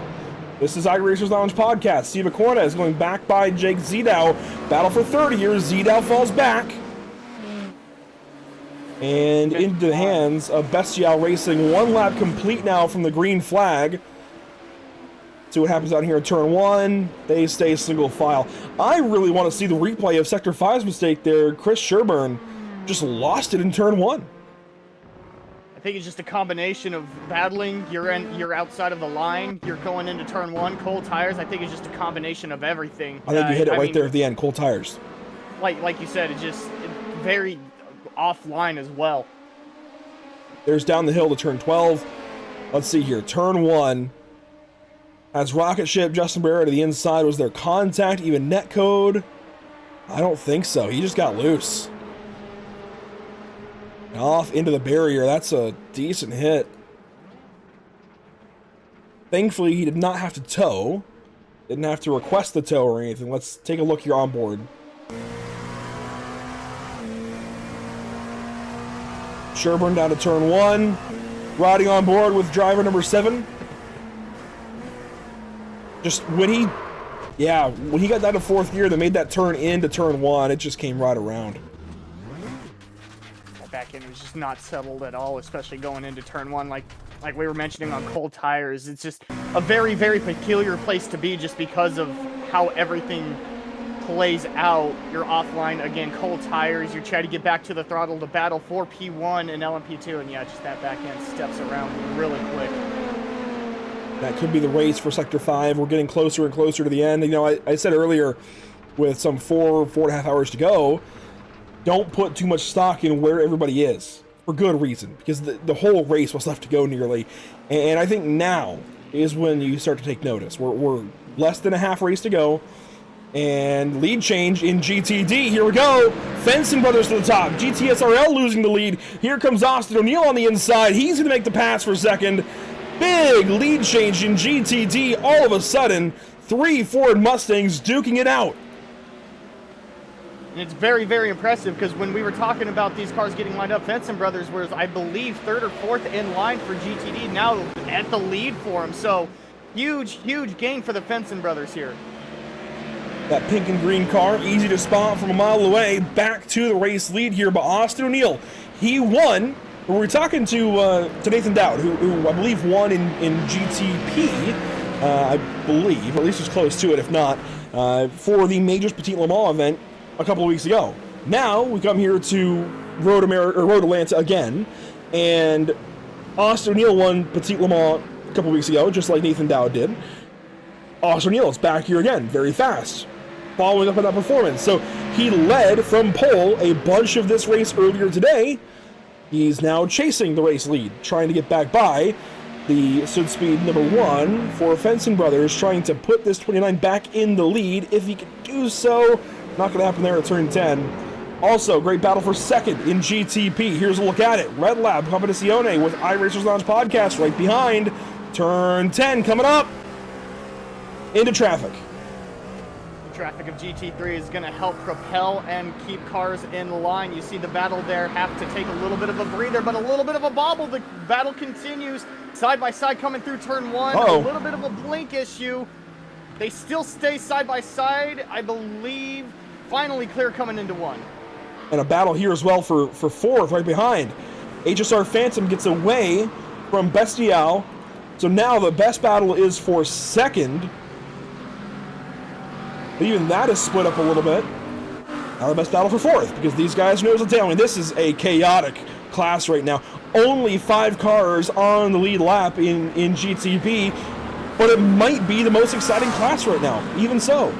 B: This is iRacers Lounge Podcast. Steve Acorda is going back by Jake Zidow. Battle for third here. Zidow falls back. And into the hands of Bestial Racing. 1 lap complete now from the green flag. See what happens out here in turn 1. They stay single file. I really want to see the replay of Sector 5's mistake there. Chris Sherburne just lost it in turn 1.
G: I think it's just a combination of battling. You're outside of the line. You're going into turn 1. Cold tires. I think it's just a combination of everything.
B: I think you hit it right there at the end. Cold tires.
G: Like you said, it's very offline as well.
B: There's down the hill to turn 12. Let's see here. Turn 1 has Rocket Ship. Justin Barrera to the inside. Was there contact? Even net code? I don't think so. He just got loose. Off into the barrier. That's a decent hit. Thankfully, he did not have to tow. Didn't have to request the tow or anything. Let's take a look here on board. Sherburne down to turn 1. Riding on board with driver number 7. Just when he got down to 4th gear, they made that turn into turn 1, it just came right around.
G: That back end was just not settled at all, especially going into turn 1. Like we were mentioning on cold tires, it's just a very, very peculiar place to be just because of how everything plays out. You're offline again, cold tires. You're trying to get back to the throttle to battle for P1 and LMP2, and yeah, just that back end steps around really quick.
B: That could be the race for Sector 5. We're getting closer and closer to the end. You know, I said earlier, with some 4.5 hours to go, don't put too much stock in where everybody is, for good reason, because the whole race was left to go nearly, and I think now is when you start to take notice. We're less than a half race to go. And lead change in GTD. Here we go. Fenson Brothers to the top. GTSRL losing the lead. Here comes Austin O'Neill on the inside. He's going to make the pass for second. Big lead change in GTD. All of a sudden, 3 Ford Mustangs duking it out.
G: And it's very, very impressive because when we were talking about these cars getting lined up, Fenson Brothers was, I believe, 3rd or 4th in line for GTD, now at the lead for him. So huge, huge gain for the Fenson Brothers here.
B: That pink and green car, easy to spot from a mile away. Back to the race lead here, but Austin O'Neill, he won. We were talking to Nathan Dowd, who I believe won in GTP, I believe, or at least was close to it, if not, for the Majors Petit Le Mans event a couple of weeks ago. Now we come here to Road Atlanta again, and Austin O'Neill won Petit Le Mans a couple of weeks ago, just like Nathan Dowd did. Austin O'Neill is back here again, very fast, following up on that performance. So he led from pole a bunch of this race earlier today. He's now chasing the race lead, trying to get back by the Sud Speed number 1 for Fenson Brothers, trying to put this 29 back in the lead. If he could do so, not going to happen there at turn 10. Also, great battle for second in GTP. Here's a look at it. Red Lab Competizione with iRacers Lounge Podcast right behind. Turn 10 coming up. Into traffic.
G: The traffic of GT3 is going to help propel and keep cars in line. You see the battle there have to take a little bit of a breather, but a little bit of a bobble. The battle continues. Side by side coming through turn 1.
B: Uh-oh.
G: A little bit of a blink issue. They still stay side by side, I believe. Finally clear coming into 1.
B: And a battle here as well for 4th right behind. HSR Phantom gets away from Bestial. So now the best battle is for 2nd. But even that is split up a little bit. Now the best battle for 4th, because these guys nose and tail. I mean, this is a chaotic class right now. Only 5 cars on the lead lap in GTP, but it might be the most exciting class right now, even so.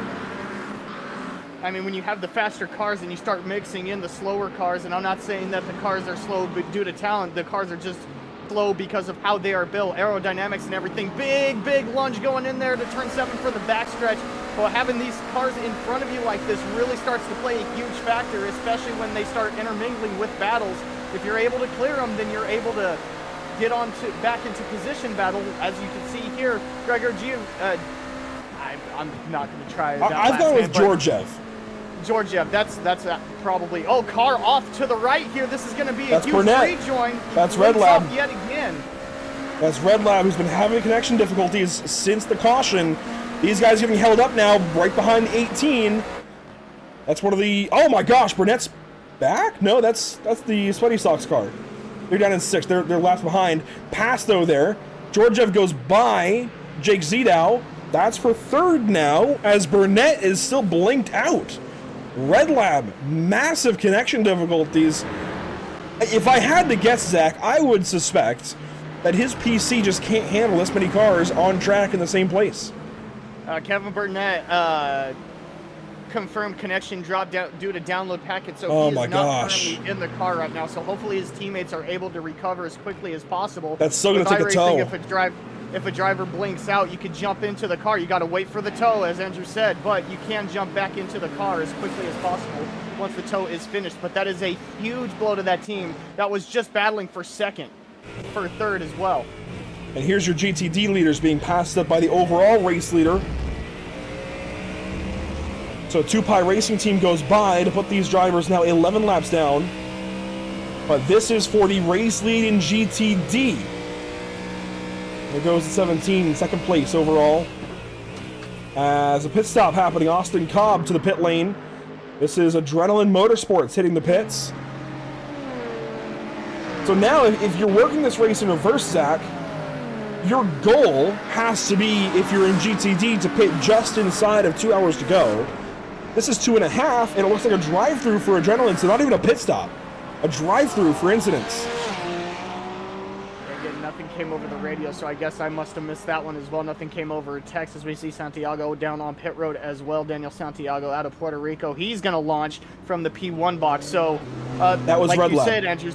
G: I mean, when you have the faster cars and you start mixing in the slower cars, and I'm not saying that the cars are slow but due to talent, the cars are just slow because of how they are built, aerodynamics and everything. Big lunge going in there to turn 7 for the backstretch. But having these cars in front of you like this really starts to play a huge factor, especially when they start intermingling with battles. If you're able to clear them, then you're able to get on to back into position battle. As you can see here, Gregor I'm not going to try that.
B: I've gone with Georgiev.
G: Georgiev, that's probably. Oh, car off to the right here. This is going to be a huge
B: Burnett.
G: rejoin.
B: That's Red Lab
G: yet again.
B: That's Red Lab, who's been having connection difficulties since the caution. These guys getting held up now, right behind the 18. That's one of the. Oh my gosh, Burnett's back? No, that's the Sweaty Sox car. They're down in 6th. They're left behind. Pass though there. Georgiev goes by Jake Zidow. That's for 3rd now, as Burnett is still blinked out. Red Lab, massive connection difficulties. If I had to guess, Zach, I would suspect that his PC just can't handle this many cars on track in the same place.
G: Kevin Burnett confirmed connection drop down due to download packet, so he is not currently in the car right now. So hopefully his teammates are able to recover as quickly as possible.
B: That's still going to take a tow.
G: If a driver blinks out, you could jump into the car. You got to wait for the tow, as Andrew said, but you can jump back into the car as quickly as possible once the tow is finished. But that is a huge blow to that team that was just battling for 2nd, for 3rd as well.
B: And here's your GTD leaders being passed up by the overall race leader. So 2Pi Racing Team goes by to put these drivers now 11 laps down. But this is for the race lead in GTD. There goes the 17, 2nd place overall. As a pit stop happening, Austin Cobb to the pit lane. This is Adrenaline Motorsports hitting the pits. So now, if you're working this race in reverse, Zach, your goal has to be, if you're in GTD, to pit just inside of 2 hours to go. This is 2.5, and it looks like a drive-through for Adrenaline, so not even a pit stop. A drive-through for incidents.
G: Again, nothing came over the radio, so I guess I must have missed that one as well. Nothing came over text, as we see Santiago down on pit road as well. Daniel Santiago out of Puerto Rico. He's going to launch from the P1 box. So,
B: that was
G: like
B: Red
G: you
B: Lab.
G: said, Andrew,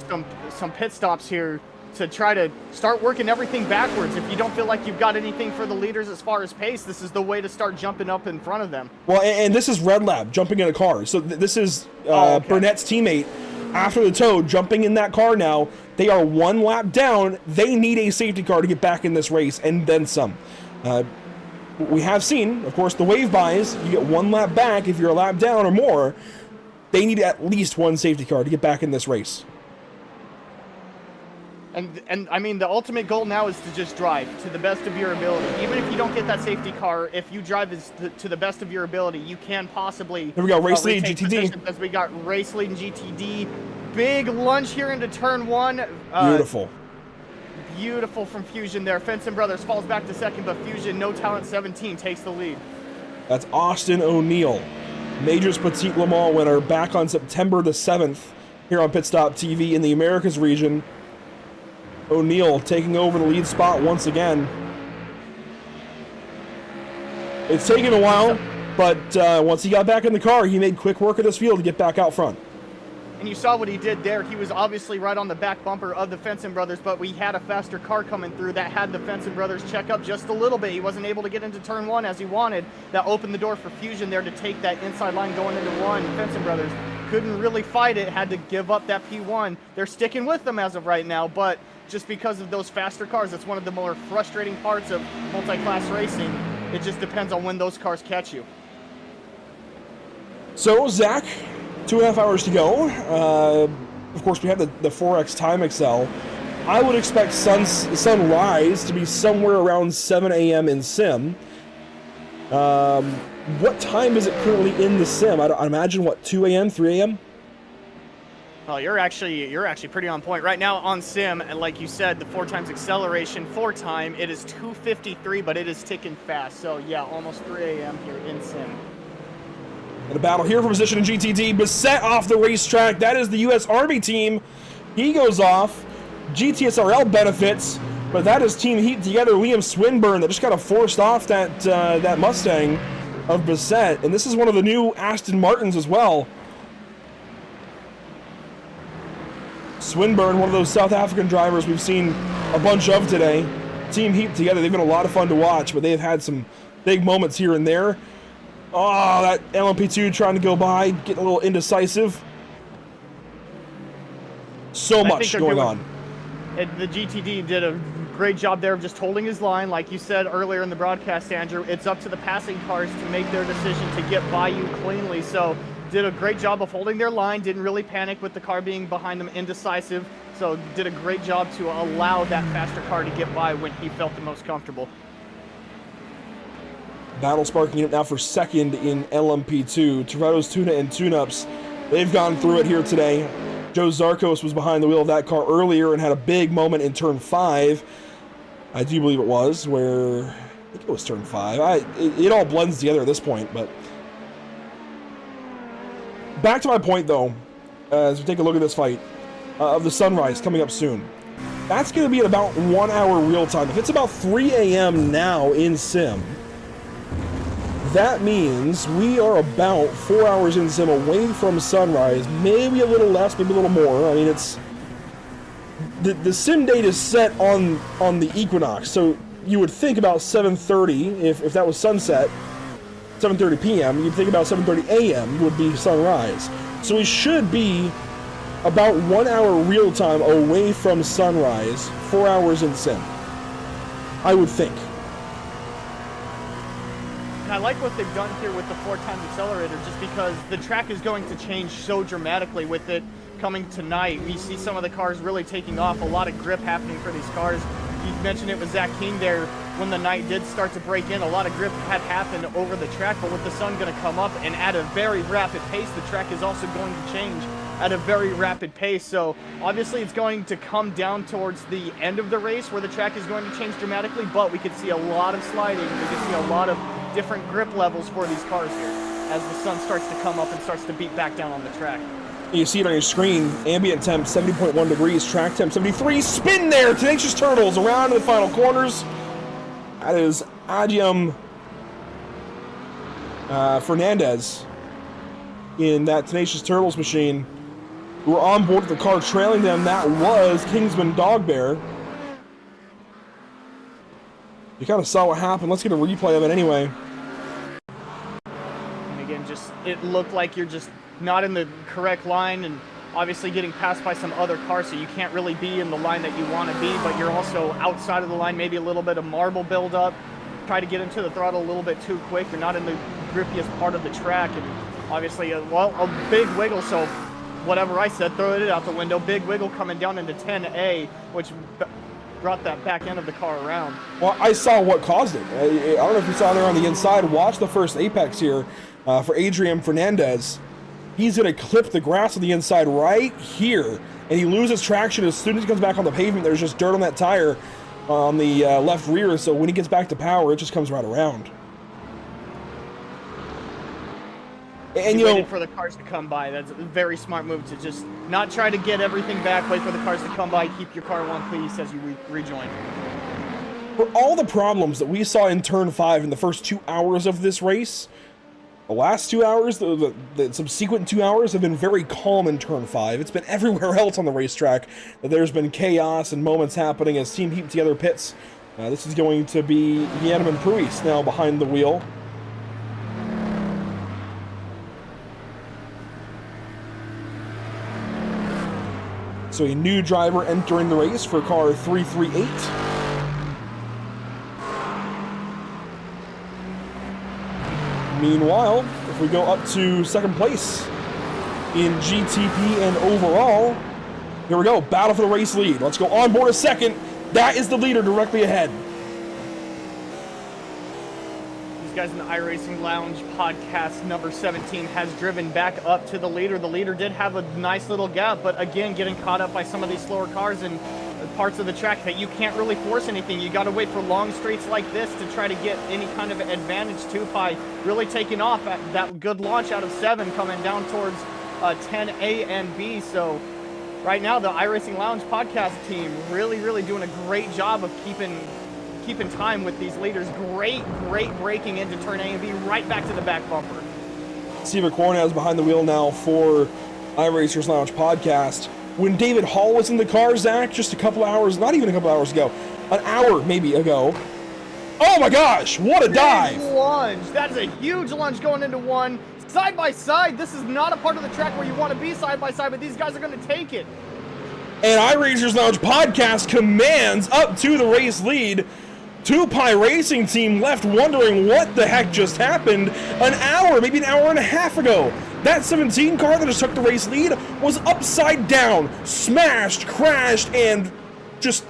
G: some pit stops here to try to start working everything backwards. If you don't feel like you've got anything for the leaders as far as pace, this is the way to start jumping up in front of them.
B: Well, and this is Red Lab jumping in a car. So this is Burnett's teammate after the tow jumping in that car now. They are 1 lap down. They need a safety car to get back in this race and then some. We have seen, of course, the wave buys. You get 1 lap back if you're a lap down or more. They need at least 1 safety car to get back in this race.
G: And I mean, the ultimate goal now is to just drive to the best of your ability. Even if you don't get that safety car, if you drive to the best of your ability, you can possibly.
B: Here we go, race lead GTD.
G: As we got race lead in GTD, big lunge here into turn 1.
B: Beautiful.
G: Beautiful from Fusion there. Fenton Brothers falls back to 2nd, but Fusion, No Talent 17, takes the lead.
B: That's Austin O'Neill, Majors Petite Le Mans winner, back on September the 7th here on Pit Stop TV in the Americas region. O'Neill taking over the lead spot once again. It's taken a while, but once he got back in the car, he made quick work of this field to get back out front.
G: And you saw what he did there. He was obviously right on the back bumper of the Fenton Brothers, but we had a faster car coming through that had the Fenton Brothers check up just a little bit. He wasn't able to get into turn 1 as he wanted. That opened the door for Fusion there to take that inside line going into 1. Fenton Brothers couldn't really fight it, had to give up that P1. They're sticking with them as of right now, but just because of those faster cars, that's one of the more frustrating parts of multi-class racing. It just depends on when those cars catch you.
B: So, Zach, 2.5 hours to go. Of course, we have the 4X Time Excel. I would expect sunrise to be somewhere around 7 a.m. in sim. What time is it currently in the sim? I imagine, what, 2 a.m., 3 a.m.?
G: Oh, you're actually pretty on point right now on sim, and like you said, the 4x acceleration for time, it is 2:53, but it is ticking fast. So yeah, almost 3 a.m. here in sim.
B: And a battle here for position in GTD. Bissett off the racetrack. That is the U.S. Army team. He goes off. GTSRL benefits, but that is Team Heat together. Liam Swinburne that just got forced off that Mustang of Bissett, and this is one of the new Aston Martins as well. Swinburne, one of those South African drivers we've seen a bunch of today. Team Heat together, they've been a lot of fun to watch, but they've had some big moments here and there. Oh, that LMP2 trying to go by, getting a little indecisive. So much going on.
G: The GTD did a great job there of just holding his line. Like you said earlier in the broadcast, Andrew, it's up to the passing cars to make their decision to get by you cleanly. So did a great job of holding their line, didn't really panic with the car being behind them, indecisive. So did a great job to allow that faster car to get by when he felt the most comfortable.
B: Battle Spark unit now for second in LMP2. Toretto's Tuna and Tune-Ups, they've gone through it here today. Joe Zarkos was behind the wheel of that car earlier and had a big moment in turn 5. I do believe it was, where, I think it was turn 5. It all blends together at this point, but. Back to my point though, as we take a look at this fight, of the Sunrise coming up soon. That's going to be at about 1 hour real time. If it's about 3 a.m. now in Sim, that means we are about 4 hours in Sim away from sunrise, maybe a little less, maybe a little more. I mean, it's the Sim date is set on the equinox, so you would think about 7:30 if that was sunset, 7:30 p.m. You'd think about 7:30 a.m. would be sunrise. So we should be about 1 hour real time away from sunrise, 4 hours in Sim, I would think.
G: And I like what they've done here with the 4x accelerator, just because the track is going to change so dramatically with it coming tonight. We see some of the cars really taking off, a lot of grip happening for these cars. You mentioned it was Zach King there when the night did start to break in. A lot of grip had happened over the track, but with the sun going to come up and at a very rapid pace, the track is also going to change at a very rapid pace. So obviously it's going to come down towards the end of the race where the track is going to change dramatically, but we could see a lot of sliding. We could see a lot of different grip levels for these cars here as the sun starts to come up and starts to beat back down on the track.
B: You see it on your screen, ambient temp 70.1 degrees, track temp 73, spin there, Tenacious Turtles around to the final corners. That is Adium Fernandez in that Tenacious Turtles machine, who were on board with the car trailing them. That was Kingsman Dogbear. You kind of saw what happened. Let's get a replay of it anyway.
G: And again, just it looked like you're just not in the correct line and obviously getting passed by some other cars, so you can't really be in the line that you want to be, but you're also outside of the line, maybe a little bit of marble buildup. Try to get into the throttle a little bit too quick. You're not in the grippiest part of the track, and obviously, a big wiggle, so whatever I said, throw it out the window. Big wiggle coming down into 10A, which brought that back end of the car around.
B: Well, I saw what caused it. I don't know if you saw there on the inside. Watch the first apex here for Adrian Fernandez. He's going to clip the grass on the inside right here, and he loses traction as soon as he comes back on the pavement. There's just dirt on that tire on the left rear, so when he gets back to power, it just comes right around. And
G: you waited for the cars to come by. That's a very smart move to just not try to get everything back, wait for the cars to come by, keep your car one piece as you rejoin.
B: For all the problems that we saw in turn 5 in the first 2 hours of this race, the last 2 hours, the subsequent 2 hours have been very calm in turn 5. It's been everywhere else on the racetrack that there's been chaos and moments happening as Team Heat together pits. This is going to be Yanam and Pruis now behind the wheel. So a new driver entering the race for car 338. Meanwhile, if we go up to second place in GTP and overall, here we go, battle for the race lead. Let's go on board a second. That is the leader directly ahead.
G: These guys in the iRacing Lounge podcast number 17 has driven back up to the leader. The leader did have a nice little gap, but again, getting caught up by some of these slower cars and parts of the track that you can't really force anything. You got to wait for long straights like this to try to get any kind of advantage. Tupai really taking off at that good launch out of 7 coming down towards 10A and B. So right now the iRacing Lounge podcast team really doing a great job of keeping time with these leaders. Great braking into turn A and B, right back to the back bumper.
B: Steve McCorn is behind the wheel now for iRacers Lounge podcast. when David Hall was in the car, Zach, just a couple hours, not even a couple hours ago, an hour maybe ago. Oh my gosh, what a dive!
G: Big lunge. That is a huge lunge going into one. Side by side, this is not a part of the track where you want to be side by side, but these guys are going to take it.
B: And iRacers Lounge podcast commands up to the race lead. 2Pi Racing Team left wondering what the heck just happened an hour, maybe an hour and a half ago. That 17 car that just took the race lead was upside down, smashed, crashed, and just,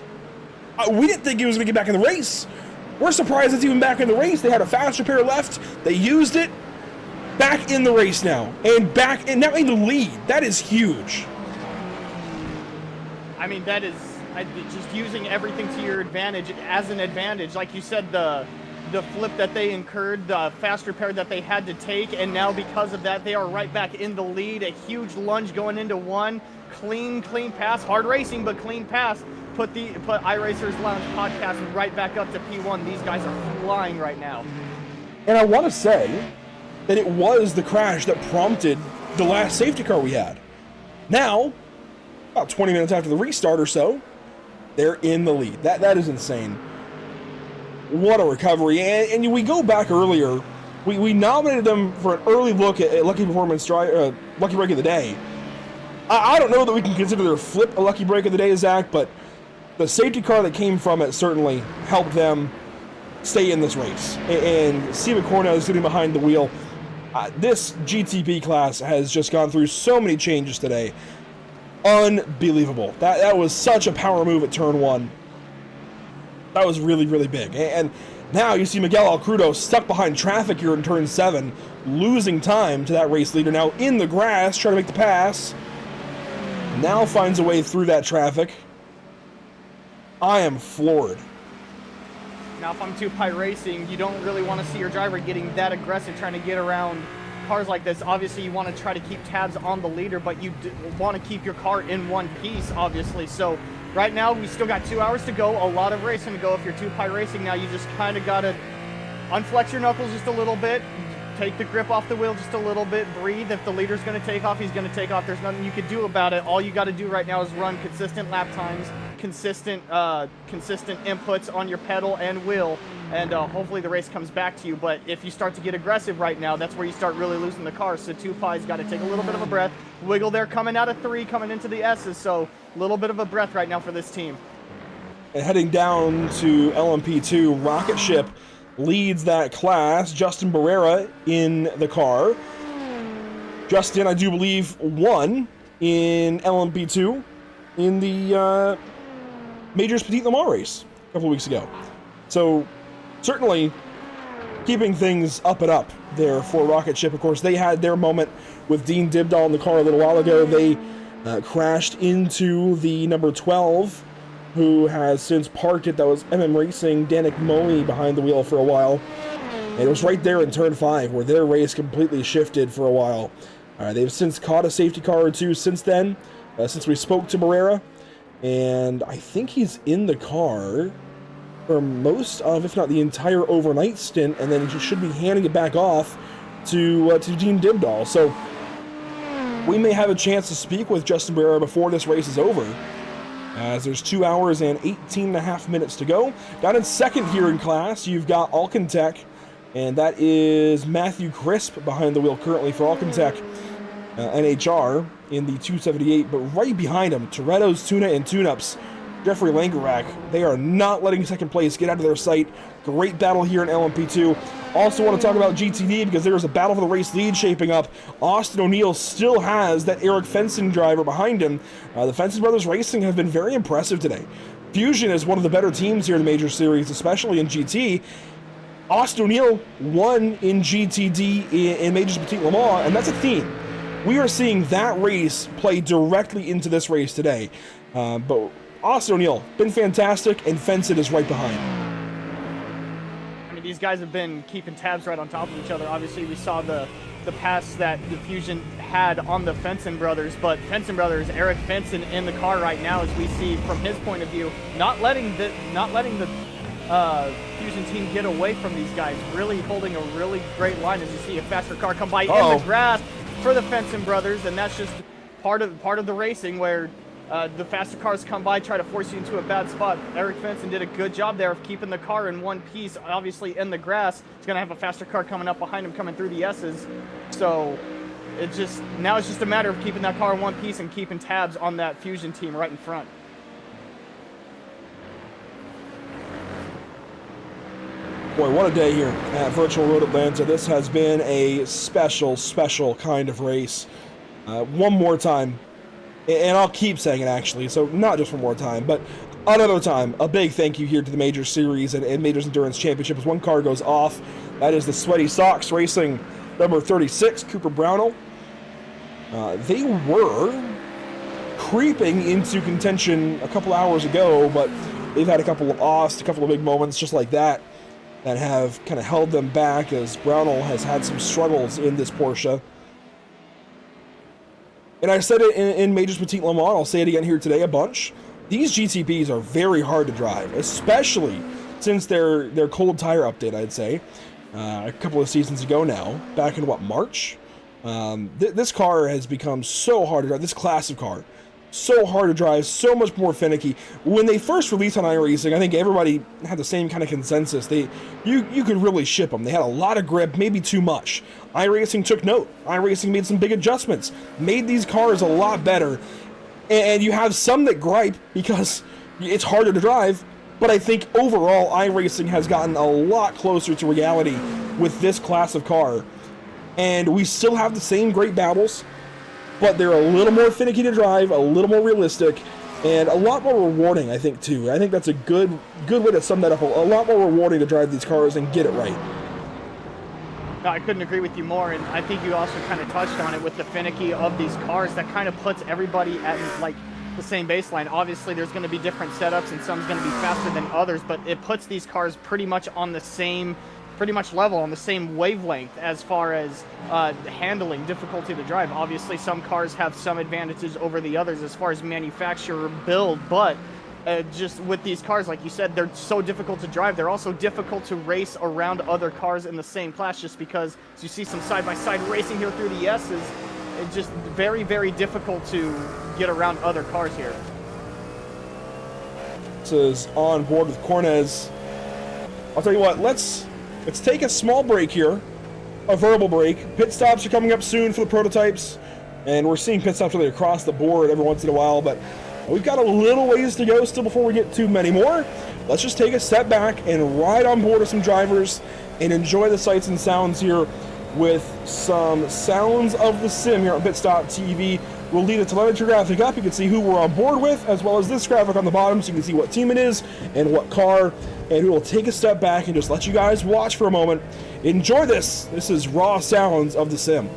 B: we didn't think he was going to get back in the race. We're surprised it's even back in the race. They had a fast repair left. They used it. Back in the race now. And now in the lead. That is huge.
G: I mean, that is just using everything to your advantage as an advantage. Like you said, the flip that they incurred, the fast repair that they had to take, and now because of that, they are right back in the lead. A huge lunge going into one. Clean pass. Hard racing, but clean pass. Put iRacers Lounge podcast right back up to P1. These guys are flying right now.
B: And I want to say that it was the crash that prompted the last safety car we had. Now, about 20 minutes after the restart or so, they're in the lead. That is insane. What a recovery. And we go back earlier. We nominated them for an early look at Lucky Performance Lucky Break of the Day. I don't know that we can consider their flip a Lucky Break of the Day, Zach, but the safety car that came from it certainly helped them stay in this race. And Steven Cornell is sitting behind the wheel. This GTP class has just gone through so many changes today. Unbelievable. That was such a power move at turn 1. That was really, really big. And now you see Miguel Alcrudo stuck behind traffic here in turn 7, losing time to that race leader. Now in the grass, trying to make the pass. Now finds a way through that traffic. I am floored.
G: Now, if I'm 2Pi Racing, you don't really want to see your driver getting that aggressive trying to get around cars like this. Obviously, you want to try to keep tabs on the leader, but you want to keep your car in one piece, obviously. So right now, we still got 2 hours to go, a lot of racing to go. If you're 2Pi Racing now, you just kind of got to unflex your knuckles just a little bit, take the grip off the wheel just a little bit, breathe. If the leader's going to take off, he's going to take off. There's nothing you can do about it. All you got to do right now is run consistent lap times, consistent inputs on your pedal and wheel, and hopefully the race comes back to you. But if you start to get aggressive right now, that's where you start really losing the car. So 2Pi's got to take a little bit of a breath. Wiggle there coming out of 3, coming into the S's. So a little bit of a breath right now for this team.
B: And heading down to LMP2, Rocket Ship leads that class. Justin Barrera in the car. Justin, I do believe, won in LMP2 in the Majors Petit Le Mans race a couple weeks ago. So certainly keeping things up and up there for Rocket Ship. Of course, they had their moment with Dean Dibdahl in the car a little while ago. They crashed into the number 12, who has since parked it. That was MM Racing, Danik Moe behind the wheel for a while. And it was right there in turn 5 where their race completely shifted for a while. They've since caught a safety car or two since then, since we spoke to Barrera. And I think he's in the car for most of, if not the entire overnight stint, and then he should be handing it back off to Dean Dibdahl. So we may have a chance to speak with Justin Barrera before this race is over, as there's 2 hours and 18 and a half minutes to go. Down in second here in class, you've got Alcantech, and that is Matthew Crisp behind the wheel currently for Alcantech NHR in the 278, but right behind him, Toretto's Tuna and Tune-Ups, Jeffrey Langerak. They are not letting second place get out of their sight. Great battle here in LMP2. Also want to talk about GTD because there's a battle for the race lead shaping up. Austin O'Neill still has that Eric Fenson driver behind him. The Fenson Brothers Racing have been very impressive today. Fusion is one of the better teams here in the Major Series, especially in GT. Austin O'Neill won in GTD in Majors Petit Le Mans, and that's a theme. We are seeing that race play directly into this race today. But Austin O'Neill, been fantastic, and Fenson is right behind.
G: I mean, these guys have been keeping tabs right on top of each other. Obviously, we saw the pass that the Fusion had on the Fenson brothers, but Fenson brothers, Eric Fenson in the car right now, as we see from his point of view, not letting the Fusion team get away from these guys, really holding a really great line as you see a faster car come by in the grass for the Fenson brothers, and that's just part of the racing where the faster cars come by, try to force you into a bad spot. Eric Fenton did a good job there of keeping the car in one piece, obviously in the grass. He's going to have a faster car coming up behind him, coming through the S's. So now it's just a matter of keeping that car in one piece and keeping tabs on that Fusion team right in front.
B: Boy, what a day here at Virtual Road Atlanta. This has been a special, special kind of race. One more time, and I'll keep saying it actually, so not just one more time, but another time, a big thank you here to the Major Series and Majors Endurance Championship as one car goes off. That is the Sweaty Sox Racing number 36, Cooper Brownell. They were creeping into contention a couple hours ago, but they've had a couple of offs, a couple of big moments just like that have kind of held them back as Brownell has had some struggles in this Porsche. And I said it in Majors Petite Le Mans, I'll say it again here today a bunch. These GTPs are very hard to drive, especially since their cold tire update, I'd say, a couple of seasons ago now, back in March? This car has become so hard to drive, this class of car. So hard to drive, so much more finicky. When they first released on iRacing, I think everybody had the same kind of consensus. You could really ship them. They had a lot of grip, maybe too much. iRacing took note. iRacing made some big adjustments, made these cars a lot better. And you have some that gripe because it's harder to drive, but I think overall iRacing has gotten a lot closer to reality with this class of car. And we still have the same great battles, but they're a little more finicky to drive, a little more realistic, and a lot more rewarding, I think, too. I think that's a good way to sum that up. A lot more rewarding to drive these cars and get it right.
G: No, I couldn't agree with you more, and I think you also kind of touched on it with the finicky of these cars. That kind of puts everybody at, like, the same baseline. Obviously, there's going to be different setups, and some's going to be faster than others, but it puts these cars pretty much on the same level, on the same wavelength as far as handling, difficulty to drive. Obviously, some cars have some advantages over the others as far as manufacturer build, but just with these cars, like you said, they're so difficult to drive. They're also difficult to race around other cars in the same class, just because as you see some side-by-side racing here through the S's, it's just very, very difficult to get around other cars here.
B: This is on board with Cornez. I'll tell you what, let's take a small break here, a verbal break. Pit stops are coming up soon for the prototypes, and we're seeing pit stops really across the board every once in a while, but we've got a little ways to go still before we get too many more. Let's just take a step back and ride on board with some drivers and enjoy the sights and sounds here with some sounds of the sim here on Pitstop TV. We'll leave the telemetry graphic up. You can see who we're on board with, as well as this graphic on the bottom, so you can see what team it is and what car. And we will take a step back and just let you guys watch for a moment. Enjoy this. This is raw sounds of the sim.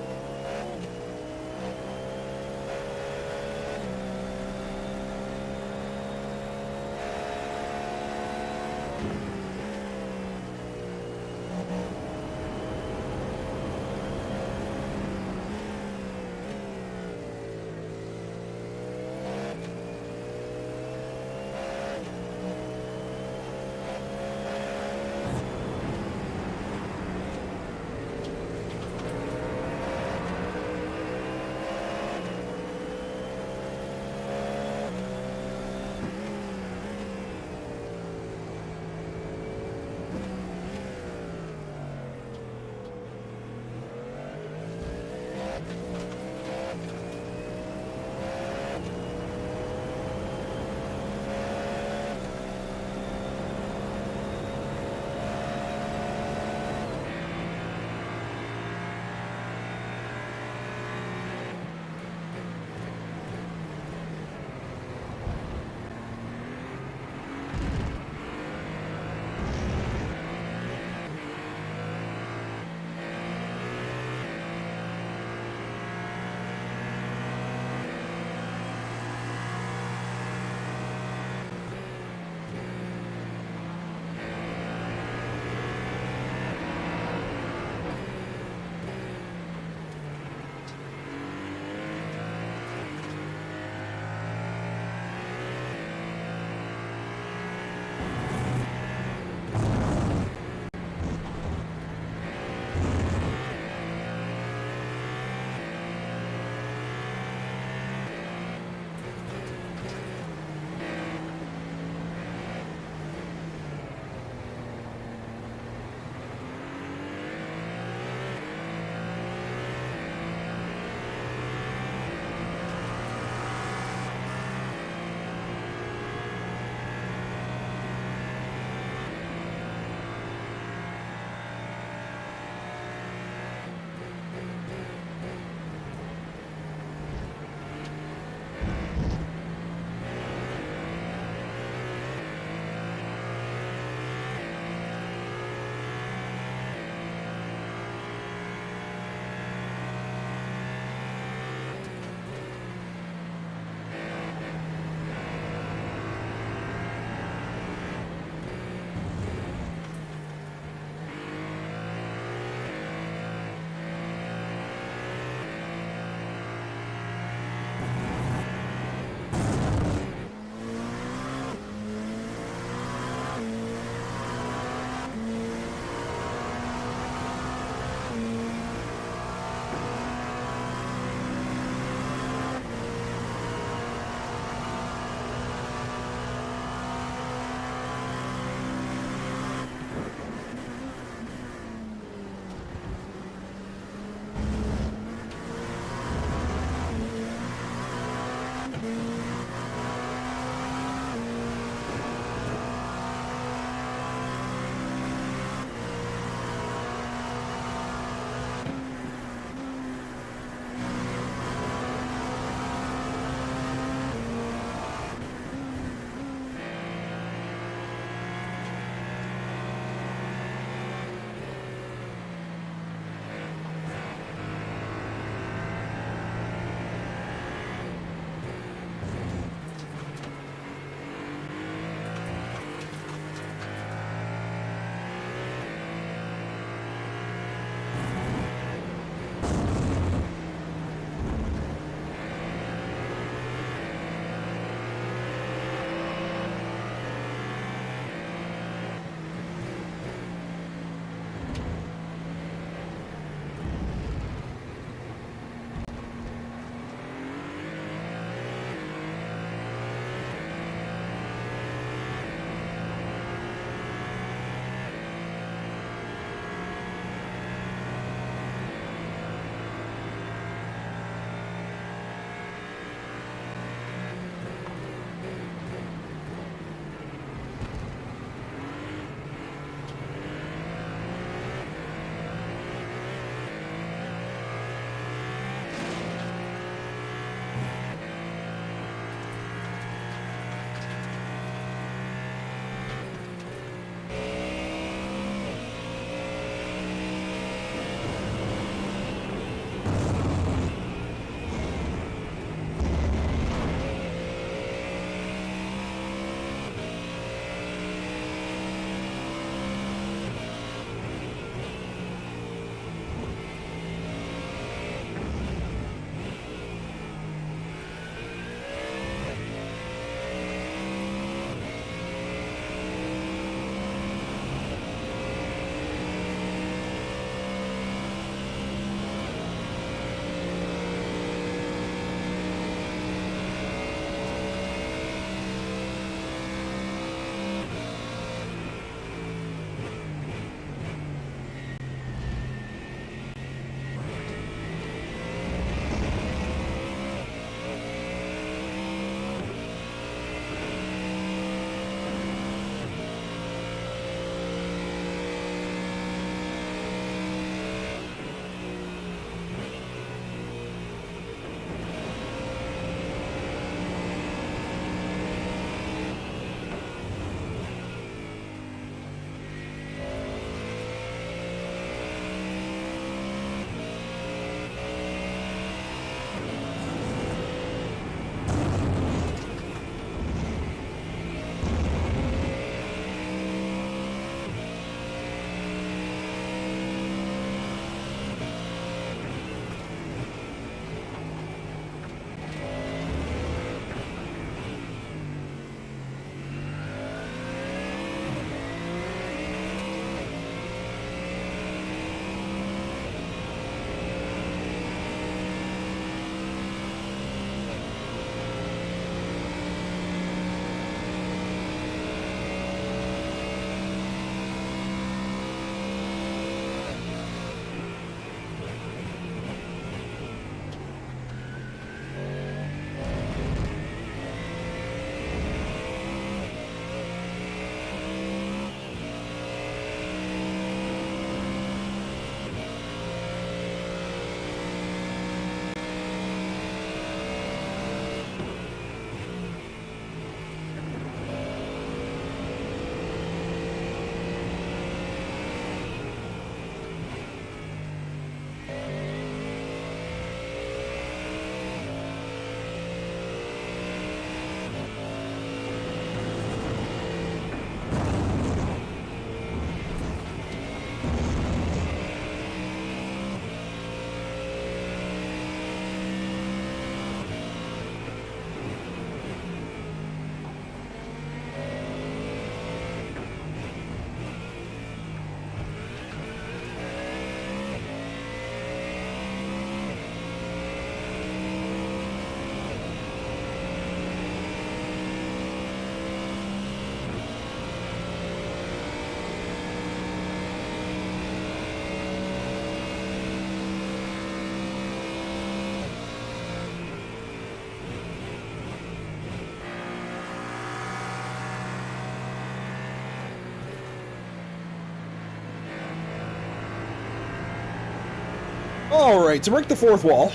B: All right, to break the fourth wall,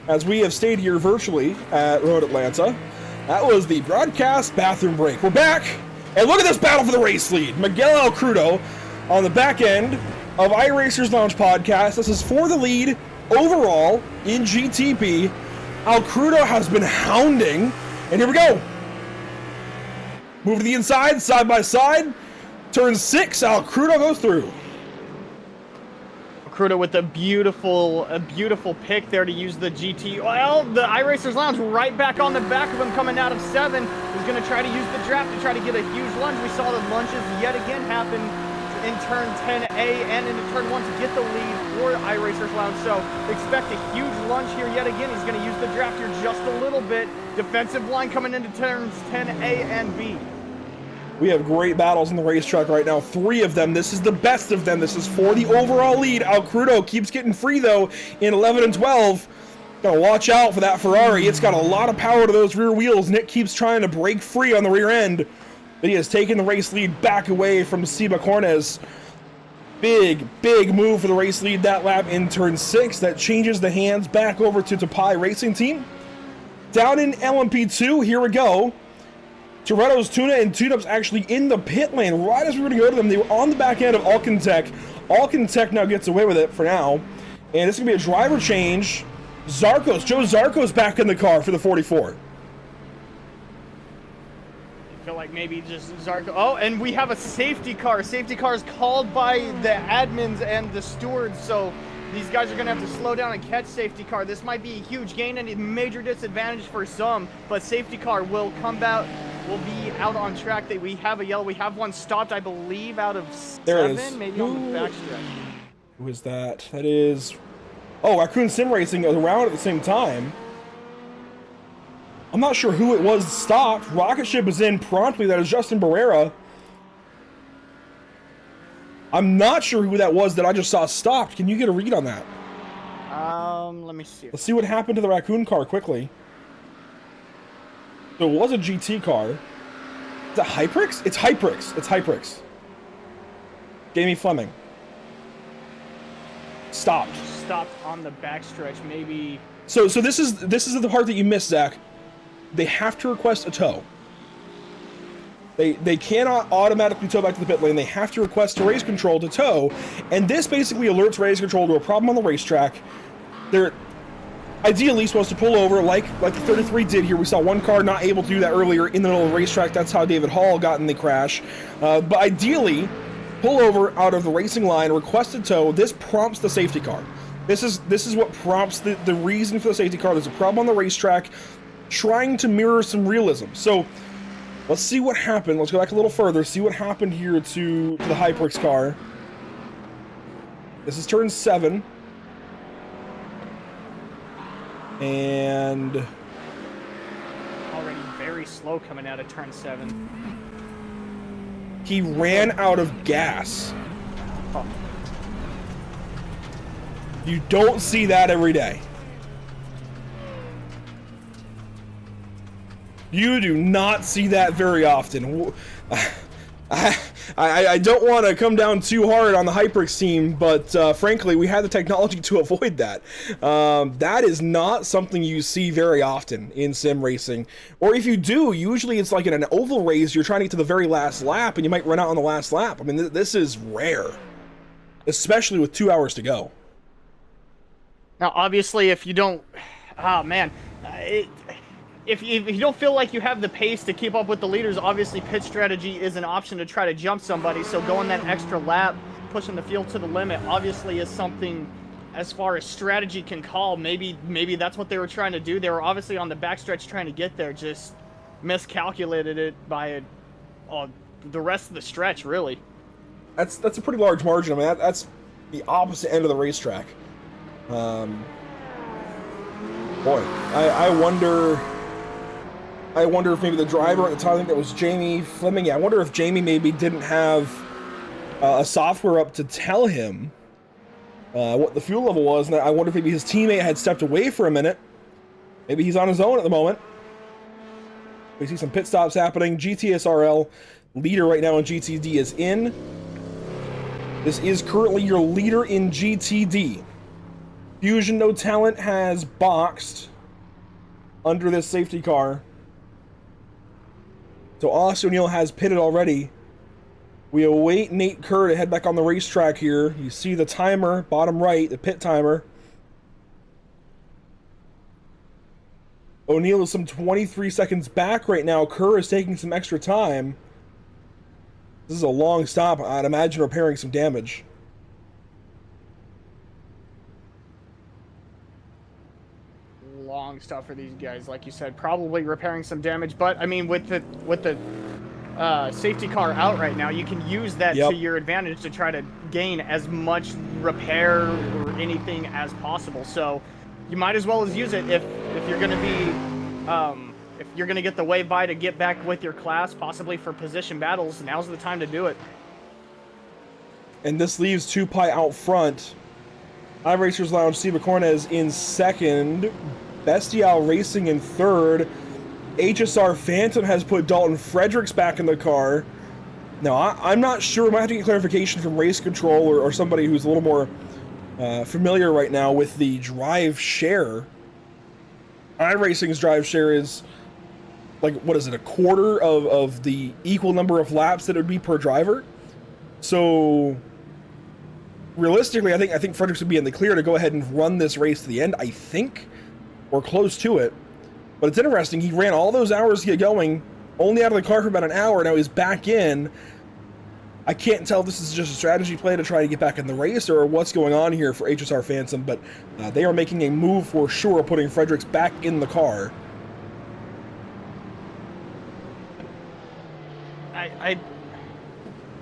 B: as we have stayed here virtually at Road Atlanta, that was the broadcast bathroom break. We're back, and look at this battle for the race lead. Miguel El Crudo on the back end of iRacers Lounge podcast. This is for the lead overall in GTP. El Crudo has been hounding, and here we go. Move to the inside, side by side. Turn 6, El Crudo goes through.
G: Crudo with a beautiful pick there to use the GT. Well, the iRacers Lounge right back on the back of him coming out of 7. He's going to try to use the draft to try to get a huge lunge. We saw the lunges yet again happen in turn 10A and into turn 1 to get the lead for iRacers Lounge. So expect a huge lunge here yet again. He's going to use the draft here just a little bit. Defensive line coming into turns 10A and B.
B: We have great battles in the racetrack right now. 3 of them. This is the best of them. This is for the overall lead. El Crudo keeps getting free, though, in 11 and 12. Gotta watch out for that Ferrari. It's got a lot of power to those rear wheels. Nick keeps trying to break free on the rear end, but he has taken the race lead back away from Seba Cornes. Big move for the race lead that lap in turn 6. That changes the hands back over to Tapai Racing Team. Down in LMP2, here we go. Toretto's Tuna and Tune-Up's actually in the pit lane. Right as we were going to go to them, they were on the back end of Alcantech. Alcantech now gets away with it for now. And it's going to be a driver change. Joe Zarco's back in the car for the 44.
G: I feel like maybe just Zarco. Oh, and we have a safety car. Safety car is called by the admins and the stewards, so these guys are going to have to slow down and catch safety car. This might be a huge gain and a major disadvantage for some, but safety car will come out. Will be out on track. We have a yellow. We have one stopped, I believe, out of 7, maybe on the backstretch.
B: Who is that? That is... Oh, Raccoon Sim Racing was around at the same time. I'm not sure who it was stopped. Rocket Ship is in promptly. That is Justin Barrera. I'm not sure who that was that I just saw stopped. Can you get a read on that?
G: Let me see.
B: Let's see what happened to the Raccoon car quickly. So it was a GT car. Is that Hyprix? It's Hyprix. It's Hyprix. Jamie Fleming. Stopped.
G: Stopped on the backstretch, maybe.
B: So this is the part that you missed, Zach. They have to request a tow. They cannot automatically tow back to the pit lane. They have to request a race control to tow, and this basically alerts race control to a problem on the racetrack. They're ideally supposed to pull over like the 33 did here. We saw one car not able to do that earlier in the middle of the racetrack. That's how David Hall got in the crash. But ideally, pull over out of the racing line, request a tow. This prompts the safety car. This is what prompts the reason for the safety car. There's a problem on the racetrack, trying to mirror some realism. So let's see what happened. Let's go back a little further, see what happened here to the Hyprix car. This is turn 7. And
G: already very slow coming out of turn 7.
B: He ran out of gas.
G: Oh.
B: You don't see that every day. You do not see that very often. I don't want to come down too hard on the Hyprix team, but frankly, we had the technology to avoid that. That is not something you see very often in sim racing. Or if you do, usually it's like in an oval race, you're trying to get to the very last lap, and you might run out on the last lap. I mean, this is rare, especially with 2 hours to go.
G: Now, obviously, if you don't... Oh, man. If you don't feel like you have the pace to keep up with the leaders, obviously pit strategy is an option to try to jump somebody. So going that extra lap, pushing the field to the limit, obviously is something as far as strategy can call. Maybe that's what they were trying to do. They were obviously on the backstretch trying to get there, just miscalculated it by the rest of the stretch, really.
B: That's a pretty large margin. I mean, that's the opposite end of the racetrack. Boy, I wonder if maybe the driver at the time, I think that was Jamie Fleming. Yeah, I wonder if Jamie maybe didn't have a software up to tell him what the fuel level was, and I wonder if maybe his teammate had stepped away for a minute. Maybe he's on his own at the moment. We see some pit stops happening. GTSRL leader right now in GTD is in. This is currently your leader in GTD. Fusion No Talent has boxed under this safety car. So Austin O'Neill has pitted already. We await Nate Kerr to head back on the racetrack here. You see the timer, bottom right, the pit timer. O'Neill is some 23 seconds back right now. Kerr is taking some extra time. This is a long stop. I'd imagine repairing some damage.
G: Long stuff for these guys, like you said, probably repairing some damage. But I mean, with the safety car out right now, you can use that to your advantage to try to gain as much repair or anything as possible. So you might as well as use it if you're going to be if you're going to get the wave by to get back with your class, possibly for position battles. Now's the time to do it.
B: And this leaves Tupai out front. iRacers Lounge, Steve Cornez in second. Bestial Racing in third. HSR Phantom has put Dalton Fredericks back in the car. Now, I'm not sure. I might have to get clarification from Race Control or somebody who's a little more familiar right now with the drive share. iRacing's drive share is, like, what is it, a quarter of the equal number of laps that it would be per driver? So, realistically, I think Fredericks would be in the clear to go ahead and run this race to the end, I think, or close to it. But it's interesting, he ran all those hours to get going, only out of the car for about an hour, now he's back in. I can't tell if this is just a strategy play to try to get back in the race or what's going on here for HSR Phantom, but they are making a move for sure, putting Fredericks back in the car.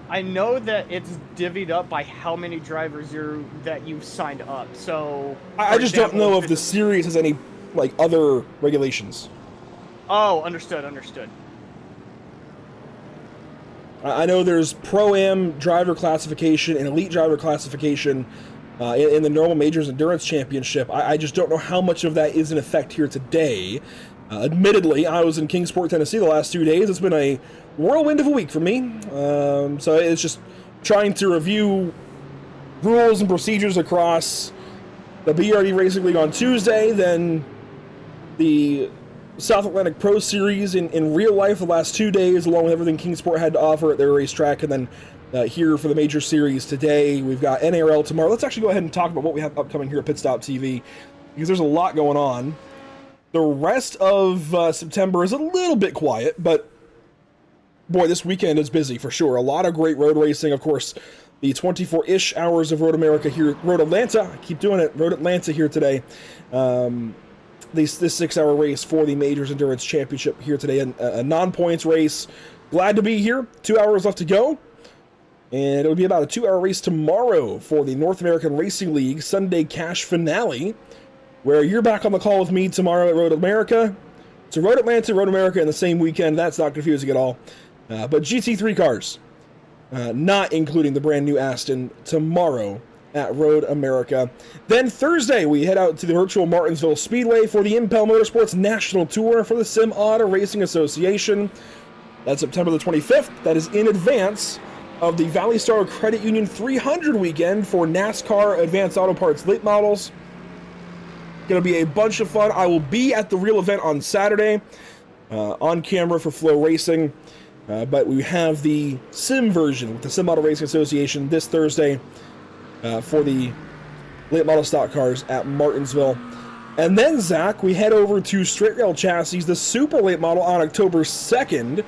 G: I know that it's divvied up by how many drivers that you've signed up. So
B: I just don't know if the series has any like other regulations.
G: Oh, understood.
B: I know there's Pro-Am driver classification and Elite driver classification in the normal Majors Endurance Championship. I just don't know how much of that is in effect here today. Admittedly, I was in Kingsport, Tennessee the last 2 days. It's been a whirlwind of a week for me. So it's just trying to review rules and procedures across the BRD Racing League on Tuesday, then the South Atlantic Pro Series in real life the last 2 days, along with everything Kingsport had to offer at their racetrack, and then here for the Major Series today. We've got NARL tomorrow. Let's actually go ahead and talk about what we have upcoming here at Pit Stop TV, because there's a lot going on. The rest of September is a little bit quiet, but boy, this weekend is busy for sure. A lot of great road racing, of course. The 24-ish hours of Road America here, Road Atlanta. I keep doing it. Road Atlanta here today. This 6-hour race for the Majors Endurance Championship here today, a non-points race. Glad to be here. 2 hours left to go. And it'll be about a 2-hour race tomorrow for the North American Racing League Sunday Cash Finale, where you're back on the call with me tomorrow at Road America. So Road Atlanta, Road America in the same weekend. That's not confusing at all. But GT3 cars, not including the brand new Aston, tomorrow at Road America. Then Thursday, we head out to the virtual Martinsville Speedway for the Impel Motorsports National Tour for the Sim Auto Racing Association. That's September the 25th. That is in advance of the Valley Star Credit Union 300 weekend for NASCAR Advanced Auto Parts late models. Going to be a bunch of fun. I will be at the real event on Saturday, on camera for Flow Racing. But we have the sim version with the Sim Auto Racing Association this Thursday for the late model stock cars at Martinsville. And then, Zach, we head over to Straight Rail Chassis, the Super Late Model, on October 2nd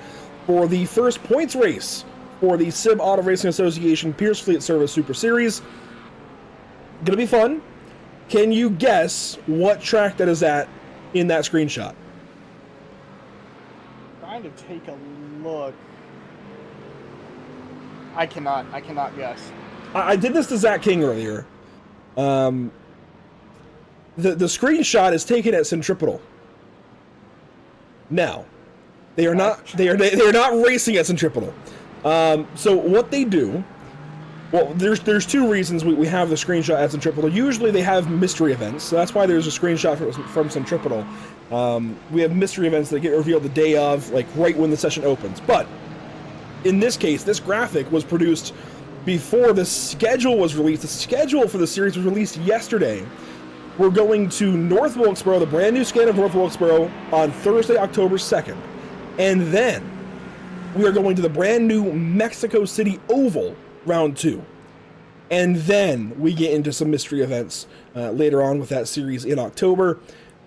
B: for the first points race for the Sim Auto Racing Association Pierce Fleet Service Super Series. Gonna be fun. Can you guess what track that is at in that screenshot?
G: Trying to take a look. I cannot guess.
B: I did this to Zach King earlier. The screenshot is taken at Centripetal. Now, they are not racing at Centripetal. So what they do, well, there's two reasons we have the screenshot at Centripetal. Usually they have mystery events, so that's why there's a screenshot from Centripetal. We have mystery events that get revealed the day of, like right when the session opens. But in this case, this graphic was produced before the schedule was released. The schedule for the series was released yesterday. we're going to North Wilkesboro, the brand new scan of North Wilkesboro, on Thursday, October 2nd. And then we are going to the brand new Mexico City Oval, round 2. And then we get into some mystery events later on with that series in October.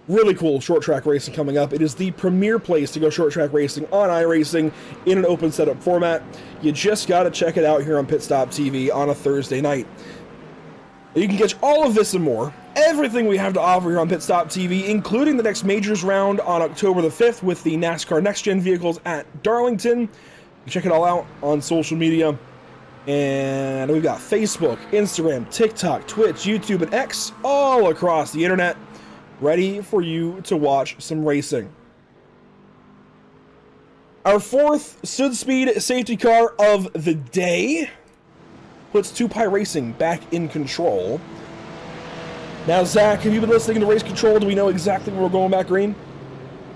B: Really cool short track racing coming up. It is the premier place to go short track racing on iRacing in an open setup format. You just got to check it out here on Pit Stop TV on a Thursday night. You can catch all of this and more, everything we have to offer here on Pit Stop TV, including the next Majors round on October the 5th with the NASCAR Next Gen vehicles at Darlington. You can check it all out on social media. And we've got Facebook, Instagram, TikTok, Twitch, YouTube, and X all across the internet, ready for you to watch some racing. Our 4th Sud Speed safety car of the day puts 2Pi Racing back in control. Now, Zach, have you been listening to Race Control? Do we know exactly where we're going back green?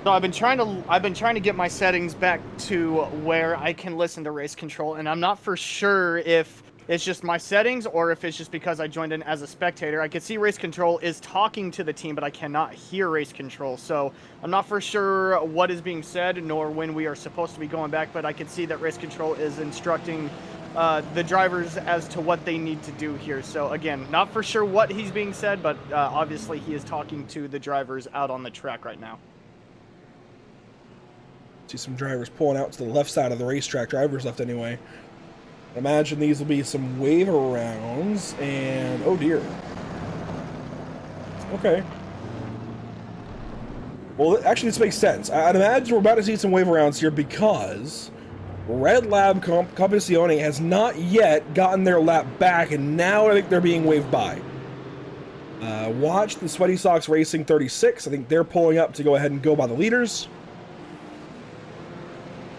G: So I've been trying to get my settings back to where I can listen to Race Control, and I'm not for sure if it's just my settings or if it's just because I joined in as a spectator. I can see Race Control is talking to the team, but I cannot hear Race Control. So I'm not for sure what is being said nor when we are supposed to be going back, but I can see that Race Control is instructing the drivers as to what they need to do here. So again, not for sure what he's being said, but obviously he is talking to the drivers out on the track right now.
B: See some drivers pulling out to the left side of the racetrack, drivers left anyway. Imagine these will be some wave rounds, and oh dear. Okay. Well, actually, this makes sense. I'd imagine we're about to see some wave rounds here because Red Lab Competizione has not yet gotten their lap back, and now I think they're being waved by. Watch the Sweaty Sox Racing 36. I think they're pulling up to go ahead and go by the leaders.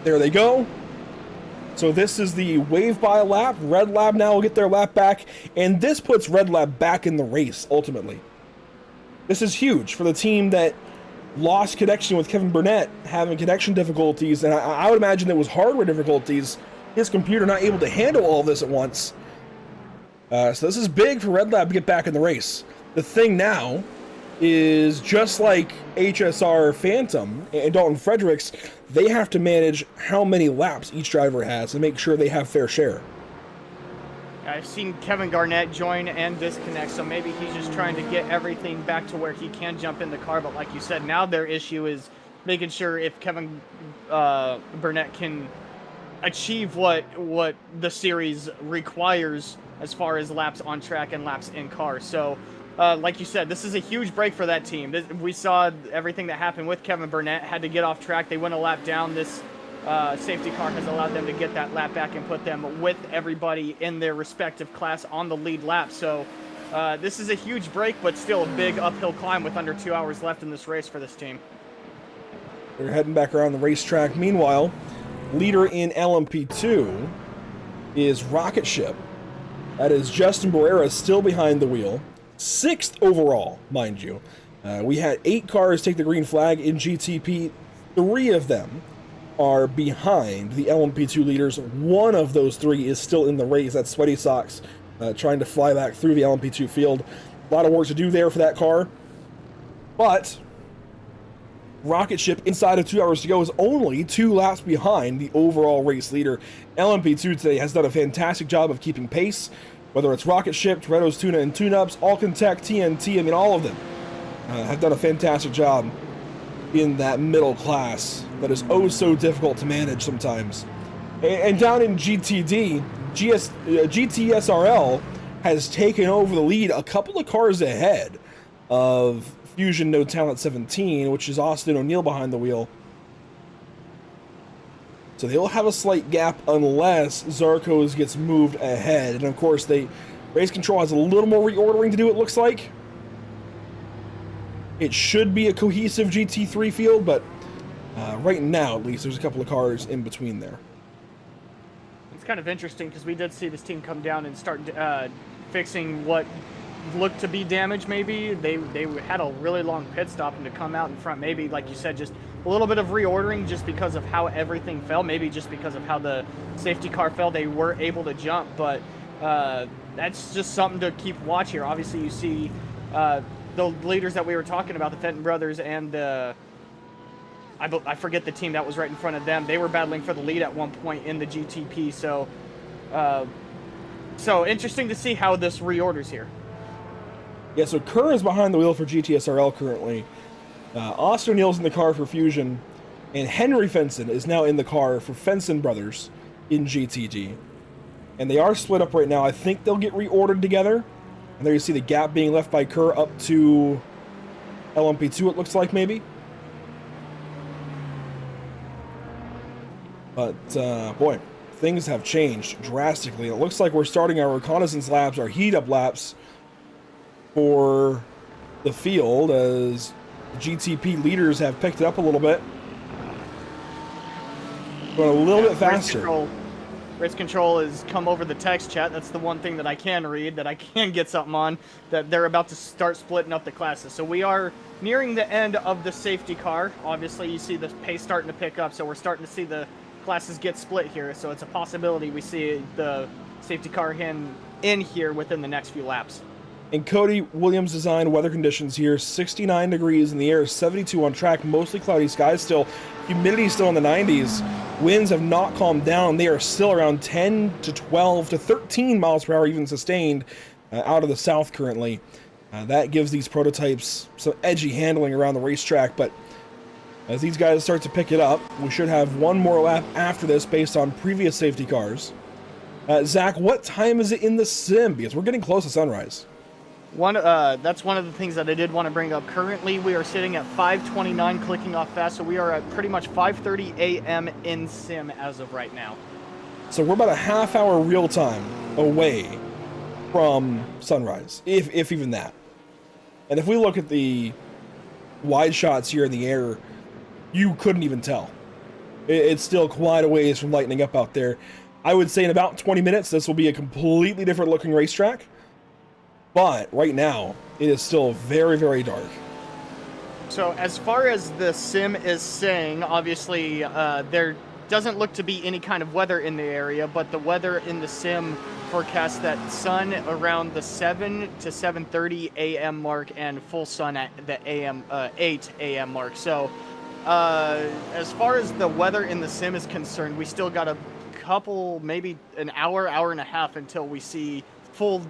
B: There they go. So this is the wave by lap. Red Lab now will get their lap back, and this puts Red Lab back in the race, ultimately. This is huge for the team that lost connection with Kevin Burnett, having connection difficulties, and I would imagine it was hardware difficulties, his computer not able to handle all this at once. So this is big for Red Lab to get back in the race. The thing now is, just like HSR Phantom and Dalton Fredericks, they have to manage how many laps each driver has and make sure they have fair share.
G: I've seen Kevin Garnett join and disconnect, so maybe he's just trying to get everything back to where he can jump in the car. But like you said, now their issue is making sure if Kevin Burnett can achieve what the series requires as far as laps on track and laps in car. So like you said, this is a huge break for that team. We saw everything that happened with Kevin Burnett, had to get off track. They went a lap down. This safety car has allowed them to get that lap back and put them with everybody in their respective class on the lead lap. So this is a huge break, but still a big uphill climb with under 2 hours left in this race for this team.
B: They're heading back around the racetrack. Meanwhile, leader in LMP2 is Rocket Ship. That is Justin Barrera still behind the wheel. 6th overall, mind you. We had 8 cars take the green flag in GTP. 3 of them are behind the LMP2 leaders. 1 of those 3 is still in the race. That's Sweaty Sox trying to fly back through the LMP2 field. A lot of work to do there for that car. But Rocket Ship, inside of 2 hours to go, is only 2 laps behind the overall race leader. LMP2 today has done a fantastic job of keeping pace. Whether it's Rocket Ship, Toretto's Tuna and Tune-Ups, Alcantech, TNT, I mean, all of them have done a fantastic job in that middle class that is oh so difficult to manage sometimes. And down in GTD, GTSRL has taken over the lead a couple of cars ahead of Fusion No Talent 17, which is Austin O'Neill behind the wheel. So they'll have a slight gap unless Zarco's gets moved ahead. And of course, Race Control has a little more reordering to do, it looks like. It should be a cohesive GT3 field, but right now, at least, there's a couple of cars in between there.
G: It's kind of interesting because we did see this team come down and start fixing what looked to be damage, maybe. They had a really long pit stop, and to come out in front, maybe, like you said, just a little bit of reordering just because of how everything fell, maybe just because of how the safety car fell, they were able to jump, but that's just something to keep watch here. Obviously, you see the leaders that we were talking about, the Fenton brothers and I forget the team that was right in front of them. They were battling for the lead at one point in the GTP. So, so interesting to see how this reorders here.
B: Yeah, so Kerr is behind the wheel for GTSRL currently. Austin O'Neill's in the car for Fusion, and Henry Fenson is now in the car for Fenson Brothers in GTD. And they are split up right now. I think they'll get reordered together. And there you see the gap being left by Kerr up to LMP2, it looks like, maybe. But, boy, things have changed drastically. It looks like we're starting our reconnaissance laps, our heat-up laps for the field as the GTP leaders have picked it up a little bit. Going a little bit faster.
G: Race control has come over the text chat. That's the one thing that I can read, that I can get something on, that they're about to start splitting up the classes. So we are nearing the end of the safety car. Obviously, you see the pace starting to pick up, so we're starting to see the classes get split here. So it's a possibility we see the safety car in here within the next few laps.
B: And Cody Williams designed weather conditions here. 69 degrees in the air, 72 on track, mostly cloudy skies still. Humidity still in the 90s. Winds have not calmed down. They are still around 10 to 12 to 13 miles per hour, even sustained out of the south currently. That gives these prototypes some edgy handling around the racetrack, but as these guys start to pick it up, we should have one more lap after this based on previous safety cars. Zach, what time is it in the sim? Because we're getting close to sunrise.
G: That's one of the things that I did want to bring up. Currently, we are sitting at 5:29, clicking off fast, so we are at pretty much 5:30 a.m. in sim as of right now.
B: So we're about a half hour real time away from sunrise, if even that. And if we look at the wide shots here in the air, you couldn't even tell. It's still quite a ways from lightening up out there. I would say in about 20 minutes, this will be a completely different looking racetrack. But right now, it is still very, very dark.
G: So as far as the sim is saying, obviously there doesn't look to be any kind of weather in the area, but the weather in the sim forecasts that sun around the 7 to 7:30 a.m. mark and full sun at the 8 a.m. mark. So as far as the weather in the sim is concerned, we still got a couple, maybe an hour, hour and a half until we see full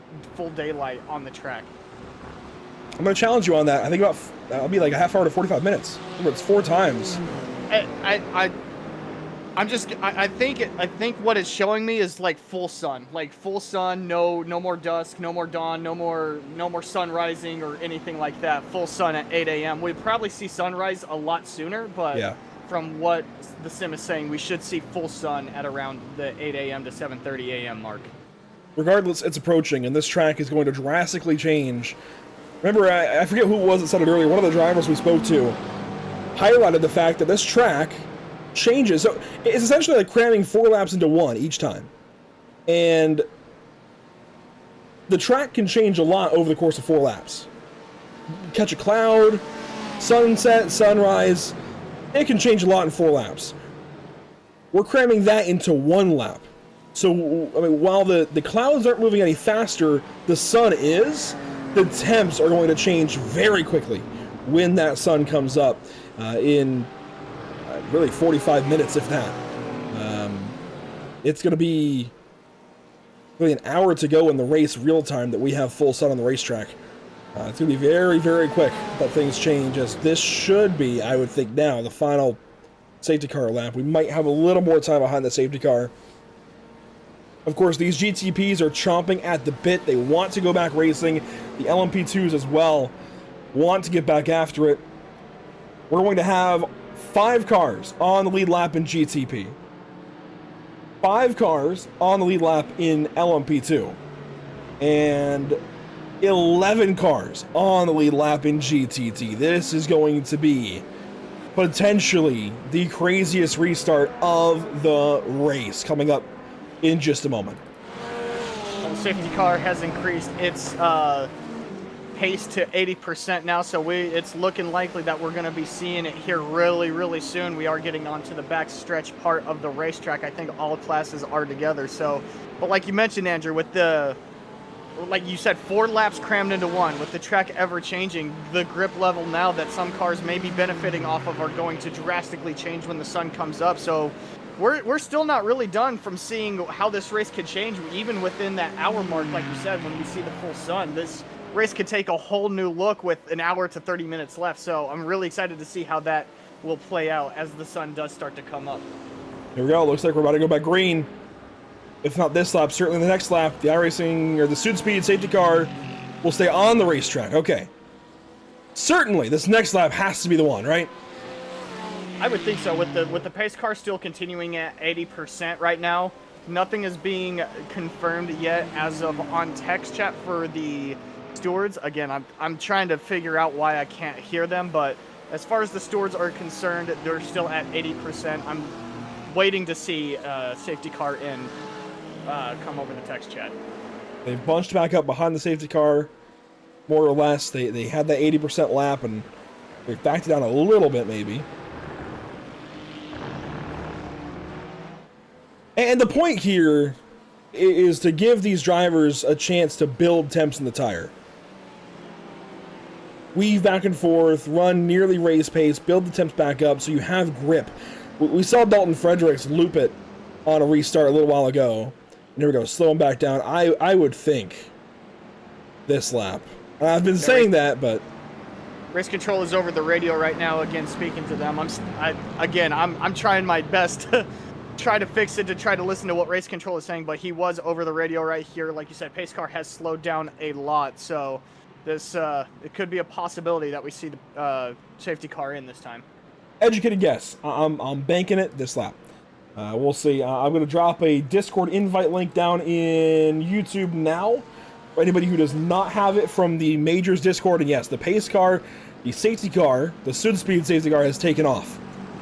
G: daylight on the track.
B: I'm going to challenge you on that. I think that'll be like a half hour to 45 minutes. Remember, it's 4 times.
G: I think what it's showing me is like full sun, no more dusk, no more dawn, no more sun rising or anything like that. Full sun at 8 a.m. We'd probably see sunrise a lot sooner, but yeah. From what the sim is saying, we should see full sun at around the 8 a.m. to 7:30 a.m. mark.
B: Regardless, it's approaching, and this track is going to drastically change. Remember, I forget who it was that said it earlier, one of the drivers we spoke to highlighted the fact that this track changes. So it's essentially like cramming 4 laps into 1 each time. And the track can change a lot over the course of 4 laps. Catch a cloud, sunset, sunrise. It can change a lot in 4 laps. We're cramming that into 1 lap. So, I mean, while the clouds aren't moving any faster, the sun is, the temps are going to change very quickly when that sun comes up in really 45 minutes, if that. It's going to be really an hour to go in the race real time that we have full sun on the racetrack. It's going to be very, very quick that things change, as this should be, I would think now, the final safety car lap. We might have a little more time behind the safety car. Of course, these GTPs are chomping at the bit. They want to go back racing. The LMP2s as well want to get back after it. We're going to have 5 cars on the lead lap in GTP. 5 cars on the lead lap in LMP2. And 11 cars on the lead lap in GTT. This is going to be potentially the craziest restart of the race coming up in just a moment.
G: The safety car has increased its pace to 80% now, so it's looking likely that we're going to be seeing it here really, really soon. We are getting onto the backstretch part of the racetrack. I think all classes are together. So, but like you mentioned, Andrew, with the like you said, 4 laps crammed into one. With the track ever changing, the grip level now that some cars may be benefiting off of are going to drastically change when the sun comes up. So we're still not really done from seeing how this race could change, even within that hour mark, like you said, when we see the full sun. This race could take a whole new look with an hour to 30 minutes left. So I'm really excited to see how that will play out as the sun does start to come up.
B: Here we go. Looks like we're about to go back green. If not this lap, certainly the next lap, the iRacing or the Suit Speed safety car will stay on the racetrack. Okay. Certainly, this next lap has to be the one, right?
G: I would think so. With the pace car still continuing at 80% right now, nothing is being confirmed yet as of on text chat for the stewards. Again, I'm trying to figure out why I can't hear them, but as far as the stewards are concerned, they're still at 80%. I'm waiting to see safety car in. Come over the text chat.
B: They've bunched back up behind the safety car, more or less. They had that 80% lap, and they've backed it down a little bit, maybe. And the point here is to give these drivers a chance to build temps in the tire. Weave back and forth, run nearly race pace, build the temps back up so you have grip. We saw Dalton Fredericks loop it on a restart a little while ago. And here we go, slow him back down. I would think this lap. I've been saying that, but
G: race control is over the radio right now. Again, speaking to them. I'm trying my best to try to fix it, to try to listen to what race control is saying. But he was over the radio right here. Like you said, pace car has slowed down a lot. So this it could be a possibility that we see the safety car in this time.
B: Educated guess. I'm banking it this lap. We'll see. I'm going to drop a Discord invite link down in YouTube now for anybody who does not have it from the Majors Discord. And yes, the pace car, the safety car, the Suit Speed safety car has taken off.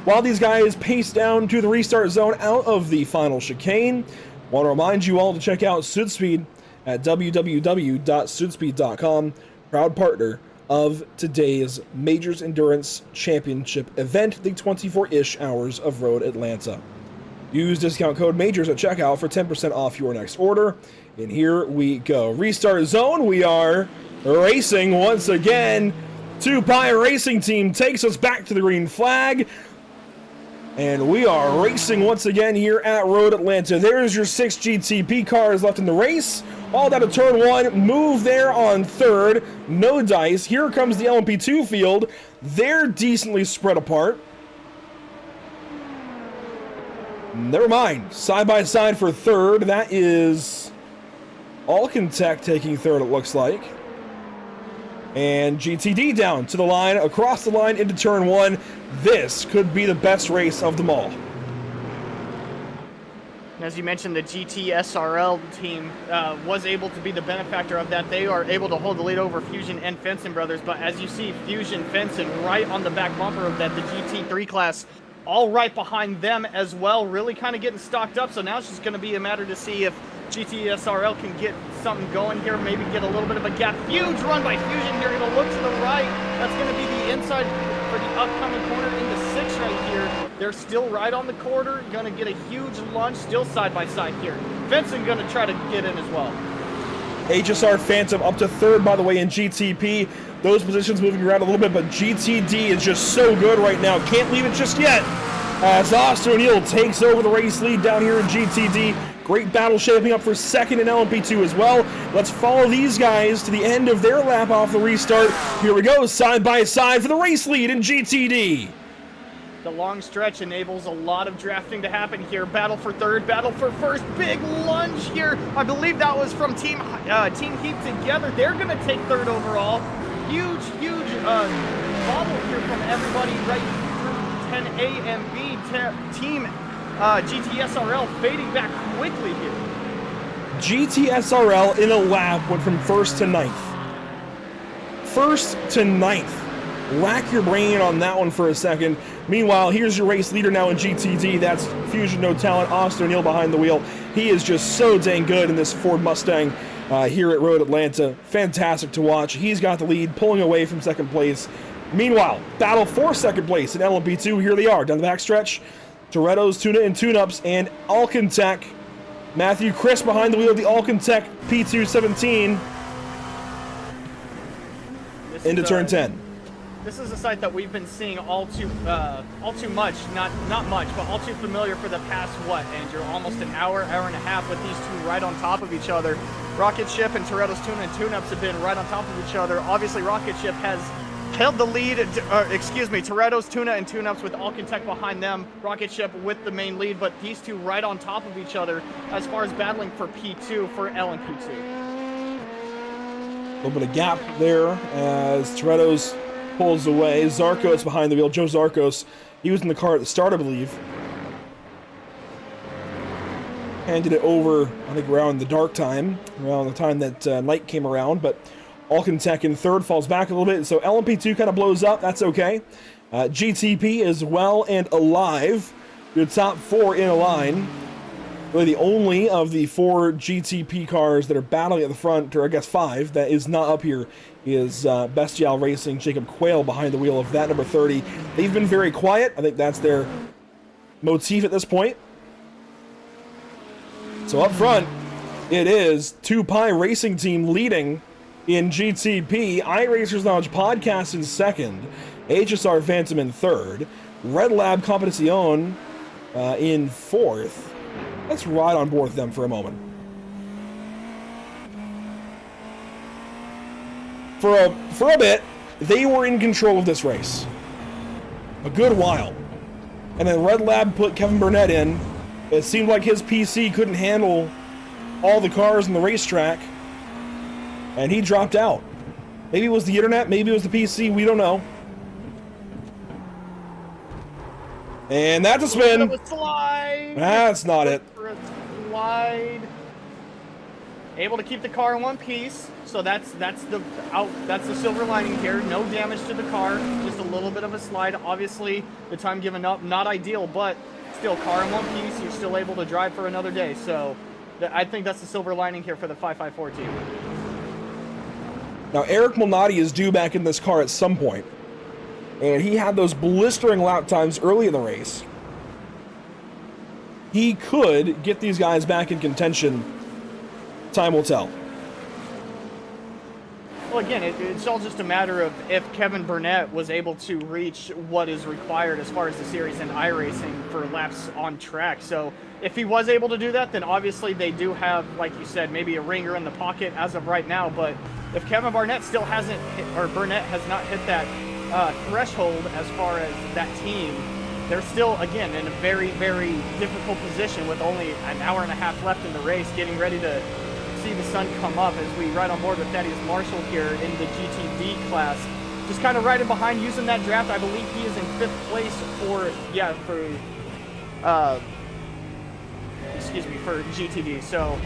B: While these guys pace down to the restart zone out of the final chicane, want to remind you all to check out Suit Speed at www.suitspeed.com, proud partner of today's Majors Endurance Championship event, the 24-ish hours of Road Atlanta. Use discount code MAJORS at checkout for 10% off your next order. And here we go. Restart zone. We are racing once again. 2Pi Racing Team takes us back to the green flag. And we are racing once again here at Road Atlanta. There's your 6 GTP cars left in the race. All down to turn 1. Move there on third. No dice. Here comes the LMP2 field. They're decently spread apart. Never mind. Side by side for third. That is Alcantech taking third, it looks like. And GTD down to the line, across the line into turn 1. This could be the best race of them all.
G: As you mentioned, the GT SRL team was able to be the benefactor of that. They are able to hold the lead over Fusion and Fenson brothers. But as you see, Fusion, Fenson right on the back bumper of that, the GT3 class, all right behind them as well, really kind of getting stocked up. So now it's just going to be a matter to see if GT SRL can get something going here, maybe get a little bit of a gap. Huge run by Fusion here. Going to look to the right. That's going to be the inside for the upcoming corner into 6 right here. They're still right on the quarter. Going to get a huge lunge, still side by side here. Fenson going to try to get in as well.
B: HSR Phantom up to third, by the way, in GTP. Those positions moving around a little bit, but GTD is just so good right now. Can't leave it just yet. As Austin O'Neill takes over the race lead down here in GTD. Great battle shaping up for second in LMP2 as well. Let's follow these guys to the end of their lap off the restart. Here we go, side by side for the race lead in GTD.
G: The long stretch enables a lot of drafting to happen here. Battle for third, battle for first. Big lunge here. I believe that was from Team Heat Together. They're going to take third overall. Huge bobble here from everybody right through 10A and B. Team GTSRL fading back quickly here.
B: GTSRL in a lap went from first to 9th. First to 9th. Rack your brain on that one for a second. Meanwhile, here's your race leader now in GTD. That's Fusion No Talent, Austin O'Neill behind the wheel. He is just so dang good in this Ford Mustang here at Road Atlanta. Fantastic to watch. He's got the lead, pulling away from second place. Meanwhile, battle for second place in LMP2. Here they are down the backstretch. Toretto's, Tuna and Tune-Ups, and Alcantech Matthew Chris behind the wheel of the Alcantech P217 into turn 10.
G: This is a site that we've been seeing all too much, not much, but all too familiar for the past, what, Andrew, almost an hour and a half with these two right on top of each other. Rocket Ship and Toretto's Tuna and Tune-Ups have been right on top of each other. Obviously, Rocket Ship has held the lead, Toretto's Tuna and Tune-Ups with Alcantech behind them, Rocket Ship with the main lead, but these two right on top of each other as far as battling for P2 for L and P2.
B: A little bit of gap there as Toretto's pulls away. Zarkos behind the wheel. Joe Zarkos, he was in the car at the start, I believe. Handed it over, I think, around the dark time, around the time that night came around, but Alcantech in third falls back a little bit, so LMP2 kind of blows up. That's okay. GTP is well and alive. The top 4 in a line. Really the only of the 4 GTP cars that are battling at the front, or I guess 5, that is not up here is Bestial Racing, Jacob Quayle behind the wheel of that number 30. They've been very quiet. I think that's their motif at this point. So up front, it is 2Pi Racing Team leading in GTP, iRacers Knowledge Podcast in second, HSR Phantom in third, Red Lab Competición in fourth. Let's ride on board with them for a moment. For a bit, they were in control of this race. A good while. And then Red Lab put Kevin Burnett in. It seemed like his PC couldn't handle all the cars in the racetrack. And he dropped out. Maybe it was the internet, maybe it was the PC, we don't know. And that's a spin. That's not it.
G: Slide. Able to keep the car in one piece, so that's the silver lining here. No damage to the car, just a little bit of a slide. Obviously, the time given up, not ideal, but still, car in one piece. You're still able to drive for another day. So, I think that's the silver lining here for the 554 team.
B: Now, Eric Malnati is due back in this car at some point. And he had those blistering lap times early in the race. He could get these guys back in contention. Time will tell.
G: Well, again, it's all just a matter of if Kevin Burnett was able to reach what is required as far as the series and iRacing for laps on track. So if he was able to do that, then obviously they do have, like you said, maybe a ringer in the pocket as of right now. But if Kevin Burnett still hasn't hit, or Burnett has not hit that threshold as far as that team, they're still, again, in a very, very difficult position with only an hour and a half left in the race, getting ready to see the sun come up as we ride on board with Thaddeus Marshall here in the GTD class. Just kind of riding behind, using that draft. I believe he is in 5th place for GTD. So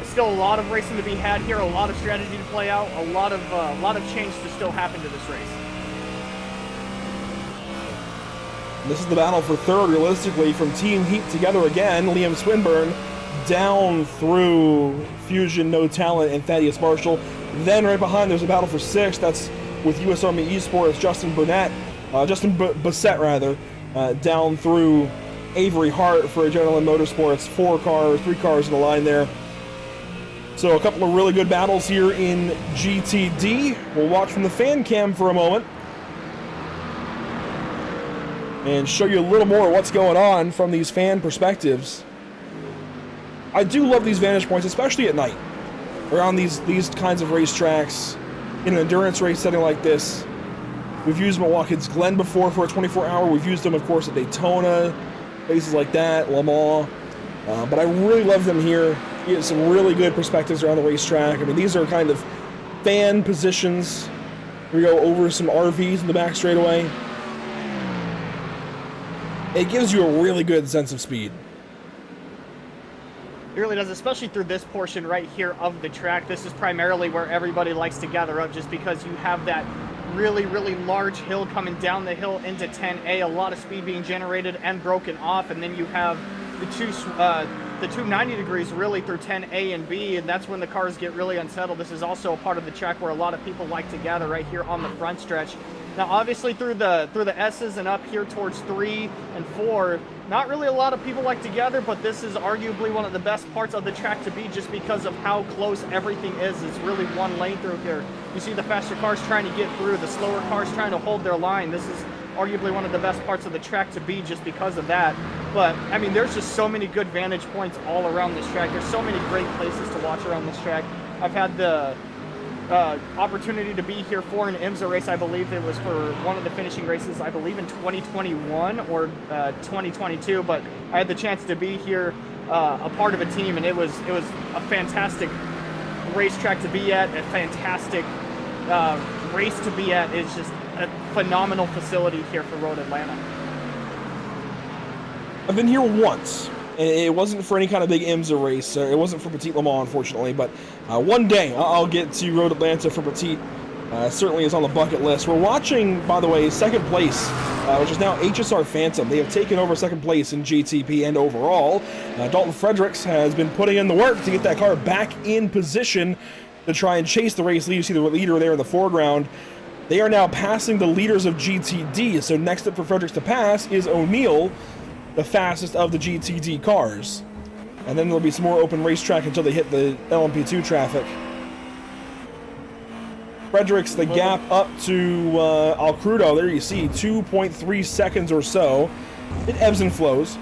G: still a lot of racing to be had here, a lot of strategy to play out, a lot of change to still happen to this race.
B: This is the battle for third, realistically, from Team Heat together again. Liam Swinburne down through Fusion, No Talent, and Thaddeus Marshall. Then right behind, there's a battle for sixth. That's with U.S. Army Esports, Justin Bassett, down through Avery Hart for Adrenaline Motorsports. 3 cars in the line there. So a couple of really good battles here in GTD. We'll watch from the fan cam for a moment and show you a little more what's going on from these fan perspectives. I do love these vantage points, especially at night, around these kinds of racetracks, in an endurance race setting like this. We've used them at Watkins Glen before for a 24-hour. We've used them, of course, at Daytona, places like that, Le Mans. But I really love them here. You get some really good perspectives around the racetrack. I mean, these are kind of fan positions. We go over some RVs in the back straightaway. It gives you a really good sense of speed.
G: It really does, especially through this portion right here of the track. This is primarily where everybody likes to gather up, just because you have that really, really large hill coming down the hill into 10A, a lot of speed being generated and broken off, and then you have the two 90 degrees really through 10A and B, and that's when the cars get really unsettled. This is also a part of the track where a lot of people like to gather right here on the front stretch. Now, obviously, through the S's and up here towards 3 and 4, not really a lot of people like to gather, but this is arguably one of the best parts of the track to be, just because of how close everything is. It's really one lane through here. You see the faster cars trying to get through, the slower cars trying to hold their line. This is arguably one of the best parts of the track to be, just because of that. But I mean, there's just so many good vantage points all around this track. There's so many great places to watch around this track. I've had the opportunity to be here for an IMSA race. I believe it was for one of the finishing races, I believe in 2021 or 2022, but I had the chance to be here a part of a team, and it was a fantastic racetrack to be at, a fantastic race to be at. It's just a phenomenal facility here for Road Atlanta.
B: I've been here once, and it wasn't for any kind of big IMSA race. It wasn't for Petit Le Mans, unfortunately, but one day I'll get to Road Atlanta for Petit. Certainly is on the bucket list. We're watching, by the way, second place, which is now HSR Phantom. They have taken over second place in GTP and overall. Dalton Fredericks has been putting in the work to get that car back in position to try and chase the race lead. You see the leader there in the foreground. They are now passing the leaders of GTD, so next up for Fredericks to pass is O'Neill, the fastest of the GTD cars. And then there'll be some more open racetrack until they hit the LMP2 traffic. Fredericks, the gap up to Al Crudo, there you see, 2.3 seconds or so. It ebbs and flows.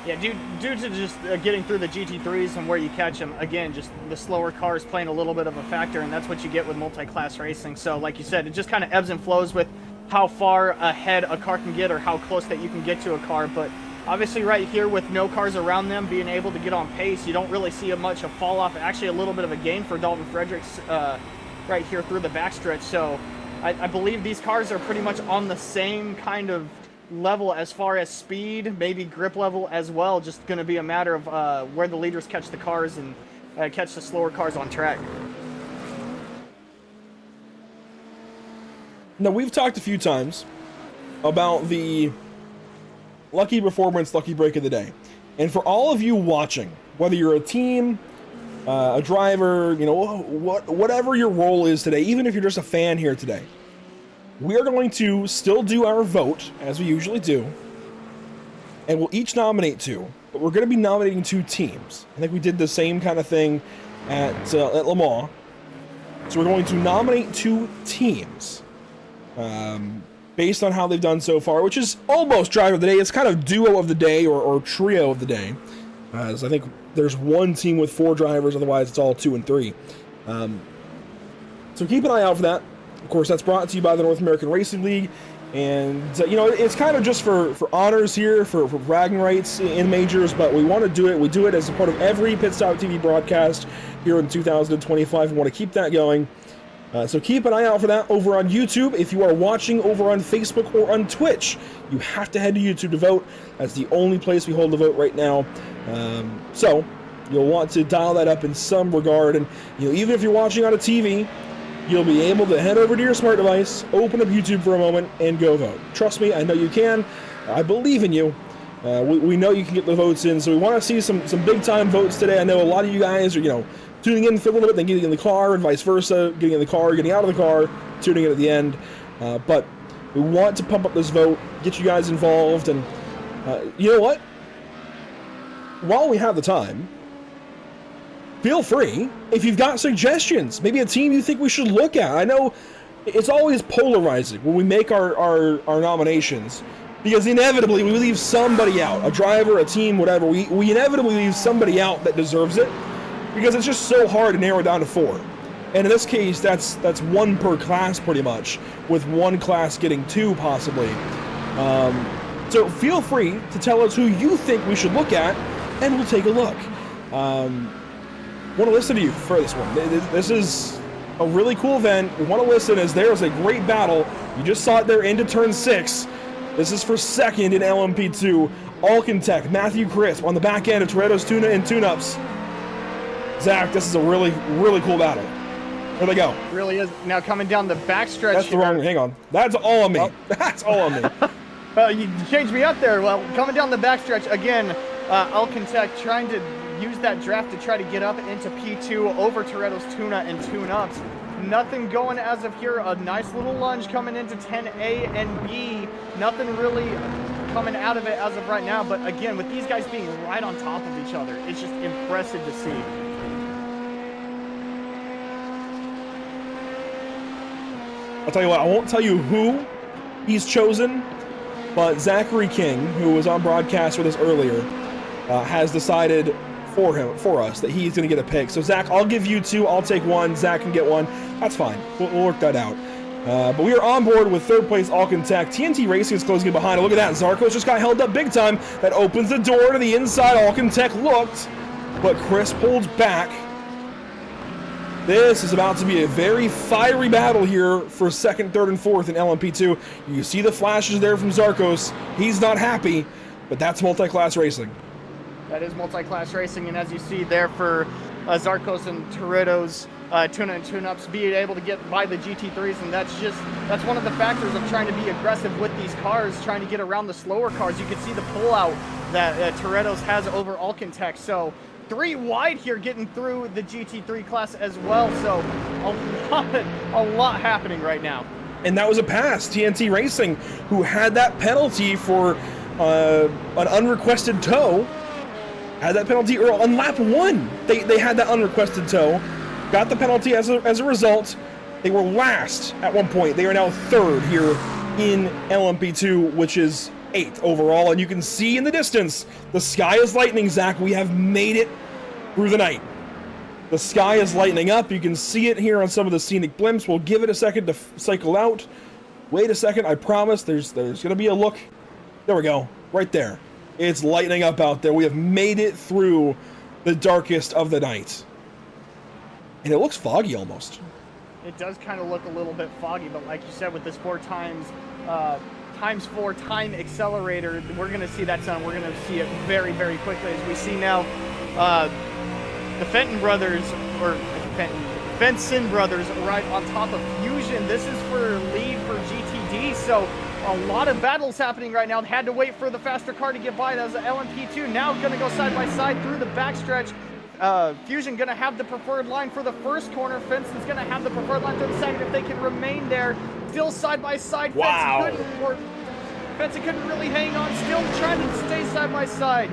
G: Yeah, due to just getting through the GT3s and where you catch them, again, just the slower cars playing a little bit of a factor, and that's what you get with multi-class racing. So, like you said, it just kind of ebbs and flows with how far ahead a car can get or how close that you can get to a car. But obviously right here with no cars around them, being able to get on pace, you don't really see much of fall off. Actually, a little bit of a gain for Dalton Fredericks right here through the backstretch. So I believe these cars are pretty much on the same kind of level as far as speed, maybe grip level as well. Just going to be a matter of where the leaders catch the cars and catch the slower cars on track.
B: Now, we've talked a few times about the lucky performance, lucky break of the day. And for all of you watching, whether you're a team, a driver, you know, whatever your role is today, even if you're just a fan here today, we are going to still do our vote, as we usually do, and we'll each nominate two, but we're going to be nominating two teams. I think we did the same kind of thing at Le Mans. So we're going to nominate two teams based on how they've done so far, which is almost driver of the day. It's kind of duo of the day or trio of the day. As I think there's one team with 4 drivers, otherwise it's all 2 and 3. So keep an eye out for that. Of course, that's brought to you by the North American Racing League, and you know, it's kind of just for honors here, for bragging rights in majors, but we want to do it. We do it as a part of every Pit Stop TV broadcast here in 2025. We want to keep that going. So keep an eye out for that over on YouTube. If you are watching over on Facebook or on Twitch, you have to head to YouTube to vote. That's the only place we hold the vote right now. So you'll want to dial that up in some regard, and you know, even if you're watching on a TV, you'll be able to head over to your smart device, open up YouTube for a moment, and go vote. Trust me, I know you can. I believe in you. We know you can get the votes in, so we want to see some big-time votes today. I know a lot of you guys are, you know, tuning in for a little bit, then getting in the car, and vice versa, getting in the car, getting out of the car, tuning in at the end. But we want to pump up this vote, get you guys involved, and you know what? While we have the time, feel free, if you've got suggestions, maybe a team you think we should look at. I know it's always polarizing when we make our nominations, because inevitably we leave somebody out, a driver, a team, whatever. We inevitably leave somebody out that deserves it, because it's just so hard to narrow it down to 4. And in this case, that's 1 per class pretty much, with 1 class getting 2 possibly. So feel free to tell us who you think we should look at, and we'll take a look. Want to listen to you for this one. This is a really cool event. We want to listen, as there's a great battle. You just saw it there into turn 6. This is for second in LMP2. Alcantech, Matthew Crisp on the back end of Toretto's Tuna and Tune-Ups. Zach, this is a really, really cool battle. Where they go?
G: It really is. Now coming down the backstretch.
B: That's the wrong. Hang on. That's all on me. Oh. That's all on me.
G: You changed me up there. Well, coming down the backstretch again, Alcantech trying to use that draft to try to get up into P2 over Toretto's Tuna and Tune-Ups. Nothing going as of here. A nice little lunge coming into 10A and B. Nothing really coming out of it as of right now. But again, with these guys being right on top of each other, it's just impressive to see.
B: I'll tell you what, I won't tell you who he's chosen, but Zachary King, who was on broadcast with us earlier, has decided for us that he's going to get a pick. So Zach, I'll give you 2, I'll take 1, Zach can get 1. That's fine, we'll work that out. But we are on board with 3rd place Alcantech. TNT Racing is closing in behind. Look at that, Zarkos just got held up big time. That opens the door to the inside. Alcantech looked, but Chris pulls back. This is about to be a very fiery battle here for 2nd, 3rd, and 4th in LMP2. You see the flashes there from Zarkos. He's not happy, but that's multi-class racing.
G: That is multi-class racing, and as you see there for Zarkos and Toretto's tune-in and tune-ups being able to get by the GT3s, and that's one of the factors of trying to be aggressive with these cars, trying to get around the slower cars. You can see the pullout that Toretto's has over Alcantech. So 3 wide here getting through the GT3 class as well. So a lot happening right now.
B: And that was a pass. TNT Racing, who had that penalty for an unrequested tow, had that penalty on lap 1. They had that unrequested tow, got the penalty as a result. They were last at one point. They are now 3rd here in LMP2, which is 8th overall, and you can see in the distance, the sky is lightening, Zach. We have made it through the night. The sky is lightening up. You can see it here on some of the scenic blimps. We'll give it a second to cycle out. Wait a second, I promise there's going to be a look. There we go, right there. It's lightening up out there. We have made it through the darkest of the night. And it looks foggy almost.
G: It does kind of look a little bit foggy, but like you said, with this 4 times 4 time accelerator, we're going to see that sound. We're going to see it very, very quickly. As we see now, the Fenton brothers, or Fenton brothers, right on top of Fusion. This is for lead for GTD, so a lot of battles happening right now. They had to wait for the faster car to get by. That was the LMP2. Now going to go side by side through the backstretch. Fusion going to have the preferred line for the first corner. Fenson's going to have the preferred line for the second if they can remain there. Still side by side.
B: Wow.
G: Fenson couldn't really hang on. Still trying to stay side by side.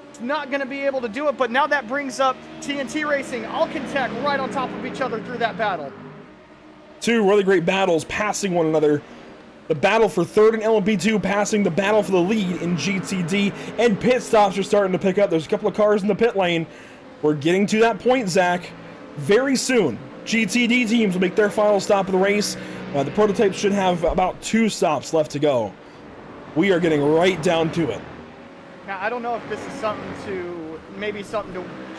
G: It's not going to be able to do it, but now that brings up TNT Racing, Alcantech right on top of each other through that battle.
B: 2 really great battles passing one another. The battle for 3rd in LMP2 passing the battle for the lead in GTD, and pit stops are starting to pick up. There's a couple of cars in the pit lane. We're getting to that point, Zach. Very soon, GTD teams will make their final stop of the race. The prototypes should have about 2 stops left to go. We are getting right down to it.
G: Now, I don't know if this is something to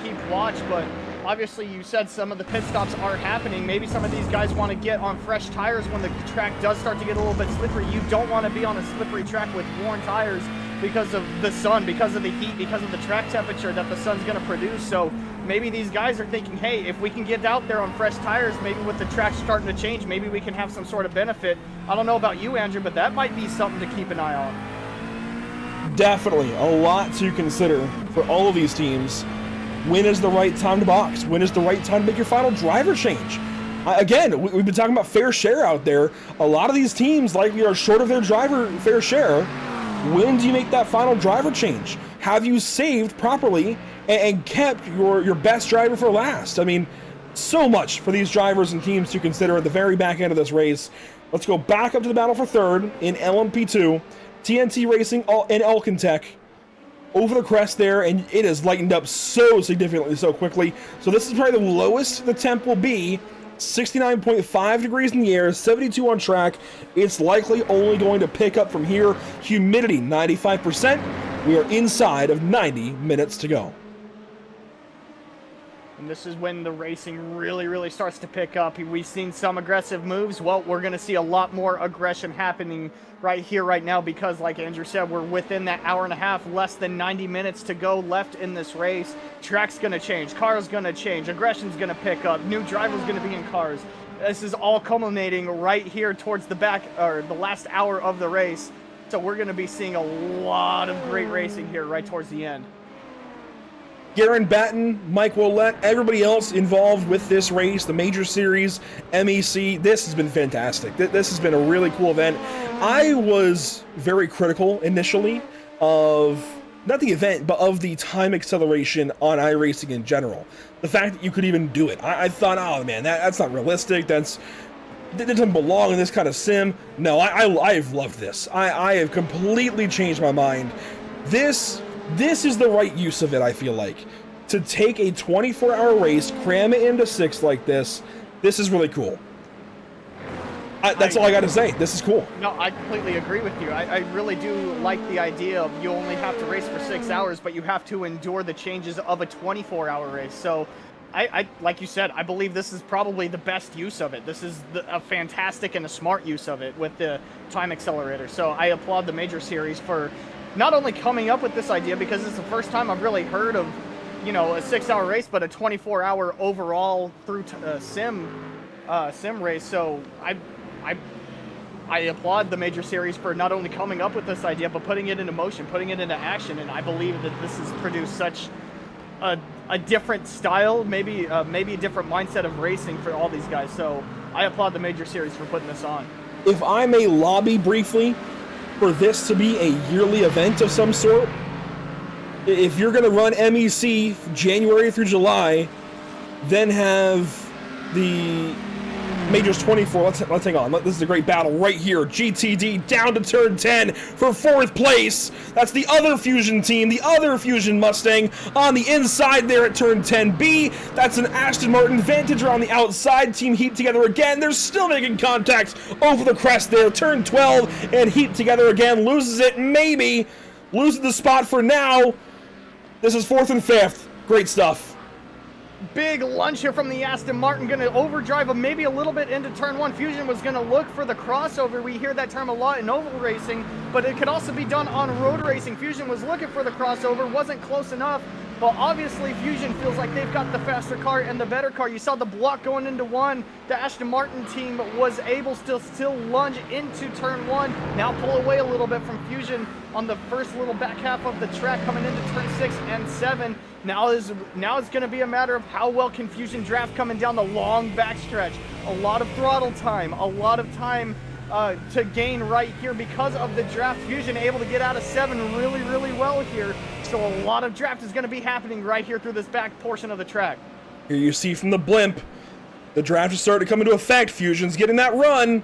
G: keep watch, but obviously you said some of the pit stops are happening. Maybe some of these guys want to get on fresh tires when the track does start to get a little bit slippery. You don't want to be on a slippery track with worn tires because of the sun, because of the heat, because of the track temperature that the sun's going to produce. So maybe these guys are thinking, hey, if we can get out there on fresh tires, maybe with the track starting to change, maybe we can have some sort of benefit. I don't know about you, Andrew, but that might be something to keep an eye on.
B: Definitely a lot to consider for all of these teams. When is the right time to box? When is the right time to make your final driver change? Again, we've been talking about fair share out there. A lot of these teams likely are short of their driver fair share. When do you make that final driver change? Have you saved properly and kept your best driver for last? I mean, so much for these drivers and teams to consider at the very back end of this race. Let's go back up to the battle for 3rd in LMP2. TNT Racing and Alcantech over the crest there, and it has lightened up so significantly, so quickly. So this is probably the lowest the temp will be. 69.5 degrees in the air, 72 on track. It's likely only going to pick up from here. Humidity 95%. We are inside of 90 minutes to go.
G: And this is when the racing really starts to pick up. We've seen some aggressive moves. Well, we're going to see a lot more aggression happening right here, right now, because like Andrew said, we're within that hour and a half, less than 90 minutes to go left in this race. Track's going to change. Car's going to change. Aggression's going to pick up. New drivers going to be in cars. This is all culminating right here towards the back, or the last hour of the race. So we're going to be seeing a lot of great racing here right towards the end.
B: Garen Batten, Mike Willett, everybody else involved with this race, the Major Series, MEC, this has been fantastic. This has been a really cool event. I was very critical initially of, not the event, but of the time acceleration on iRacing in general. The fact that you could even do it. I thought, oh man, that's not realistic, that doesn't belong in this kind of sim. No, I've loved this. I have completely changed my mind. This is the right use of it, I feel like. To take a 24-hour race, cram it into 6 like this is really cool. That's all I got to say. This is cool.
G: No, I completely agree with you. I really do like the idea of you only have to race for 6 hours, but you have to endure the changes of a 24-hour race. So, I like you said, I believe this is probably the best use of it. This is a fantastic and a smart use of it with the time accelerator. So I applaud the Major Series for not only coming up with this idea, because it's the first time I've really heard of, a 6-hour race, but a 24-hour overall through sim race. So I applaud the Major Series for not only coming up with this idea, but putting it into motion, putting it into action. And I believe that this has produced such a different style, maybe a different mindset of racing for all these guys. So I applaud the Major Series for putting this on.
B: If I may lobby briefly for this to be a yearly event of some sort, if you're going to run MEC January through July, then have the Majors 24, let's hang on. This is a great battle right here. GTD down to turn 10 for 4th place. That's the other Fusion team, the other Fusion Mustang on the inside there at turn 10B. That's an Aston Martin Vantage on the outside. Team Heat together again. They're still making contact over the crest there. Turn 12 and Heat together again. Loses it, maybe. Loses the spot for now. This is 4th and 5th. Great stuff.
G: Big lunge here from the Aston Martin, going to overdrive him maybe a little bit into turn 1. Fusion was going to look for the crossover. We hear that term a lot in oval racing, but it could also be done on road racing. Fusion was looking for the crossover, wasn't close enough, but obviously Fusion feels like they've got the faster car and the better car. You saw the block going into 1. The Aston Martin team was able to still lunge into turn 1. Now pull away a little bit from Fusion on the first little back half of the track coming into turn 6 and 7. Now it's going to be a matter of how well can Fusion draft coming down the long backstretch. A lot of throttle time, a lot of time to gain right here because of the draft. Fusion able to get out of 7 really, really well here. So a lot of draft is going to be happening right here through this back portion of the track.
B: Here you see from the blimp, the draft is starting to come into effect. Fusion's getting that run.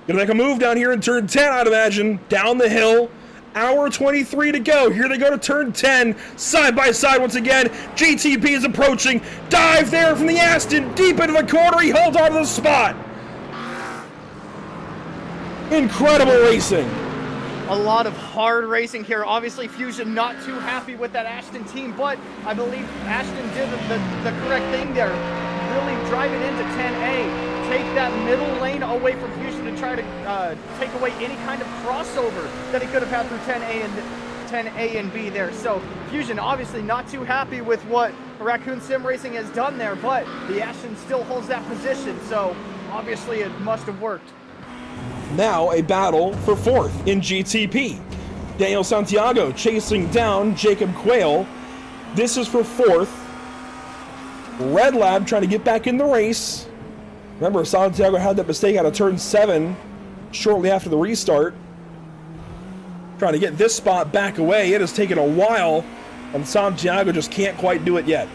B: Gonna make a move down here in turn 10, I'd imagine. Down the hill. Hour 23 to go. Here they go to turn 10. Side by side once again. GTP is approaching. Dive there from the Aston. Deep into the corner. He holds on to the spot. Incredible racing.
G: A lot of hard racing here. Obviously, Fusion not too happy with that Aston team, but I believe Aston did the correct thing there. Really drive it into 10A. Take that middle lane away from Fusion to try to take away any kind of crossover that he could have had through 10A and B there. So Fusion obviously not too happy with what Raccoon Sim Racing has done there, but the Aston still holds that position, so obviously it must have worked.
B: Now a battle for 4th in GTP. Daniel Santiago chasing down Jacob Quayle. This is for 4th. Red Lab trying to get back in the race. Remember, Santiago had that mistake out of turn 7 shortly after the restart. Trying to get this spot back away. It has taken a while, and Santiago just can't quite do it yet.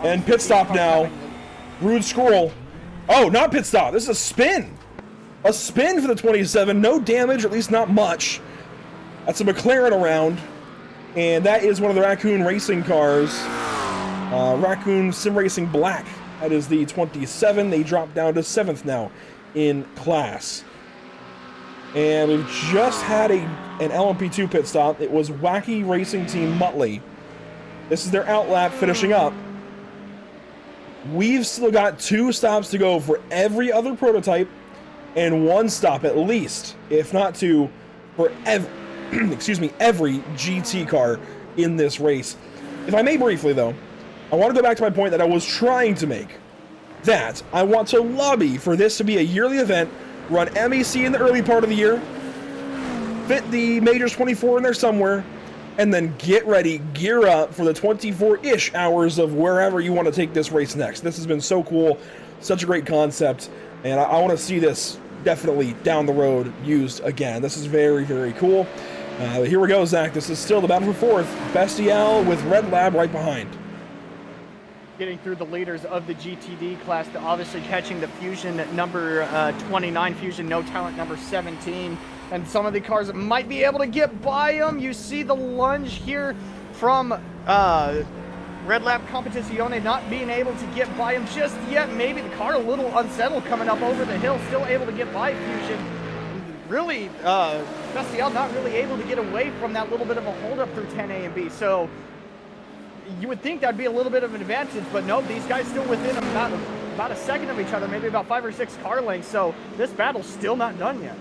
B: And pit stop now. Rude scroll. Oh, not pit stop. This is a spin. A spin for the 27. No damage, at least not much. That's a McLaren around. And that is one of the Raccoon Racing cars. Raccoon Sim Racing Black. That is the 27. They drop down to 7th now in class. And we've just had an LMP2 pit stop. It was Wacky Racing Team Muttley. This is their outlap finishing up. We've still got 2 stops to go for every other prototype and 1 stop at least, if not 2, for every GT car in this race. If I may briefly, though, I want to go back to my point that I was trying to make. That I want to lobby for this to be a yearly event, run MEC in the early part of the year, fit the Majors 24 in there somewhere, and then get ready, gear up for the 24-ish hours of wherever you want to take this race next. This has been so cool, such a great concept, and I want to see this definitely down the road used again. This is very, very cool. Here we go, Zach. This is still the battle for 4th. Bestial with Red Lab right behind.
G: Getting through the leaders of the GTD class, obviously catching the Fusion at number 29, Fusion No Talent number 17, and some of the cars that might be able to get by them. You see the lunge here from Red Lab Competizione not being able to get by him just yet. Maybe the car a little unsettled coming up over the hill, still able to get by Fusion. Really, Bestial not really able to get away from that little bit of a holdup through 10A and B. So you would think that'd be a little bit of an advantage, but no, these guys still within about a second of each other, maybe about 5 or 6 car lengths. So this battle's still not done yet.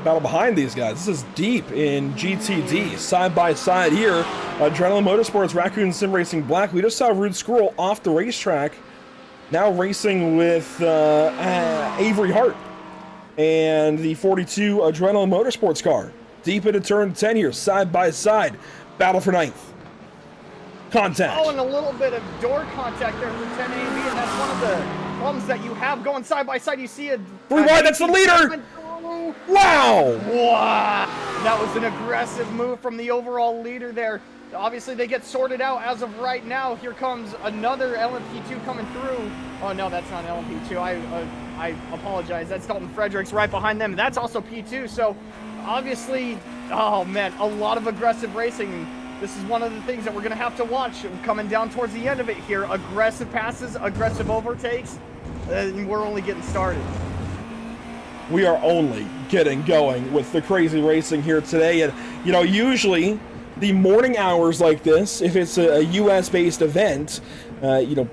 B: Battle behind these guys. This is deep in GTD. Side by side here. Adrenaline Motorsports, Raccoon Sim Racing Black. We just saw Rude Squirrel off the racetrack. Now racing with Avery Hart and the 42 Adrenaline Motorsports car. Deep into turn 10 here, side by side. Battle for 9th. Contact.
G: Oh, and a little bit of door contact there with 10A and B, and that's one of the problems that you have going side by side. You see a...
B: Three wide, that's the leader! Wow!
G: Wow! That was an aggressive move from the overall leader there. Obviously, they get sorted out as of right now. Here comes another LMP2 coming through. Oh, no, that's not LMP2. I apologize. That's Dalton Fredericks right behind them. That's also P2. So, obviously, oh, man, a lot of aggressive racing. This is one of the things that we're going to have to watch coming down towards the end of it here. Aggressive passes, aggressive overtakes, and we're only getting started.
B: We are only getting going with the crazy racing here today. And, you know, usually the morning hours like this, if it's a US-based event, you know,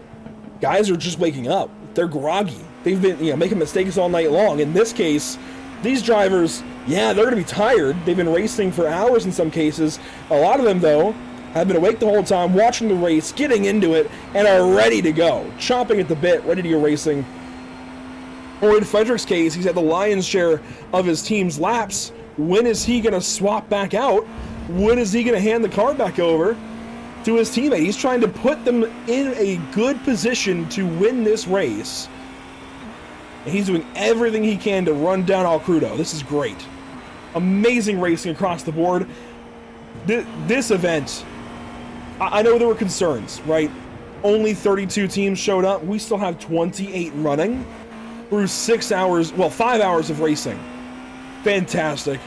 B: guys are just waking up. They're groggy. They've been, you know, making mistakes all night long. In this case, these drivers, yeah, they're going to be tired. They've been racing for hours in some cases. A lot of them, though, have been awake the whole time, watching the race, getting into it, and are ready to go. Chomping at the bit, ready to go racing. Or in Frederick's case, he's had the lion's share of his team's laps. When is he going to swap back out? When is he going to hand the car back over to his teammate? He's trying to put them in a good position to win this race. And he's doing everything he can to run down Al Crudo. This is great. Amazing racing across the board. This event, I know there were concerns, right? Only 32 teams showed up. We still have 28 running through 6 hours, well, 5 hours of racing. Fantastic.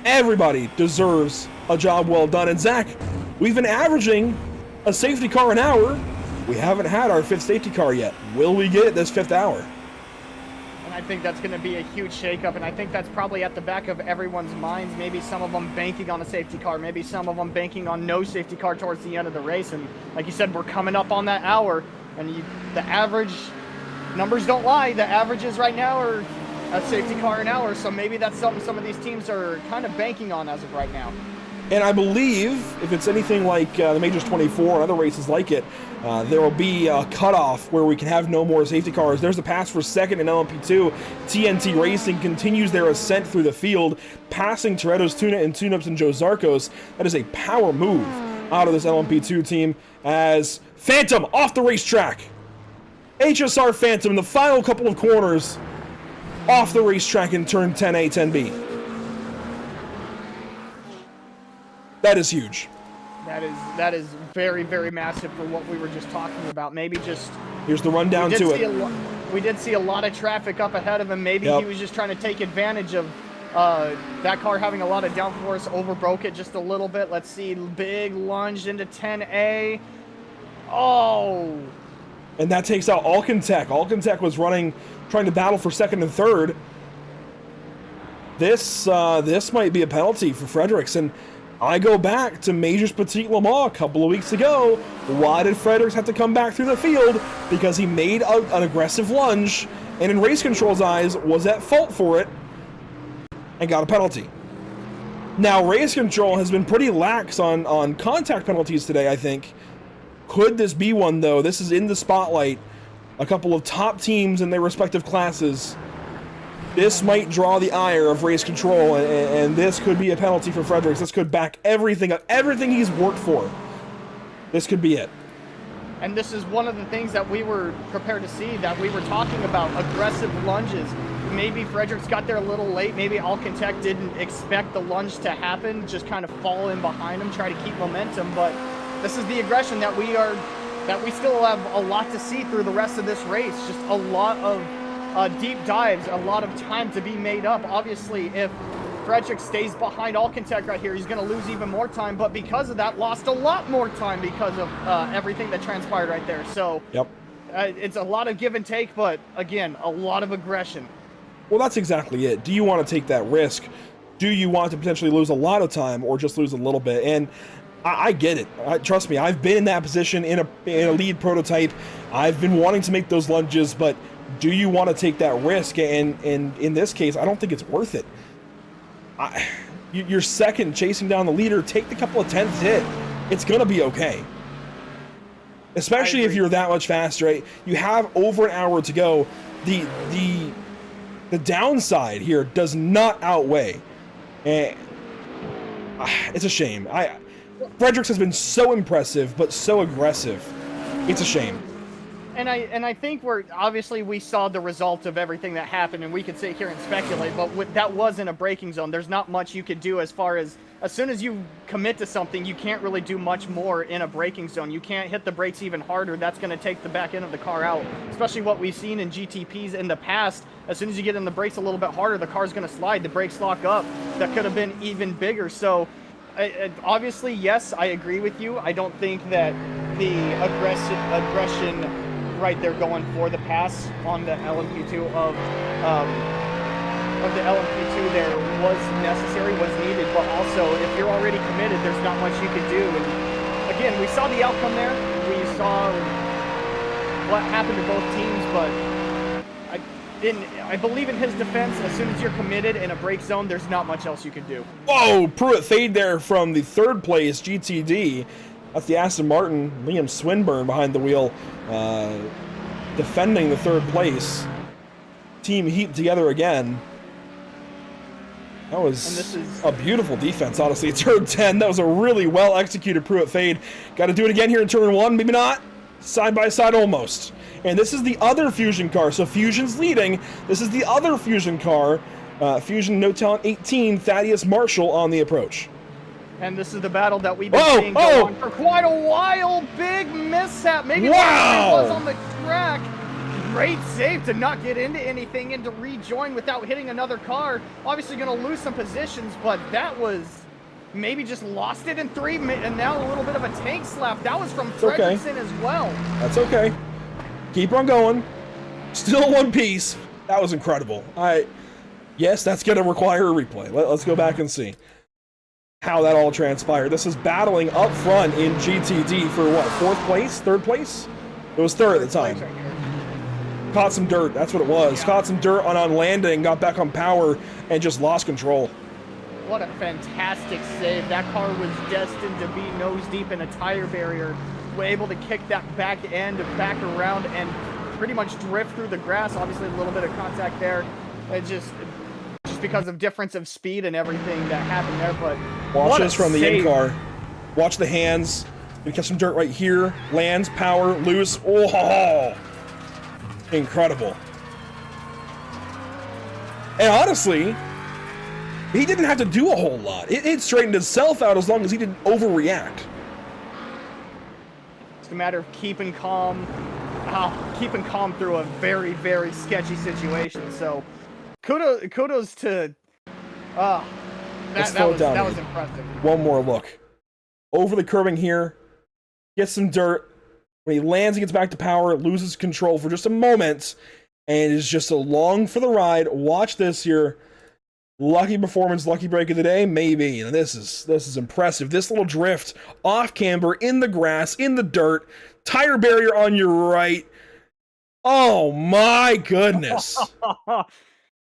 B: Everybody deserves a job well done. And Zach, we've been averaging a safety car an hour. We haven't had our 5th safety car yet. Will we get it this 5th hour?
G: And I think that's going to be a huge shakeup, and I think that's probably at the back of everyone's minds. Maybe some of them banking on a safety car, maybe some of them banking on no safety car towards the end of the race. And like you said, we're coming up on that hour, and the average numbers don't lie. The averages right now are a safety car an hour, so maybe that's something some of these teams are kind of banking on as of right now.
B: And I believe if it's anything like the Majors 24 and other races like it, there will be a cutoff where we can have no more safety cars. There's the pass for second in LMP2. TNT Racing continues their ascent through the field, passing Toretto's Tuna and Tune-Ups and Joe Zarcos. That is a power move out of this LMP2 team as Phantom off the racetrack. HSR Phantom in the final couple of corners off the racetrack in turn 10A, 10B. That is huge.
G: That is very, very massive for what we were just talking about. Maybe just...
B: Here's the rundown to it.
G: We did see a lot of traffic up ahead of him. Maybe he was just trying to take advantage of that car having a lot of downforce, overbroke it just a little bit. Let's see, big lunge into 10A. Oh!
B: And that takes out Alcantech. Alcantech was running, trying to battle for second and third. This might be a penalty for Fredericks. And I go back to Majors Petit Le Mans a couple of weeks ago. Why did Fredericks have to come back through the field? Because he made an aggressive lunge, and in race control's eyes, was at fault for it, and got a penalty. Now, race control has been pretty lax on contact penalties today, I think. Could this be one, though? This is in the spotlight. A couple of top teams in their respective classes This might draw the ire of race control, and this could be a penalty for Fredericks. This could back everything he's worked for. This could be it.
G: And this is one of the things that we were prepared to see, that we were talking about, aggressive lunges. Maybe Fredericks got there a little late. Maybe Alcantech didn't expect the lunge to happen, just kind of fall in behind him, try to keep momentum. But this is the aggression that we still have a lot to see through the rest of this race. Just a lot of deep dives, a lot of time to be made up. Obviously, if Fredericks stays behind Alcantech right here, he's going to lose even more time, but because of that, lost a lot more time because of everything that transpired right there. So
B: yep.
G: It's a lot of give and take, but again, a lot of aggression.
B: Well, that's exactly it. Do you want to take that risk? Do you want to potentially lose a lot of time or just lose a little bit? And I get it. Trust me, I've been in that position in a lead prototype. I've been wanting to make those lunges, but do you want to take that risk? And in this case, I don't think it's worth it. You're second, chasing down the leader. Take the couple of tenths hit. It's going to be okay. Especially if you're that much faster. Right? You have over an hour to go. The downside here does not outweigh. And it's a shame. Fredericks has been so impressive, but so aggressive. It's a shame.
G: And I think we saw the result of everything that happened, and we could sit here and speculate, but that wasn't a braking zone. There's not much you could do as soon as you commit to something, you can't really do much more in a braking zone. You can't hit the brakes even harder. That's going to take the back end of the car out, especially what we've seen in GTPs in the past. As soon as you get in the brakes a little bit harder, the car's going to slide, the brakes lock up. That could have been even bigger. So obviously, yes, I agree with you. I don't think that the aggression right there going for the pass on the LMP2 of the LMP2 there was necessary, was needed, but also if you're already committed, there's not much you could do. And again, we saw the outcome there. We saw what happened to both teams, but I believe in his defense, as soon as you're committed in a brake zone, there's not much else you can do.
B: Whoa, Pruitt fade there from the third place GTD. That's the Aston Martin, Liam Swinburne behind the wheel, defending the third place. Team heat together again. That was a beautiful defense, honestly. Turn 10, that was a really well-executed Pruitt fade. Got to do it again here in turn 1, maybe not. Side by side almost. And this is the other Fusion car, so Fusion's leading. This is the other Fusion car. Fusion No Talent 18, Thaddeus Marshall on the approach.
G: And this is the battle that we've been seeing go on for quite a while. Big mishap. Maybe it was on the track. Great save to not get into anything and to rejoin without hitting another car. Obviously going to lose some positions, but that was maybe just lost it in 3, and now a little bit of a tank slap. That was from Fredrickson as well.
B: That's okay. Keep on going. Still one piece. That was incredible. Yes, that's going to require a replay. Let's go back and see how that all transpired. This is battling up front in GTD for what, 4th place? 3rd place? It was 3rd at the time. Caught some dirt, that's what it was. Yeah. Caught some dirt on landing, got back on power, and just lost control.
G: What a fantastic save. That car was destined to be nose deep in a tire barrier. We're able to kick that back end back around and pretty much drift through the grass. Obviously a little bit of contact there. It just because of difference of speed and everything that happened there, but
B: watch this from the in-car. Watch the hands. We catch some dirt right here. Lands, power, loose. Oh, incredible. And honestly, he didn't have to do a whole lot. It straightened itself out as long as he didn't overreact.
G: It's a matter of keeping calm through a very, very sketchy situation. So kudos to that was impressive.
B: One more look. Over the curbing here. Gets some dirt. When he lands, he gets back to power, loses control for just a moment, and is just along for the ride. Watch this here. Lucky performance, lucky break of the day? Maybe. And this is impressive. This little drift off camber in the grass, in the dirt, tire barrier on your right. Oh my goodness.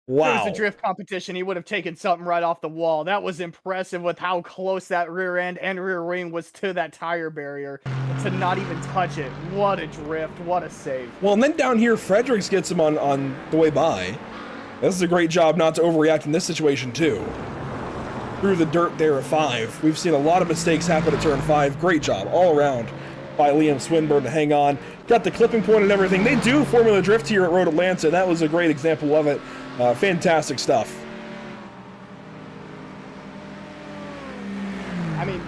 B: Wow.
G: If it was a drift competition, he would have taken something right off the wall. That was impressive with how close that rear end and rear wing was to that tire barrier. To not even touch it. What a drift. What a save.
B: Well, and then down here, Fredericks gets him on the way by. This is a great job not to overreact in this situation, too. Through the dirt there at 5. We've seen a lot of mistakes happen at turn 5. Great job all around by Liam Swinburne to hang on. Got the clipping point and everything. They do Formula Drift here at Road Atlanta. That was a great example of it. Fantastic stuff.
G: I mean,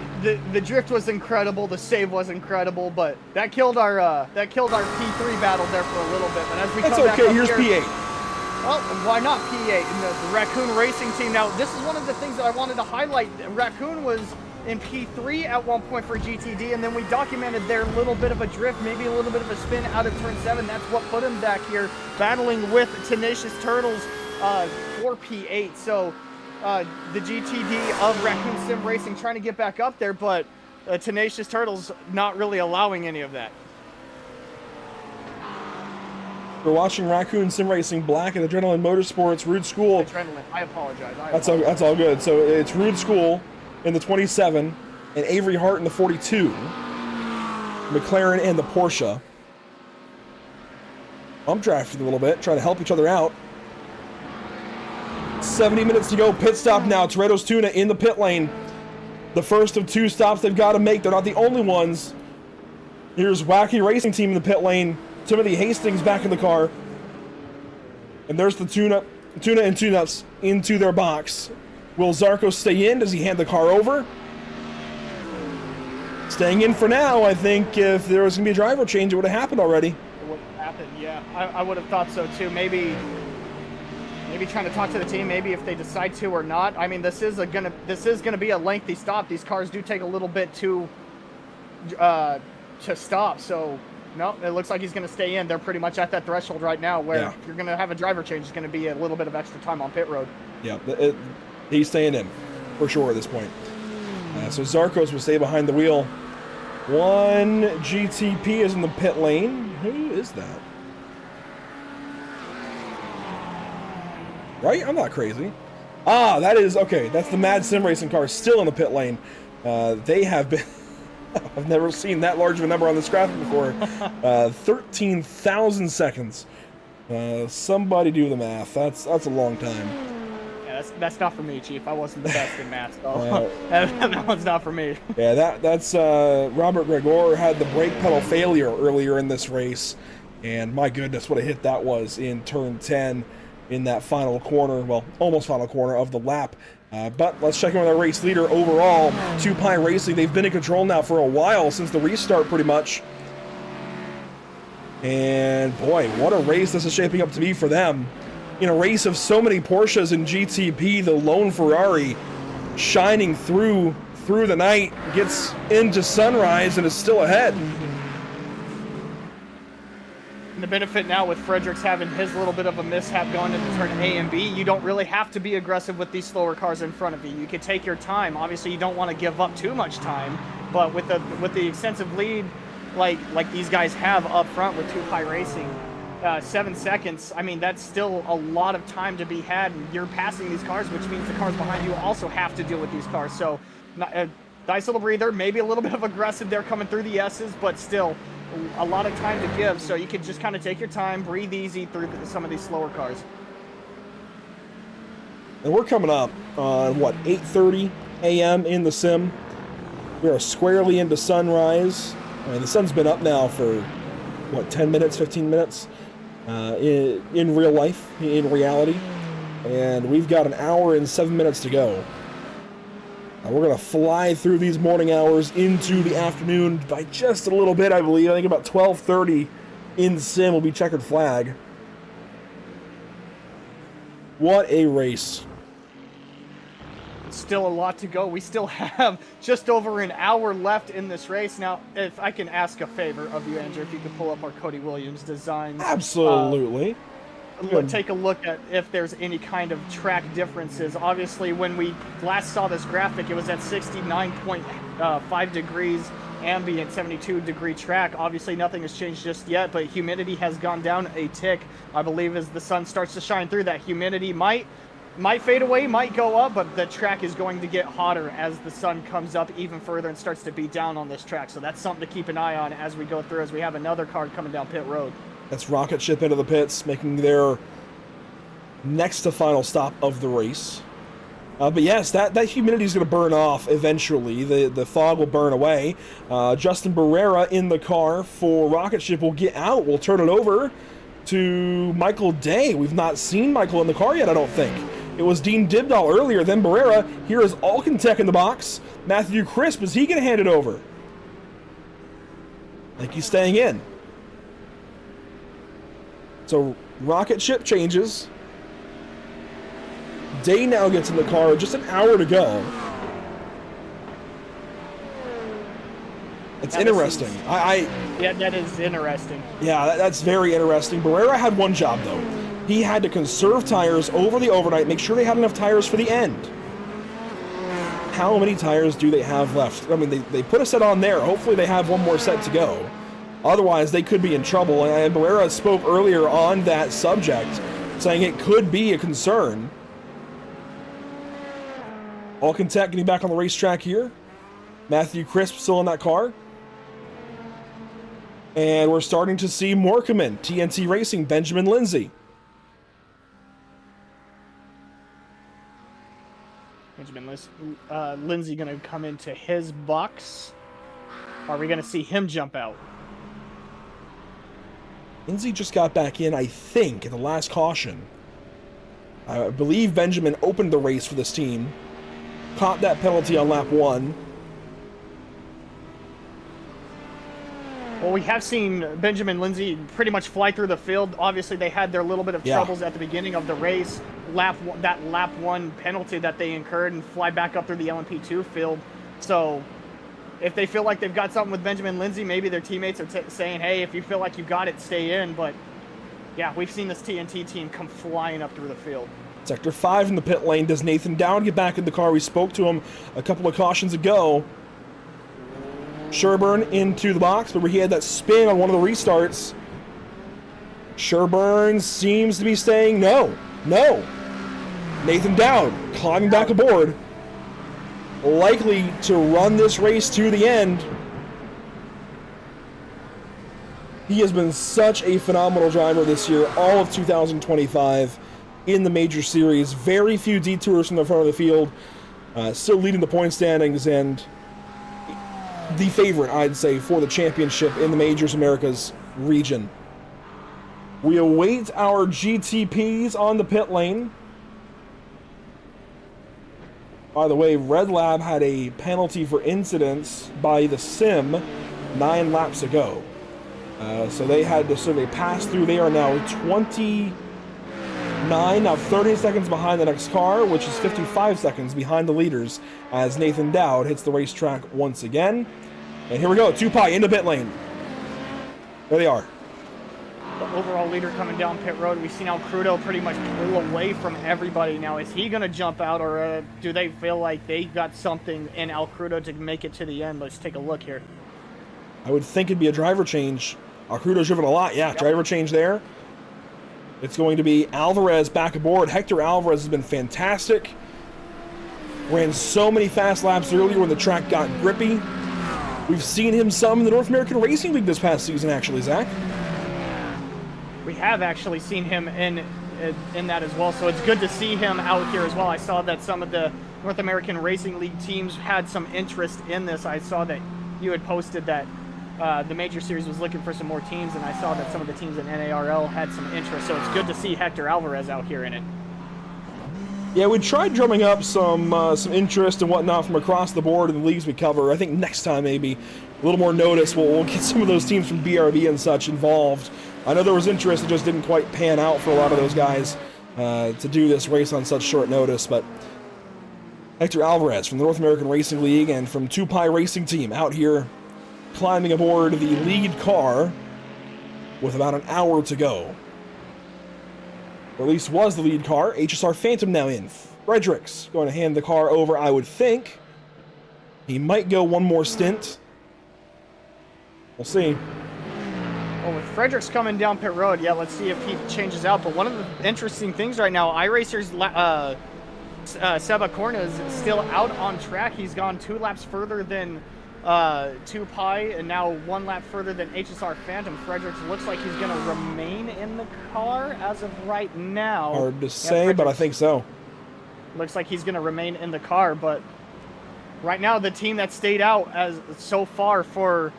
G: the drift was incredible, the save was incredible, but that killed our P3 battle there for a little bit. But as we
B: That's
G: come back
B: okay.
G: up
B: Here's
G: here,
B: P8.
G: well, why not P8 and the Raccoon Racing team? Now, this is one of the things that I wanted to highlight. Raccoon was in P3 at one point for GTD, and then we documented their little bit of a drift, maybe a little bit of a spin out of turn 7. That's what put him back here, battling with Tenacious Turtles for P8. So the GTD of Raccoon Sim Racing trying to get back up there, but Tenacious Turtles not really allowing any of that.
B: We're watching Raccoon Sim Racing Black and Adrenaline Motorsports, Rude School.
G: Adrenaline, I apologize.
B: That's all good. So it's Rude School in the 27, and Avery Hart in the 42. McLaren and the Porsche. I'm drafting a little bit, trying to help each other out. 70 minutes to go, pit stop now. Toretto's Tuna in the pit lane. The first of 2 stops they've got to make. They're not the only ones. Here's Wacky Racing Team in the pit lane. Timothy Hastings back in the car. And there's the Tuna and Tune-Ups into their box. Will Zarco stay in? Does he hand the car over? Staying in for now. I think if there was going to be a driver change, it would have happened already.
G: It would have happened, yeah. I would have thought so too. Maybe trying to talk to the team, maybe if they decide to or not. I mean, this is gonna be a lengthy stop. These cars do take a little bit to stop. So no, it looks like he's gonna stay in. They're pretty much at that threshold right now where if you're gonna have a driver change, it's gonna be a little bit of extra time on pit road.
B: Yeah, he's staying in for sure at this point. So Zarcos will stay behind the wheel. One GTP is in the pit lane. Who is that? Right? I'm not crazy. Ah, that is, okay, that's the Mad Sim Racing car still in the pit lane. They have been, I've never seen that large of a number on this graphic before. 13,000 seconds. Somebody do the math. That's a long time.
G: Yeah, that's not for me, Chief. I wasn't the best in math, so that one's not for me.
B: Yeah, that's Robert Gregor had the brake pedal failure earlier in this race, and my goodness, what a hit that was in turn 10 in that final corner, well, almost final corner of the lap. But let's check in with our race leader overall, 2Pi Racing. They've been in control now for a while, since the restart pretty much. And boy, what a race this is shaping up to be for them. In a race of so many Porsches and GTP, the lone Ferrari shining through the night, gets into sunrise and is still ahead.
G: And the benefit now with Fredericks having his little bit of a mishap going into turn A and B, you don't really have to be aggressive with these slower cars in front of you. You can take your time. Obviously, you don't want to give up too much time, but with the extensive lead like these guys have up front with 2Pi Racing, 7 seconds, I mean, that's still a lot of time to be had, and you're passing these cars, which means the cars behind you also have to deal with these cars. So, nice little breather, maybe a little bit of aggressive there coming through the S's, but still a lot of time to give, so you can just kind of take your time, breathe easy through some of these slower cars.
B: And we're coming up on, 8:30 a.m. in the sim. We are squarely into sunrise. I mean, the sun's been up now for, 10 minutes, 15 minutes in real life, in reality. And we've got an hour and 7 minutes to go. We're going to fly through these morning hours into the afternoon by just a little bit, I believe. I think about 12:30 in sim will be checkered flag. What a race.
G: Still a lot to go. We still have just over an hour left in this race. Now, if I can ask a favor of you, Andrew, if you could pull up our Cody Williams designs.
B: Absolutely.
G: Take a look at if there's any kind of track differences. Obviously, when we last saw this graphic, it was at 69.5 degrees ambient, 72-degree track. Obviously, nothing has changed just yet, but humidity has gone down a tick. I believe as the sun starts to shine through, that humidity might fade away, might go up, but the track is going to get hotter as the sun comes up even further and starts to beat down on this track. So that's something to keep an eye on as we go through, as we have another car coming down pit road.
B: That's Rocket Ship into the pits, making their next to final stop of the race. But yes, that humidity is going to burn off eventually. The fog will burn away. Justin Barrera in the car for Rocket Ship will get out. We'll turn it over to Michael Day. We've not seen Michael in the car yet, I don't think. It was Dean Dibdahl earlier, then Barrera. Here is Alcantech in the box. Matthew Crisp, is he going to hand it over? I think he's staying in. So Rocket Ship changes. Day now gets in the car, just an hour to go. It's interesting.
G: Yeah, that is interesting.
B: Yeah, that's very interesting. Barrera had one job, though. He had to conserve tires over the overnight, make sure they had enough tires for the end. How many tires do they have left? I mean, they put a set on there. Hopefully they have one more set to go. Otherwise, they could be in trouble. And Barrera spoke earlier on that subject, saying it could be a concern. Alcantech getting back on the racetrack here. Matthew Crisp still in that car. And we're starting to see more come in. TNT Racing, Benjamin Lindsay.
G: Benjamin Lindsay going to come into his box. Are we going to see him jump out?
B: Lindsay just got back in, I think, at the last caution. I believe Benjamin opened the race for this team. Caught that penalty on lap 1.
G: Well, we have seen Benjamin Lindsay pretty much fly through the field. Obviously, they had their little bit of troubles at the beginning of the race. That lap 1 penalty that they incurred and fly back up through the LMP2 field. So if they feel like they've got something with Benjamin Lindsay, maybe their teammates are saying, hey, if you feel like you got it, stay in. But yeah, we've seen this TNT team come flying up through the field.
B: Sector 5 in the pit lane. Does Nathan Dowd get back in the car? We spoke to him a couple of cautions ago. Sherburne into the box, but he had that spin on one of the restarts. Sherburne seems to be staying. No. Nathan Dowd climbing back aboard. Likely to run this race to the end. He has been such a phenomenal driver this year, all of 2025 in the major series. Very few detours from the front of the field. Still leading the point standings and the favorite, I'd say, for the championship in the Majors Americas region. We await our GTPs on the pit lane. By the way, Red Lab had a penalty for incidents by the sim 9 laps ago. So they had to serve a pass through. They are now 29, now 30 seconds behind the next car, which is 55 seconds behind the leaders as Nathan Dowd hits the racetrack once again. And here we go, Tupai into pit lane. There they are.
G: The overall leader coming down pit road. We've seen Alcrudo pretty much pull away from everybody now. Is he going to jump out, or do they feel like they got something in Alcrudo to make it to the end? Let's take a look here.
B: I would think it'd be a driver change. Alcrudo's driven a lot, yeah. Yep. Driver change there. It's going to be Alvarez back aboard. Hector Alvarez has been fantastic. Ran so many fast laps earlier when the track got grippy. We've seen him some in the North American Racing League this past season, actually, Zach.
G: We have actually seen him in that as well, so it's good to see him out here as well. I saw that some of the North American Racing League teams had some interest in this. I saw that you had posted that the Major Series was looking for some more teams, and I saw that some of the teams in NARL had some interest, so it's good to see Hector Alvarez out here in it.
B: Yeah, we tried drumming up some interest and whatnot from across the board in the leagues we cover. I think next time maybe a little more notice. We'll get some of those teams from BRB and such involved. I know there was interest, it just didn't quite pan out for a lot of those guys to do this race on such short notice. But Hector Alvarez from the North American Racing League and from Tupai Racing Team out here climbing aboard the lead car with about an hour to go. Or at least was the lead car. HSR Phantom now in. Fredericks going to hand the car over, I would think. He might go one more stint. We'll see.
G: Well, with Fredericks coming down pit road, yeah, let's see if he changes out. But one of the interesting things right now, iRacer's Seba Corna is still out on track. He's gone 2 laps further than Tupai, and now 1 lap further than HSR Phantom. Fredericks looks like he's going to remain in the car as of right now.
B: Hard to say, but I think so.
G: Looks like he's going to remain in the car, but right now the team that stayed out as so far for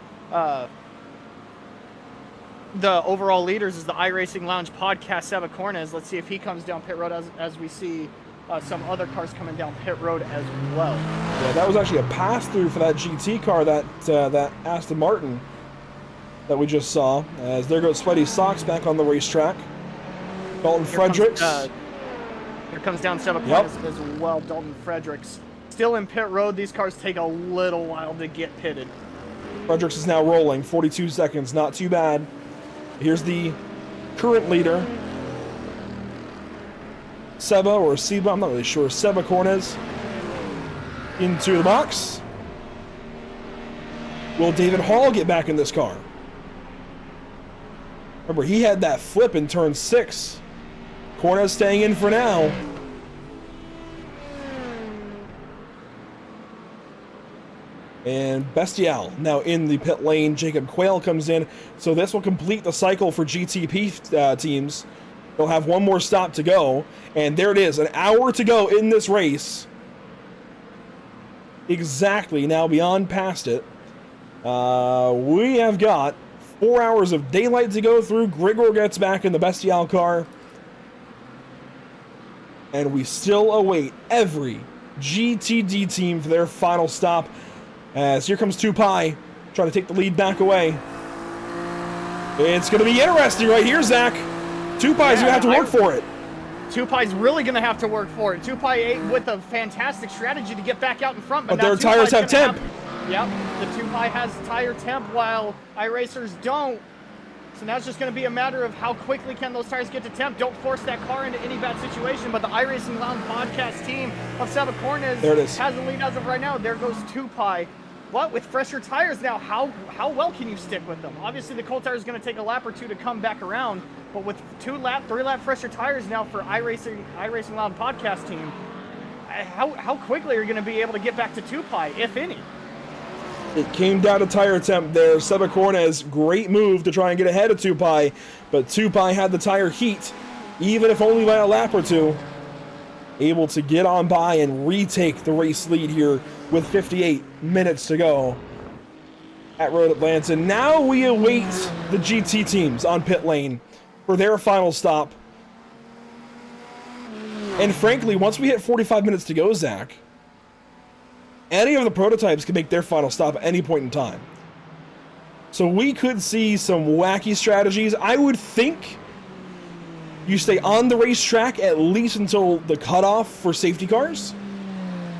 G: the overall leaders is the iRacing Lounge podcast, Seba Cornez. Let's see if he comes down pit road as we see some other cars coming down pit road as well.
B: Yeah, that was actually a pass-through for that GT car, that Aston Martin that we just saw. As there goes Sweaty Socks back on the racetrack. Dalton Fredericks.
G: Here comes down Seba Cornez as well, Dalton Fredericks. Still in pit road. These cars take a little while to get pitted.
B: Fredericks is now rolling, 42 seconds, not too bad. Here's the current leader, Seba or Seba, I'm not really sure. Seba Cornez into the box. Will David Hall get back in this car? Remember, he had that flip in turn 6. Cornez staying in for now. And Bestial now in the pit lane. Jacob Quayle comes in. So this will complete the cycle for GTP teams. They'll have one more stop to go. And there it is, an hour to go in this race. Exactly, now beyond past it. We have got 4 hours of daylight to go through. Grigor gets back in the Bestial car. And we still await every GTD team for their final stop. As here comes Tupai, trying to take the lead back away. It's going to be interesting right here, Zach. Tupai's going to have to work for it.
G: Tupai's really going to have to work for it. Tupai with a fantastic strategy to get back out in front.
B: But their tires have temp.
G: Yep, the Tupai has tire temp while iRacers don't. So now it's just going to be a matter of how quickly can those tires get to temp. Don't force that car into any bad situation. But the iRacing Lounge podcast team of Seba Cornez has the lead as of right now. There goes Tupai. But with fresher tires now, how well can you stick with them? Obviously, the cold tire is going to take a lap or two to come back around. But with 3-lap fresher tires now for iRacing Lounge podcast team, how quickly are you going to be able to get back to Tupai, if any?
B: It came down to tire temp there. Seba Cornez, great move to try and get ahead of Tupai, but Tupai had the tire heat, even if only by a lap or two. Able to get on by and retake the race lead here with 58 minutes to go at Road Atlanta. Now we await the GT teams on pit lane for their final stop. And frankly, once we hit 45 minutes to go, Zach, any of the prototypes can make their final stop at any point in time. So we could see some wacky strategies. I would think you stay on the racetrack at least until the cutoff for safety cars,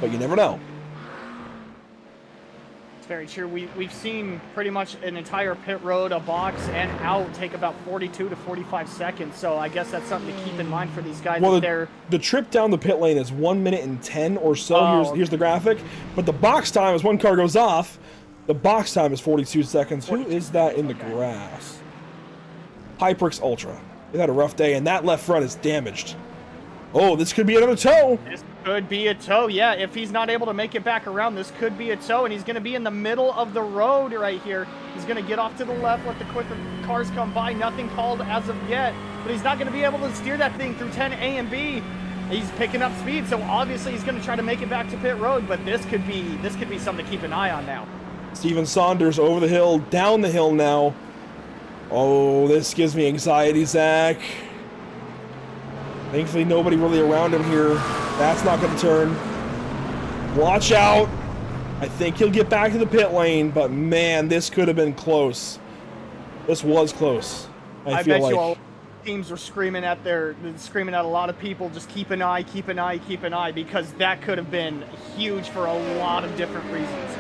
B: but you never know.
G: It's very true. We've seen pretty much an entire pit road, a box, and out take about 42 to 45 seconds. So I guess that's something to keep in mind for these guys.
B: Well, the trip down the pit lane is 1 minute and 10 or so. Here's the graphic. But the box time, as one car goes off, the box time is 42 seconds. 42. Who is that in the grass? Hyprix Ultra. They've had a rough day, and that left front is damaged. Oh, this could be another tow.
G: This could be a tow, yeah. If he's not able to make it back around, this could be a tow, and he's going to be in the middle of the road right here. He's going to get off to the left, let the quicker cars come by. Nothing called as of yet, but he's not going to be able to steer that thing through 10A and B. He's picking up speed, so obviously he's going to try to make it back to pit road, but this could be something to keep an eye on now.
B: Steven Saunders over the hill, down the hill now. Oh, this gives me anxiety, Zach. Thankfully, nobody really around him here. That's not going to turn. Watch out. I think he'll get back to the pit lane, but man, this could have been close. This was close. I feel
G: bet
B: like
G: you all teams were screaming at a lot of people, just keep an eye, keep an eye, keep an eye, because that could have been huge for a lot of different reasons.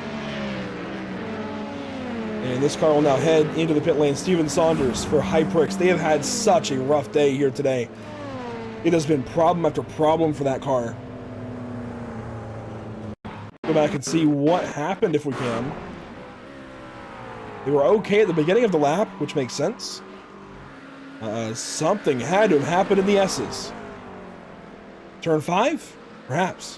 B: And this car will now head into the pit lane. Steven Saunders for Hyprix. They have had such a rough day here today. It has been problem after problem for that car. Go back and see what happened if we can. They were okay at the beginning of the lap, which makes sense. Something had to have happened in the S's. Turn 5? Perhaps.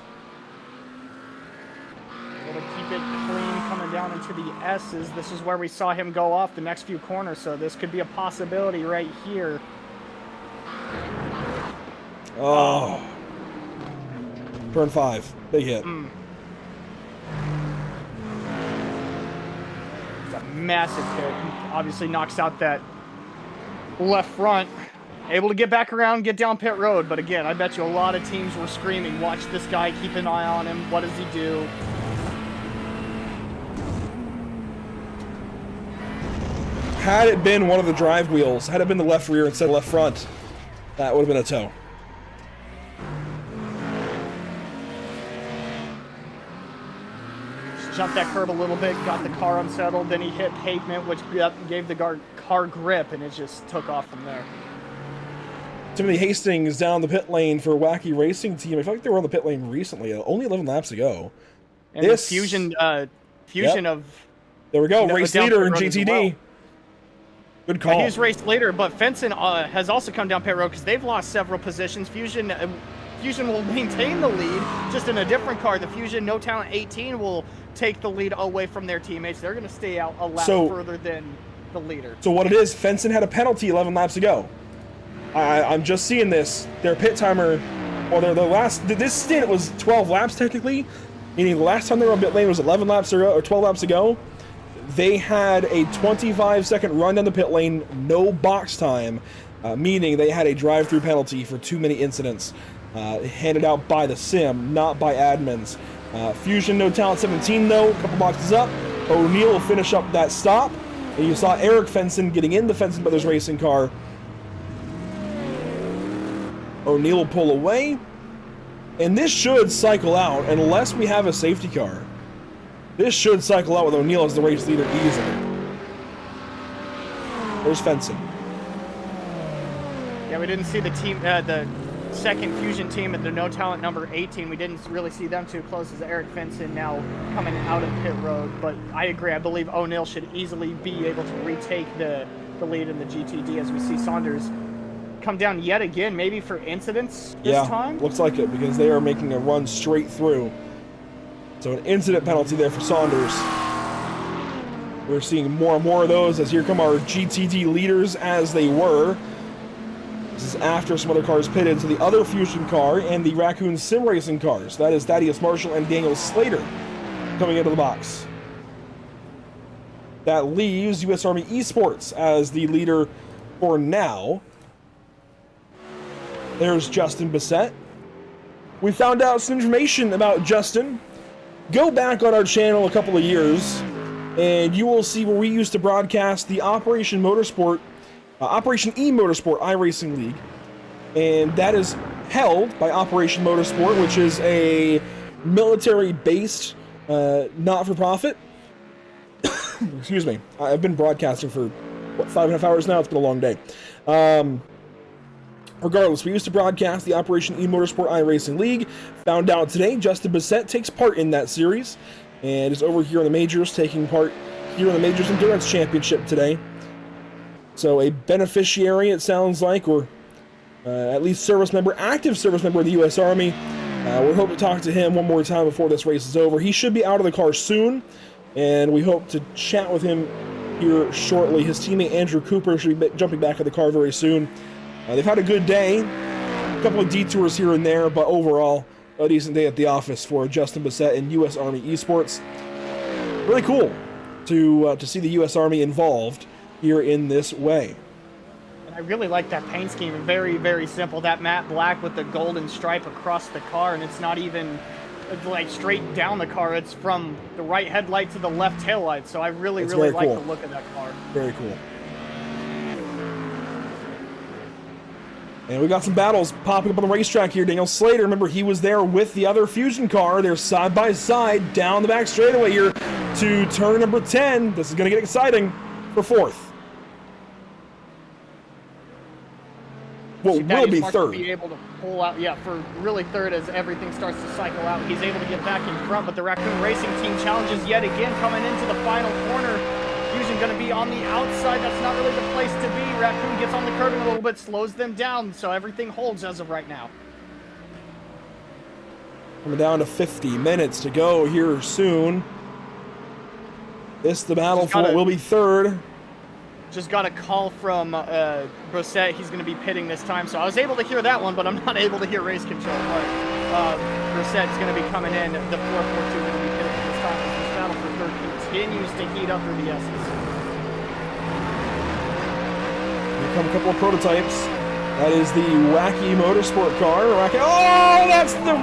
G: Able to keep it clean coming down into into the S's. This is where we saw him go off the next few corners, so this could be a possibility right here.
B: Oh. Turn 5. Big hit.
G: It's a massive hit. Obviously knocks out that left front. Able to get back around, get down pit road. But again, I bet you a lot of teams were screaming, watch this guy, keep an eye on him. What does he do?
B: Had it been one of the drive wheels, had it been the left rear instead of left front, that would have been a tow.
G: Jumped that curb a little bit, got the car unsettled, then he hit pavement, which gave the car grip, and it just took off from there.
B: Timothy Hastings down the pit lane for Wacky Racing Team. I feel like they were on the pit lane recently, only 11 laps ago.
G: And this fusion of...
B: There we go, race leader in GTD.
G: Well.
B: Good call.
G: He was race leader, but Fenton has also come down pit road because they've lost several positions. Fusion will maintain the lead, just in a different car. The Fusion No Talent 18 will take the lead away from their teammates. They're going to stay out a lap further than the leader.
B: So what it is, Fenton had a penalty 11 laps ago. I'm just seeing this. Their pit timer, or this stint was 12 laps technically, meaning the last time they were on pit lane was 11 laps ago, or 12 laps ago. They had a 25-second run down the pit lane, no box time, meaning they had a drive-through penalty for too many incidents, handed out by the sim, not by admins. Fusion No Talent 17 though, a couple boxes up. O'Neill will finish up that stop. And you saw Eric Fenton getting in the Fenton Brothers racing car. O'Neill will pull away. And this should cycle out, unless we have a safety car. This should cycle out with O'Neill as the race leader easily. There's Fenton.
G: Yeah, we didn't see the team, the second Fusion team at the No Talent number 18. We didn't really see them too close as Eric Fenton now coming out of pit road. But I agree. I believe O'Neill should easily be able to retake the lead in the GTD as we see Saunders come down yet again, maybe for incidents this time?
B: Looks like it, because they are making a run straight through. So an incident penalty there for Saunders. We're seeing more and more of those as here come our GTD leaders as they were. This is after some other cars pitted, so the other Fusion car and the Raccoon Sim Racing cars. That is Thaddeus Marshall and Daniel Slater coming into the box. That leaves U.S. Army Esports as the leader for now. There's Justin Bissett. We found out some information about Justin. Go back on our channel a couple of years, and you will see where we used to broadcast the Operation Motorsport, Operation E Motorsport iRacing League, and that is held by Operation Motorsport, which is a military-based, not-for-profit. Excuse me. I've been broadcasting for, 5.5 hours now? It's been a long day. Regardless, we used to broadcast the Operation E Motorsport iRacing League. Found out today, Justin Bissett takes part in that series and is over here in the Majors, taking part here in the Majors Endurance Championship today. So a beneficiary, it sounds like, or at least service member, active service member of the U.S. Army. We hope to talk to him one more time before this race is over. He should be out of the car soon, and we hope to chat with him here shortly. His teammate Andrew Cooper should be jumping back in the car very soon. They've had a good day, a couple of detours here and there, but overall, a decent day at the office for Justin Bissett and U.S. Army Esports. Really cool to see the U.S. Army involved here in this way.
G: And I really like that paint scheme. Very, very simple. That matte black with the golden stripe across the car, and it's not even like straight down the car. It's from the right headlight to the left taillight. So I really like the look of that car.
B: Very cool. And we got some battles popping up on the racetrack here. Daniel Slater, remember, he was there with the other Fusion car. They're side by side down the back straightaway here to turn number 10. This is going to get exciting for fourth. Well, will be third.
G: Be able to pull out, for really third as everything starts to cycle out. He's able to get back in front, but the Raccoon Racing Team challenges yet again coming into the final corner. Fusion going to be on the outside. That's not really the place to be. Raccoon gets on the curb a little bit, slows them down, so everything holds as of right now.
B: Coming down to 50 minutes to go here soon. This the battle for what will be third.
G: Just got a call from Brosette. He's going to be pitting this time. So I was able to hear that one, but I'm not able to hear race control. But Brosette's going to be coming in. The 442 going to be pitting this time. As this battle for third continues to heat up through the S's.
B: Here come a couple of prototypes. That is the Wacky Motorsport car. Wacky, oh, that's the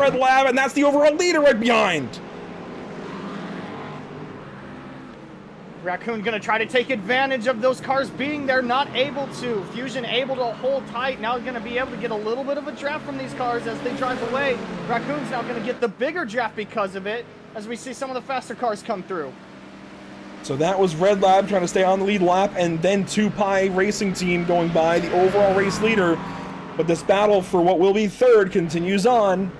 B: Red Lab, and that's the overall leader right behind.
G: Raccoon going to try to take advantage of those cars being there, not able to. Fusion able to hold tight. Now going to be able to get a little bit of a draft from these cars as they drive away. Raccoon's now going to get the bigger draft because of it, as we see some of the faster cars come through.
B: So that was Red Lab trying to stay on the lead lap, and then 2Pi Racing Team going by the overall race leader. But this battle for what will be third continues on.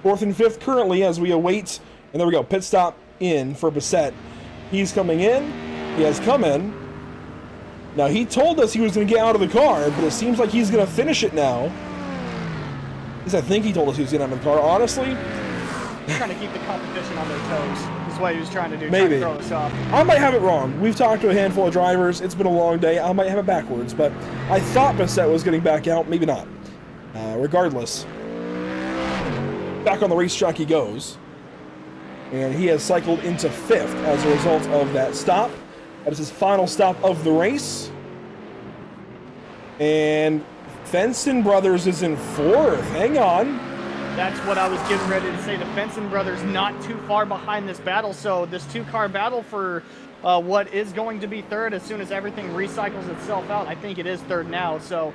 B: Fourth and fifth currently as we await, and there we go, pit stop in for Bassett. He's coming in. He has come in. Now, he told us he was going to get out of the car, but it seems like he's going to finish it now. At least I think he told us he was going to get out of the car. Honestly,
G: He's trying to keep the competition on their toes. Is what he was trying to do.
B: Maybe.
G: Trying to throw us off.
B: I might have it wrong. We've talked to a handful of drivers. It's been a long day. I might have it backwards, but I thought Bassett was getting back out. Maybe not. Regardless, back on the racetrack he goes. And he has cycled into fifth as a result of that stop. That is his final stop of the race. And Fenson Brothers is in fourth. Hang on.
G: That's what I was getting ready to say. The Fenson brothers not too far behind this battle. So this two-car battle for what is going to be third as soon as everything recycles itself out. I think it is third now. So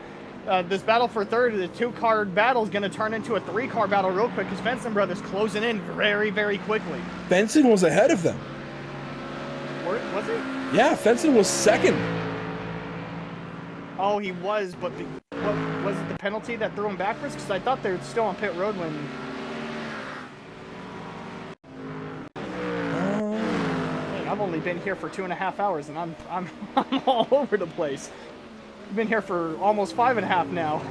G: this battle for third, the two-car battle is going to turn into a three-car battle real quick because Fenson brothers closing in very, very quickly.
B: Fenson was ahead of them.
G: Was he?
B: Yeah, Fenson was second.
G: Oh, he was, but what was it, the penalty that threw him backwards? Because I thought they were still on pit road when... Hey, I've only been here for 2.5 hours, and I'm all over the place. I've been here for almost 5.5 now.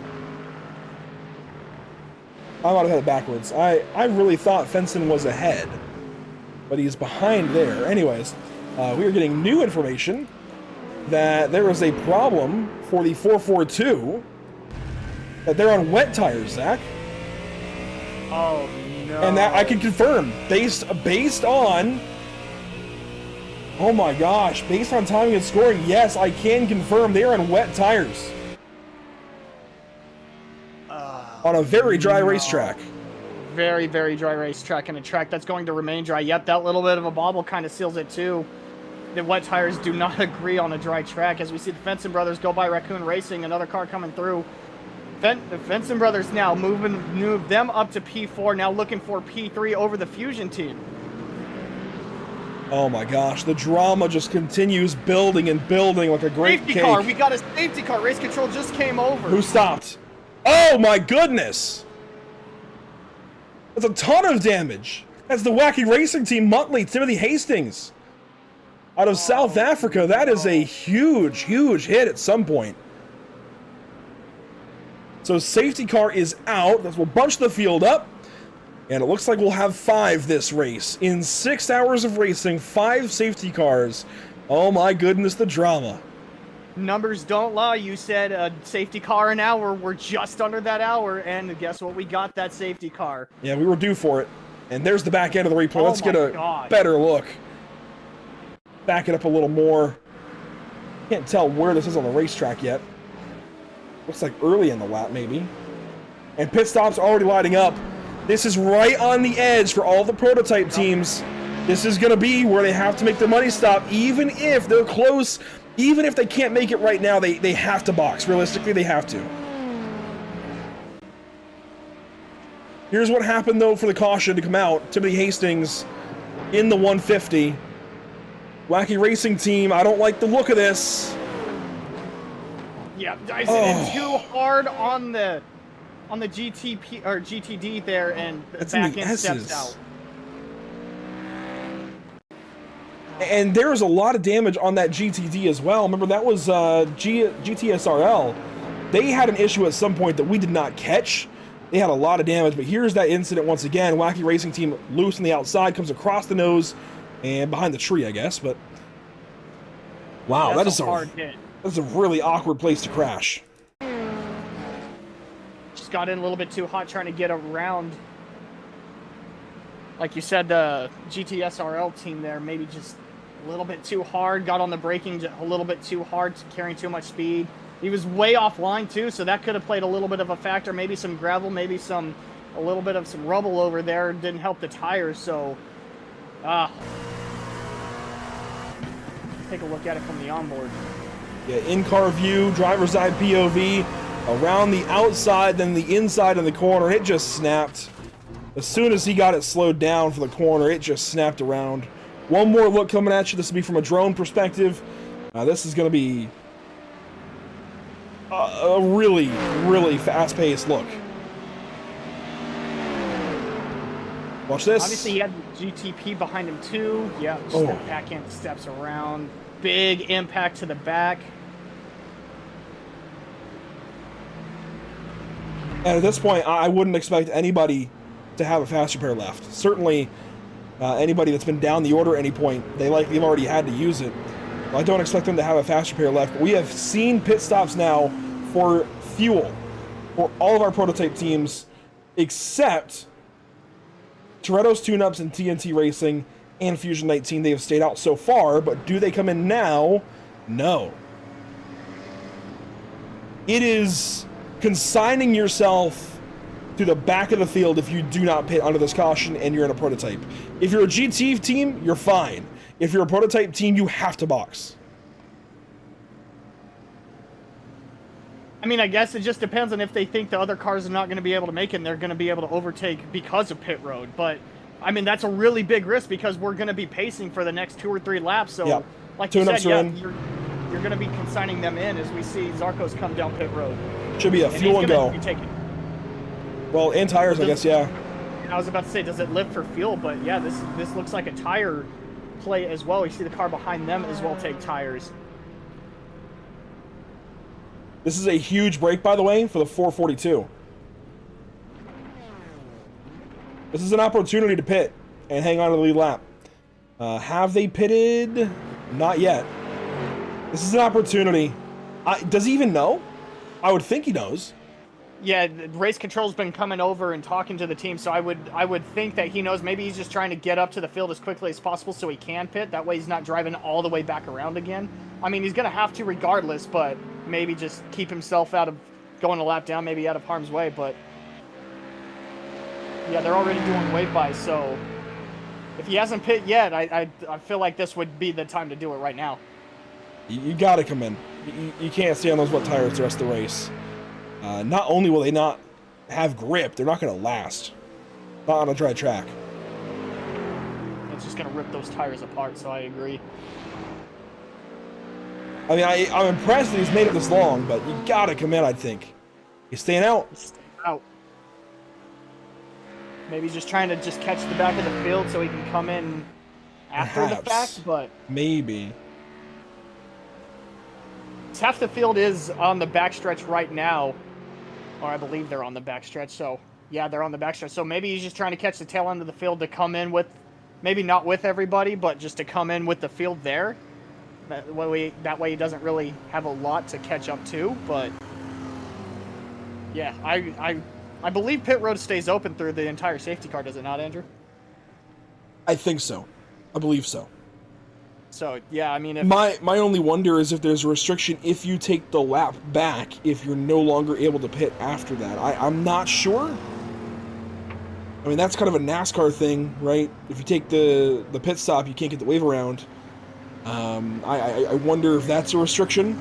B: I might have had it backwards. I really thought Fenson was ahead, but he's behind there. Anyways, we are getting new information that there is a problem for the 442, that they're on wet tires, Zach.
G: Oh, no.
B: And that I can confirm, based on... Oh my gosh, based on timing and scoring, yes, I can confirm they are on wet tires. On a very dry racetrack.
G: Very, very dry racetrack, and a track that's going to remain dry. Yep, that little bit of a bobble kind of seals it too. The wet tires do not agree on a dry track. As we see the Fenson brothers go by Raccoon Racing, another car coming through. The Fenson brothers now move them up to P4, now looking for P3 over the Fusion team.
B: Oh my gosh, the drama just continues building and building like a great
G: Safety
B: cake.
G: car, we got a safety car. Race control just came over.
B: Who stopped? Oh my goodness! That's a ton of damage. That's the Wacky Racing Team, Muttley, Timothy Hastings. Out of South Africa, that is a huge, huge hit at some point. So safety car is out. That will bunch the field up. And it looks like we'll have 5 this race. In 6 hours of racing, 5 safety cars. Oh my goodness, the drama.
G: Numbers don't lie. You said a safety car an hour. We're just under that hour. And guess what? We got that safety car.
B: Yeah, we were due for it. And there's the back end of the replay. Let's get a better look. Back it up a little more. Can't tell where this is on the racetrack yet. Looks like early in the lap, maybe. And pit stops already lighting up. This is right on the edge for all the prototype teams. This is going to be where they have to make the money stop, even if they're close. Even if they can't make it right now, they have to box. Realistically, they have to. Here's what happened, though, for the caution to come out. Timothy Hastings in the 150. Wacky Racing Team, I don't like the look of this.
G: Yeah, Dyson in too hard on the GTP or GTD there, and the back end steps out.
B: And there was a lot of damage on that GTD as well. Remember, that was GTSRL. They had an issue at some point that we did not catch. They had a lot of damage, but here's that incident once again. Wacky Racing Team loose on the outside, comes across the nose, And behind the tree, I guess, but... Wow,
G: That's a hard hit.
B: That's a really awkward place to crash.
G: Just got in a little bit too hot trying to get around. Like you said, the GTSRL team there, maybe just a little bit too hard. Got on the braking a little bit too hard, carrying too much speed. He was way offline too, so that could have played a little bit of a factor. Maybe some gravel, maybe a little bit of some rubble over there didn't help the tires. So, take a look at it from the onboard.
B: Yeah, in-car view, driver's side POV, around the outside, then the inside in the corner. It just snapped. As soon as he got it slowed down for the corner, it just snapped around. One more look coming at you. This will be from a drone perspective. This is going to be a really, really fast-paced look. Watch this.
G: Obviously, he had the GTP behind him too. Yeah, just that back end steps around. Big impact to the back.
B: And at this point, I wouldn't expect anybody to have a fast repair left. Certainly, anybody that's been down the order at any point, they've already had to use it. I don't expect them to have a fast repair left. But we have seen pit stops now for fuel for all of our prototype teams, except Toretto's Tune-Ups and TNT Racing and Fusion 19. They have stayed out so far, but do they come in now? No. It is consigning yourself to the back of the field if you do not pit under this caution and you're in a prototype. If you're a GT team, you're fine. If you're a prototype team, you have to box.
G: I mean, I guess it just depends on if they think the other cars are not going to be able to make it and they're going to be able to overtake because of pit road. But, I mean, that's a really big risk because we're going to be pacing for the next 2 or 3 laps. So, like you said, you're going to be consigning them in as we see Zarcos come down pit road.
B: Should be a fuel and go. Well, and tires, I guess, yeah.
G: I was about to say, does it lift for fuel? But, yeah, this looks like a tire play as well. You see the car behind them as well take tires.
B: This is a huge break, by the way, for the 442. This is an opportunity to pit and hang on to the lead lap. Have they pitted? Not yet. This is an opportunity. Does he even know? I would think he knows.
G: Yeah, race control's been coming over and talking to the team, so I would think that he knows. Maybe he's just trying to get up to the field as quickly as possible so he can pit. That way he's not driving all the way back around again. I mean, he's going to have to regardless, but maybe just keep himself out of going a lap down, maybe out of harm's way. But yeah, they're already doing wave-bys, so if he hasn't pit yet, I feel like this would be the time to do it right now.
B: You got to come in. You can't stay on those wet tires the rest of the race. Not only will they not have grip, they're not going to last. Not on a dry track.
G: It's just going to rip those tires apart, so I agree.
B: I mean, I'm impressed that he's made it this long, but you got to come in, I think. He's staying out.
G: He's staying out. Maybe he's just trying to just catch the back of the field so he can come in after the fact, but...
B: Maybe.
G: Half the field is on the backstretch right now. Or I believe they're on the backstretch, so... Yeah, they're on the backstretch. So maybe he's just trying to catch the tail end of the field to come in with... Maybe not with everybody, but just to come in with the field there. That way he doesn't really have a lot to catch up to, but... Yeah, I believe pit road stays open through the entire safety car, does it not, Andrew?
B: I think so. I believe so.
G: So, yeah, I mean... If,
B: my only wonder is if there's a restriction if you take the lap back, if you're no longer able to pit after that. I'm not sure. I mean, that's kind of a NASCAR thing, right? If you take the pit stop, you can't get the wave around. I wonder if that's a restriction.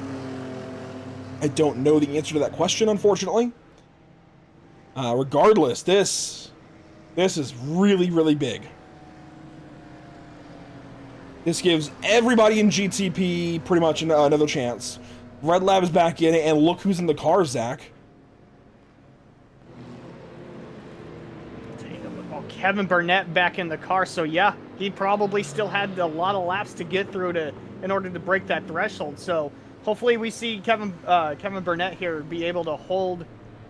B: I don't know the answer to that question, unfortunately. Regardless, this is really, really big. This gives everybody in GTP pretty much another chance. Red Lab is back in it, and look who's in the car, Zach.
G: Oh, Kevin Burnett back in the car, so yeah, he probably still had a lot of laps to get through in order to break that threshold. So hopefully we see Kevin Burnett here be able to hold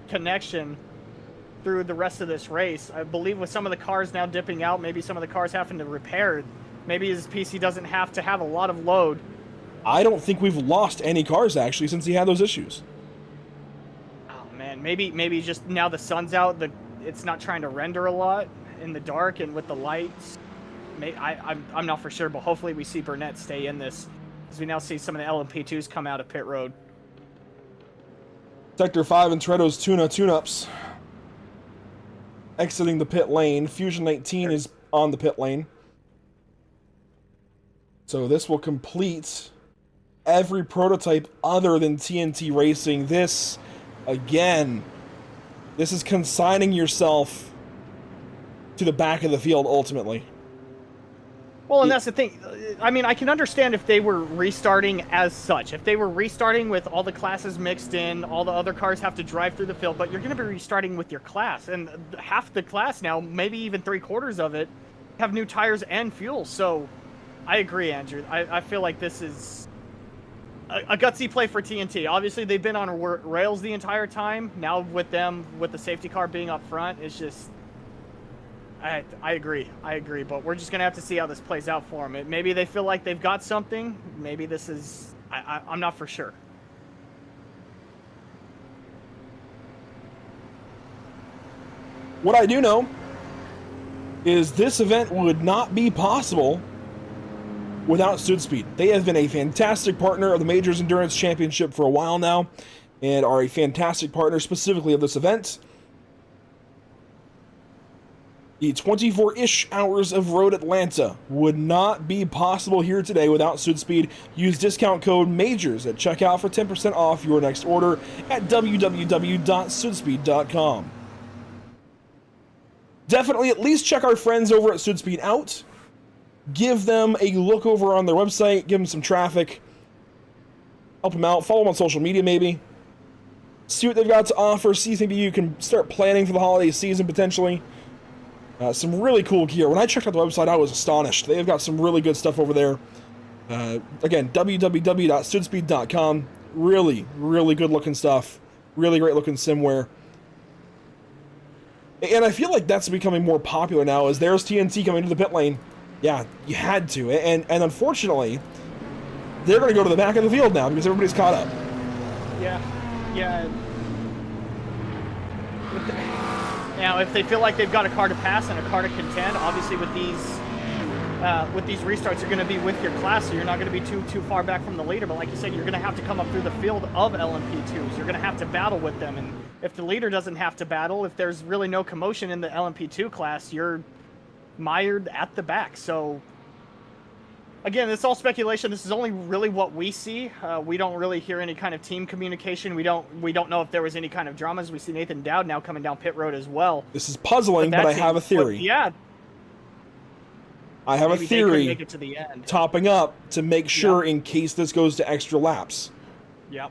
G: connection through the rest of this race. I believe with some of the cars now dipping out, maybe some of the cars having to repair, Maybe his PC doesn't have to have a lot of load.
B: I don't think we've lost any cars, actually, since he had those issues.
G: Oh, man. Maybe just now the sun's out, it's not trying to render a lot in the dark and with the lights. I'm not for sure, but hopefully we see Burnett stay in this, as we now see some of the LMP2s come out of pit road.
B: Sector 5 and Toretto's tune-ups. Exiting the pit lane. Fusion 19 is on the pit lane. So this will complete every prototype other than TNT Racing. This, again, this is consigning yourself to the back of the field ultimately.
G: Well, and that's the thing. I mean, I can understand if they were restarting as such. If they were restarting with all the classes mixed in, all the other cars have to drive through the field, but you're going to be restarting with your class. And half the class now, maybe even 3/4 of it, have new tires and fuel. So I agree, Andrew. I feel like this is a gutsy play for TNT. Obviously, they've been on rails the entire time. Now with them, with the safety car being up front, it's just... I agree, but we're just going to have to see how this plays out for them. Maybe they feel like they've got something. Maybe this is... I'm not for sure.
B: What I do know is this event would not be possible without Sudspeed. They have been a fantastic partner of the Majors Endurance Championship for a while now, and are a fantastic partner specifically of this event. The 24-ish hours of Road Atlanta would not be possible here today without Sudspeed. Use discount code MAJORS at checkout for 10% off your next order at www.sudspeed.com. Definitely at least check our friends over at Sudspeed out. Give them a look over on their website, give them some traffic, help them out, follow them on social media maybe. See what they've got to offer, see if maybe you can start planning for the holiday season potentially. Some really cool gear. When I checked out the website, I was astonished. They've got some really good stuff over there. Again, www.sudspeed.com. Really, really good looking stuff. Really great looking simware. And I feel like that's becoming more popular now as there's TNT coming to the pit lane. Yeah, you had to. And unfortunately, they're going to go to the back of the field now because everybody's caught up.
G: Yeah. Now, if they feel like they've got a car to pass and a car to contend, obviously with these restarts, you're going to be with your class, so you're not going to be too far back from the leader. But like you said, you're going to have to come up through the field of LMP2s. You're going to have to battle with them, and if the leader doesn't have to battle, if there's really no commotion in the LMP2 class, you're mired at the back. So again, it's all speculation. This is only really what we see. We don't really hear any kind of team communication. We don't know if there was any kind of dramas. We see Nathan Dowd now coming down pit road as well.
B: This is puzzling, but I have a theory.
G: Yeah.
B: I have a theory
G: make it to the end.
B: Topping up to make sure in case this goes to extra laps.
G: Yep.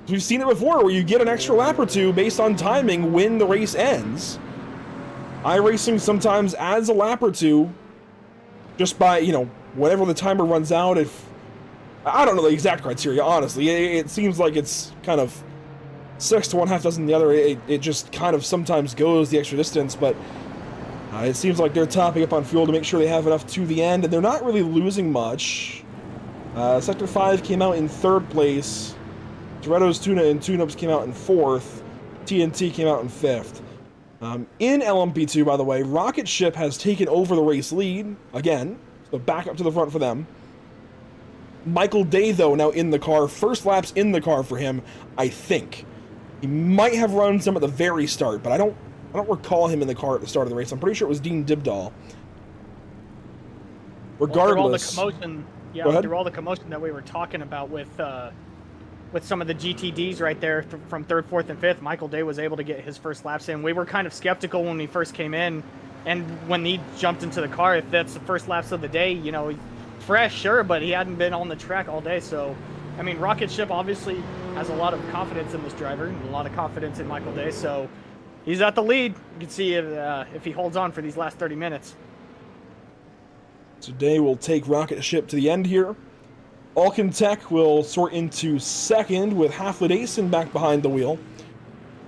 B: We've seen it before where you get an extra lap or two based on timing when the race ends. iRacing sometimes adds a lap or two just by, whenever the timer runs out. If I don't know the exact criteria, honestly. It seems like it's kind of 6 to 1, half dozen the other. It just kind of sometimes goes the extra distance, but it seems like they're topping up on fuel to make sure they have enough to the end, and they're not really losing much. Sector 5 came out in 3rd place. Toretto's Tuna and Tune-Ups came out in 4th. TNT came out in 5th. In LMP2, by the way, Rocket Ship has taken over the race lead, again, so back up to the front for them. Michael Day, though, now in the car. First laps in the car for him, I think. He might have run some at the very start, but I don't recall him in the car at the start of the race. I'm pretty sure it was Dean Dibdahl. Regardless...
G: Through all the commotion that we were talking about with some of the GTDs right there from 3rd, 4th, and 5th, Michael Day was able to get his first laps in. We were kind of skeptical when he first came in, and when he jumped into the car, if that's the first laps of the day, fresh, sure, but he hadn't been on the track all day. So, I mean, Rocket Ship obviously has a lot of confidence in this driver and a lot of confidence in Michael Day, so he's at the lead. You can see if he holds on for these last 30 minutes.
B: So Day will take Rocket Ship to the end here. Alkin Tech will sort into 2nd with Halflet Asen back behind the wheel.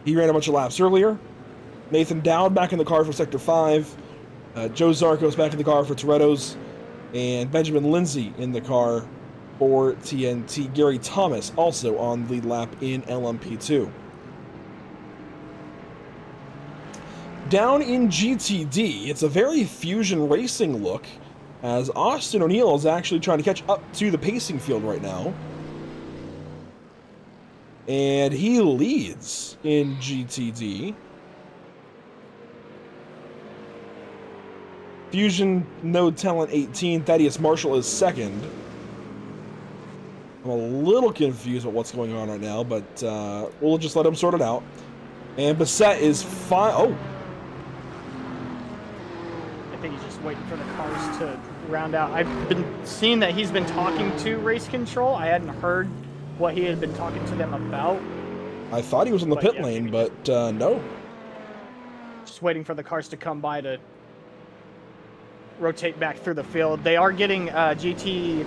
B: He ran a bunch of laps earlier. Nathan Dowd back in the car for Sector 5. Joe Zarco's back in the car for Toretto's. And Benjamin Lindsay in the car for TNT. Gary Thomas also on the lap in LMP2. Down in GTD, it's a very Fusion Racing look, as Austin O'Neill is actually trying to catch up to the pacing field right now. And he leads in GTD. Fusion No Talent 18, Thaddeus Marshall is second. I'm a little confused with what's going on right now, but we'll just let him sort it out. And Bassett is oh.
G: I think he's just waiting for the cars to round out. I've been seeing that he's been talking to race control. I hadn't heard what he had been talking to them about.
B: I thought he was in the pit lane, but no.
G: Just waiting for the cars to come by to rotate back through the field. They are getting GTPs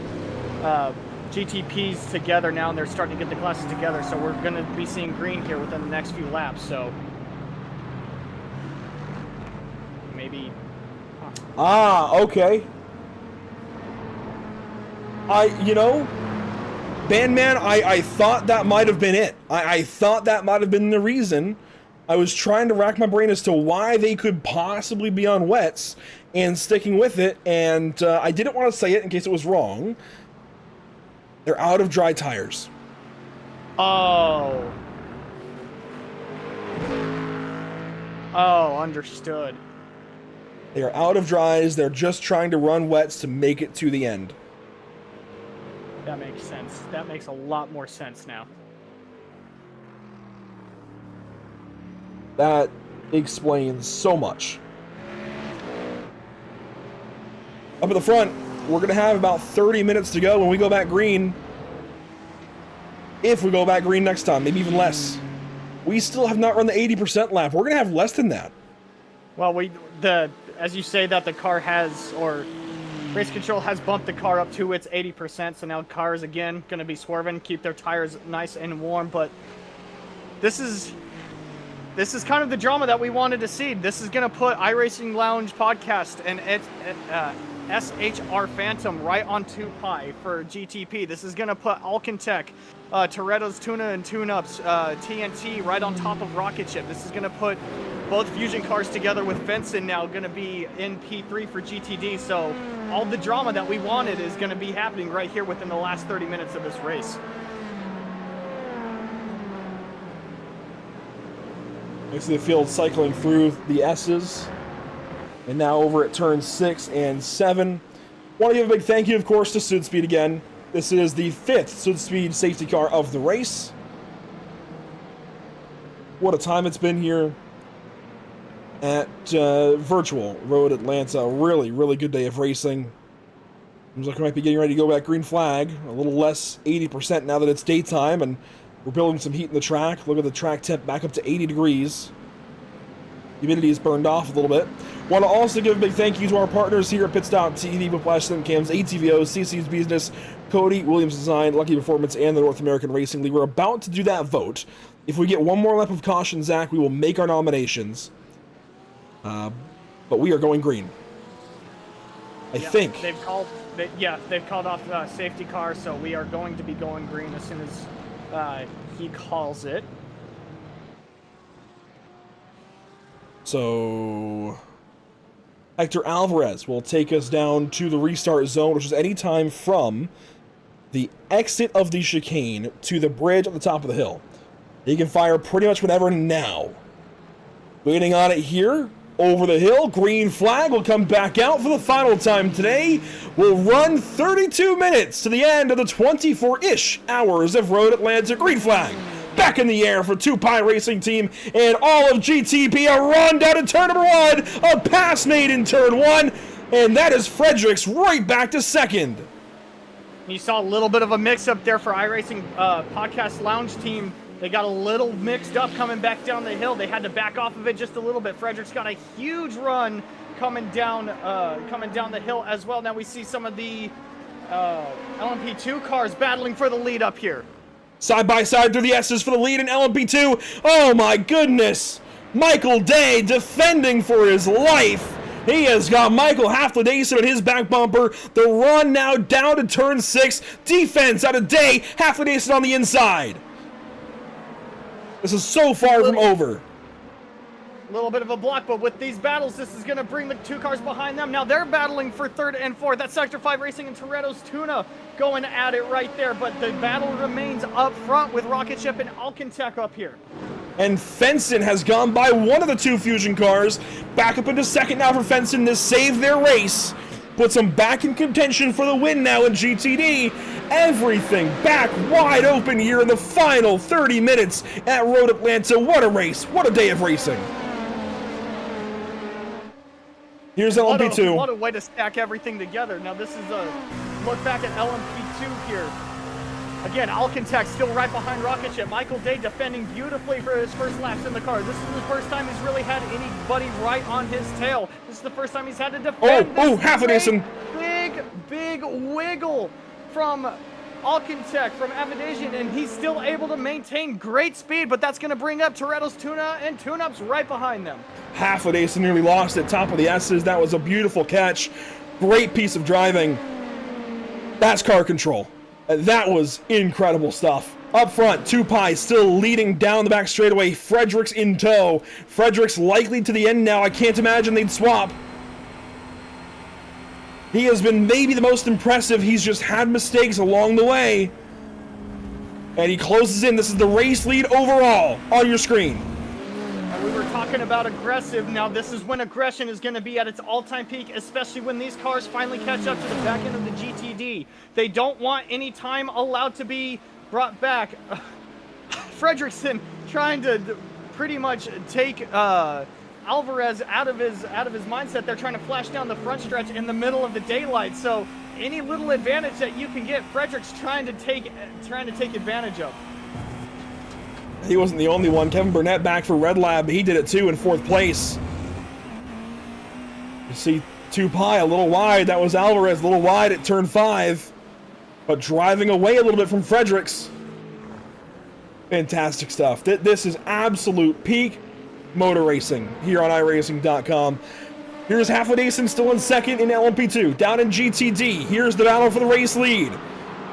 G: together now, and they're starting to get the classes together, so we're going to be seeing green here within the next few laps, so maybe...
B: Okay. Bandman, I thought that might have been it. I thought that might have been the reason. I was trying to rack my brain as to why they could possibly be on wets and sticking with it, and I didn't want to say it in case it was wrong. They're out of dry tires.
G: Oh, understood.
B: They are out of dries. They're just trying to run wets to make it to the end.
G: That makes sense. That makes a lot more sense now.
B: That explains so much. Up at the front, we're going to have about 30 minutes to go when we go back green. If we go back green next time, maybe even less. We still have not run the 80% lap. We're going to have less than that.
G: Well, as you say that the car has, or race control has bumped the car up to its 80%, so now cars again going to be swerving, keep their tires nice and warm, but this is kind of the drama that we wanted to see. This is going to put iRacing Lounge podcast and SHR Phantom right on 2Pi for GTP. This is going to put Alcantech, Toretto's Tuna and Tune-Ups, TNT right on top of Rocket Ship. This is going to put both Fusion cars together with Fenson now going to be in P3 for GTD. So all the drama that we wanted is going to be happening right here within the last 30 minutes of this race.
B: You see the field cycling through the S's. And now over at turns 6 and 7. Want to give a big thank you, of course, to Sudspeed again. This is the 5th Sudspeed safety car of the race. What a time it's been here at Virtual Road Atlanta. Really, really good day of racing. Seems like we might be getting ready to go back green flag. A little less 80% now that it's daytime, and we're building some heat in the track. Look at the track temp back up to 80 degrees. Humidity is burned off a little bit. Want to also give a big thank you to our partners here at Pit.TV, Whiplash, Cams, ATVO, CC's Business, Cody, Williams Design, Lucky Performance, and the North American Racing League. We're about to do that vote. If we get one more lap of caution, Zach, we will make our nominations. But we are going green. I think.
G: They've called off safety car, so we are going to be going green as soon as he calls it.
B: So Hector Alvarez will take us down to the restart zone, which is any time from the exit of the chicane to the bridge at the top of the hill. He can fire pretty much whatever now. Waiting on it here, over the hill, green flag will come back out for the final time today. We'll run 32 minutes to the end of the 24-ish hours of Road Atlanta. Green flag back in the air for 2Pi Racing Team and all of GTP. A run down to turn number 1, a pass made in turn 1, and that is Fredericks right back to second.
G: You saw a little bit of a mix-up there for iRacing Podcast Lounge Team. They got a little mixed up coming back down the hill. They had to back off of it just a little bit. Fredericks got a huge run coming down the hill as well. Now we see some of the LMP2 cars battling for the lead up here.
B: Side by side through the S's for the lead in LMP2. Oh my goodness! Michael Day defending for his life He has got Michael Halfledason on his back bumper. The run now down to turn 6. Defense out of day. Halfledason on the inside. This is so far from over.
G: A little bit of a block, but with these battles, this is going to bring the 2 cars behind them. Now they're battling for 3rd and 4th. That's Sector 5 Racing and Toretto's Tuna going at it right there, but the battle remains up front with Rocket Ship and Alcantech up here.
B: And Fenson has gone by one of the 2 Fusion cars. Back up into second now for Fenson to save their race. Puts them back in contention for the win now in GTD. Everything back wide open here in the final 30 minutes at Road Atlanta. What a race. What a day of racing. Here's LMP2.
G: What a way to stack everything together. Now this is a look back at LMP2 here. Again, Alcantech still right behind Rocket Ship. Michael Day defending beautifully for his first laps in the car. This is the first time he's really had anybody right on his tail. This is the first time he's had to defend.
B: Halfledason.
G: Big wiggle from Alcantech, from Avidition, and he's still able to maintain great speed, but that's going to bring up Toretto's Tuna and Tune-Ups right behind them.
B: Halfledason nearly lost at top of the S's. That was a beautiful catch. Great piece of driving. That's car control. That was incredible stuff. Up front, 2Pi still leading down the back straightaway. Fredericks in tow. Fredericks likely to the end now. I can't imagine they'd swap. He has been maybe the most impressive. He's just had mistakes along the way. And he closes in. This is the race lead overall on your screen.
G: We were talking about aggressive. Now this is when aggression is going to be at its all-time peak, especially when these cars finally catch up to the back end of the GTD. They don't want any time allowed to be brought back. Fredrickson trying to pretty much take Alvarez out of his mindset. They're trying to flash down the front stretch in the middle of the daylight. So any little advantage that you can get, Frederick's trying to take advantage of.
B: He wasn't the only one. Kevin Burnett back for Red Lab. He did it too in 4th place. You see 2Pi a little wide. That was Alvarez a little wide at turn 5. But driving away a little bit from Fredericks. Fantastic stuff. This is absolute peak motor racing here on iRacing.com. Here's Halfledason still in second in LMP2. Down in GTD. Here's the battle for the race lead.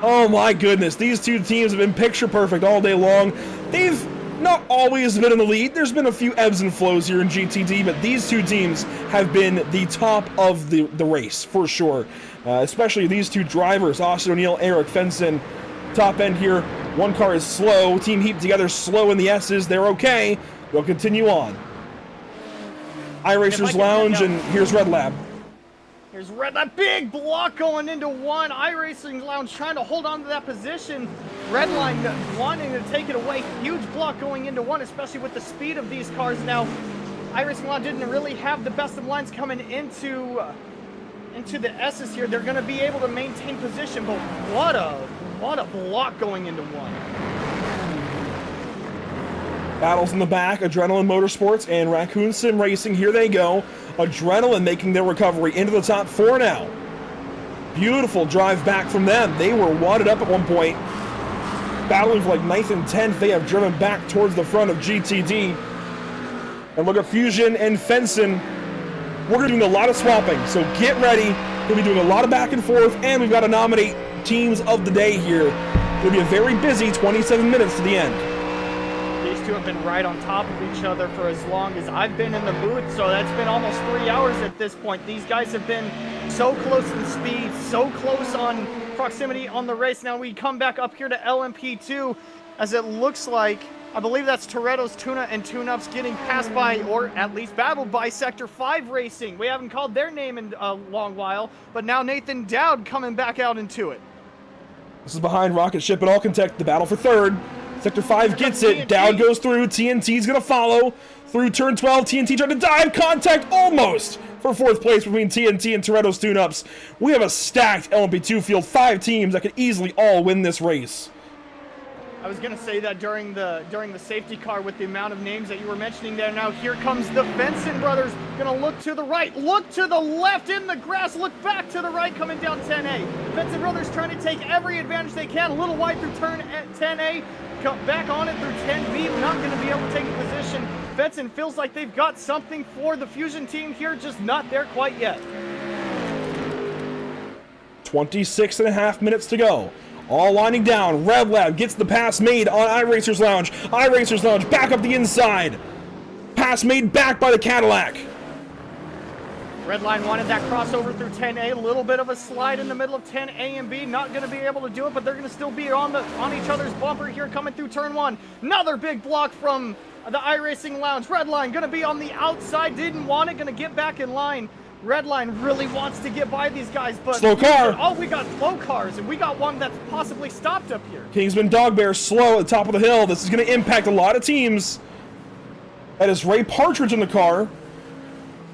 B: Oh my goodness, these 2 teams have been picture perfect all day long. They've not always been in the lead. There's been a few ebbs and flows here in GTD, but these 2 teams have been the top of the race for sure. Especially these 2 drivers, Austin O'Neill, Eric Fenson. Top end here, one car is slow. Team heaped together slow in the S's. They're okay. They'll continue on. iRacers Lounge, and here's Red Lab.
G: Here's Red, that big block going into 1. iRacing Lounge trying to hold on to that position. Redline wanting to take it away. Huge block going into 1, especially with the speed of these cars. Now, iRacing Lounge didn't really have the best of lines coming into the S's here. They're going to be able to maintain position, but what a block going into 1.
B: Battles in the back, Adrenaline Motorsports and Raccoon Sim Racing. Here they go. Adrenaline making their recovery into the top 4 now. Beautiful drive back from them. They were wadded up at one point. Battling for like 9th and 10th. They have driven back towards the front of GTD. And look at Fusion and Fenson. We're going to be doing a lot of swapping, so get ready. We'll be doing a lot of back and forth, and we've got to nominate teams of the day here. It'll be a very busy 27 minutes to the end.
G: These 2 have been right on top of each other for as long as I've been in the booth, so that's been almost 3 hours at this point. These guys have been so close in speed, so close on proximity on the race. Now we come back up here to LMP2, as it looks like, I believe that's Toretto's Tuna and Tune-Ups getting passed by, or at least battled by, Sector 5 Racing. We haven't called their name in a long while, but now Nathan Dowd coming back out into it.
B: This is behind Rocket Ship and Alcantech, the battle for 3rd. Sector 5 gets it. Dowd goes through. TNT's going to follow. Through turn 12, TNT trying to dive. Contact almost for 4th place between TNT and Toretto's Tune-Ups. We have a stacked LMP2 field. 5 teams that could easily all win this race.
G: I was gonna say that during the safety car with the amount of names that you were mentioning there. Now here comes the Fenson brothers. Gonna look to the right, look to the left in the grass, look back to the right coming down 10A. Fenson brothers trying to take every advantage they can. A little wide through turn 10A. Come back on it through 10B. Not gonna be able to take a position. Fenson feels like they've got something for the Fusion team here, just not there quite yet.
B: 26.5 minutes to go. All lining down. Red Lab gets the pass made on iRacers Lounge. iRacers Lounge back up the inside. Pass made back by the Cadillac.
G: Redline wanted that crossover through 10A. A little bit of a slide in the middle of 10A and B. Not going to be able to do it, but they're going to still be on each other's bumper here coming through turn 1. Another big block from the iRacing Lounge. Redline going to be on the outside. Didn't want it. Going to get back in line. Redline really wants to get by these guys, but
B: slow car.
G: Oh, we got slow cars, and we got one that's possibly stopped up here.
B: Kingsman Dog Bear slow at the top of the hill. This is going to impact a lot of teams. That is Ray Partridge in the car.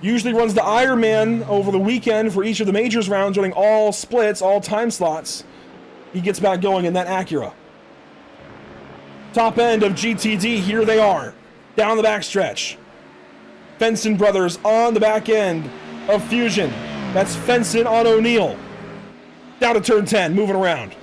B: Usually runs the Ironman over the weekend for each of the majors rounds, running all splits, all time slots. He gets back going in that Acura. Top end of GTD, here they are. Down the backstretch. Fenson brothers on the back end of Fusion. That's Fenson on O'Neill. Down to turn 10, moving around.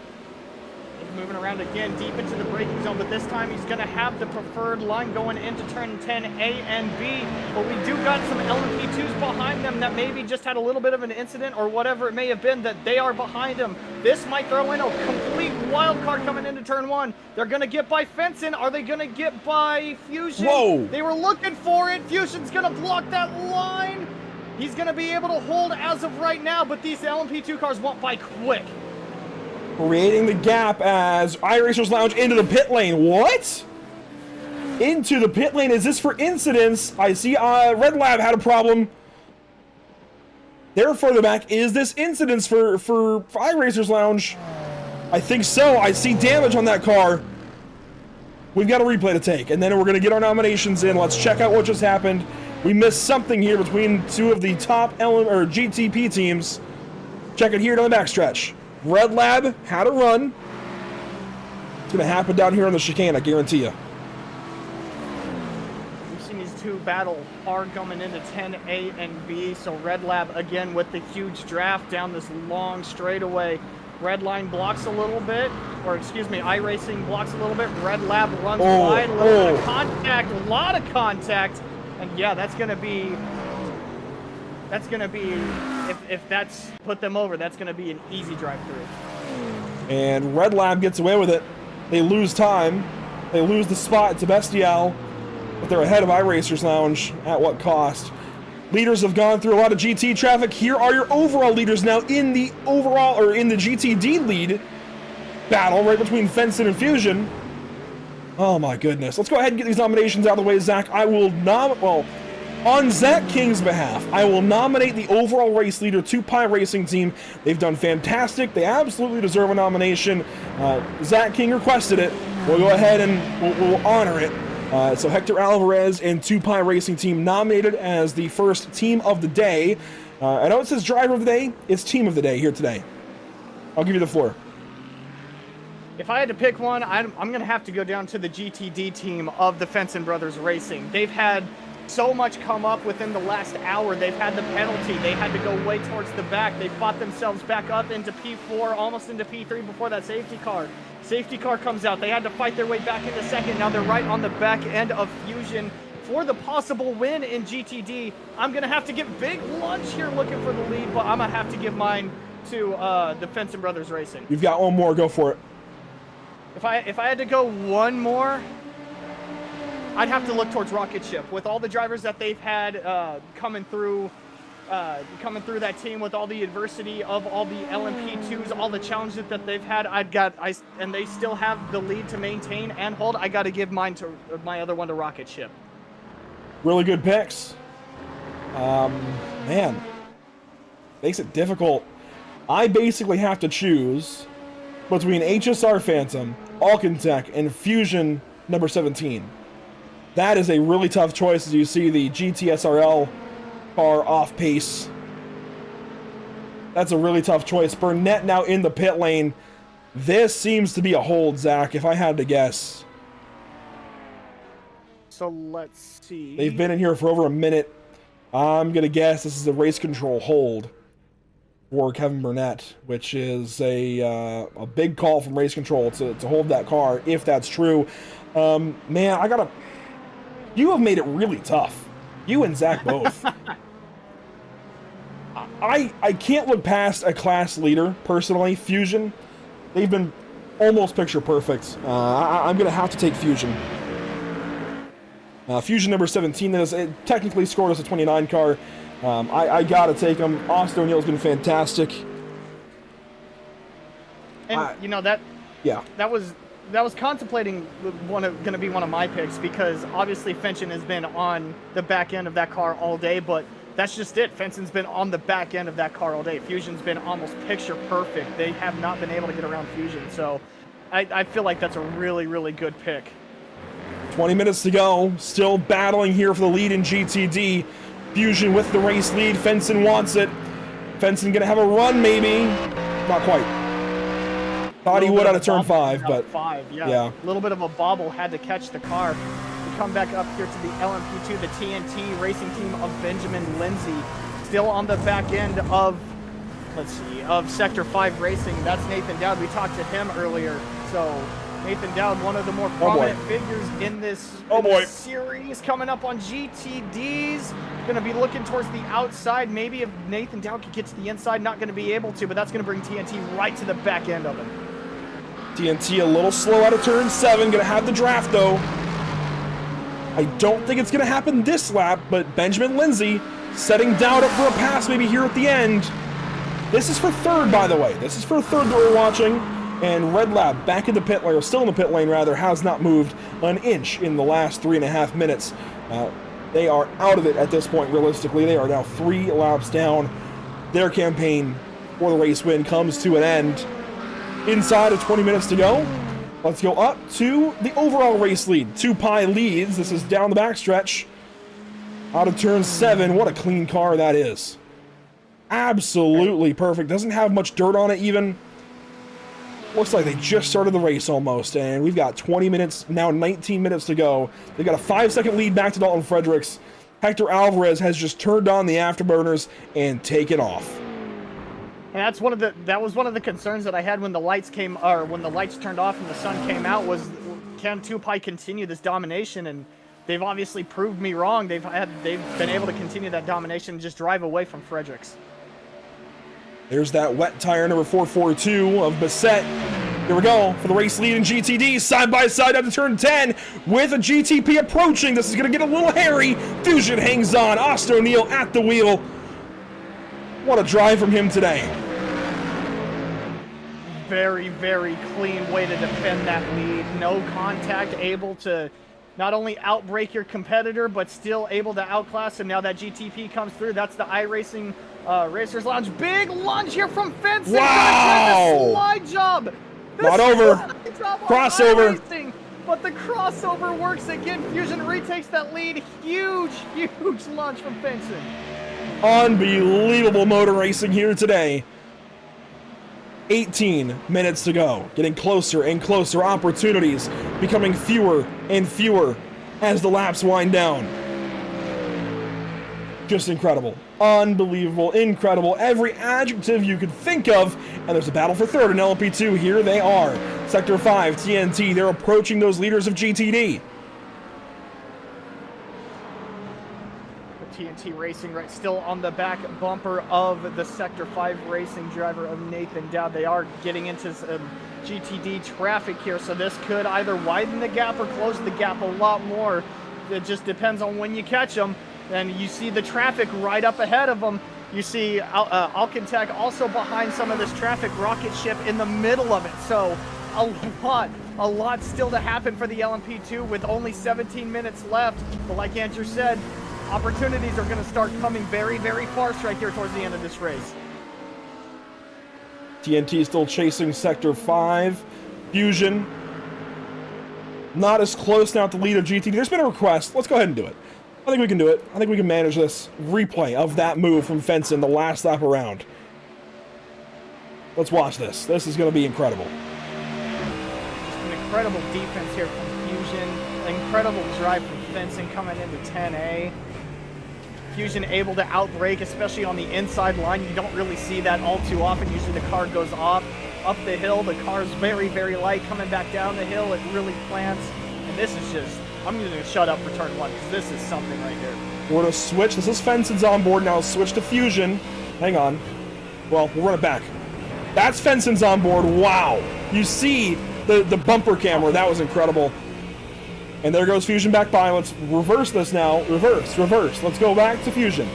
G: He's moving around again, deep into the braking zone, but this time he's going to have the preferred line going into turn 10, A and B. But we do got some LMP2s behind them that maybe just had a little bit of an incident or whatever it may have been, that they are behind him. This might throw in a complete wild card coming into turn 1. They're going to get by Fenson. Are they going to get by Fusion?
B: Whoa!
G: They were looking for it. Fusion's going to block that line. He's going to be able to hold as of right now, but these LMP2 cars won't by quick.
B: Creating the gap as iRacers Lounge into the pit lane. What? Into the pit lane. Is this for incidents? I see Red Lab had a problem. They're further back. Is this incidents for iRacers Lounge? I think so. I see damage on that car. We've got a replay to take, and then we're going to get our nominations in. Let's check out what just happened. We missed something here between two of the top GTP teams. Check it here down the backstretch. Red Lab had a run. It's going to happen down here on the chicane, I guarantee you.
G: We've seen these two battle hard coming into 10A and B. So Red Lab again with the huge draft down this long straightaway. Red Line blocks a little bit, or excuse me, iRacing blocks a little bit. Red Lab runs wide, a little bit of contact, a lot of contact. And yeah, that's gonna be, if that's put them over, that's gonna be an easy drive-through.
B: And Red Lab gets away with it. They lose time. They lose the spot to Bestial, but they're ahead of iRacers Lounge. At what cost? Leaders have gone through a lot of GT traffic. Here are your overall leaders now in the overall, or in the GTD lead battle right between Fenson and Fusion. Oh my goodness. Let's go ahead and get these nominations out of the way, Zach. I will on Zach King's behalf, I will nominate the overall race leader, 2Pi Racing Team. They've done fantastic. They absolutely deserve a nomination. Zach King requested it. We'll go ahead and we'll honor it. So Hector Alvarez and 2Pi Racing Team nominated as the first team of the day. I know it says driver of the day. It's team of the day here today. I'll give you the floor.
G: If I had to pick one, I'm going to have to go down to the GTD team of the Fenson Brothers Racing. They've had so much come up within the last hour. They've had the penalty. They had to go way towards the back. They fought themselves back up into P4, almost into P3 before that safety car. Safety car comes out. They had to fight their way back into second. Now they're right on the back end of Fusion for the possible win in GTD. I'm going to have to give big lunch here looking for the lead, but I'm going to have to give mine to the Fenson Brothers Racing.
B: You've got one more. Go for it.
G: If I had to go one more, I'd have to look towards Rocket Ship. With all the drivers that they've had coming through that team, with all the adversity of all the LMP2s, all the challenges that they've had, and they still have the lead to maintain and hold. I got to give mine to my other one to Rocket Ship.
B: Really good picks. Man, makes it difficult. I basically have to choose between HSR Phantom, Alcantech, and Fusion number 17. That is a really tough choice as you see the GTSRL car off pace. That's a really tough choice. Burnett now in the pit lane. This seems to be a hold, Zach, if I had to guess.
G: So let's see.
B: They've been in here for over a minute. I'm going to guess this is a race control hold for Kevin Burnett, which is a big call from race control to hold that car, if that's true. Man, you have made it really tough. You and Zach both. I can't look past a class leader, personally. Fusion, they've been almost picture perfect. I'm going to have to take Fusion. Fusion number 17, it technically scored us a 29 car. I got to take him. Austin O'Neill's been fantastic.
G: And, you know, that was contemplating going to be one of my picks, because obviously Fenton has been on the back end of that car all day, but that's just it. Fenton's been on the back end of that car all day. Fusion's been almost picture perfect. They have not been able to get around Fusion, so I feel like that's a really, really good pick.
B: 20 minutes to go. Still battling here for the lead in GTD. Fusion with the race lead. Fenton wants it. Fenton gonna have a run, maybe. Not quite. Thought he would out of turn 5, but
G: yeah. A little bit of a bobble, had to catch the car. We come back up here to the LMP2, the TNT racing team of Benjamin Lindsay, still on the back end of, of Sector 5 racing. That's Nathan Dowd. We talked to him earlier. So Nathan Dowd, one of the more prominent figures in this series, coming up on GTDs. Going to be looking towards the outside. Maybe if Nathan Dowd could get to the inside, not going to be able to, but that's going to bring TNT right to the back end of him.
B: TNT a little slow out of turn 7. Going to have the draft, though. I don't think it's going to happen this lap, but Benjamin Lindsay setting Dowd up for a pass maybe here at the end. This is for third, by the way. This is for third that we're watching. And Red Lab back in the pit lane, or still in the pit lane rather, has not moved an inch in the last 3.5 minutes. They are out of it at this point, realistically. They are now 3 laps down. Their campaign for the race win comes to an end. Inside of 20 minutes to go. Let's go up to the overall race lead. 2Pi leads. This is down the backstretch. Out of turn 7. What a clean car that is. Absolutely perfect. Doesn't have much dirt on it even. Looks like they just started the race almost, and we've got 20 minutes, now 19 minutes to go. They've got a 5-second lead back to Dalton Fredericks. Hector Alvarez has just turned on the afterburners and taken off.
G: And that was one of the concerns that I had when the lights came, or when the lights turned off and the sun came out, was can 2Pi continue this domination? And they've obviously proved me wrong. They've been able to continue that domination and just drive away from Fredericks.
B: There's that wet tire number 442 of Bassett. Here we go for the race lead in GTD, side by side up to turn 10 with a GTP approaching. This is going to get a little hairy. Fusion hangs on. Austin O'Neill at the wheel. What a drive from him today.
G: Very, very clean way to defend that lead. No contact, able to not only outbrake your competitor, but still able to outclass him. Now that GTP comes through, that's the iRacing Racers Lounge. Big lunge here from Fenton.
B: Wow!
G: Slide job.
B: Not over. Crossover.
G: iRacing, but the crossover works again. Fusion retakes that lead. Huge, huge lunge from Fenton.
B: Unbelievable motor racing here today. 18 minutes to go. Getting closer and closer. Opportunities becoming fewer and fewer as the laps wind down. Just incredible. Unbelievable. Incredible. Every adjective you could think of. And there's a battle for third in LMP2. Here they are. Sector 5, TNT. They're approaching those leaders of GTD.
G: TNT Racing right still on the back bumper of the Sector 5 racing driver of Nathan Dowd. They are getting into GTD traffic here, so this could either widen the gap or close the gap a lot more. It just depends on when you catch them. And you see the traffic right up ahead of them. You see Alcantech also behind some of this traffic, Rocket Ship in the middle of it. So a lot still to happen for the LMP2 with only 17 minutes left. But like Andrew said, opportunities are going to start coming very, very fast right here towards the end of this race.
B: TNT still chasing Sector 5. Fusion not as close now at the lead of GTD. There's been a request. Let's go ahead and do it. I think we can do it. I think we can manage this replay of that move from Fenton the last lap around. Let's watch this. This is going to be incredible.
G: incredible defense here from Fusion. Incredible drive from Fenson coming into 10A. Fusion able to outbrake, especially on the inside line. You don't really see that all too often. Usually the car goes off up the hill. The car's very, very light. Coming back down the hill, it really plants. And this is just, I'm going to shut up for turn 1 because this is something right here.
B: We're going to switch. This is Fenson's on board now. Switch to Fusion. Hang on. Well, we'll run it back. That's Fenson's on board. Wow. You see the bumper camera. That was incredible. And there goes Fusion back by. Let's reverse this now. Reverse. Let's go back to Fusion.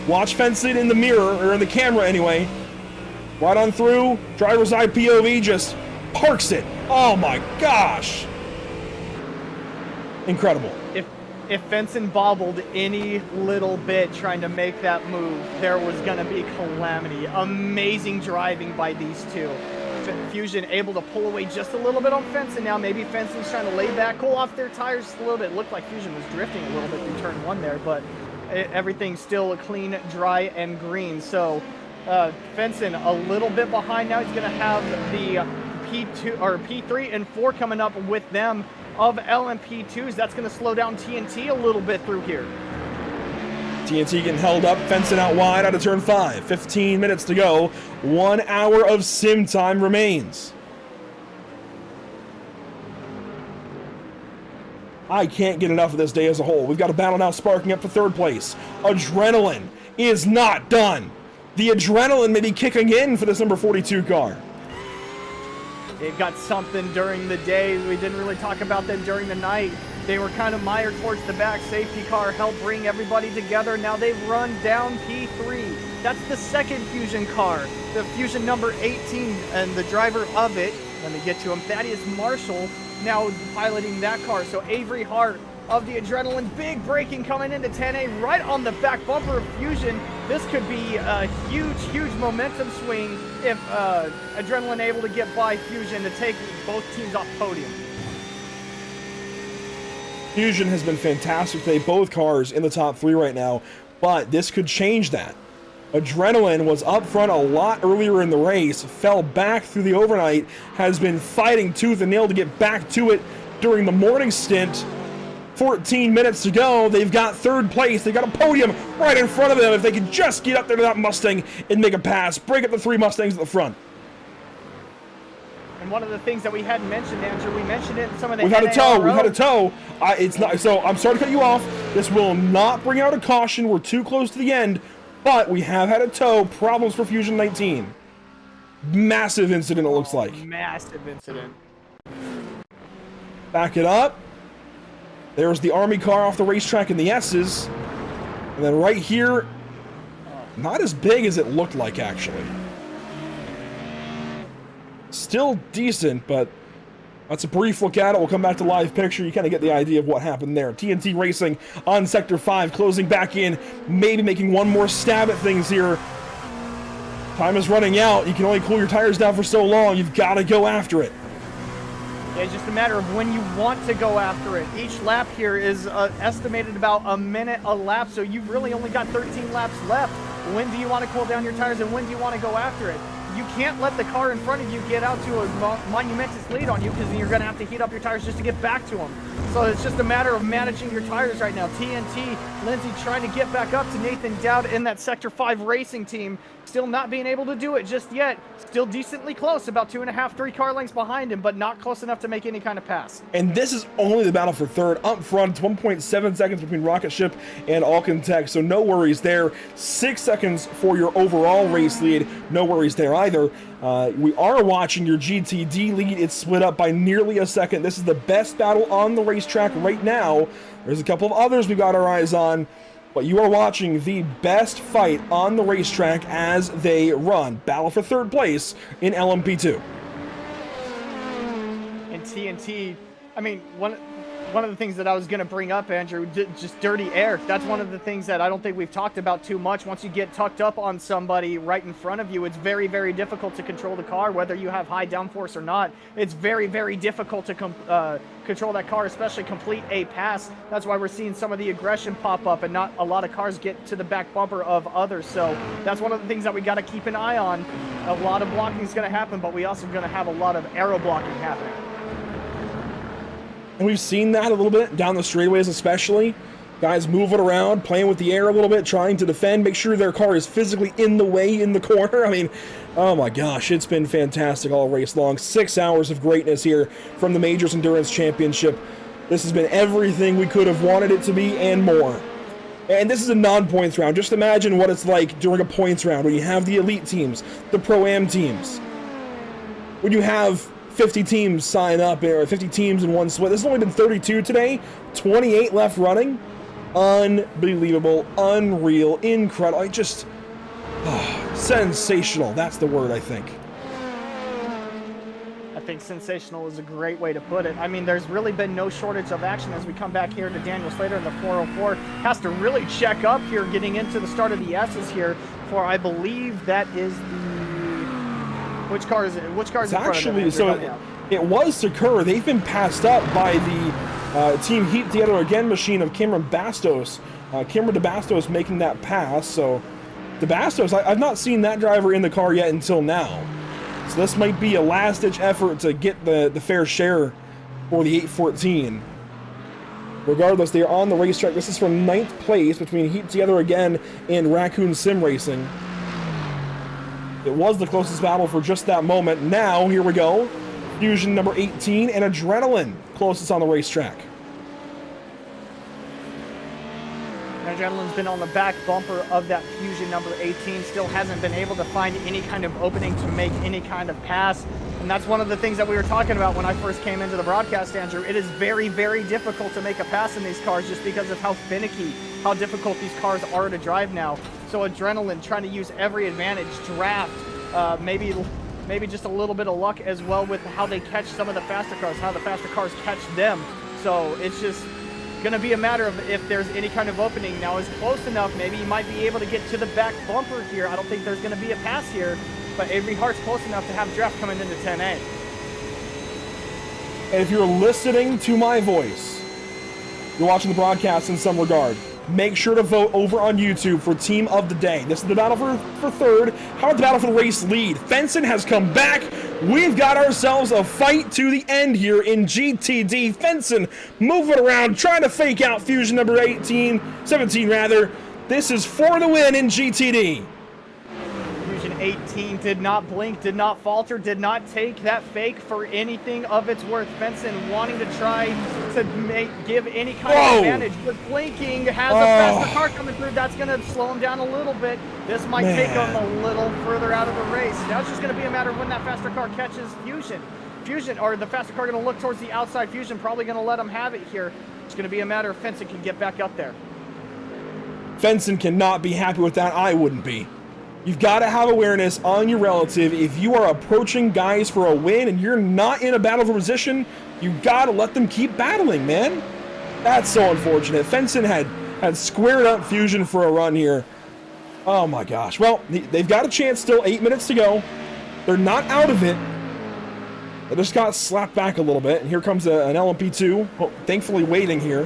B: Watch Fenson in the mirror, or in the camera anyway. Right on through. Driver's side POV just parks it. Oh my gosh. Incredible.
G: If Fenson bobbled any little bit trying to make that move, there was going to be calamity. Amazing driving by these two. Fusion able to pull away just a little bit on Fenson now. Maybe Fenson's trying to lay back, cool off their tires just a little bit. It looked like Fusion was drifting a little bit through turn 1 there, but everything's still clean, dry, and green. So Fenson a little bit behind now. He's going to have the P2 or P3 and 4 coming up with them of LMP2s. That's going to slow down TNT a little bit through here.
B: TNT getting held up, Fenson out wide out of turn 5. 15 minutes to go. 1 hour of sim time remains. I can't get enough of this day as a whole. We've got a battle now sparking up for 3rd place. Adrenaline is not done. The adrenaline may be kicking in for this number 42 car.
G: They've got something during the day. We didn't really talk about them during the night. They were kind of mired towards the back. Safety car helped bring everybody together. Now they've run down P3. That's the second Fusion car. The Fusion number 18 and the driver of it, let me get to him, Thaddeus Marshall, now piloting that car. So Avery Hart of the Adrenaline, big braking coming into 10A right on the back bumper of Fusion. This could be a huge momentum swing if Adrenaline able to get by Fusion to take both teams off podium.
B: Fusion has been fantastic today. Both cars in the top 3 right now, but this could change that. Adrenaline was up front a lot earlier in the race, fell back through the overnight, has been fighting tooth and nail to get back to it during the morning stint. 14 minutes to go. They've got 3rd place. They've got a podium right in front of them. If they could just get up there to that Mustang and make a pass, break up the 3 Mustangs at the front.
G: And one of the things that we hadn't mentioned, Andrew, we mentioned it in some of the
B: We've had a tow. It's not. So I'm sorry to cut you off. This will not bring out a caution. We're too close to the end, but we have had a tow. Problems for Fusion 19. Massive incident. It looks like.
G: Massive incident.
B: Back it up. There's the Army car off the racetrack in the S's. And then right here, not as big as it looked like, actually. Still decent, but that's a brief look at it. We'll come back to live picture. You kind of get the idea of what happened there. TNT Racing on Sector 5, closing back in, maybe making one more stab at things here. Time is running out. You can only cool your tires down for so long. You've got to go after it.
G: Yeah, it's just a matter of when you want to go after it. Each lap here is estimated about a minute a lap, so you've really only got 13 laps left. When do you want to cool down your tires and when do you want to go after it? You can't let the car in front of you get out to a monumentous lead on you because you're going to have to heat up your tires just to get back to them. So it's just a matter of managing your tires right now. TNT, Lindsay trying to get back up to Nathan Dowd in that Sector 5 racing team. Still not being able to do it just yet. Still decently close, about 2.5, 3 car lengths behind him, but not close enough to make any kind of pass.
B: And this is only the battle for 3rd. Up front, it's 1.7 seconds between Rocket Ship and Alcantech, so no worries there. 6 seconds for your overall race lead. No worries there either. We are watching your GTD lead. It's split up by nearly a second. This is the best battle on the racetrack right now. There's a couple of others we got our eyes on, but you are watching the best fight on the racetrack as they run. Battle for 3rd place in LMP2.
G: And TNT, I mean, one of the things that I was going to bring up, Andrew, just dirty air. That's one of the things that I don't think we've talked about too much. Once you get tucked up on somebody right in front of you, it's very, very difficult to control the car, whether you have high downforce or not. It's very, very difficult to control that car, especially complete a pass. That's why we're seeing some of the aggression pop up and not a lot of cars get to the back bumper of others. So that's one of the things that we got to keep an eye on. A lot of blocking is going to happen, but we also going to have a lot of aero blocking happening.
B: And we've seen that a little bit down the straightaways, especially. Guys moving around, playing with the air a little bit, trying to defend, make sure their car is physically in the way in the corner. I mean, oh my gosh, it's been fantastic all race long. 6 hours of greatness here from the Majors Endurance Championship. This has been everything we could have wanted it to be and more. And this is a non-points round. Just imagine what it's like during a points round when you have the elite teams, the Pro-Am teams. When you have 50 teams sign up, or 50 teams in one split. This has only been 32 today, 28 left running. Unbelievable, unreal, incredible. Sensational. That's the word, I think.
G: I think sensational is a great way to put it. I mean, there's really been no shortage of action as we come back here to Daniel Slater in the 404. Has to really check up here getting into the start of the S's here for, I believe that is the... Which car is it? Which car is
B: it's
G: in front
B: actually,
G: of them?
B: so it was Sakura. They've been passed up by the Team Heat Together Again machine of Cameron Bastos. Cameron DeBastos making that pass. So DeBastos, I've not seen that driver in the car yet until now. So this might be a last-ditch effort to get the fair share for the 814. Regardless, they are on the racetrack. This is for 9th place between Heat Together Again and Raccoon Sim Racing. It was the closest battle for just that moment. Now, here we go. Fusion number 18 and Adrenaline closest on the racetrack.
G: Adrenaline's been on the back bumper of that Fusion number 18. Still hasn't been able to find any kind of opening to make any kind of pass. And that's one of the things that we were talking about when I first came into the broadcast, Andrew. It is very, very difficult to make a pass in these cars just because of how finicky, how difficult these cars are to drive now. So Adrenaline trying to use every advantage, draft, maybe just a little bit of luck as well with how they catch some of the faster cars, how the faster cars catch them. So it's just going to be a matter of if there's any kind of opening. Now is close enough, maybe you might be able to get to the back bumper here. I don't think there's going to be a pass here, but Avery Hart's close enough to have draft coming into 10A.
B: And if you're listening to my voice, you're watching the broadcast in some regard, make sure to vote over on YouTube for Team of the Day. This is the battle for third. How about the battle for the race lead? Fenson has come back. We've got ourselves a fight to the end here in GTD. Fenson moving around, trying to fake out Fusion number 17 rather. This is for the win in GTD.
G: Fusion 18 did not blink, did not falter, did not take that fake for anything of its worth. Fenson wanting to try to give any kind of advantage, but blinking has a faster car coming through. That's going to slow him down a little bit. This might take him a little further out of the race. Now it's just going to be a matter of when that faster car catches Fusion, or the faster car going to look towards the outside. Fusion probably going to let him have it here. It's going to be a matter of Fenson can get back up there.
B: Fenson cannot be happy with that. I wouldn't be. You've got to have awareness on your relative. If you are approaching guys for a win and you're not in a battle for position, you got to let them keep battling, man. That's so unfortunate. Fenson had squared up Fusion for a run here. Oh my gosh. Well, they've got a chance still, 8 minutes to go. They're not out of it. They just got slapped back a little bit. And here comes an LMP2, thankfully waiting here.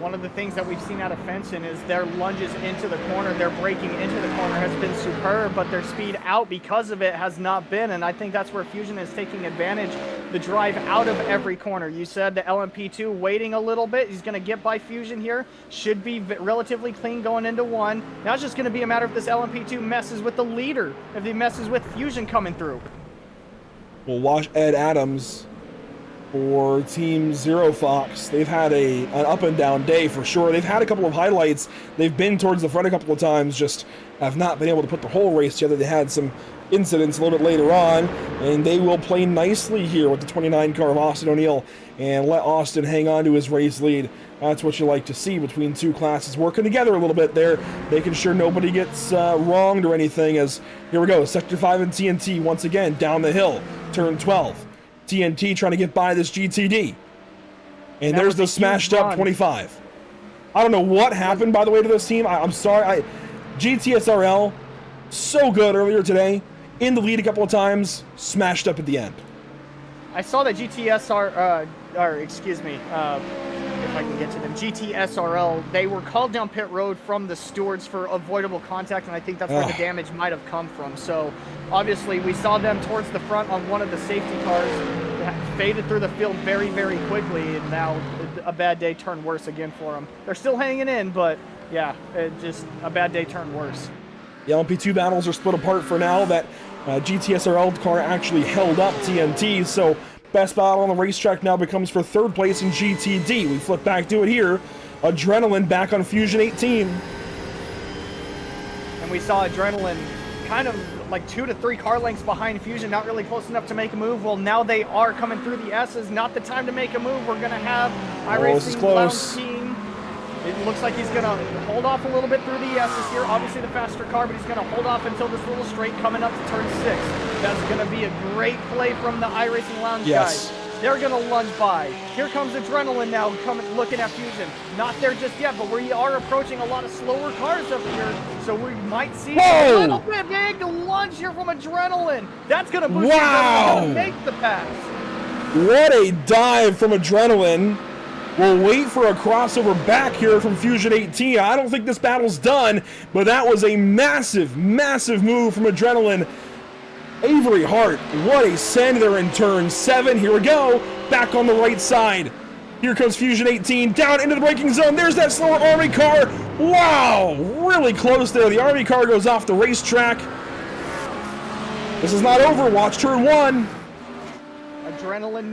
G: One of the things that we've seen out of Fenson is their lunges into the corner, their braking into the corner has been superb, but their speed out because of it has not been, and I think that's where Fusion is taking advantage, the drive out of every corner. You said the LMP2 waiting a little bit. He's going to get by Fusion here. Should be relatively clean going into one. Now it's just going to be a matter if this LMP2 messes with the leader, if he messes with Fusion coming through.
B: We'll watch Ed Adams for Team Zero Fox. They've had an up and down day for sure. They've had a couple of highlights. They've been towards the front a couple of times, just have not been able to put the whole race together. They had some incidents a little bit later on, and they will play nicely here with the 29 car of Austin O'Neill and let Austin hang on to his race lead. That's what you like to see between two classes working together a little bit there, making sure nobody gets wronged or anything. As here we go, Sector 5 and TNT once again down the hill, turn 12. TNT trying to get by this GTD. And
G: That
B: there's
G: was a
B: the
G: huge
B: smashed up
G: run.
B: 25. I don't know what happened, by the way, to this team. I'm sorry. GTSRL, so good earlier today. In the lead a couple of times, smashed up at the end.
G: I saw that if I can get to them, GTSRL, they were called down pit road from the stewards for avoidable contact, and I think that's where the damage might have come from. So obviously we saw them towards the front on one of the safety cars, faded through the field very, very quickly, and now a bad day turned worse again for them. They're still hanging in, but yeah, just a bad day turned worse.
B: The LMP2 battles are split apart for now. That GTSRL car actually held up TNT, so best battle on the racetrack now becomes for third place in GTD. We flip back to it here. Adrenaline back on Fusion 18.
G: And we saw Adrenaline kind of like 2 to 3 car lengths behind Fusion, not really close enough to make a move. Well, now they are coming through the S's. Not the time to make a move. We're going to have iRacing Lounge team. It looks like he's going to hold off a little bit through the S's here. Obviously the faster car, but he's going to hold off until this little straight coming up to turn 6. That's going to be a great play from the iRacing Lounge guys. They're going to lunge by. Here comes Adrenaline now looking at Fusion. Not there just yet, but we are approaching a lot of slower cars up here, so we might see a little bit big lunge here from Adrenaline. That's going to boost Adrenaline to make the pass.
B: What a dive from Adrenaline. We'll wait for a crossover back here from Fusion 18. I don't think this battle's done, but that was a massive, massive move from Adrenaline. Avery Hart, what a send there in turn 7. Here we go, back on the right side. Here comes Fusion 18, down into the braking zone. There's that slower Army car. Wow, really close there. The Army car goes off the racetrack. This is not over, watch turn 1.
G: Adrenaline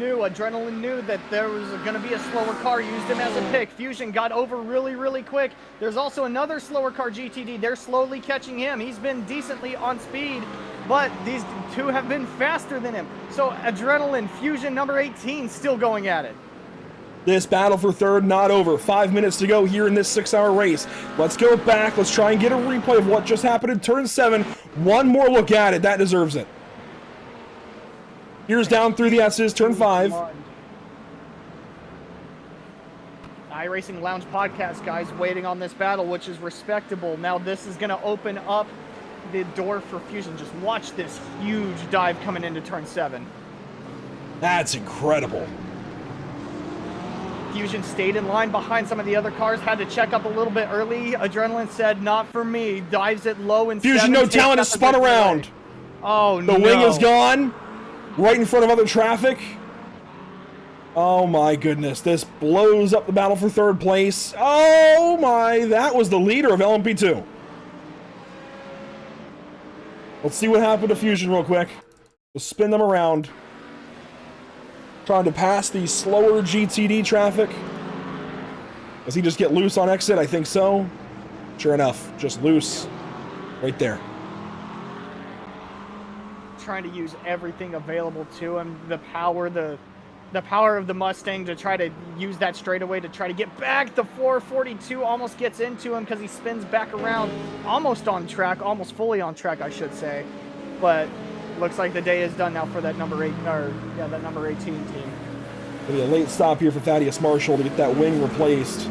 G: knew that there was going to be a slower car, used him as a pick. Fusion got over really, really quick. There's also another slower car, GTD. They're slowly catching him. He's been decently on speed, but these two have been faster than him. So Adrenaline, Fusion number 18, still going at it.
B: This battle for third not over. 5 minutes to go here in this 6-hour race. Let's go back. Let's try and get a replay of what just happened in turn 7. One more look at it. That deserves it. Here's down through the S's, turn 5.
G: iRacing Lounge podcast, guys, waiting on this battle, which is respectable. Now this is going to open up the door for Fusion. Just watch this huge dive coming into turn 7.
B: That's incredible.
G: Fusion stayed in line behind some of the other cars, had to check up a little bit early. Adrenaline said, not for me. Dives it low in
B: Fusion,
G: 7.
B: no talent, is spun around.
G: Oh, no.
B: The wing is gone. Right in front of other traffic. Oh my goodness, this blows up the battle for third place. Oh my, that was the leader of LMP2. Let's see what happened to Fusion real quick. We'll spin them around. Trying to pass the slower GTD traffic. Does he just get loose on exit? I think so. Sure enough, just loose. Right there.
G: Trying to use everything available to him, the power of the Mustang to try to use that straightaway to try to get back. The 442 almost gets into him because he spins back around, almost on track, almost fully on track, I should say. But looks like the day is done now for that number 18 team.
B: It'll be a late stop here for Thaddeus Marshall to get that wing replaced,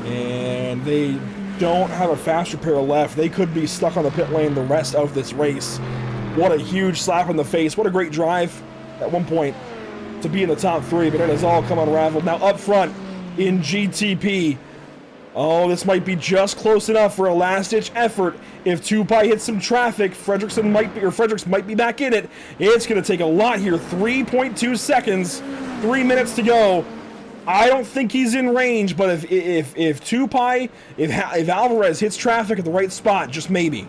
B: and they don't have a fast repair left. They could be stuck on the pit lane the rest of this race. What a huge slap in the face. What a great drive at one point to be in the top 3, but it has all come unraveled. Now up front in GTP. Oh, this might be just close enough for a last-ditch effort. If Tupai hits some traffic, Fredericks might be back in it. It's going to take a lot here. 3.2 seconds, 3 minutes to go. I don't think he's in range, but if Tupai, if Alvarez hits traffic at the right spot, just maybe.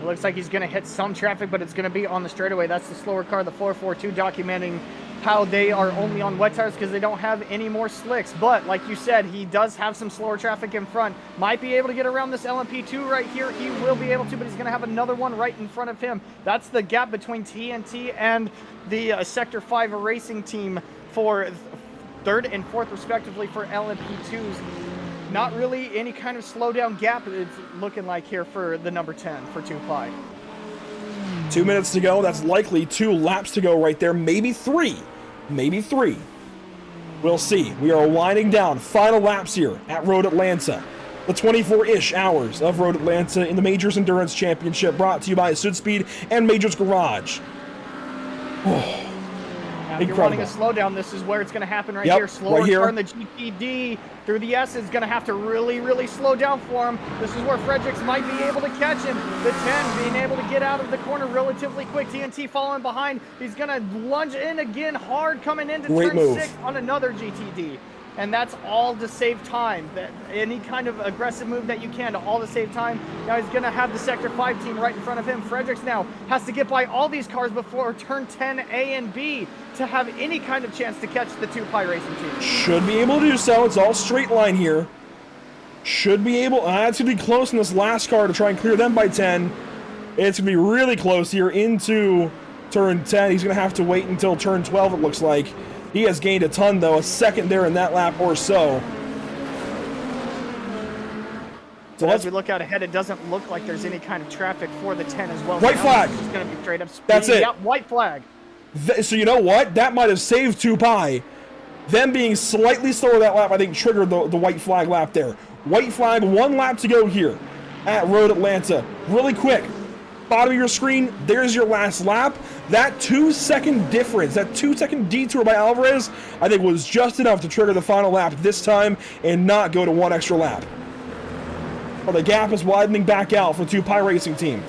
G: It looks like he's going to hit some traffic, but it's going to be on the straightaway. That's the slower car, the 442, documenting how they are only on wet tires because they don't have any more slicks. But like you said, he does have some slower traffic in front. Might be able to get around this LMP2 right here. He will be able to, but he's going to have another one right in front of him. That's the gap between TNT and the Sector 5 racing team for third and fourth, respectively, for LMP2s. Not really any kind of slowdown gap it's looking like here for the number 10 for Tupai.
B: 2 minutes to go. That's likely 2 laps to go right there. Maybe 3. Maybe 3. We'll see. We are winding down. Final laps here at Road Atlanta. The 24-ish hours of Road Atlanta in the Majors Endurance Championship, brought to you by Sud Speed and Majors Garage.
G: Now, if you're wanting a slowdown, this is where it's going to happen right here. Slower
B: right here.
G: turn, the GTD through the S is going to have to really, really slow down for him. This is where Fredericks might be able to catch him. The 10 being able to get out of the corner relatively quick. TNT following behind. He's going to lunge in again hard coming into turn 6 on another GTD. And that's all to save time. Any kind of aggressive move that you can to all to save time. Now he's going to have the Sector 5 team right in front of him. Fredericks now has to get by all these cars before turn 10 A and B to have any kind of chance to catch the 2Pi Racing team.
B: Should be able to do so. It's all straight line here. Should be able. It's going to be close in this last car to try and clear them by 10. It's going to be really close here into turn 10. He's going to have to wait until turn 12, it looks like. He has gained a ton, though, a second there in that lap or so.
G: So as we look out ahead, it doesn't look like there's any kind of traffic for the 10 as well.
B: White flag.
G: It's going to be straight up speed.
B: That's it.
G: Yep, white flag.
B: So you know what? That might have saved 2Pi. Them being slightly slower that lap, I think, triggered the white flag lap there. White flag, 1 lap to go here at Road Atlanta. Really quick. Bottom of your screen, there's your last lap. That 2-second difference, that 2-second detour by Alvarez, I think was just enough to trigger the final lap this time and not go to 1 extra lap. Well, the gap is widening back out for 2Pi Racing Team.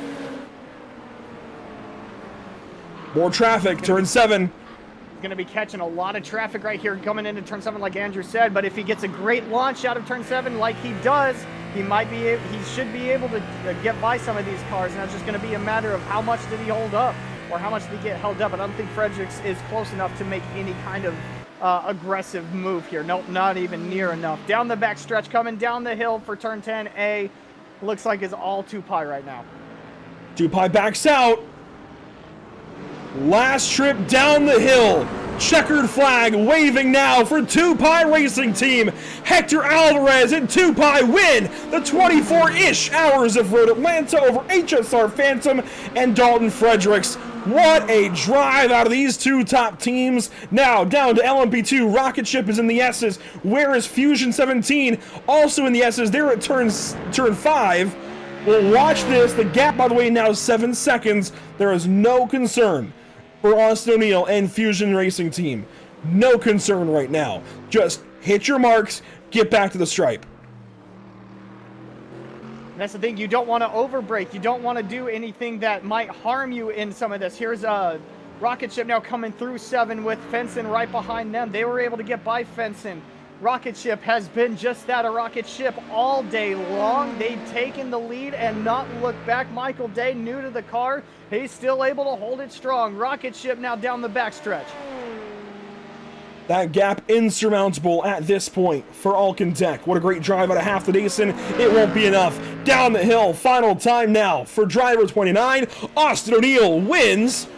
B: More traffic, turn 7.
G: Going to be catching a lot of traffic right here coming into turn 7, like Andrew said. But if he gets a great launch out of turn 7, like he does, he should be able to get by some of these cars. And it's just going to be a matter of how much did he hold up, or how much did he get held up. And I don't think Fredericks is close enough to make any kind of aggressive move here. Nope, not even near enough. Down the back stretch, coming down the hill for turn 10A. Looks like it's all 2Pi right now.
B: 2Pi backs out. Last trip down the hill. Checkered flag waving now for 2Pi Racing Team. Hector Alvarez and 2Pi win the 24-ish hours of Road Atlanta over HSR Phantom and Dalton Fredericks. What a drive out of these two top teams. Now down to LMP2. Rocket Ship is in the S's. Where is Fusion 17? Also in the S's. They're at turn 5. Well, watch this. The gap, by the way, now is 7 seconds. There is no concern for Austin O'Neill and Fusion Racing Team. No concern right now. Just hit your marks, get back to the stripe.
G: That's the thing. You don't want to overbrake. You don't want to do anything that might harm you in some of this. Here's Rocket Ship now coming through 7 with Fenson right behind them. They were able to get by Fenson. Rocket Ship has been just that, a rocket ship all day long. They've taken the lead and not looked back. Michael Day, new to the car, he's still able to hold it strong. Rocket Ship now down the backstretch.
B: That gap insurmountable at this point for Alkin Tech. What a great drive out of Half the Dason. It won't be enough. Down the hill, final time now for driver 29. Austin O'Neill wins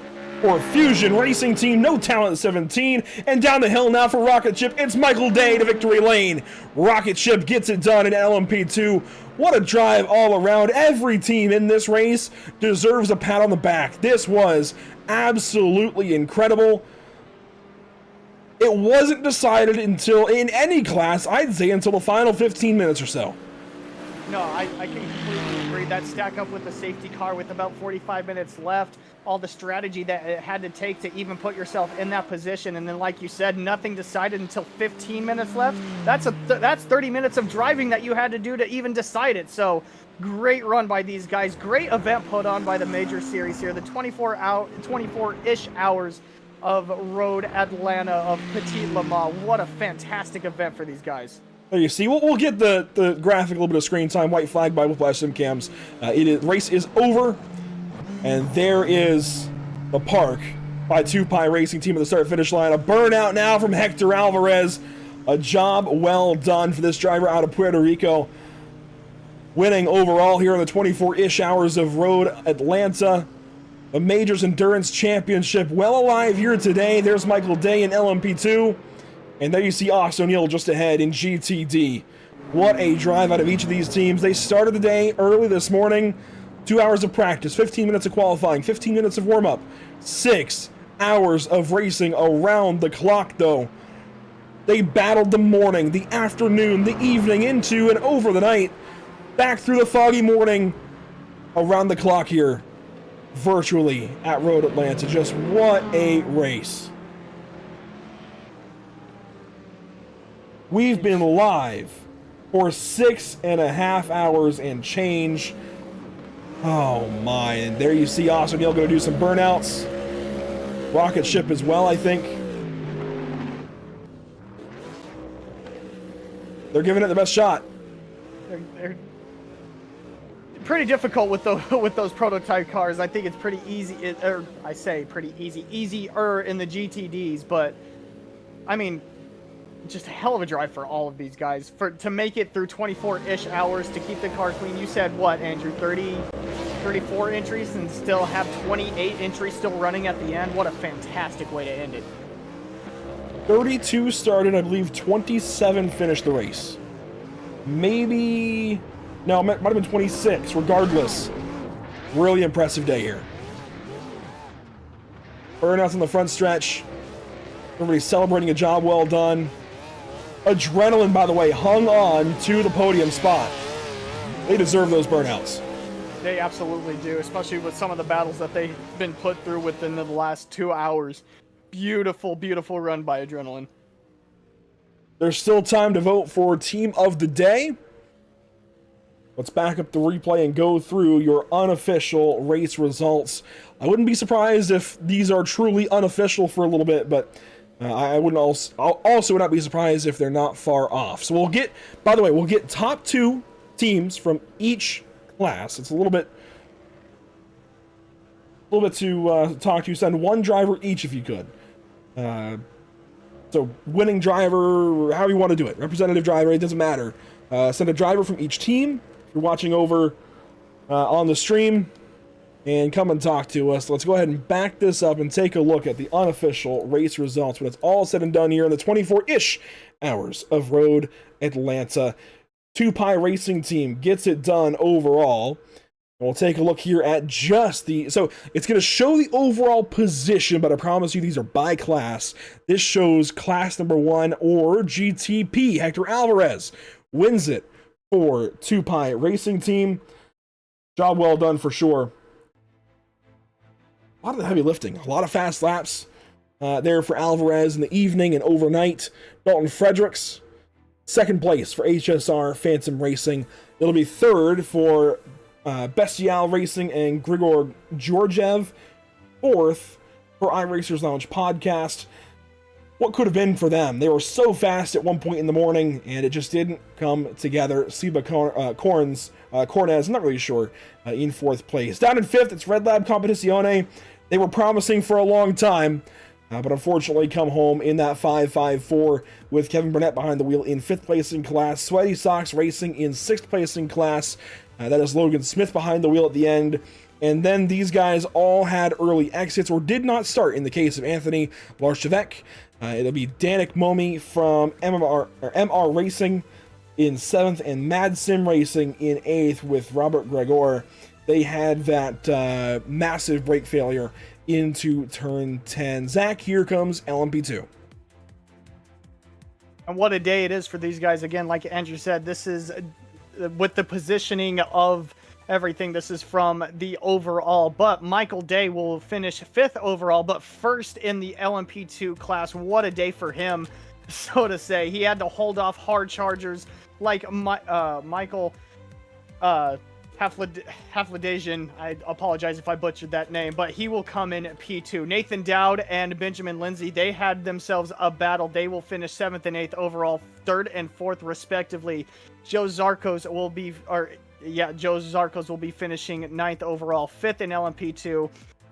B: for Fusion Racing Team, no talent 17. And down the hill now for Rocket Ship, it's Michael Day to victory lane. Rocket Ship gets it done in LMP2. What a drive all around. Every team in this race deserves a pat on the back. This was absolutely incredible. It wasn't decided until, in any class, I'd say until the final 15 minutes or so.
G: No, I can completely agree. That stack up with the safety car with about 45 minutes left, all the strategy that it had to take to even put yourself in that position, and then like you said, nothing decided until 15 minutes left. That's 30 minutes of driving that you had to do to even decide it. So great run by these guys. Great event put on by the Major Series here. The 24-ish hours of Road Atlanta of Petit Le Mans. What a fantastic event for these guys.
B: There you see. We'll get the graphic, a little bit of screen time. White flag by Whiplash Simcams. Race is over, and there is the park by 2Pi Racing Team at the start-finish line. A burnout now from Hector Alvarez. A job well done for this driver out of Puerto Rico. Winning overall here in the 24-ish hours of Road Atlanta. The Majors Endurance Championship well alive here today. There's Michael Day in LMP2. And there you see Austin O'Neill just ahead in GTD. What a drive out of each of these teams. They started the day early this morning. 2 hours of practice, 15 minutes of qualifying, 15 minutes of warm-up. 6 hours of racing around the clock, though. They battled the morning, the afternoon, the evening, into and over the night, back through the foggy morning, around the clock here, virtually at Road Atlanta. Just what a race. We've been live for 6.5 hours and change. Oh my, and there you see Austin Neal going to do some burnouts. Rocket ship as well, I think. They're giving it the best shot.
G: They're pretty difficult with those prototype cars. I think it's pretty easy, or I say pretty easy, easier in the GTDs, but I mean, just a hell of a drive for all of these guys to make it through 24-ish hours to keep the car clean. You said what, Andrew, 34 entries and still have 28 entries still running at the end? What a fantastic way to end it.
B: 32 started, I believe 27 finished the race. Maybe, no, it might have been 26. Regardless, really impressive day here. Burnouts on the front stretch. Everybody celebrating a job well done. Adrenaline, by the way, hung on to the podium spot. They deserve those burnouts.
G: They absolutely do, especially with some of the battles that they've been put through within the last 2 hours. Beautiful, beautiful run by Adrenaline.
B: There's still time to vote for Team of the Day. Let's back up the replay and go through your unofficial race results. I wouldn't be surprised if these are truly unofficial for a little bit, but I wouldn't also would not be surprised if they're not far off. So we'll get, by the way, we'll get top 2 teams from each class. It's a little bit to talk to. Send one driver each if you could. So winning driver, however you want to do it, representative driver, it doesn't matter. Send a driver from each team. If you're watching over on the stream, and come and talk to us. Let's go ahead and back this up and take a look at the unofficial race results when it's all said and done here in the 24-ish hours of Road Atlanta. 2Pi Racing Team gets it done overall. We'll take a look here at just the... So it's going to show the overall position, but I promise you these are by class. This shows class number 1 or GTP. Hector Alvarez wins it for 2Pi Racing Team. Job well done for sure. A lot of the heavy lifting, a lot of fast laps there for Alvarez in the evening and overnight. Dalton Fredericks, second place for HSR Phantom Racing. It'll be third for Bestial Racing and Grigor Georgiev. Fourth for iRacers Lounge Podcast. What could have been for them? They were so fast at one point in the morning, and it just didn't come together. Seba Cornez, I'm not really sure, in fourth place. Down in fifth, it's Red Lab Competizione. They were promising for a long time, but unfortunately come home in that 5.54 with Kevin Burnett behind the wheel in fifth place in class. Sweaty Socks Racing in sixth place in class. That is Logan Smith behind the wheel at the end. And then these guys all had early exits or did not start in the case of Anthony Larchevek. It'll be Danik Momi from MR Racing in 7th and Mad Sim Racing in 8th with Robert Gregor. They had that massive brake failure into turn 10. Zach, here comes LMP2.
G: And what a day it is for these guys. Again, like Andrew said, this is with the positioning of everything. This is from the overall, but Michael Day will finish 5th overall, but first in the LMP2 class. What a day for him, so to say. He had to hold off hard chargers like Michael Hafladasian. I apologize if I butchered that name, but he will come in at P2. Nathan Dowd and Benjamin Lindsay, they had themselves a battle. They will finish 7th and 8th overall, 3rd and 4th respectively. Joe Zarkos will be finishing 9th overall, 5th in LMP2.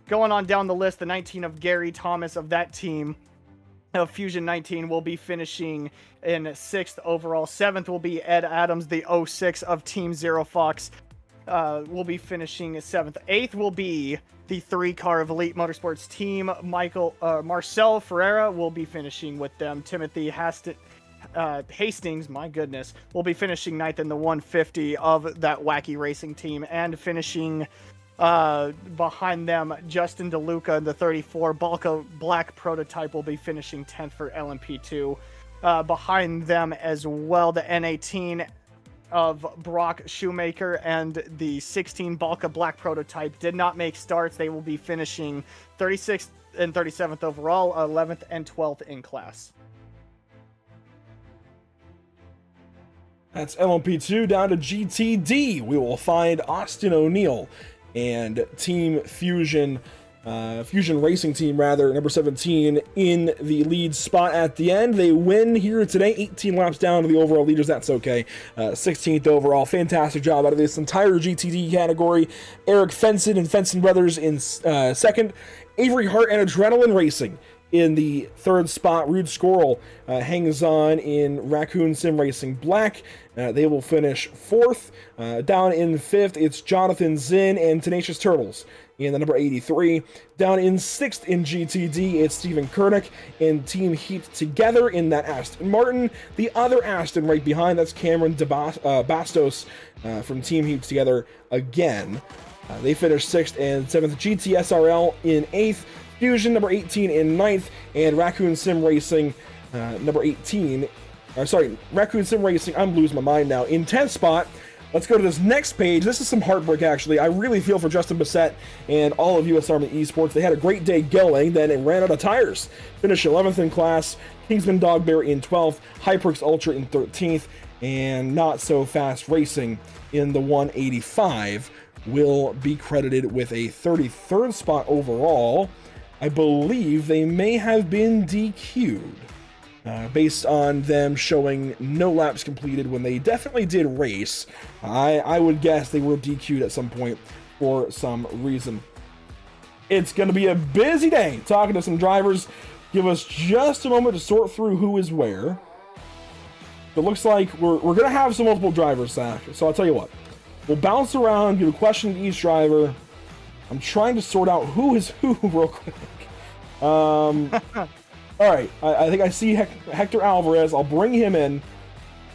G: Going on down the list, the 19 of Gary Thomas of that team of Fusion 19 will be finishing in 6th overall. 7th will be Ed Adams, the 06 of Team Zero Fox. Will be finishing 7th. 8th will be the 3-car of Elite Motorsports team. Marcel Ferreira will be finishing with them. Timothy Hastings, my goodness, will be finishing 9th in the 150 of that wacky racing team. And finishing behind them, Justin DeLuca in the 34. Balka Black Prototype will be finishing 10th for LMP2. behind them as well. The N18 of Brock Shoemaker and the 16 Balka Black prototype did not make starts. They will be finishing 36th and 37th overall, 11th and 12th in class.
B: That's LMP2 down to GTD. We will find Austin O'Neill and Team Fusion, Fusion Racing Team rather, number 17 in the lead spot at the end. They win here today, 18 laps down to the overall leaders. That's okay. 16th overall. Fantastic job out of this entire GTD category. Eric Fenson and Fenson Brothers in second. Avery Hart and Adrenaline Racing in the third spot. Rude Squirrel hangs on in Raccoon Sim Racing Black. They will finish fourth. Down in fifth, it's Jonathan Zinn and Tenacious Turtles in the number 83. Down in sixth in GTD, it's Stephen Kernick and Team Heat together in that Aston Martin. The other Aston right behind, that's Cameron Bastos from Team Heat together again. They finished sixth and seventh. GTSRL in eighth. Fusion number 18 in ninth, and Raccoon Sim Racing number 18. Raccoon Sim Racing, I'm losing my mind now, in 10th spot. Let's go to this next page. This is some heartbreak, actually. I really feel for Justin Bissett and all of US Army Esports. They had a great day going, then it ran out of tires. Finished 11th in class, Kingsman Dogbear in 12th, Hyperx Ultra in 13th, and Not So Fast Racing in the 185 will be credited with a 33rd spot overall. I believe they may have been DQ'd based on them showing no laps completed when they definitely did race. I would guess they were DQ'd at some point for some reason. It's going to be a busy day talking to some drivers. Give us just a moment to sort through who is where. It looks like we're going to have some multiple drivers, Zach. So I'll tell you what. We'll bounce around, give a question to each driver. I'm trying to sort out who is who real quick. All right, I think I see Hector Alvarez. I'll bring him in,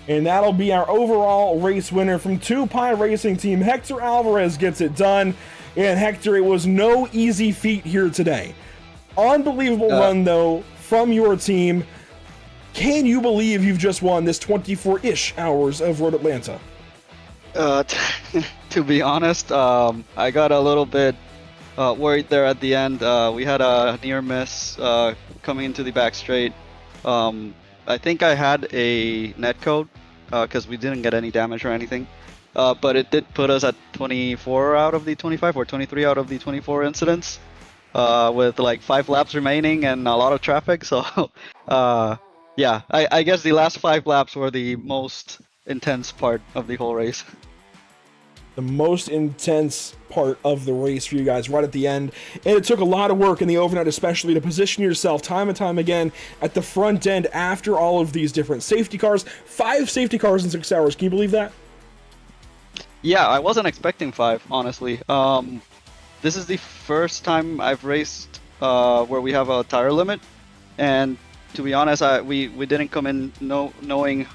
B: and that'll be our overall race winner from 2Pi Racing Team. Hector Alvarez gets it done, and Hector, it was no easy feat here today. Unbelievable run, though, from your team. Can you believe you've just won this 24-ish hours of Road Atlanta?
I: To be honest, I got a little bit worried there at the end. We had a near miss coming into the back straight. I think I had a netcode because we didn't get any damage or anything. But it did put us at 24 out of the 25 or 23 out of the 24 incidents with like 5 laps remaining and a lot of traffic. So yeah, I guess the last 5 laps were the most intense part of the whole race.
B: The most intense part of the race for you guys right at the end. And it took a lot of work in the overnight, especially to position yourself time and time again at the front end after all of these different safety cars. 5 safety cars in 6 hours. Can you believe that?
I: Yeah, I wasn't expecting 5, honestly. This is the first time I've raced where we have a tire limit. And to be honest, we didn't come in knowing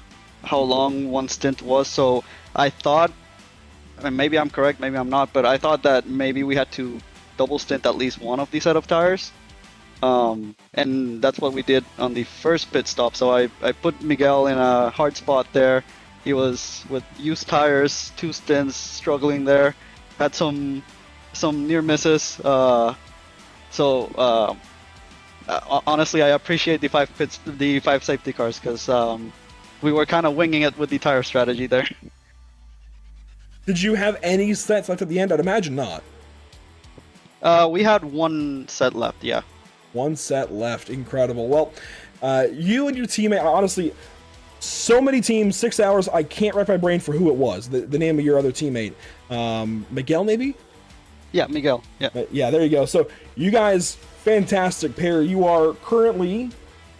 I: how long one stint was. So I thought, and maybe I'm correct, maybe I'm not, but I thought that maybe we had to double stint at least one of the set of tires. And that's what we did on the first pit stop. So I put Miguel in a hard spot there. He was with used tires, 2 stints, struggling there. Had some near misses. Honestly, I appreciate the 5 safety cars because we were kind of winging it with the tire strategy there.
B: Did you have any sets left at the end? I'd imagine not.
I: We had 1 set left, yeah.
B: 1 set left. Incredible. Well, you and your teammate, honestly, so many teams, 6 hours, I can't wrap my brain for who it was, the name of your other teammate. Miguel, maybe?
I: Yeah, Miguel. Yeah.
B: Yeah, there you go. So you guys, fantastic pair. You are currently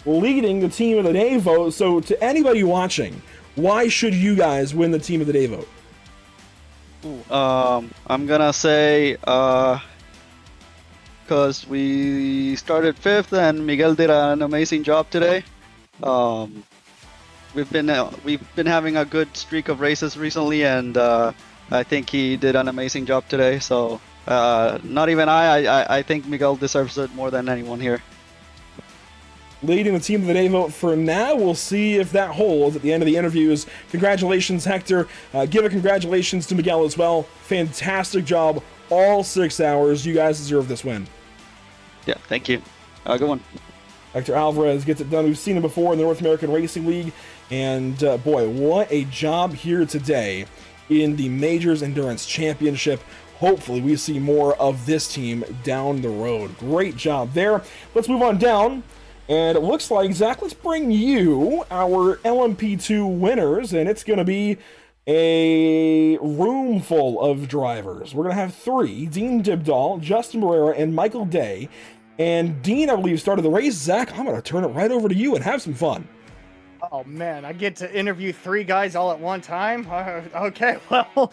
B: leading the Team of the Day vote. So to anybody watching, why should you guys win the Team of the Day vote?
I: I'm gonna say because we started 5th and Miguel did an amazing job today. We've been having a good streak of races recently, and I think he did an amazing job today. So not even I think Miguel deserves it more than anyone here.
B: leading the team of the day vote for now. We'll see if that holds at the end of the interviews. Congratulations, Hector. Give a congratulations to Miguel as well. Fantastic job all 6 hours. You guys deserve this win.
I: Yeah, thank you. Good one.
B: Hector Alvarez gets it done. We've seen him before in the North American Racing League. And boy, what a job here today in the Majors Endurance Championship. Hopefully we see more of this team down the road. Great job there. Let's move on down. And it looks like, Zach, let's bring you our LMP2 winners. And it's going to be a room full of drivers. We're going to have 3. Dean Dibdahl, Justin Barrera, and Michael Day. And Dean, I believe, started the race. Zach, I'm going to turn it right over to you and have some fun.
G: Oh man, I get to interview 3 guys all at one time? Okay, well,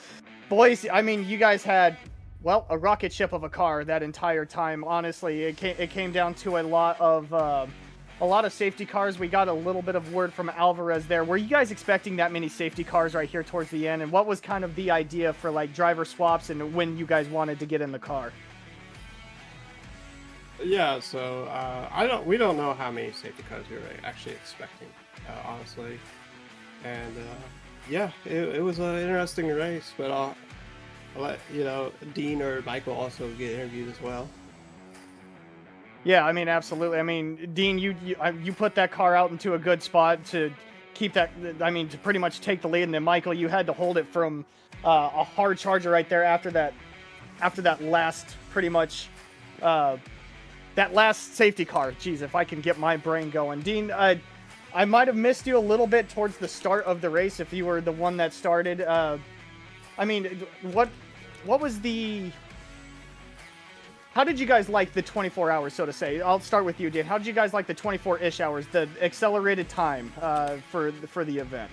G: boys, I mean, you guys had, well, a rocket ship of a car that entire time. Honestly, it came down to a lot of safety cars. We got a little bit of word from Alvarez there. Were you guys expecting that many safety cars right here towards the end? And what was kind of the idea for like driver swaps and when you guys wanted to get in the car?
E: Yeah, so we don't know how many safety cars we were actually expecting, honestly, and yeah, it was an interesting race. But I'll let Dean or Michael also get interviewed as well.
G: Yeah, I mean, absolutely. I mean, Dean, you put that car out into a good spot to keep that. I mean, to pretty much take the lead, and then Michael, you had to hold it from a hard charger right there after that last pretty much. That last safety car. Jeez, if I can get my brain going. Dean, I might have missed you a little bit towards the start of the race if you were the one that started. I mean, what was the... How did you guys like the 24 hours, so to say? I'll start with you, Dean. How did you guys like the 24-ish hours, the accelerated time for the event?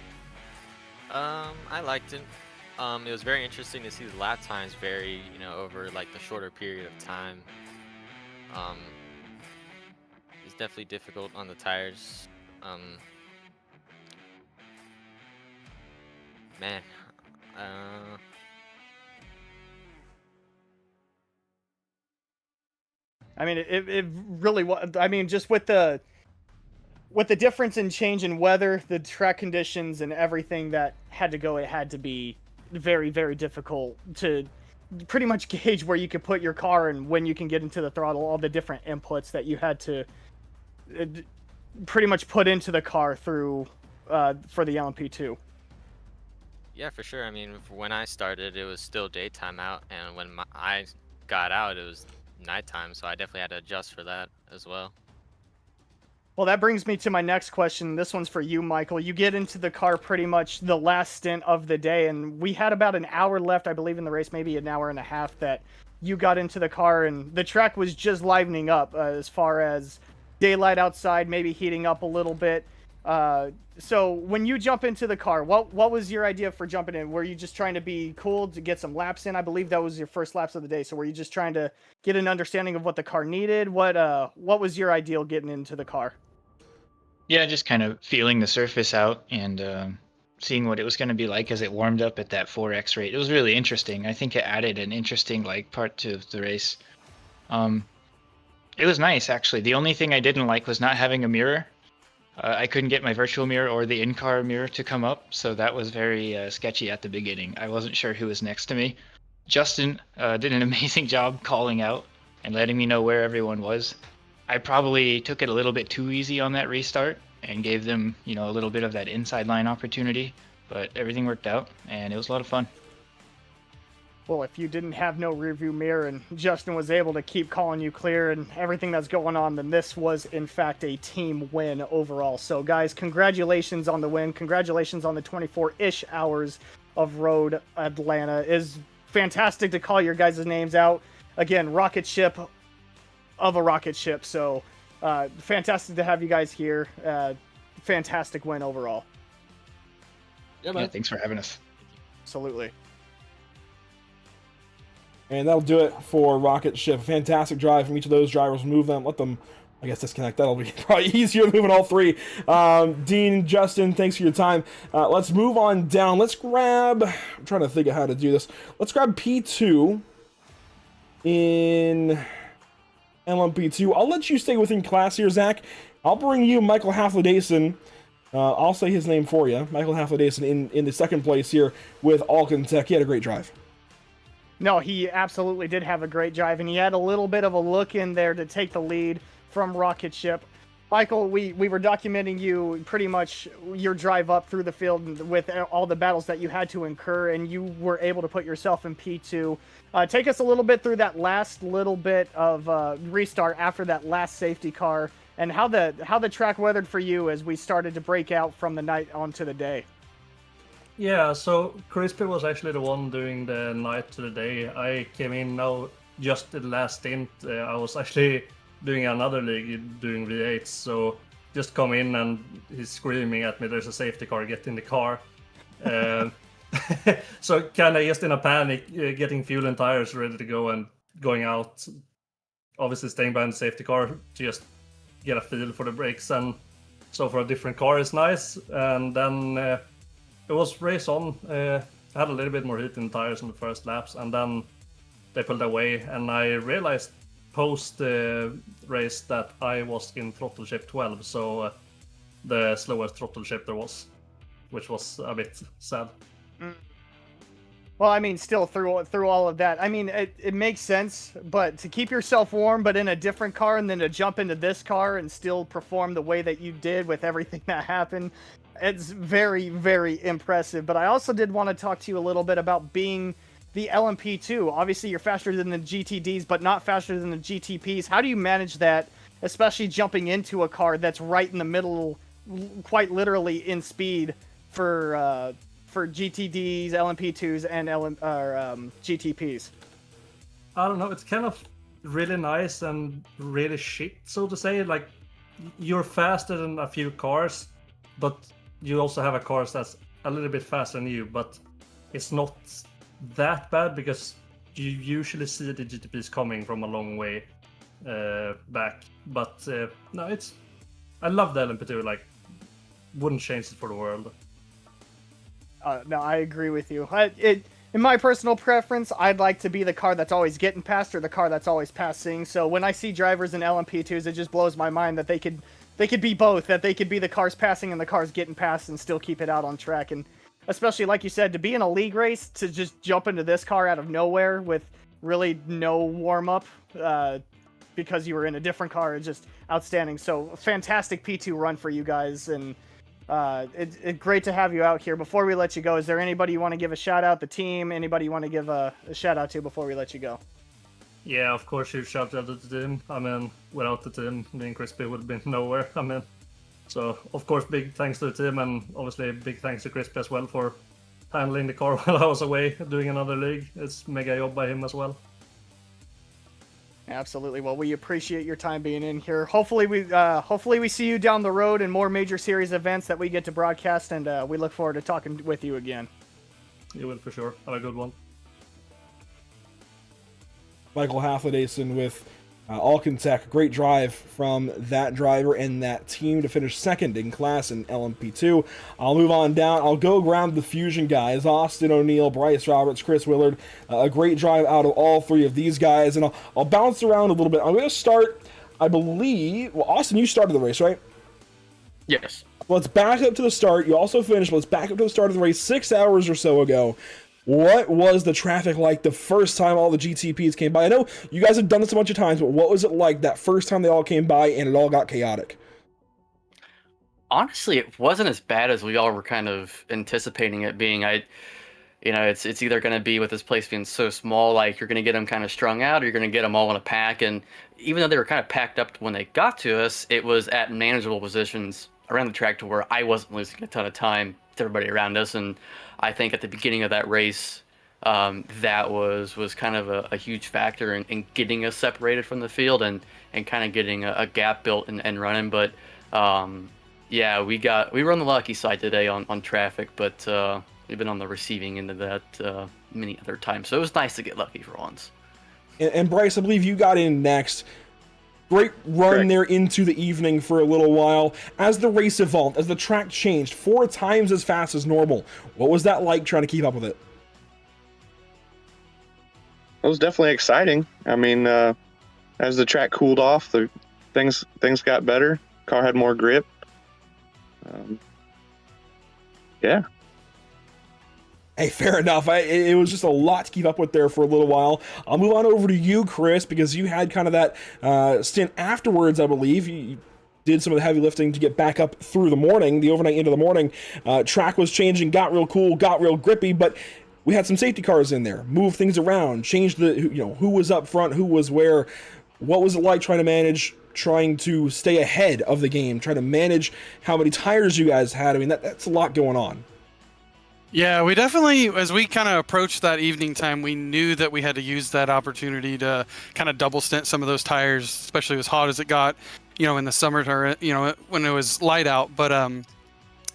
J: I liked it. It was very interesting to see the lap times vary, over like the shorter period of time. It's definitely difficult on the tires. Man,
G: I mean, it really was. I mean, just with the difference in change in weather, the track conditions, and everything that had to go, it had to be very, very difficult to pretty much gauge where you could put your car and when you can get into the throttle, all the different inputs that you had to pretty much put into the car through for the LMP2.
J: yeah, for sure. I mean, when I started, it was still daytime out, and when I got out, it was nighttime, so I definitely had to adjust for that as well.
G: Well, that brings me to my next question. This one's for you, Michael. You get into the car pretty much the last stint of the day, and we had about an hour left, I believe, in the race, maybe an hour and a half, that you got into the car, and the track was just livening up as far as daylight outside, maybe heating up a little bit. So when you jump into the car, what was your idea for jumping in? Were you just trying to be cool to get some laps in? I believe that was your first laps of the day. So were you just trying to get an understanding of what the car needed? What was your ideal getting into the car?
K: Yeah, just kind of feeling the surface out and seeing what it was going to be like as it warmed up at that 4x rate. It was really interesting. I think it added an interesting part to the race. It was nice, actually. The only thing I didn't like was not having a mirror. I couldn't get my virtual mirror or the in-car mirror to come up, so that was very sketchy at the beginning. I wasn't sure who was next to me. Justin did an amazing job calling out and letting me know where everyone was. I probably took it a little bit too easy on that restart and gave them, a little bit of that inside line opportunity, but everything worked out and it was a lot of fun.
G: Well, if you didn't have no rearview mirror and Justin was able to keep calling you clear and everything that's going on, then this was, in fact, a team win overall. So, guys, congratulations on the win. Congratulations on the 24-ish hours of Road Atlanta. It is fantastic to call your guys' names out. Again, rocket ship of a rocket ship. So, fantastic to have you guys here. Fantastic win overall.
K: Yeah, thanks for having us.
G: Absolutely.
B: And that'll do it for Rocket Ship. Fantastic drive from each of those drivers. Move them, let them, I guess, disconnect. That'll be probably easier moving all three. Dean, Justin, thanks for your time. Let's move on down. Let's grab, I'm trying to think of how to do this. Let's grab P2 in LMP2. I'll let you stay within class here, Zach. I'll bring you Michael Halfledason. I'll say his name for you. Michael Halfledason in the second place here with Alcantech. He had a great drive.
G: No, he absolutely did have a great drive, and he had a little bit of a look in there to take the lead from Rocket Ship. Michael, we were documenting you pretty much your drive up through the field with all the battles that you had to incur, and you were able to put yourself in P2. Take us a little bit through that last little bit of restart after that last safety car, and how the track weathered for you as we started to break out from the night onto the day.
L: Yeah, so Crispy was actually the one doing the night to the day. I came in now just the last stint. I was actually doing another league doing V8s, so just come in and he's screaming at me, there's a safety car, get in the car. So kind of just in a panic, getting fuel and tires ready to go and going out. Obviously staying behind the safety car to just get a feel for the brakes, and so for a different car is nice. And then it was race on. I had a little bit more heat in the tires in the first laps, and then they pulled away, and I realized post race that I was in throttle shape 12, so the slowest throttle shape there was, which was a bit sad.
G: Well, I mean, still through all of that, I mean, it makes sense, but to keep yourself warm, but in a different car, and then to jump into this car and still perform the way that you did with everything that happened, it's very, very impressive. But I also did want to talk to you a little bit about being the LMP2. Obviously, you're faster than the GTDs, but not faster than the GTPs. How do you manage that, especially jumping into a car that's right in the middle, quite literally in speed for GTDs, LMP2s, and GTPs?
L: I don't know, it's kind of really nice and really shit, so to say. Like, you're faster than a few cars, but you also have a car that's a little bit faster than you, but it's not that bad because you usually see the GTPs coming from a long way back. But no, I love the LMP2, like, wouldn't change it for the world.
G: No, I agree with you. In my personal preference, I'd like to be the car that's always getting past or the car that's always passing. So when I see drivers in LMP2s, it just blows my mind that they could be both, that they could be the cars passing and the cars getting past and still keep it out on track. And especially, like you said, to be in a league race, to just jump into this car out of nowhere with really no warm-up because you were in a different car, is just outstanding. So fantastic P2 run for you guys, and it's great to have you out here. Before we let you go, is there anybody you want to give a shout out, the team, anybody you want to give a shout out to before we let you go?
L: Yeah, of course, huge shout out to the team. I mean, without the team, me and Crispy would have been nowhere. I mean, so of course, big thanks to the team, and obviously big thanks to Crispy as well for handling the car while I was away doing another league. It's mega job by him as well.
G: Absolutely. Well, we appreciate your time being in here. Hopefully we see you down the road in more major series events that we get to broadcast, and we look forward to talking with you again.
L: You will for sure. Have a good one.
B: Michael Halfledason with Alcantech. Great drive from that driver and that team to finish second in class in LMP2. I'll move on down. I'll go around the Fusion guys. Austin O'Neill, Bryce Roberts, Chris Willard. A great drive out of all three of these guys. And I'll bounce around a little bit. I'm going to start, I believe... Well, Austin, you started the race, right?
M: Yes.
B: Let's back up to the start. You also finished. Let's back up to the start of the race 6 hours or so ago. What was the traffic like the first time all the GTPs came by? I know you guys have done this a bunch of times, but what was it like that first time they all came by and it all got chaotic?
M: Honestly, it wasn't as bad as we all were kind of anticipating it being. It's either going to be, with this place being so small, like you're going to get them kind of strung out, or you're going to get them all in a pack. And even though they were kind of packed up when they got to us, it was at manageable positions around the track to where I wasn't losing a ton of time with everybody around us. And I think at the beginning of that race, that was kind of a huge factor in getting us separated from the field and kind of getting a gap built and running. But yeah, we were on the lucky side today on traffic, but we've been on the receiving end of that many other times. So it was nice to get lucky for once.
B: And Bryce, I believe you got in next. Great run
M: Correct.
B: there into the evening for a little while. As the race evolved, as the track changed 4 times as fast as normal, what was that like trying to keep up with it?
N: It was definitely exciting. I mean, as the track cooled off, things got better. car had more grip. Yeah.
B: Hey, fair enough. It was just a lot to keep up with there for a little while. I'll move on over to you, Chris, because you had kind of that stint afterwards, I believe. You did some of the heavy lifting to get back up through the morning, the overnight into the morning. Track was changing, got real cool, got real grippy, but we had some safety cars in there, moved things around, changed who was up front, who was where. What was it like trying to stay ahead of the game, trying to manage how many tires you guys had? I mean, that's a lot going on.
O: Yeah, we definitely, as we kind of approached that evening time, we knew that we had to use that opportunity to kind of double stint some of those tires, especially as hot as it got, in the summer, or, when it was light out. But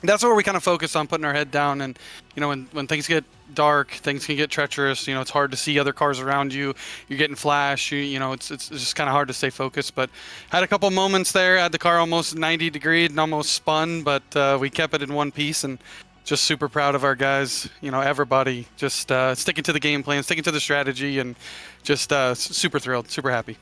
O: that's where we kind of focused on putting our head down. And, when things get dark, things can get treacherous. It's hard to see other cars around you. You're getting flash. It's just kind of hard to stay focused. But had a couple moments there. Had the car almost 90 degrees and almost spun, but we kept it in one piece. And just super proud of our guys, everybody just sticking to the game plan, sticking to the strategy, and just super thrilled, super happy.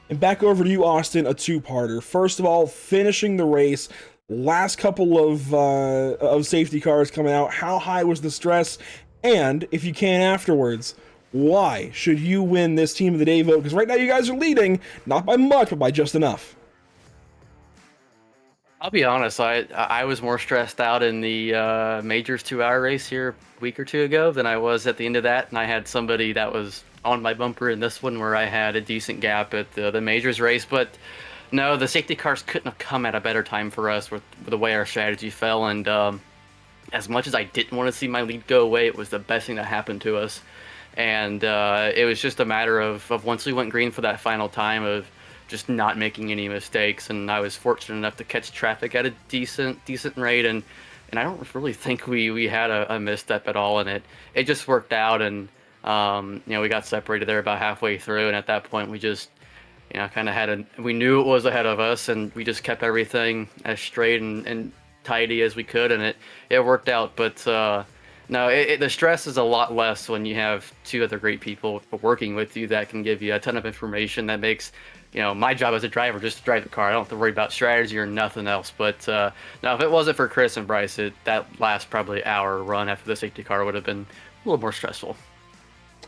B: And back over to you, Austin, a two-parter. First of all, finishing the race, last couple of safety cars coming out, how high was the stress? And if you can afterwards, why should you win this Team of the Day vote? Because right now you guys are leading, not by much, but by just enough.
M: I'll be honest, I was more stressed out in the Majors 2-hour race here a week or two ago than I was at the end of that, and I had somebody that was on my bumper in this one where I had a decent gap at the Majors race, but no, the safety cars couldn't have come at a better time for us with the way our strategy fell, and as much as I didn't want to see my lead go away, it was the best thing that happened to us, and it was just a matter of once we went green for that final time of just not making any mistakes, and I was fortunate enough to catch traffic at a decent rate, and I don't really think we had a misstep at all, and it just worked out, and we got separated there about halfway through, and at that point we just kind of we knew it was ahead of us, and we just kept everything as straight and tidy as we could, and it worked out. But no, the stress is a lot less when you have two other great people working with you that can give you a ton of information that makes my job as a driver just to drive the car. I don't have to worry about strategy or nothing else. But no, if it wasn't for Chris and Bryce, that last probably hour run after the safety car would have been a little more stressful.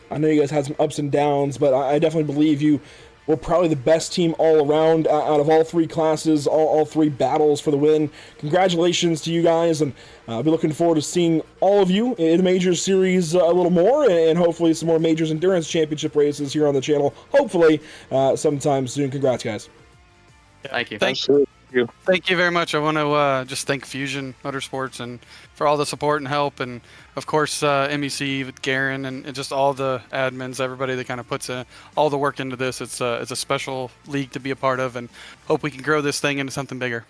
B: I know you guys had some ups and downs, but I definitely believe you were probably the best team all around out of all three classes, all three battles for the win. Congratulations to you guys, and I'll be looking forward to seeing all of you in the Majors Series a little more, and hopefully some more Majors Endurance Championship races here on the channel, hopefully sometime soon. Congrats, guys.
M: Thank you.
O: Thank you very much. I want to just thank Fusion Motorsports and for all the support and help, and of course MEC with Garen and just all the admins, everybody that kind of puts all the work into this. It's a special league to be a part of, and hope we can grow this thing into something bigger.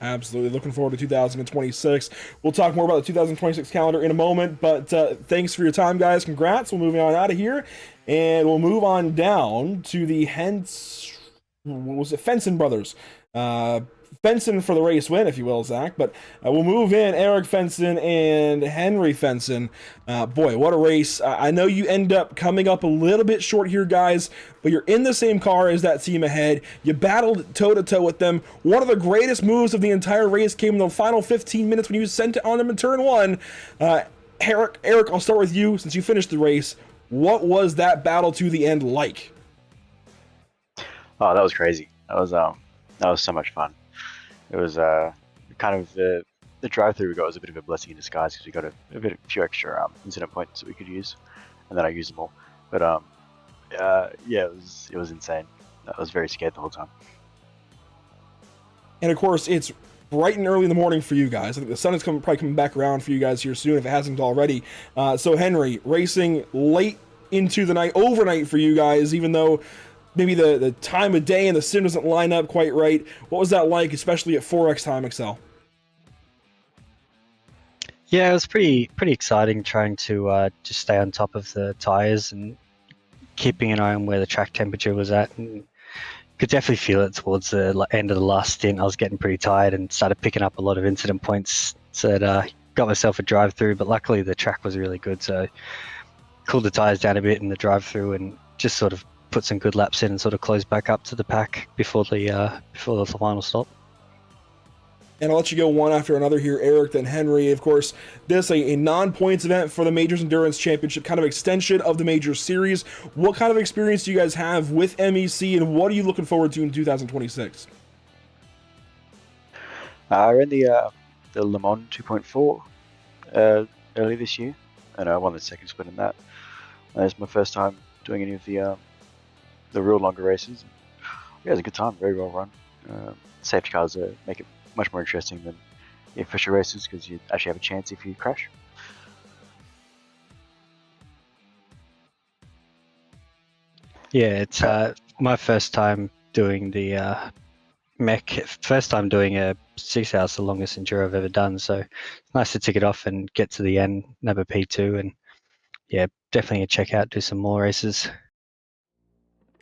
B: Absolutely. Looking forward to 2026. We'll talk more about the 2026 calendar in a moment, but thanks for your time, guys. Congrats. We'll move on out of here, and we'll move on down to the Fenson brothers. Fenson for the race win, if you will, Zach. But we'll move in Eric Fenson and Henry Fenson. Boy, what a race. I know you end up coming up a little bit short here, guys, but you're in the same car as that team ahead. You battled toe-to-toe with them. One of the greatest moves of the entire race came in the final 15 minutes when you sent it on them in turn one. Eric, I'll start with you since you finished the race. What was that battle to the end like?
P: Oh, that was crazy. That was so much fun. It was kind of the drive-through we got was a bit of a blessing in disguise because we got a few extra incident points that we could use, and then I used them all. But yeah, it was insane. I was very scared the whole time.
B: And of course, it's bright and early in the morning for you guys. I think the sun is probably coming back around for you guys here soon if it hasn't already. So Henry, racing late into the night, overnight for you guys, even though maybe the time of day and the sim doesn't line up quite right. What was that like, especially at 4X Time Excel?
Q: Yeah, it was pretty exciting trying to just stay on top of the tires and keeping an eye on where the track temperature was at. And could definitely feel it towards the end of the last stint. I was getting pretty tired and started picking up a lot of incident points. So got myself a drive through, but luckily the track was really good. So cooled the tires down a bit in the drive through and just sort of put some good laps in and sort of close back up to the pack before the final stop.
B: And I'll let you go one after another here, Eric, then Henry. Of course, this a non-points event for the Majors Endurance Championship, kind of extension of the Major Series. What kind of experience do you guys have with MEC, and what are you looking forward to in 2026?
P: I ran the Le Mans 2.4 early this year, and I won the second split in that. It's my first time doing any of the real longer races. Yeah, it was a good time, very well run. Safety cars make it much more interesting than the official races because you actually have a chance if you crash.
Q: Yeah, it's my first time doing the mech. First time doing a 6 hours, the longest enduro I've ever done. So it's nice to tick it off and get to the end, number P2, and yeah, definitely a check out, do some more races.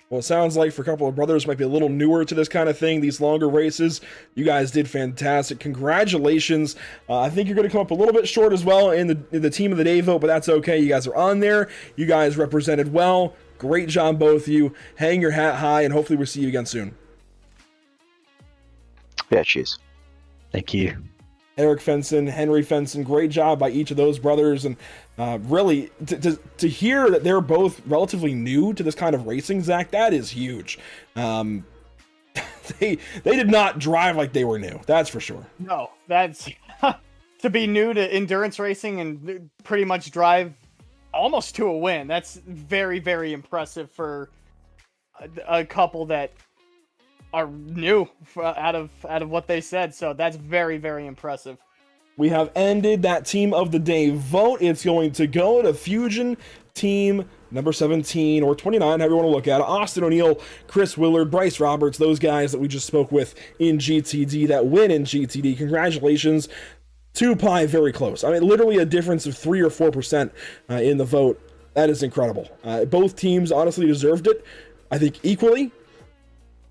B: Well, it sounds like for a couple of brothers might be a little newer to this kind of thing, these longer races. You guys did fantastic. Congratulations. I think you're going to come up a little bit short as well in the team of the day vote, but that's okay. You guys are on there. You guys represented well. Great job, both of you. Hang your hat high, and hopefully we'll see you again soon.
P: Yeah, cheers.
Q: Thank you.
B: Eric Fenson, Henry Fenson, great job by each of those brothers. And really, to hear that they're both relatively new to this kind of racing, Zach, that is huge. They did not drive like they were new, that's for sure.
G: No, that's to be new to endurance racing and pretty much drive almost to a win. That's very, very impressive for a couple that are new out of what they said. So that's very, very impressive.
B: We have ended that team of the day vote. It's going to go to Fusion team number 17 or 29, however you want to look at it. Austin O'Neill, Chris Willard, Bryce Roberts, those guys that we just spoke with in GTD, that win in GTD. Congratulations. 2 pie, very close. I mean, literally a difference of 3 or 4% in the vote. That is incredible. Both teams honestly deserved it, I think, equally.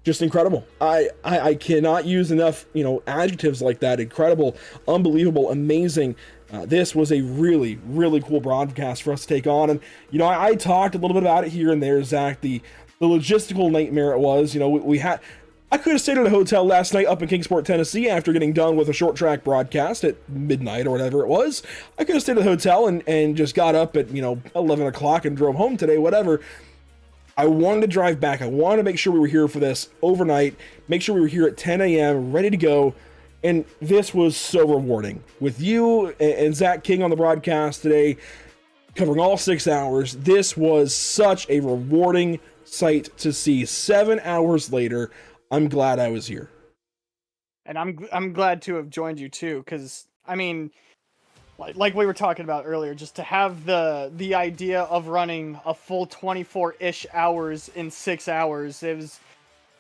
B: Just incredible. I cannot use enough, adjectives like that. Incredible, unbelievable, amazing. This was a really, really cool broadcast for us to take on. And, I talked a little bit about it here and there, Zach, the logistical nightmare it was. I could have stayed at a hotel last night up in Kingsport, Tennessee after getting done with a short track broadcast at midnight or whatever it was. I could have stayed at a hotel and just got up at, 11 o'clock and drove home today, whatever. I wanted to drive back. I wanted to make sure we were here for this overnight, make sure we were here at 10 a.m., ready to go. And this was so rewarding. With you and Zach King on the broadcast today, covering all 6 hours, this was such a rewarding sight to see. 7 hours later, I'm glad I was here.
G: And I'm glad to have joined you too, because, I mean, like we were talking about earlier, just to have the idea of running a full 24-ish hours in 6 hours, it was,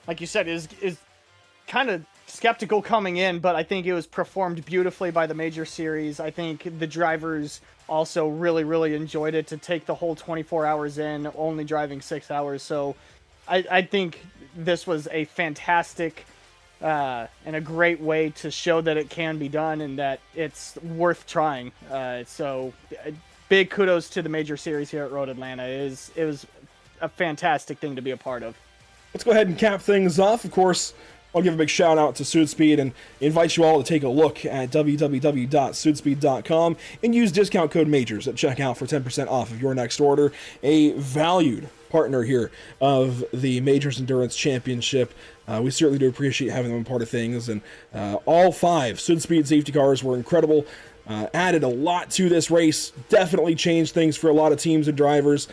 G: like you said, is kind of skeptical coming in, but I think it was performed beautifully by the Major Series. I think the drivers also really, really enjoyed it to take the whole 24 hours in, only driving 6 hours. So I think this was a fantastic and a great way to show that it can be done and that it's worth trying. So big kudos to the Major Series here at Road Atlanta. It was a fantastic thing to be a part of.
B: Let's go ahead and cap things off. Of course, I'll give a big shout out to SuitSpeed and invite you all to take a look at www.suitspeed.com and use discount code MAJORS at checkout for 10% off of your next order. A valued partner here of the Majors Endurance Championship. We certainly do appreciate having them a part of things, and all 5 SuitSpeed safety cars were incredible. Added a lot to this race, definitely changed things for a lot of teams and drivers.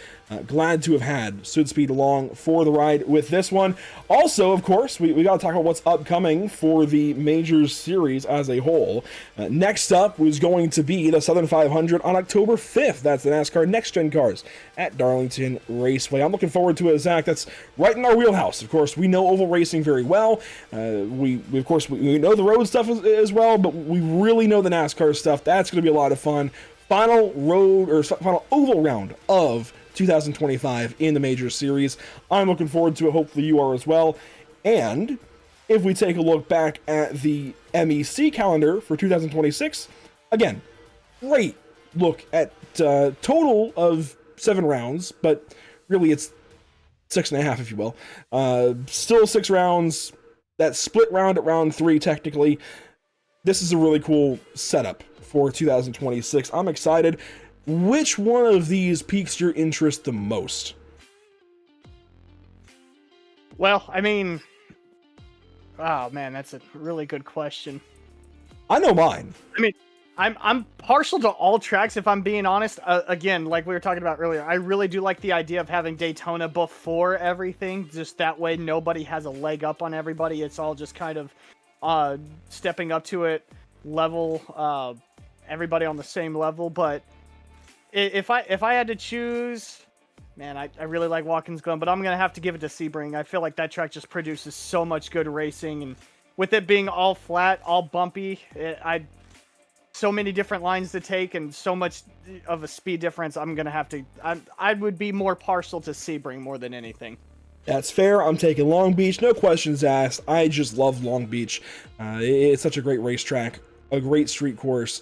B: Glad to have had SuitSpeed along for the ride with this one. Also, of course, we got to talk about what's upcoming for the Majors Series as a whole. Next up was going to be the Southern 500 on October 5th. That's the NASCAR Next Gen Cars at Darlington Raceway. I'm looking forward to it, Zach. That's right in our wheelhouse. Of course, we know oval racing very well. We know the road stuff as well, but we really know the NASCAR stuff. That's going to be a lot of fun. Final oval round of 2025 in the Major Series. I'm looking forward to it. Hopefully you are as well. And if we take a look back at the MEC calendar for 2026, again, great look at total of 7 rounds, but really it's 6.5, if you will. Still 6 rounds. That split round at round 3, technically. this is a really cool setup for 2026. I'm excited. Which one of these piques your interest the most?
G: Well, I mean, oh man, that's a really good question.
B: I know mine.
G: I mean, I'm partial to all tracks if I'm being honest. Again, like we were talking about earlier, I really do like the idea of having Daytona before everything. Just that way, nobody has a leg up on everybody. It's all just kind of stepping up to it, level, everybody on the same level. But if I had to choose, man, I really like Watkins Glen, but I'm gonna have to give it to Sebring. I feel like that track just produces so much good racing, and with it being all flat, all bumpy, so many different lines to take and so much of a speed difference. I'm gonna have to. I would be more partial to Sebring more than anything.
B: That's fair. I'm taking Long Beach. No questions asked. I just love Long Beach. It's such a great racetrack, a great street course.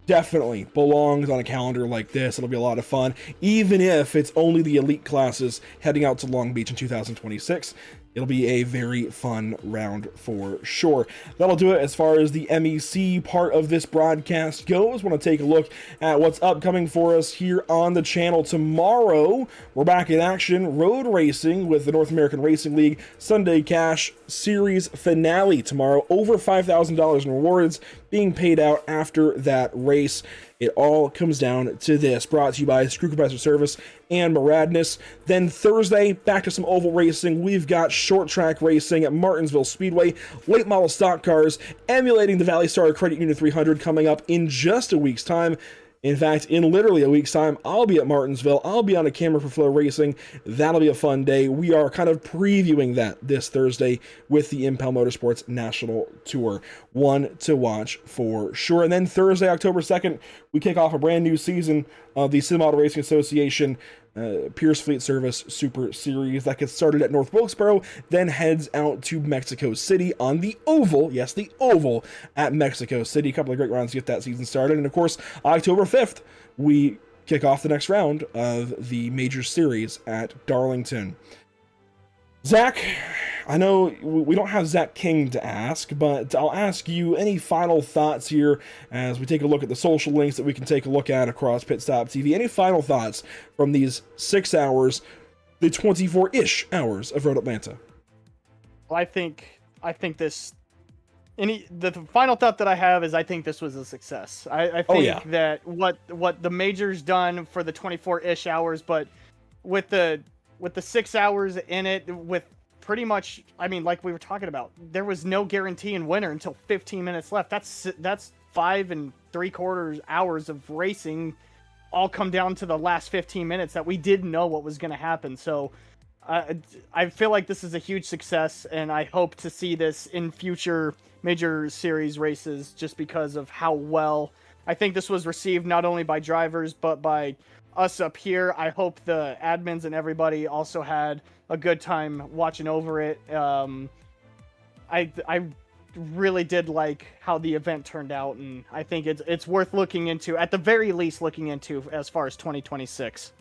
B: Definitely belongs on a calendar like this. It'll be a lot of fun, even if it's only the elite classes heading out to Long Beach in 2026. It'll be a very fun round for sure. That'll do it as far as the MEC part of this broadcast goes. Want to take a look at what's upcoming for us here on the channel tomorrow. We're back in action, road racing with the North American Racing League Sunday Cash Series finale tomorrow. Over $5,000 in rewards being paid out after that race. It all comes down to this. Brought to you by Screw Compressor Service and Maradness. Then Thursday, back to some oval racing. We've got short track racing at Martinsville Speedway, late model stock cars, emulating the Valley Star Credit Union 300 coming up in just a week's time. In fact, in literally a week's time, I'll be at Martinsville. I'll be on a camera for Flow Racing. That'll be a fun day. We are kind of previewing that this Thursday with the Impel Motorsports National Tour. One to watch for sure. And then Thursday, October 2nd, we kick off a brand new season of the Sim Auto Racing Association Pierce Fleet Service Super Series that gets started at North Wilkesboro, then heads out to Mexico City on the Oval. Yes, the Oval at Mexico City. A couple of great rounds to get that season started. And of course, October 5th, we kick off the next round of the Major Series at Darlington. Zach, I know we don't have Zach King to ask, but I'll ask you any final thoughts here as we take a look at the social links that we can take a look at across Pit Stop TV. Any final thoughts from these 6 hours, the 24-ish hours of Road Atlanta?
G: Well, I think this. The final thought that I have is I think this was a success. I think that what the major's done for the 24-ish hours, but with the 6 hours in it, with pretty much, I mean, like we were talking about, there was no guarantee in winner until 15 minutes left. That's 5 3/4 hours of racing, all come down to the last 15 minutes that we didn't know what was going to happen. So I feel like this is a huge success, and I hope to see this in future major series races just because of how well I think this was received, not only by drivers, but by us up here. I hope the admins and everybody also had a good time watching over it. I really did like how the event turned out, and I think it's worth looking into, at the very least looking into, as far as 2026.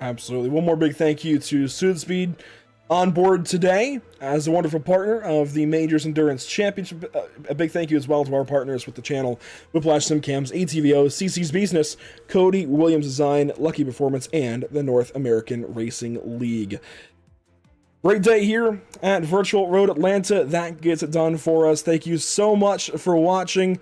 B: Absolutely. One more big thank you to Sudspeed on board today as a wonderful partner of the Majors Endurance Championship. A big thank you as well to our partners with the channel: Whiplash Simcams, ATVO, CC's Business, Cody Williams Design, Lucky Performance, and the North American Racing League. Great day here at Virtual Road Atlanta. That gets it done for us. Thank you so much for watching.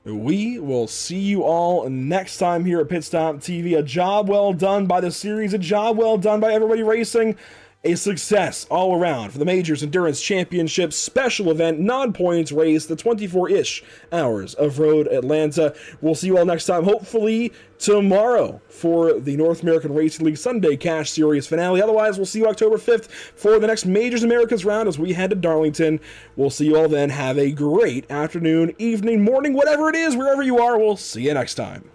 B: We will see you all next time here at Pit Stop TV. A job well done by the series, a job well done by everybody racing. A success all around for the Majors Endurance Championship special event, non-points race, the 24-ish hours of Road Atlanta. We'll see you all next time, hopefully tomorrow, for the North American Racing League Sunday Cash Series finale. Otherwise, we'll see you October 5th for the next Majors Americas round as we head to Darlington. We'll see you all then. Have a great afternoon, evening, morning, whatever it is, wherever you are. We'll see you next time.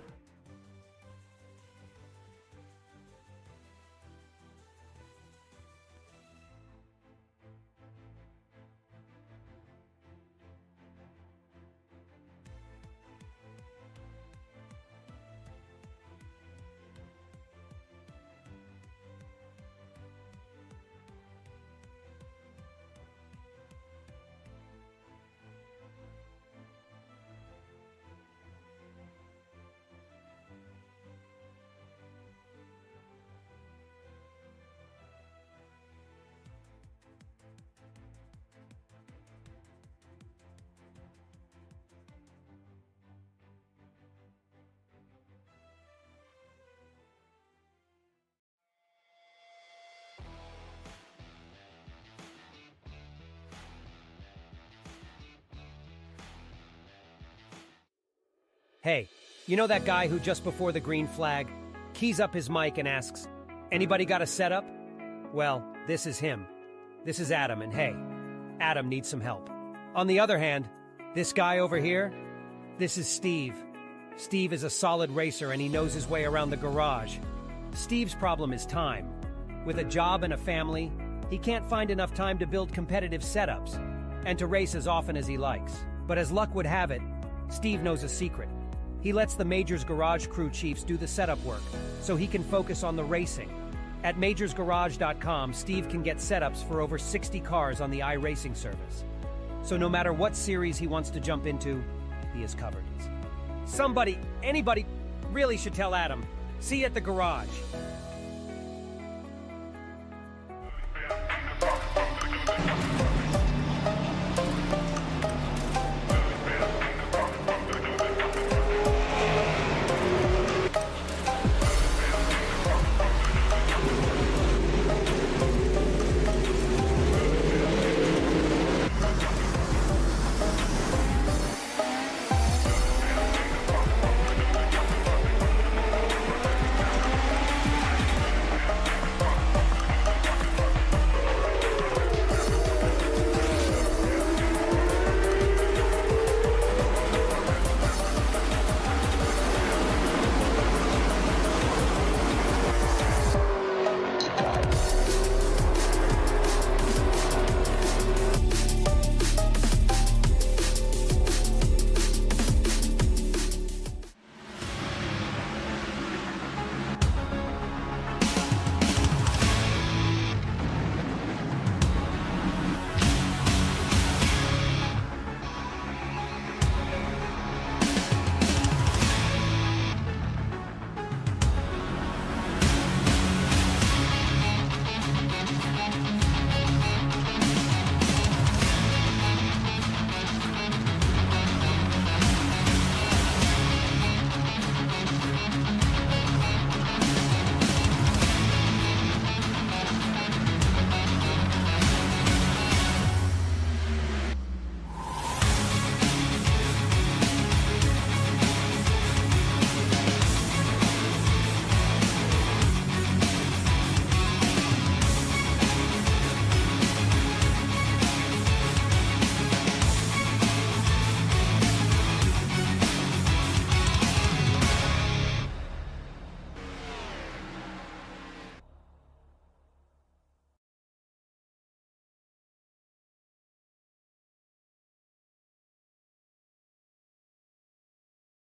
A: Hey, you know that guy who just before the green flag keys up his mic and asks, "Anybody got a setup?" Well, this is him. This is Adam, and hey, Adam needs some help. On the other hand, this guy over here, this is Steve. Steve is a solid racer and he knows his way around the garage. Steve's problem is time. With a job and a family, he can't find enough time to build competitive setups and to race as often as he likes. But as luck would have it, Steve knows a secret. He lets the Majors Garage crew chiefs do the setup work so he can focus on the racing. At majorsgarage.com, Steve can get setups for over 60 cars on the iRacing service. So no matter what series he wants to jump into, he is covered. Anybody really should tell Adam. See you at the garage.